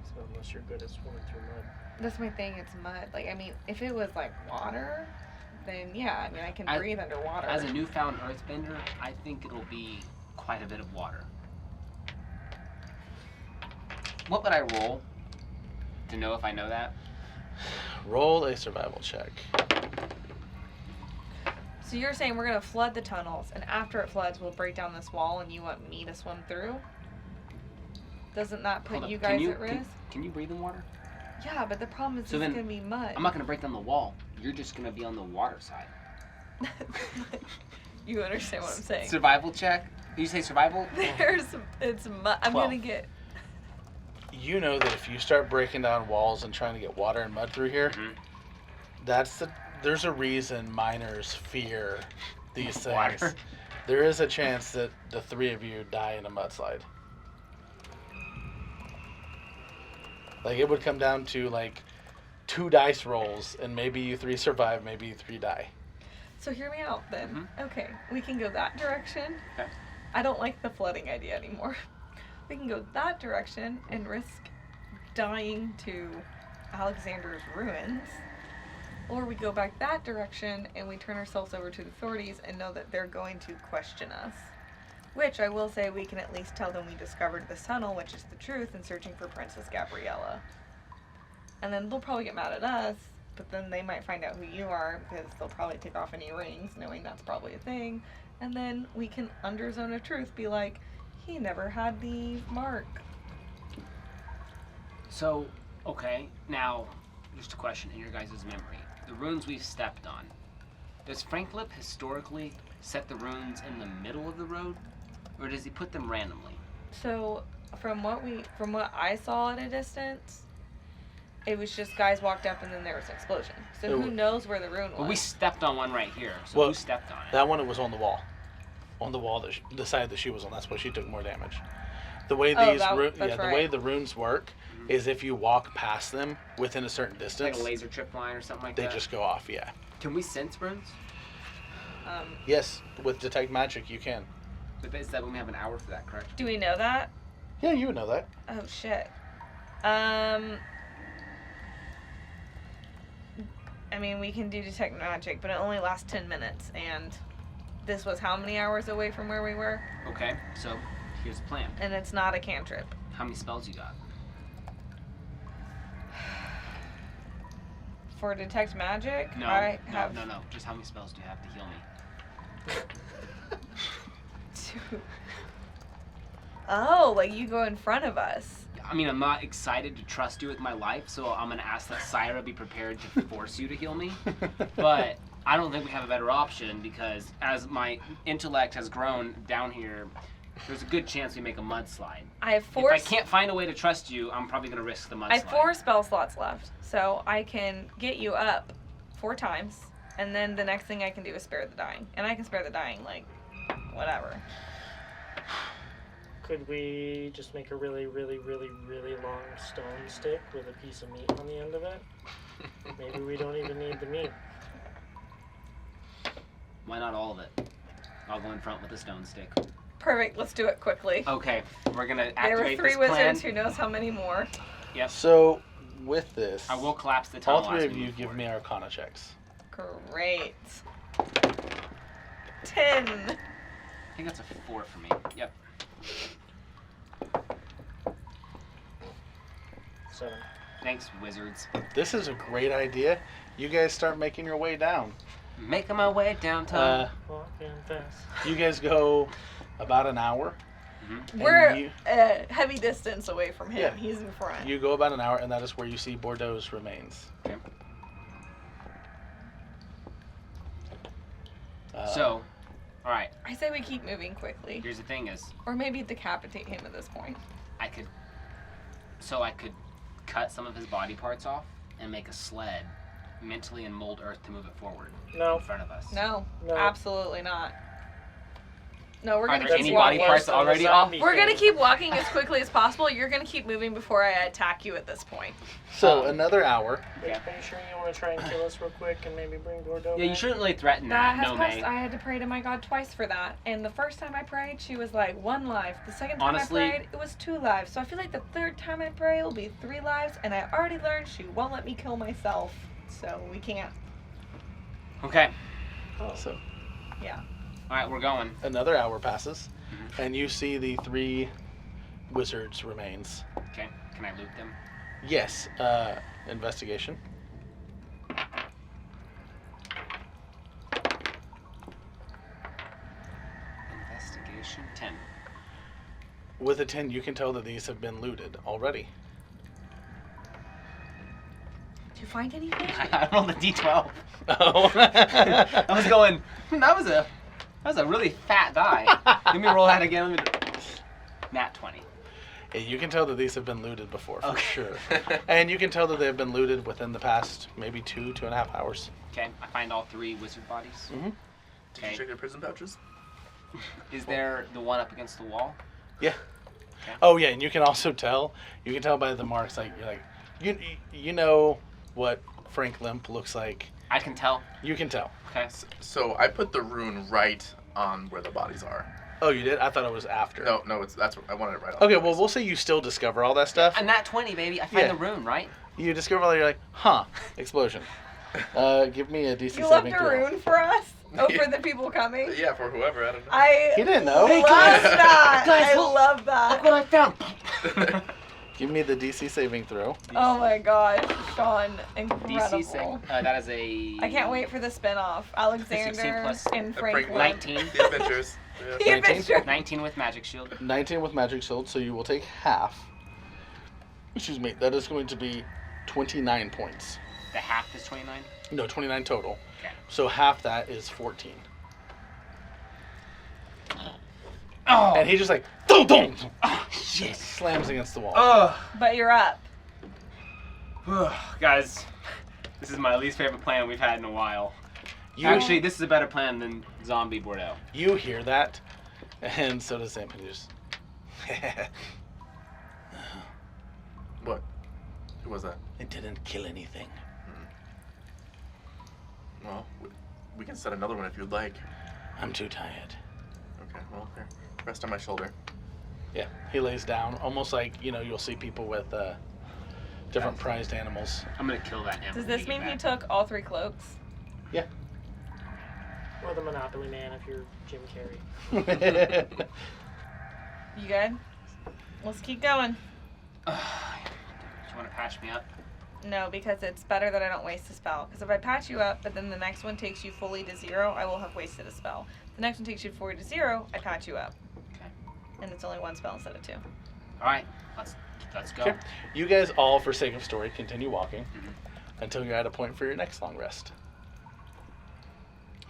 So unless you're good at swimming through mud. that's my thing, it's mud. Like, I mean, if it was like water, then yeah, I mean, I can I- breathe underwater. As a newfound earthbender, I think it'll be quite a bit of water. What would I roll to know if I know that? Roll a survival check. So you're saying we're going to flood the tunnels, and after it floods, we'll break down this wall, and you want me to swim through? Doesn't that put Hold up, you can guys you- at risk? Can you breathe in water? Yeah, but the problem is So it's then, going to be mud. I'm not going to break down the wall. You're just going to be on the water side. You understand what I'm saying? Survival check? Did you say survival? It's mud. I'm 12. going to get... You know that if you start breaking down walls and trying to get water and mud through here, Mhm. there's a reason miners fear these things. Water. There is a chance that the 3 of you die in a mudslide. Like it would come down to like 2 dice rolls, and maybe you 3 survive, maybe you 3 die. So hear me out then. Mhm. Okay, we can go that direction. Okay. I don't like the flooding idea anymore. We can go that direction and risk dying to Alexander's ruins. Or we go back that direction and we turn ourselves over to the authorities and know that they're going to question us. Which I will say we can at least tell them we discovered this tunnel, which is the truth, and searching for Princess Gabriella. And then they'll probably get mad at us, but then they might find out who you are because they'll probably take off any rings, knowing that's probably a thing. And then we can, under Zone of Truth, be like, he never had the mark. So, okay, now, just a question in your guys' memory. The runes we've stepped on, does Franklip historically set the runes in the middle of the road? Or does he put them randomly? So, from what I saw at a distance, it was just guys walked up and then there was an explosion. So who knows where the rune was? Well, we stepped on one right here, so Well, who stepped on it? That one, it was on the wall. On the wall, the side that she was on. That's why she took more damage. The way these, that's the right. way the runes work is if you walk past them within a certain Like distance, a laser trip line or something like they that? just go off. Yeah. Can we sense runes? Yes, with detect magic, you can. But is that when we have an hour for that, correct? Do we know that? Yeah, you would know that. Oh shit. I mean, we can do detect magic, but it only lasts 10 minutes, and this was how many hours away from where we were? Okay, so here's the plan. And it's not a cantrip. How many spells you got? For detect magic, No, I have no. Just how many spells do you have to heal me? 2. Oh, like you go in front of us. I mean, I'm not excited to trust you with my life, so I'm gonna ask that Syra be prepared to force you to heal me. But I don't think we have a better option because as my intellect has grown down here, there's a good chance we make a mudslide. I have 4. If I can't find a way to trust you, I'm probably gonna risk the mudslide. I have 4 spell slots left, so I can get you up 4 times, and then the next thing I can do is spare the dying, and I can spare the dying like whatever. Could we just make a really, really, really, really long stone stick with a piece of meat on the end of it? Maybe we don't even need the meat. Why not all of it? I'll go in front with a stone stick. Perfect. Let's do it quickly. Okay, we're gonna There were activate 3 this wizards. plan. Who knows how many more? Yep. So, with this, I will collapse the tunnel. all 3 as of we you move give forward. me Arcana checks. Great. 10. I think that's a 4 for me. Yep. 7. Thanks, wizards. This is a great idea. You guys start making your way down. Making my way downtown. Walking fast. You guys go about an hour. Mm-hmm. We're you- a heavy distance away from him. Yeah. He's in front. You go about an hour, and that is where you see Bordeaux's remains. Okay. So, All right. I say we keep moving quickly. Here's the thing: is Or maybe decapitate him at this point. I could cut some of his body parts off and make a sled mentally and mold Earth to move it forward No. in front of us. No, No. absolutely not. No, we're Are gonna there keep any walking. body parts already off? We're gonna keep walking as quickly as possible. You're gonna keep moving before I attack you at this point. another hour. Are you sure you want to try and kill us real quick and maybe bring Bordeaux Yeah, you back? shouldn't really threaten That that. has No, passed. mate. I had to pray to my God twice for that. And the first time I prayed, she was like 1 life. The second time Honestly- I prayed, it was 2 lives. So I feel like the third time I pray will be 3 lives. And I already learned she won't let me kill myself. So we can't. Okay. So Yeah. All right, we're going. another hour passes, and you see the 3 wizards' remains. Okay. Can I loot them? Yes. Investigation. Investigation 10. With a 10, you can tell that these have been looted already. Did you find anything? I rolled a d12. Oh. I was going. That was a really fat die. Let me roll that again. Nat 20. Yeah, you can tell that these have been looted before, for Okay. sure. And you can tell that they've been looted within the past maybe 2.5 hours. Okay, I find all 3 wizard bodies. Mhm. Did you Okay. check your prison pouches? Is there the one up against the wall? Yeah. Oh yeah, and you can also tell. You can tell by the marks. Like you're like, you know what Frank Limp looks like. I can tell. You can tell. Okay. So I put the rune right on where the bodies are. Oh, you did? I thought it was after. No, that's what I wanted it right on. Okay, the well bodies. we'll say you still discover all that stuff. A nat 20, baby. I find Yeah. the rune, right? You discover all. You're like, huh? Explosion. Give me a DC You left saving a throw. rune for us? Oh, for the people coming? Yeah, for whoever, I don't know. I He didn't know. love that. Guys, I look. love that. Look what I found. Give me the DC saving throw. Oh my gosh, Sean, incredible. DC sing. That is a. I can't wait for the spin-off. Alexander plus and Frank Franklin. 19. The Adventures. The Yeah. 19? adventure. 19 with magic shield. 19 with magic shield, so you will take half. Excuse me, that is going to be 29 points. The half is 29. No, 29 total. Okay. So half that is 14. Oh. And he just like, thump, thump, Shit. slams against the wall. Oh. But you're up. Guys, this is my least favorite plan we've had in a while. You, Actually, this is a better plan than Zombie Bordeaux. you hear that, and so does Sam. He just, What? Who was that? it didn't kill anything. Well, we can set another one if you'd like. I'm too tired. Okay, well, here. Rest on my shoulder. Yeah, he lays down, almost like, you know, you'll see people with different prized animals. I'm gonna kill that animal. Does this when we mean he get back. took all 3 cloaks? Or the Monopoly Man if you're Jim Carrey. You good? Let's keep going. Do you want to patch me up? No, because it's better that I don't waste a spell. Because if I patch you up, but then the next one takes you fully to 0, I will have wasted a spell. The next one takes you fully to 0, I patch you up. Okay. And it's only 1 spell instead of 2. All right. Let's go. Okay. You guys all, for sake of story, continue walking Mhm. until you're at a point for your next long rest.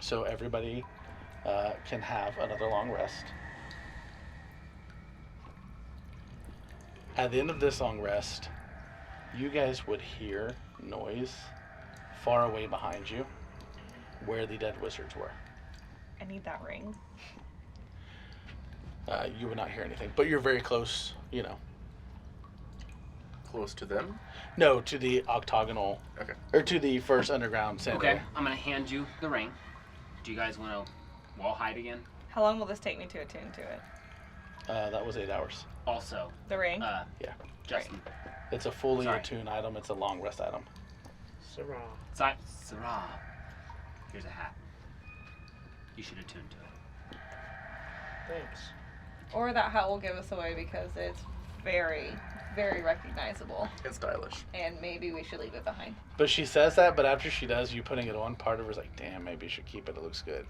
So everybody can have another long rest. At the end of this long rest, you guys would hear noise far away behind you where the dead wizards were. I need that ring. You would not hear anything, but you're very close, you know. Close to them? No, to the octagonal, Okay. or to the first underground sand. Okay. I'm gonna hand you the ring. Do you guys want to wall hide again? How long will this take me to attune to it? That was 8 hours. Also, The ring? Yeah. Justin. It's a fully Sorry. attuned item. It's a long rest item. Sarah. Sarah. Here's a hat. You should attune to it. Thanks. Or that hat will give us away because it's very, very recognizable. And stylish. And maybe we should leave it behind. But she says that, but after she does, you putting it on, part of her's like, damn, maybe you should keep it. It looks good.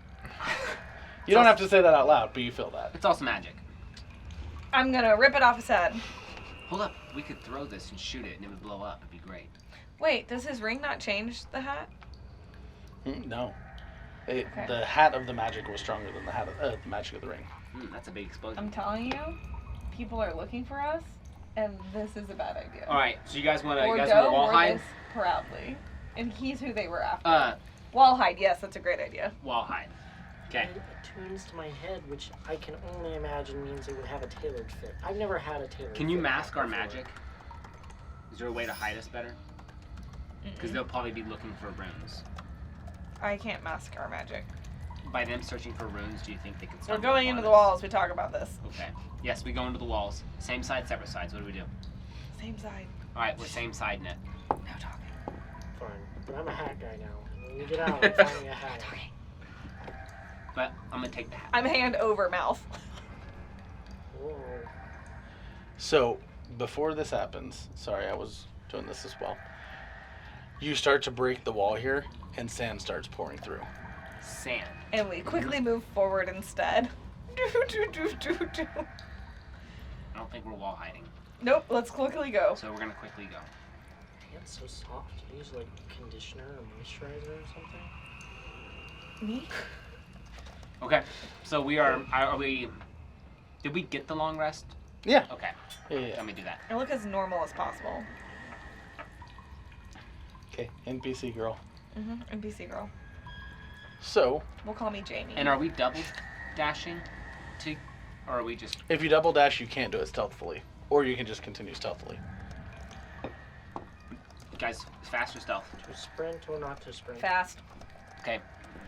You don't have to say that out loud, but you feel that. It's also magic. I'm gonna rip it off his head. Hold up. We could throw this and shoot it, and it would blow up. It'd be great. Wait, does his ring not change the hat? No. Okay. The hat of the magic was stronger than the hat of the magic of the ring. That's a big explosion. I'm telling you, people are looking for us, and this is a bad idea. All right. So you guys want to Bordeaux wall wore hide? this proudly, and he's who they were after. Wall Wall hide, yes, that's a great idea. hide. Okay. It attunes to my head, which I can only imagine means it would have a tailored fit. I've never had a tailored Can you fit mask our before. magic? Is there a way to hide us better? Because they'll probably be looking for runes. I can't mask our magic. By them searching for runes, do you think they could? We're stumble going upon into the us? walls. We talk about this. Okay. Yes, we go into the walls. Same side, separate sides. What do we do? Same side. All right, we're same side net. No talking. Fine, but I'm a hat guy now. When we get out, I'm finding a hat. But I'm gonna take the hat. I'm hand over mouth. Whoa. So, before this happens, sorry, I was doing this as well. You start to break the wall here, and sand starts pouring through. Sand. And we quickly move forward instead. I don't think we're wall hiding, Nope, let's quickly go. so we're gonna quickly go. It's so soft. Do you use like conditioner or moisturizer or something? Me? Okay. So we are we? Did we get the long rest? Yeah. Okay. Yeah. Let me do that. I look as normal as possible. Okay, NPC girl. NPC girl. So, We'll call me Jamie. And are we double dashing to, or are we just? if you double dash, you can't do it stealthily. Or you can just continue stealthily. Guys, fast or stealth? To sprint or not to sprint? Fast. Okay,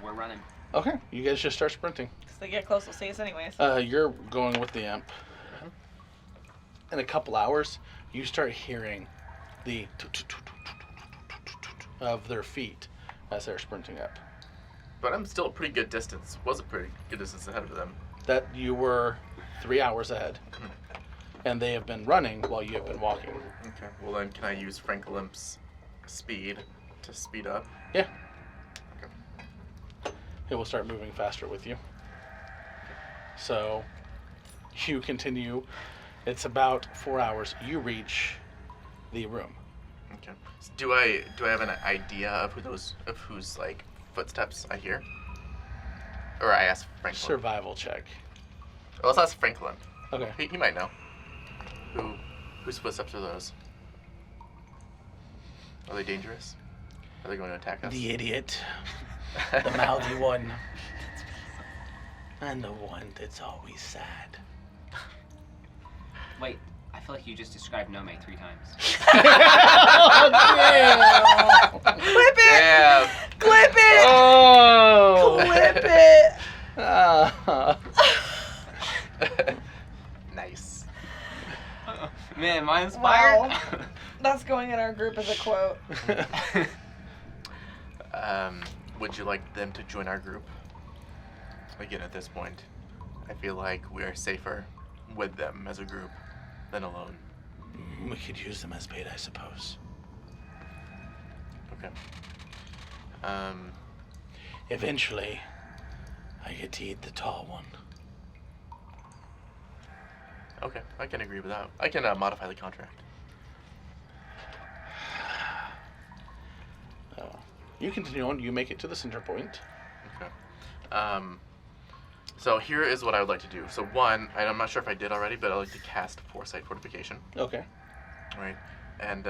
we're running. Okay, you guys just start sprinting. Because they get close, they'll see us anyways. You're going with the imp. In a couple hours, you start hearing the of their feet as they're sprinting up. But I'm still a pretty good distance. Was a pretty good distance ahead of them. That you were 3 hours ahead, and they have been running while you have been walking. Okay. Well then, can I use Frank Limp's speed to speed up? Yeah. Okay. It will start moving faster with you. So you continue. It's about 4 hours. You reach the room. Okay. So do I have an idea of whose like footsteps I hear? Or I ask Franklin. Survival check. Well, let's ask Franklin. Okay. He might know. Whose footsteps are those? Are they dangerous? Are they going to attack us? The idiot. The mouthy one. And the one that's always sad. Wait, I feel like you just described Nome 3 times. Clip it! Damn. Clip it! Oh! Clip it! Ah. Nice. Man, am I inspired? Wow. That's going in our group as a quote. Would you like them to join our group? Again, at this point, I feel like we are safer with them as a group than alone. We could use them as bait, I suppose. Okay. Eventually, I get to eat the tall one. Okay, I can agree with that. I can modify the contract. You continue on. You make it to the center point. Okay. So here is what I would like to do. So one, I'm not sure if I did already, but I'd like to cast Foresight Fortification. Okay. Right. And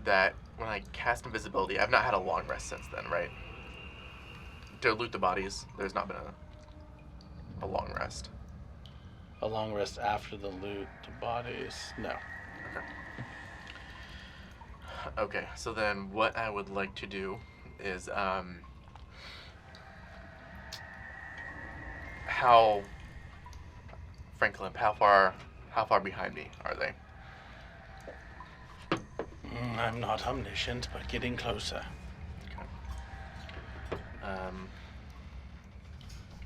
that when I cast Invisibility, I've not had a long rest since then, right? To loot the bodies, there's not been a long rest. A long rest after the loot, the bodies. No. Okay, so then what I would like to do is how Franklin, how far behind me are they? I'm not omniscient, but getting closer.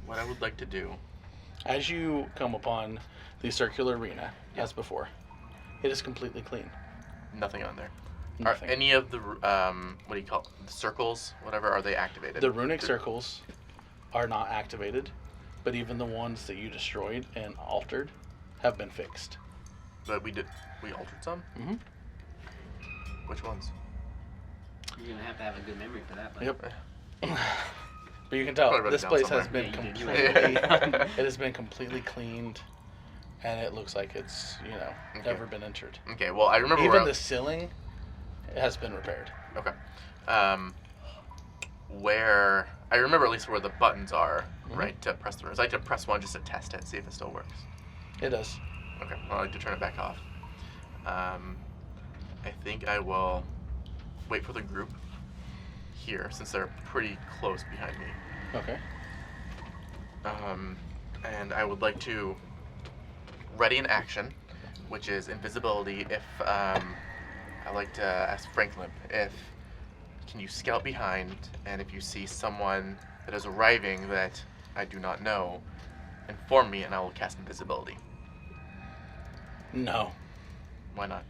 What I would like to do. As you come upon the circular arena, as before, it is completely clean. Nothing on there. Nothing. Are any of the what do you call it? The circles, whatever, are they activated? The runic circles are not activated, but even the ones that you destroyed and altered have been fixed. But we altered some. Mm-hmm. Which ones? You're gonna have a good memory for that. But Yep. But you can tell Probably wrote it this down place has somewhere. been Yeah, you did. completely. It has been completely cleaned, and it looks like it's Okay. never been entered. Okay. Well, I remember Even where the ceiling has been repaired. Okay. Where I remember at least where the buttons are, Mhm. right, to press the rooms. I like to press one just to test it, see if it still works. It does. Okay. Well, I like to turn it back off. I think I will wait for the group here since they're pretty close behind me. Okay. And I would like to ready an action, which is invisibility. If I like to ask Franklin if can you scout behind, and if you see someone that is arriving that I do not know, inform me, and I will cast invisibility. No, Why not?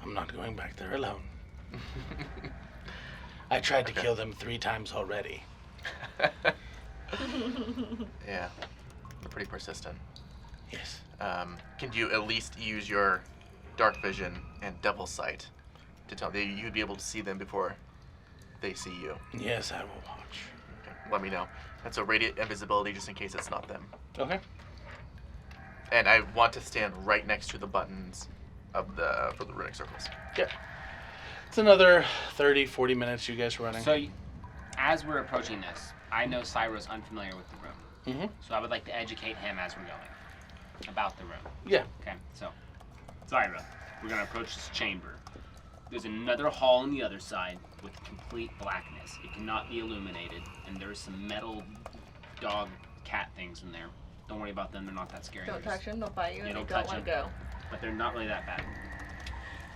I'm not going back there alone. I tried to Okay. kill them 3 times already. Yeah, they're pretty persistent. Yes. Can you at least use your dark vision and devil sight to tell that you'd be able to see them before they see you? Yes, I will watch. Okay, let me know. And so radiant invisibility just in case it's not them. Okay. And I want to stand right next to the buttons of for the runic circles. Yeah. It's another 30, 40 minutes you guys are running. So, as we're approaching this, I know Cyro's unfamiliar with the room, Mm-hmm. so I would like to educate him as we're going about the room. Yeah. Okay, so Cyro, we're gonna approach this chamber. There's another hall on the other side with complete blackness. It cannot be illuminated, and there's some metal dog cat things in there. Don't worry about them; they're not that scary. Don't They're touch them, they'll bite you, Yeah, and you don't don't touch want to them. go. but they're not really that bad.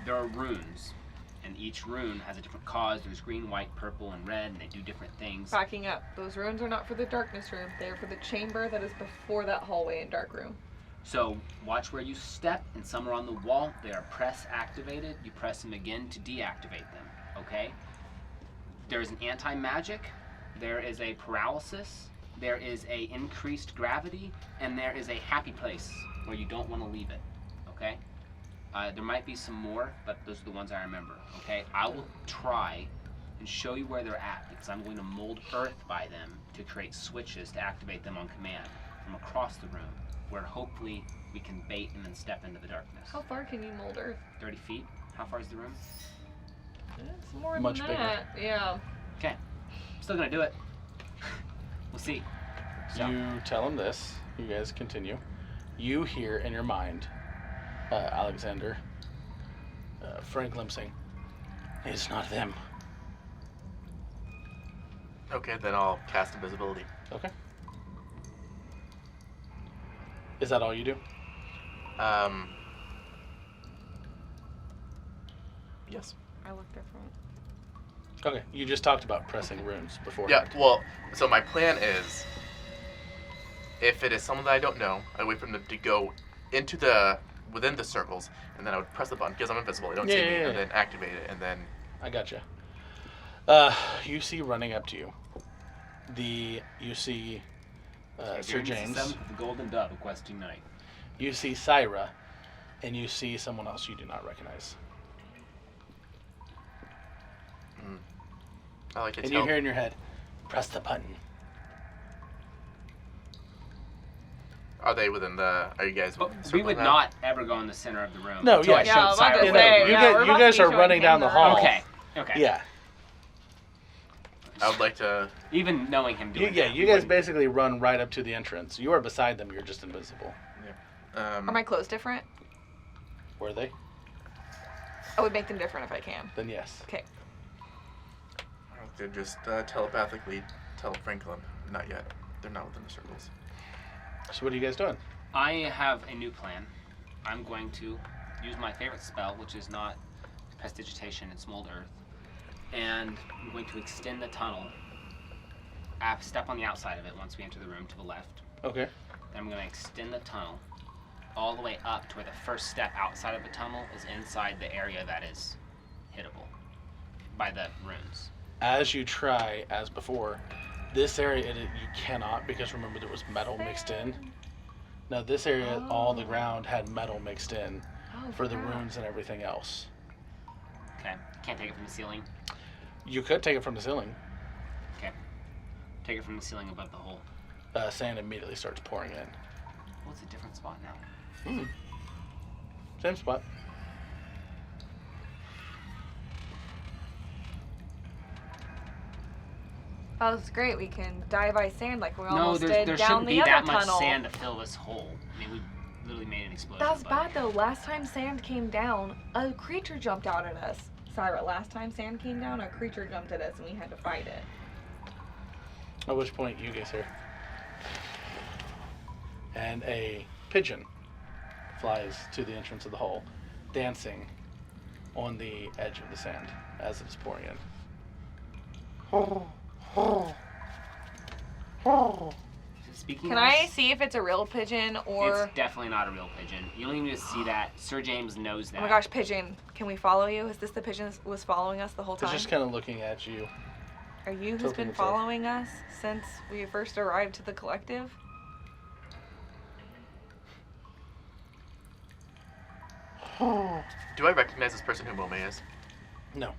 There are runes And each rune has a different cause. There's green, white, purple, and red, and they do different things. Backing up. Those runes are not for the darkness room. They are for the chamber that is before that hallway and dark room. So watch where you step, and some are on the wall. They are press activated. You press them again to deactivate them, okay? There is an anti-magic. There is a paralysis. There is a increased gravity. And there is a happy place where you don't want to leave it, okay? There might be some more, but those are the ones I remember, okay? I will try and show you where they're at because I'm going to mold earth by them to create switches to activate them on command from across the room where hopefully we can bait and then step into the darkness. How far can you mold earth? 30 feet? How far is the room? It's more Much than bigger. that. Yeah. Okay. Still gonna do it. We'll see. So, You tell him this. You guys continue. You hear in your mind, Alexander, Frank Limsing. It's not them. Okay, then I'll cast invisibility. Okay. Is that all you do? Yes. I look different. Okay. You just talked about pressing runes before. Yeah, well, so my plan is, if it is someone that I don't know, I wait for them to go within the circles, and then I would press the button, because I'm invisible, they don't see me, and then activate it, and then... I gotcha. You see running up to you. You see Sir James. The Golden Dove of Questing Night. You see Syra, and you see someone else you do not recognize. I like to And tell... you hear in your head, press the button. Are they within the... Are you guys within the circle We would now? not ever go in the center of the room. No, until yeah. I Yeah, showed I was about to Syra You where say, we were. yeah, we're about guys to be are showing running him down the hall. Okay. Okay. Yeah. I would like to... Even knowing him doing that. You guys basically run right up to the entrance. You are beside them. You're just invisible. Are my clothes different? Were they? I would make them different if I can. Then yes. Okay. I could just telepathically tell Franklin. Not yet. They're not within the circles. So what are you guys doing? I have a new plan. I'm going to use my favorite spell, which is not prestidigitation, it's mold earth. And I'm going to extend the tunnel. Step on the outside of it once we enter the room to the left. Okay. Then I'm going to extend the tunnel all the way up to where the first step outside of the tunnel is inside the area that is hittable by the runes. As you try, as before, this area you cannot, because remember there was metal mixed in. Now this area, all the ground had metal mixed in for the runes and everything else. Okay. Can't take it from the ceiling. You could take it from the ceiling. Okay. Take it from the ceiling above the hole. Sand immediately starts pouring in. Well, it's a different spot now. Same spot. Oh, that's great. We can dye by sand like we No, almost did there down shouldn't the be other that much tunnel. sand to fill this hole. I mean, we literally made an explosion. That's but- bad though. Last time sand came down, a creature jumped out at us. Syra, last time sand came down, a creature jumped at us and we had to fight it. At which point you guys hear. And a pigeon flies to the entrance of the hole, dancing on the edge of the sand as it is pouring in. Speaking Can of, I see if it's a real pigeon or... It's definitely not a real pigeon. You don't even need to see that. Sir James knows that. Oh my gosh, pigeon. Can we follow you? Is this the pigeon that was following us the whole It's time? just kind of looking at you. Are you who's tilting been its head. following us since we first arrived to the collective? Do I recognize this person who Mome is? No.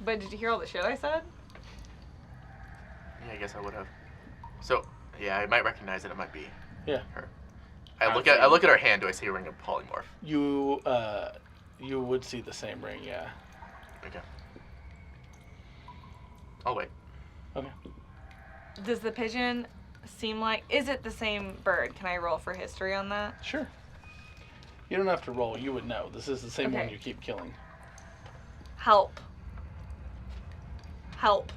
But did you hear all the shit I said? Yeah, I guess I would have. So, yeah, I might recognize it. It might be Yeah. her. I look at her hand. Do I see a ring of polymorph? You would see the same ring, yeah. Okay. I'll wait. Okay. Does the pigeon seem like... Is it the same bird? Can I roll for history on that? Sure. You don't have to roll. You would know. This is the same one Okay. you keep killing. Help. Help.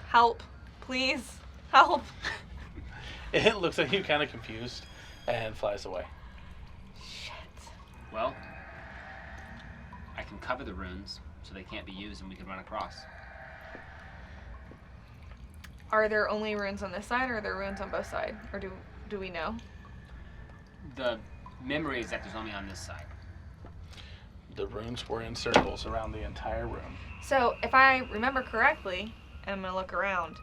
Help. Please. Help. It looks like you kind of confused and flies away. Shit. Well, I can cover the runes so they can't be used and we can run across. Are there only runes on this side, or are there runes on both sides? Or do we know? The memory is that there's only on this side. The runes were in circles around the entire room. So, if I remember correctly, and I'm gonna look around,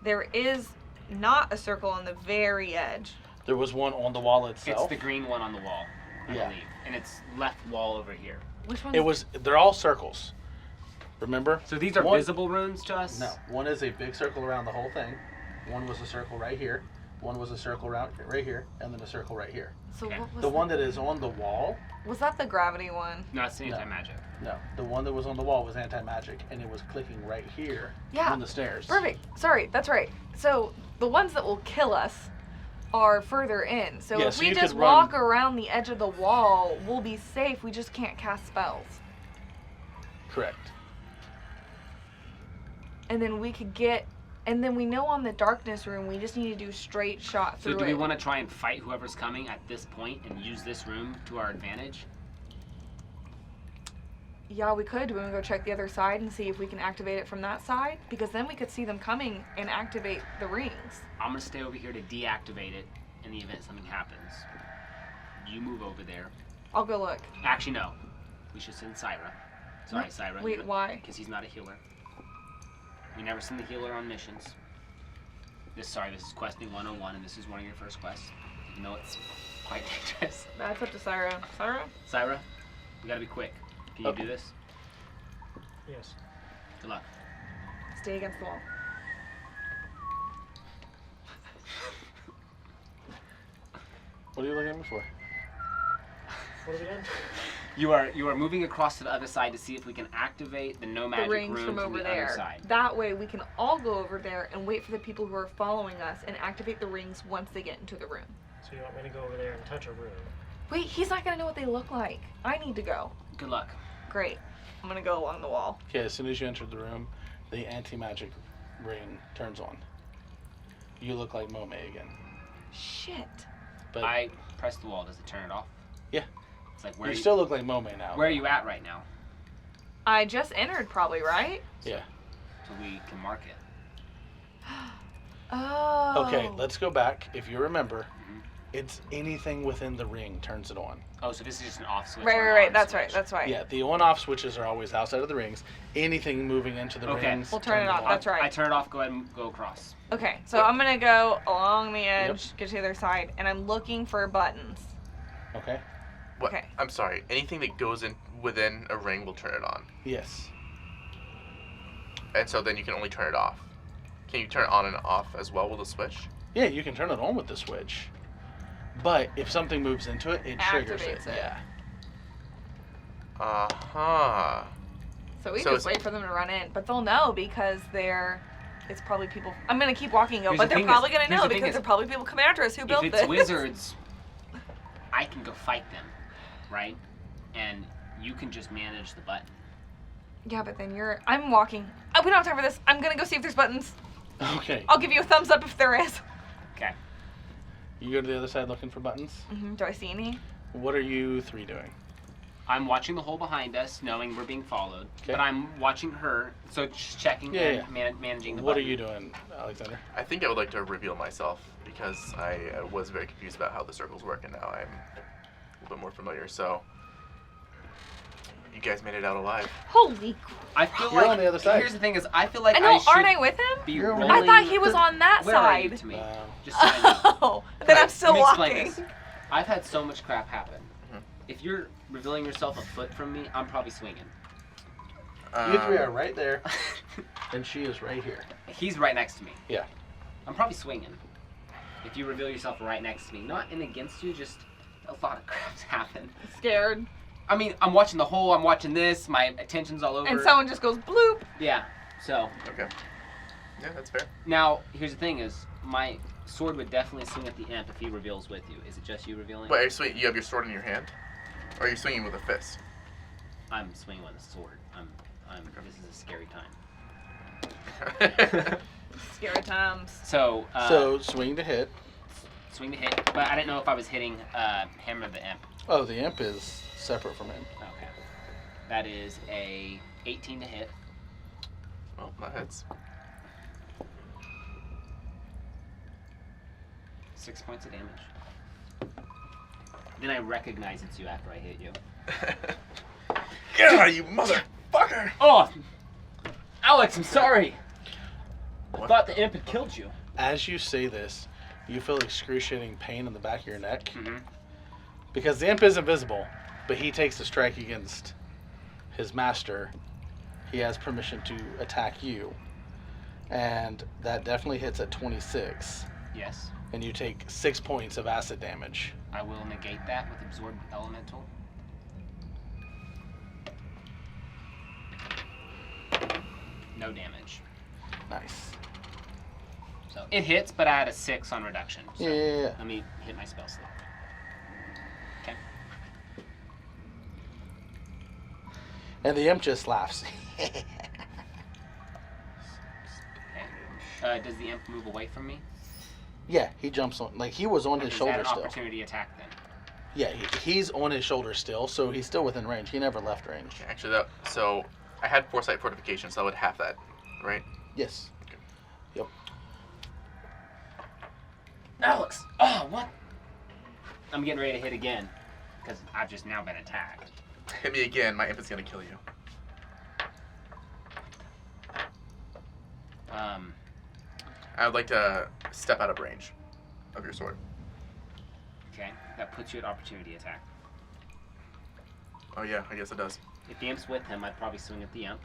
there is not a circle on the very edge. There was one on the wall It's itself. the green one on the wall, I Yeah. believe. And it's left wall over here. Which one? They're all circles. Remember? So these are One- visible runes to us? No. One is a big circle around the whole thing. One was a circle right here. One was a circle right here, and then a circle right here. So Okay. what was The one that is on the wall, Was that the gravity one? No, it's the No. anti-magic. no, the one that was on the wall was anti-magic, and it was clicking right here Yeah. on the stairs. Perfect. Sorry, that's right. So the ones that will kill us are further in. So Yeah, if so we you just could run- walk around the edge of the wall, we'll be safe. We just can't cast spells. Correct. And then we could get, and then we know on the darkness room, we just need to do straight shot So through do we it. want to try and fight whoever's coming at this point and use this room to our advantage? Yeah, we could. Do we want to go check the other side and see if we can activate it from that side? Because then we could see them coming and activate the rings. I'm going to stay over here to deactivate it in the event something happens. You move over there. I'll go look. Actually, no. We should send Syra. Sorry, Syra. Wait, why? Because he's not a healer. We never send the healer on missions. This is questing 101, and this is one of your first quests. You know it's quite dangerous. That's up to Syra. Syra? Syra, we gotta be quick. Can you Okay. do this? Yes. Good luck. Stay against the wall. What are you looking at me for? What have we done? You are moving across to the other side to see if we can activate the no The magic rings room from over the there. other side. That way we can all go over there and wait for the people who are following us and activate the rings once they get into the room. So you want me to go over there and touch a room? Wait, he's not gonna know what they look like. I need to go. Good luck. Great. I'm gonna go along the wall. Okay, as soon as you enter the room, the anti-magic ring turns on. You look like Mome again. Shit. But I press the wall. Does it turn it off? Yeah. It's like where you you still look like Mome now. where are you at right now? I just entered probably, right? Yeah. So we can mark it. Oh. Okay, let's go back. If you remember, Mhm. it's anything within the ring turns it on. Oh, so this is just an off switch. Right, or right, an right. on That's switch. right. That's right. Yeah, the on-off switches are always outside of the rings. Anything moving into the Okay. rings. We'll turn it on. That's right. I turn it off. Go ahead and go across. Okay, so I'm gonna go along the edge, get to the other side, and I'm looking for buttons. Okay. What? Okay. I'm sorry. Anything that goes in within a ring will turn it on, Yes. and so then you can only turn it off. Can you turn it on and off as well with a switch? Yeah, you can turn it on with the switch. But if something moves into it, it triggers it. Activates it. Yeah. Uh-huh. So we So just it's- wait for them to run in, but they'll know because it's probably people. I'm gonna keep walking, and go, Here's but the they're thing probably is- gonna here's know the thing because is- they're probably people coming after us who built If it's this. wizards, I can go fight them, right? And you can just manage the button. Yeah, but then I'm walking. Oh, we don't have time for this. I'm gonna go see if there's buttons. Okay. I'll give you a thumbs up if there is. Okay. You go to the other side looking for buttons. Do I see any? What are you three doing? I'm watching the hole behind us, knowing we're being followed. Okay. But I'm watching her, so just checking Yeah, and yeah. managing the What are button. you doing, Alexander? I think I would like to reveal myself because I was very confused about how the circles work, and now I'm a little bit more familiar. So, you guys made it out alive. Holy crap. I feel You're like on the other side. Here's the thing: is I feel like I know, should aren't I with him? be You're rolling. I thought he was on that Where are you side. to me? Um, Just so I know. Oh, then I'm still Let me explain walking. this. I've had so much crap happen. Mhm. If you're revealing yourself a foot from me, I'm probably swinging. You three are right there, and she is right here. He's right next to me. Yeah. I'm probably swinging. If you reveal yourself right next to me, not in against you, just a lot of crap's happen. Scared. I mean, I'm watching the hole, I'm watching this, my attention's all over. And someone just goes bloop. Yeah. So Okay. Yeah, that's fair. now here's the thing: is my sword would definitely swing at the imp if he reveals with you. Is it just you revealing? But are you swinging? You have your sword in your hand, or are you swinging with a fist? I'm swinging with a sword. This is a scary time. Scary times. So. So swing to hit. Swing to hit, but I didn't know if I was hitting him or the imp. Oh, the imp is separate from him. Okay. That is a 18 to hit. Well, that hits. 6 points of damage. Then I recognize it's you after I hit you. God, you motherfucker! Oh! Alex, I'm sorry! I What? thought the imp had killed you. As you say this, you feel excruciating pain in the back of your neck. Mm-hmm. Because the imp is invisible, but he takes a strike against his master. He has permission to attack you. And that definitely hits at 26. Yes. And you take 6 points of acid damage. I will negate that with Absorb Elemental. No damage. Nice. So it hits, but I had a 6 on reduction. So Yeah. let me hit my spell slot. Okay. And the imp just laughs. Okay. Does the imp move away from me? Yeah, he jumps on. Like, he was on his Is that shoulder an still. opportunity attack then? Yeah, he's on his shoulder still, so he's still within range. He never left range. Actually, so I had Foresight Fortification, so I would half that, right? Yes. Yep. Alex! Oh, what? I'm getting ready to hit again. Because I've just now been attacked. Hit me again, my imp is gonna kill you. I would like to step out of range of your sword. Okay. That puts you at opportunity attack. Oh yeah, I guess it does. If the imp's with him, I'd probably swing at the imp.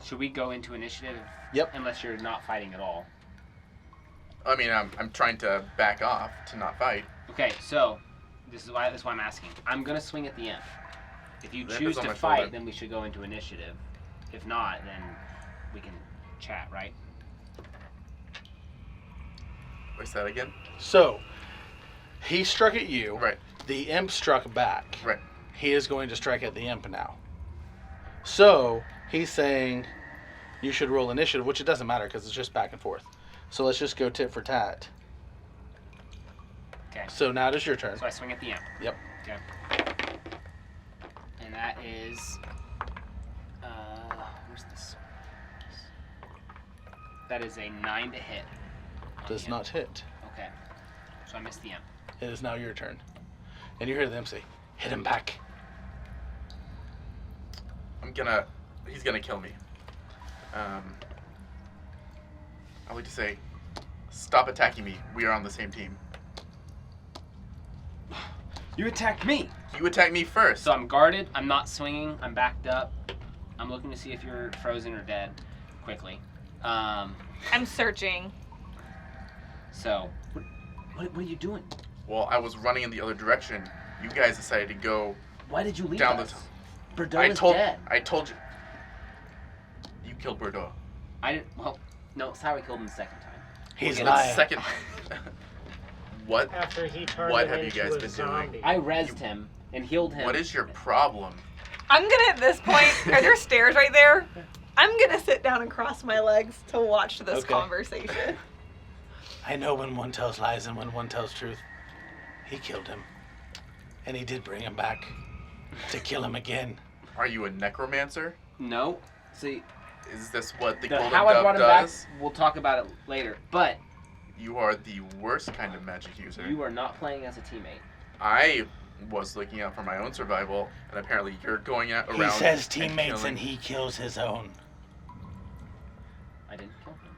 Should we go into initiative? Yep. Unless you're not fighting at all. I mean, I'm trying to back off to not fight. Okay, so this is why I'm asking. I'm gonna swing at the imp. If you The imp choose is on to my fight, shoulder. then we should go into initiative. If not, then we can chat, right? Wait, say that again? So, he struck at you. Right, The imp struck back. right. He is going to strike at the imp now. So, he's saying you should roll initiative, which it doesn't matter because it's just back and forth. So let's just go tit for tat. Okay. So now it is your turn. So I swing at the imp. Yep. Okay. And that is. Where's this? That is a 9 to hit. on Does the not imp. hit. Okay. So I missed the imp. It is now your turn. And you hear them say, hit him back. He's gonna kill me. I like to say, stop attacking me. We are on the same team. You attacked me! You attacked me first. So I'm guarded, I'm not swinging, I'm backed up. I'm looking to see if you're frozen or dead quickly. I'm searching. So, what are you doing? Well, I was running in the other direction. You guys decided to go. Why did you leave Down us? the Bordeaux I is told. dead. I told you. You killed Bordeaux. I didn't. Well, no, Sour killed him the second time. He's Okay, lying. the second. What? After he turned What him have you into guys a been doing? zombie. I rezzed him and healed him. What is your problem? I'm gonna, at this point, are there stairs right there? I'm gonna sit down and cross my legs to watch this Okay. conversation. I know when one tells lies and when one tells truth. He killed him. And he did bring him back to kill him again. Are you a necromancer? No. See, Is this what the the, Golden how I Dove brought him does? back, we'll talk about it later. But You are the worst kind of magic user. you are not playing as a teammate. I was looking out for my own survival, and apparently you're going out around. He says and teammates killing- and he kills his own. I didn't kill him.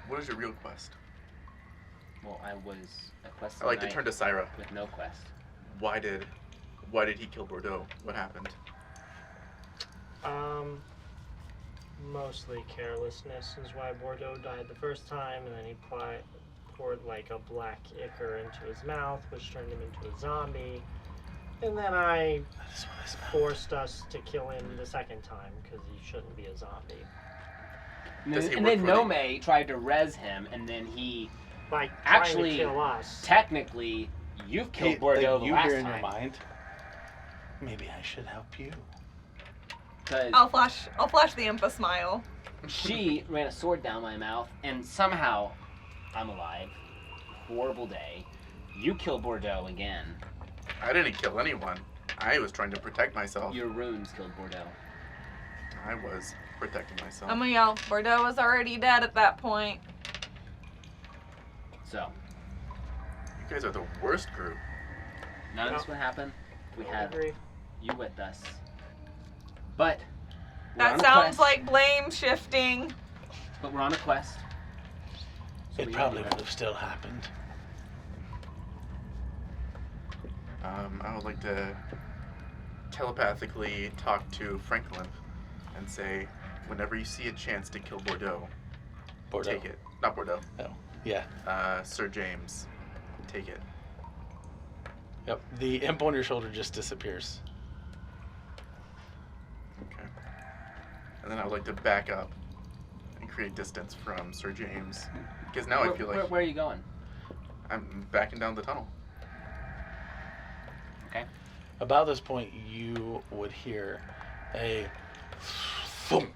What is your real quest? Well, I was a quest I like to knight turn to Syra. with no quest. Why did he kill Bordeaux? What happened? Mostly carelessness is why Bordeaux died the first time, and then he poured like a black ichor into his mouth, which turned him into a zombie. And then I That is what I smell. forced us to kill him the second time because he shouldn't be a zombie. And Does then, he and work then for the- Nome tried to res him, and then he Like Actually, trying to kill us. technically you've killed Bordeaux the you last hear in time. your mind, maybe I should help you. Because I'll flash the imp a smile. she ran a sword down my mouth, and somehow I'm alive. Horrible day. You kill Bordeaux again. I didn't kill anyone. I was trying to protect myself. Your runes killed Bordeaux. I was protecting myself. I'm gonna yell. Bordeaux was already dead at that point. So, You guys are the worst group. none of this would happen. We I had agree. you with us. But we're on That a sounds quest. like blame shifting. But we're on a quest. So It we probably need would have still happened. I would like to telepathically talk to Franklin and say, whenever you see a chance to kill Bordeaux, Bordeaux. take it. Not Bordeaux. Yeah. Sir James, take it. Yep. The imp on your shoulder just disappears. Okay. And then I would like to back up and create distance from Sir James. Because now I feel like where are you going? I'm backing down the tunnel. Okay. About this point, you would hear a thump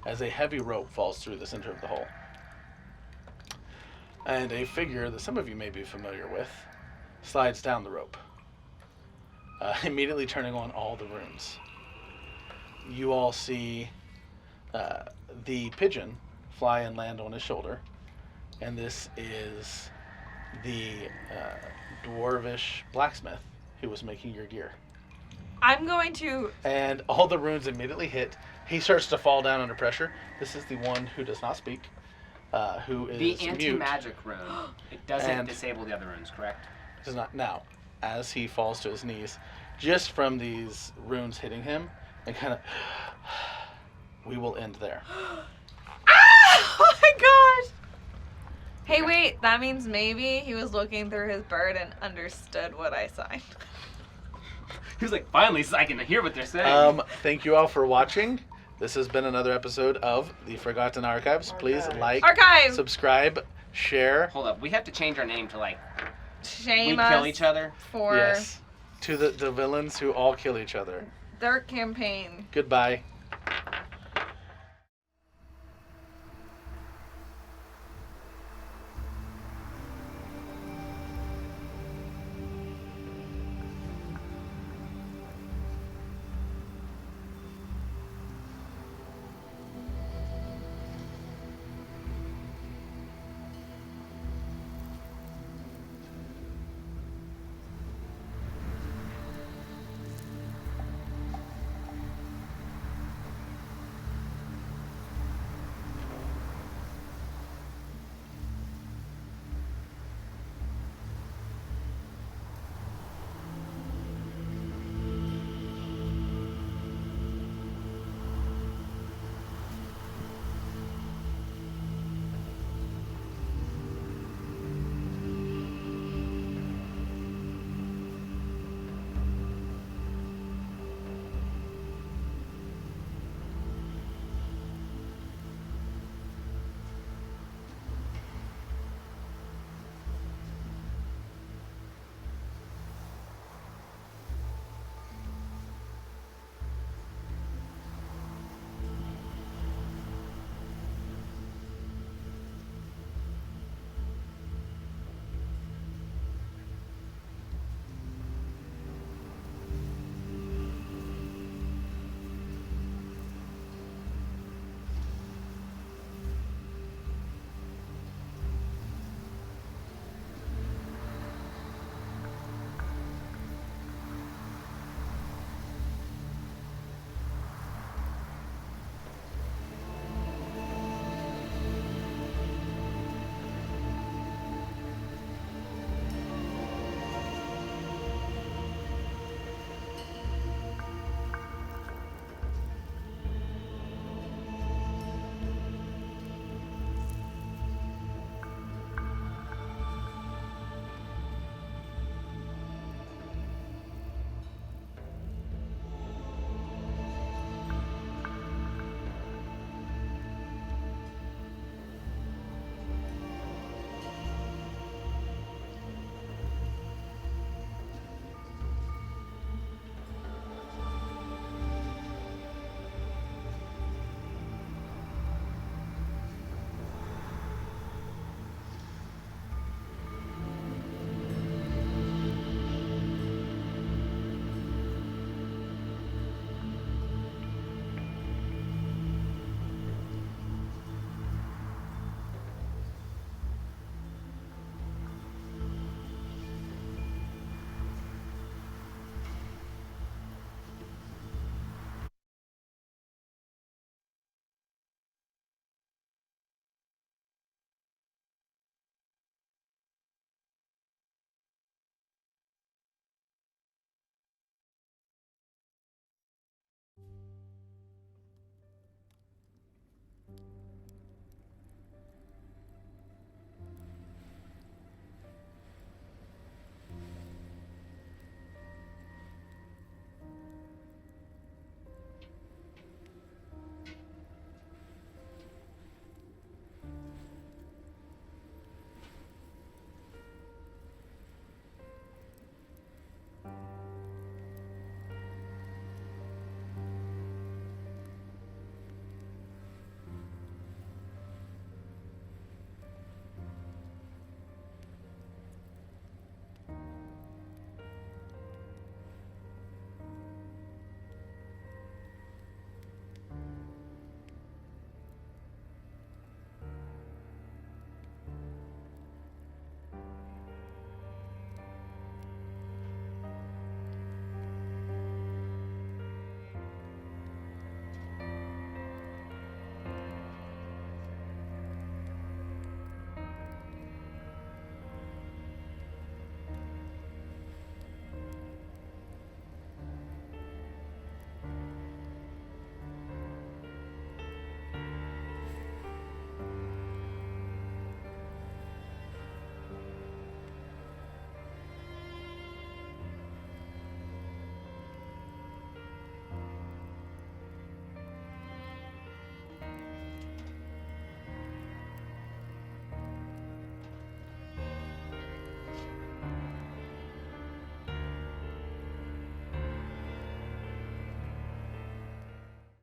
as a heavy rope falls through the center of the hole. And a figure that some of you may be familiar with slides down the rope, immediately turning on all the runes. You all see the pigeon fly and land on his shoulder, and this is the dwarvish blacksmith who was making your gear. I'm going to. And all the runes immediately hit. He starts to fall down under pressure. This is the one who does not speak, who is The mute. anti-magic rune. It doesn't And- disable the other runes, correct? Does not now. As he falls to his knees, just from these runes hitting him, and kind of, we will end there. Oh my gosh! Hey, wait. That means maybe he was looking through his bird and understood what I signed. He was like, finally, I can hear what they're saying. Thank you all for watching. This has been another episode of The Forgotten Archives. Please Archives. like, Archives! subscribe, share. Hold up, we have to change our name to like Shame we us kill each other. for Yes. To the villains who all kill each other. their campaign. Goodbye.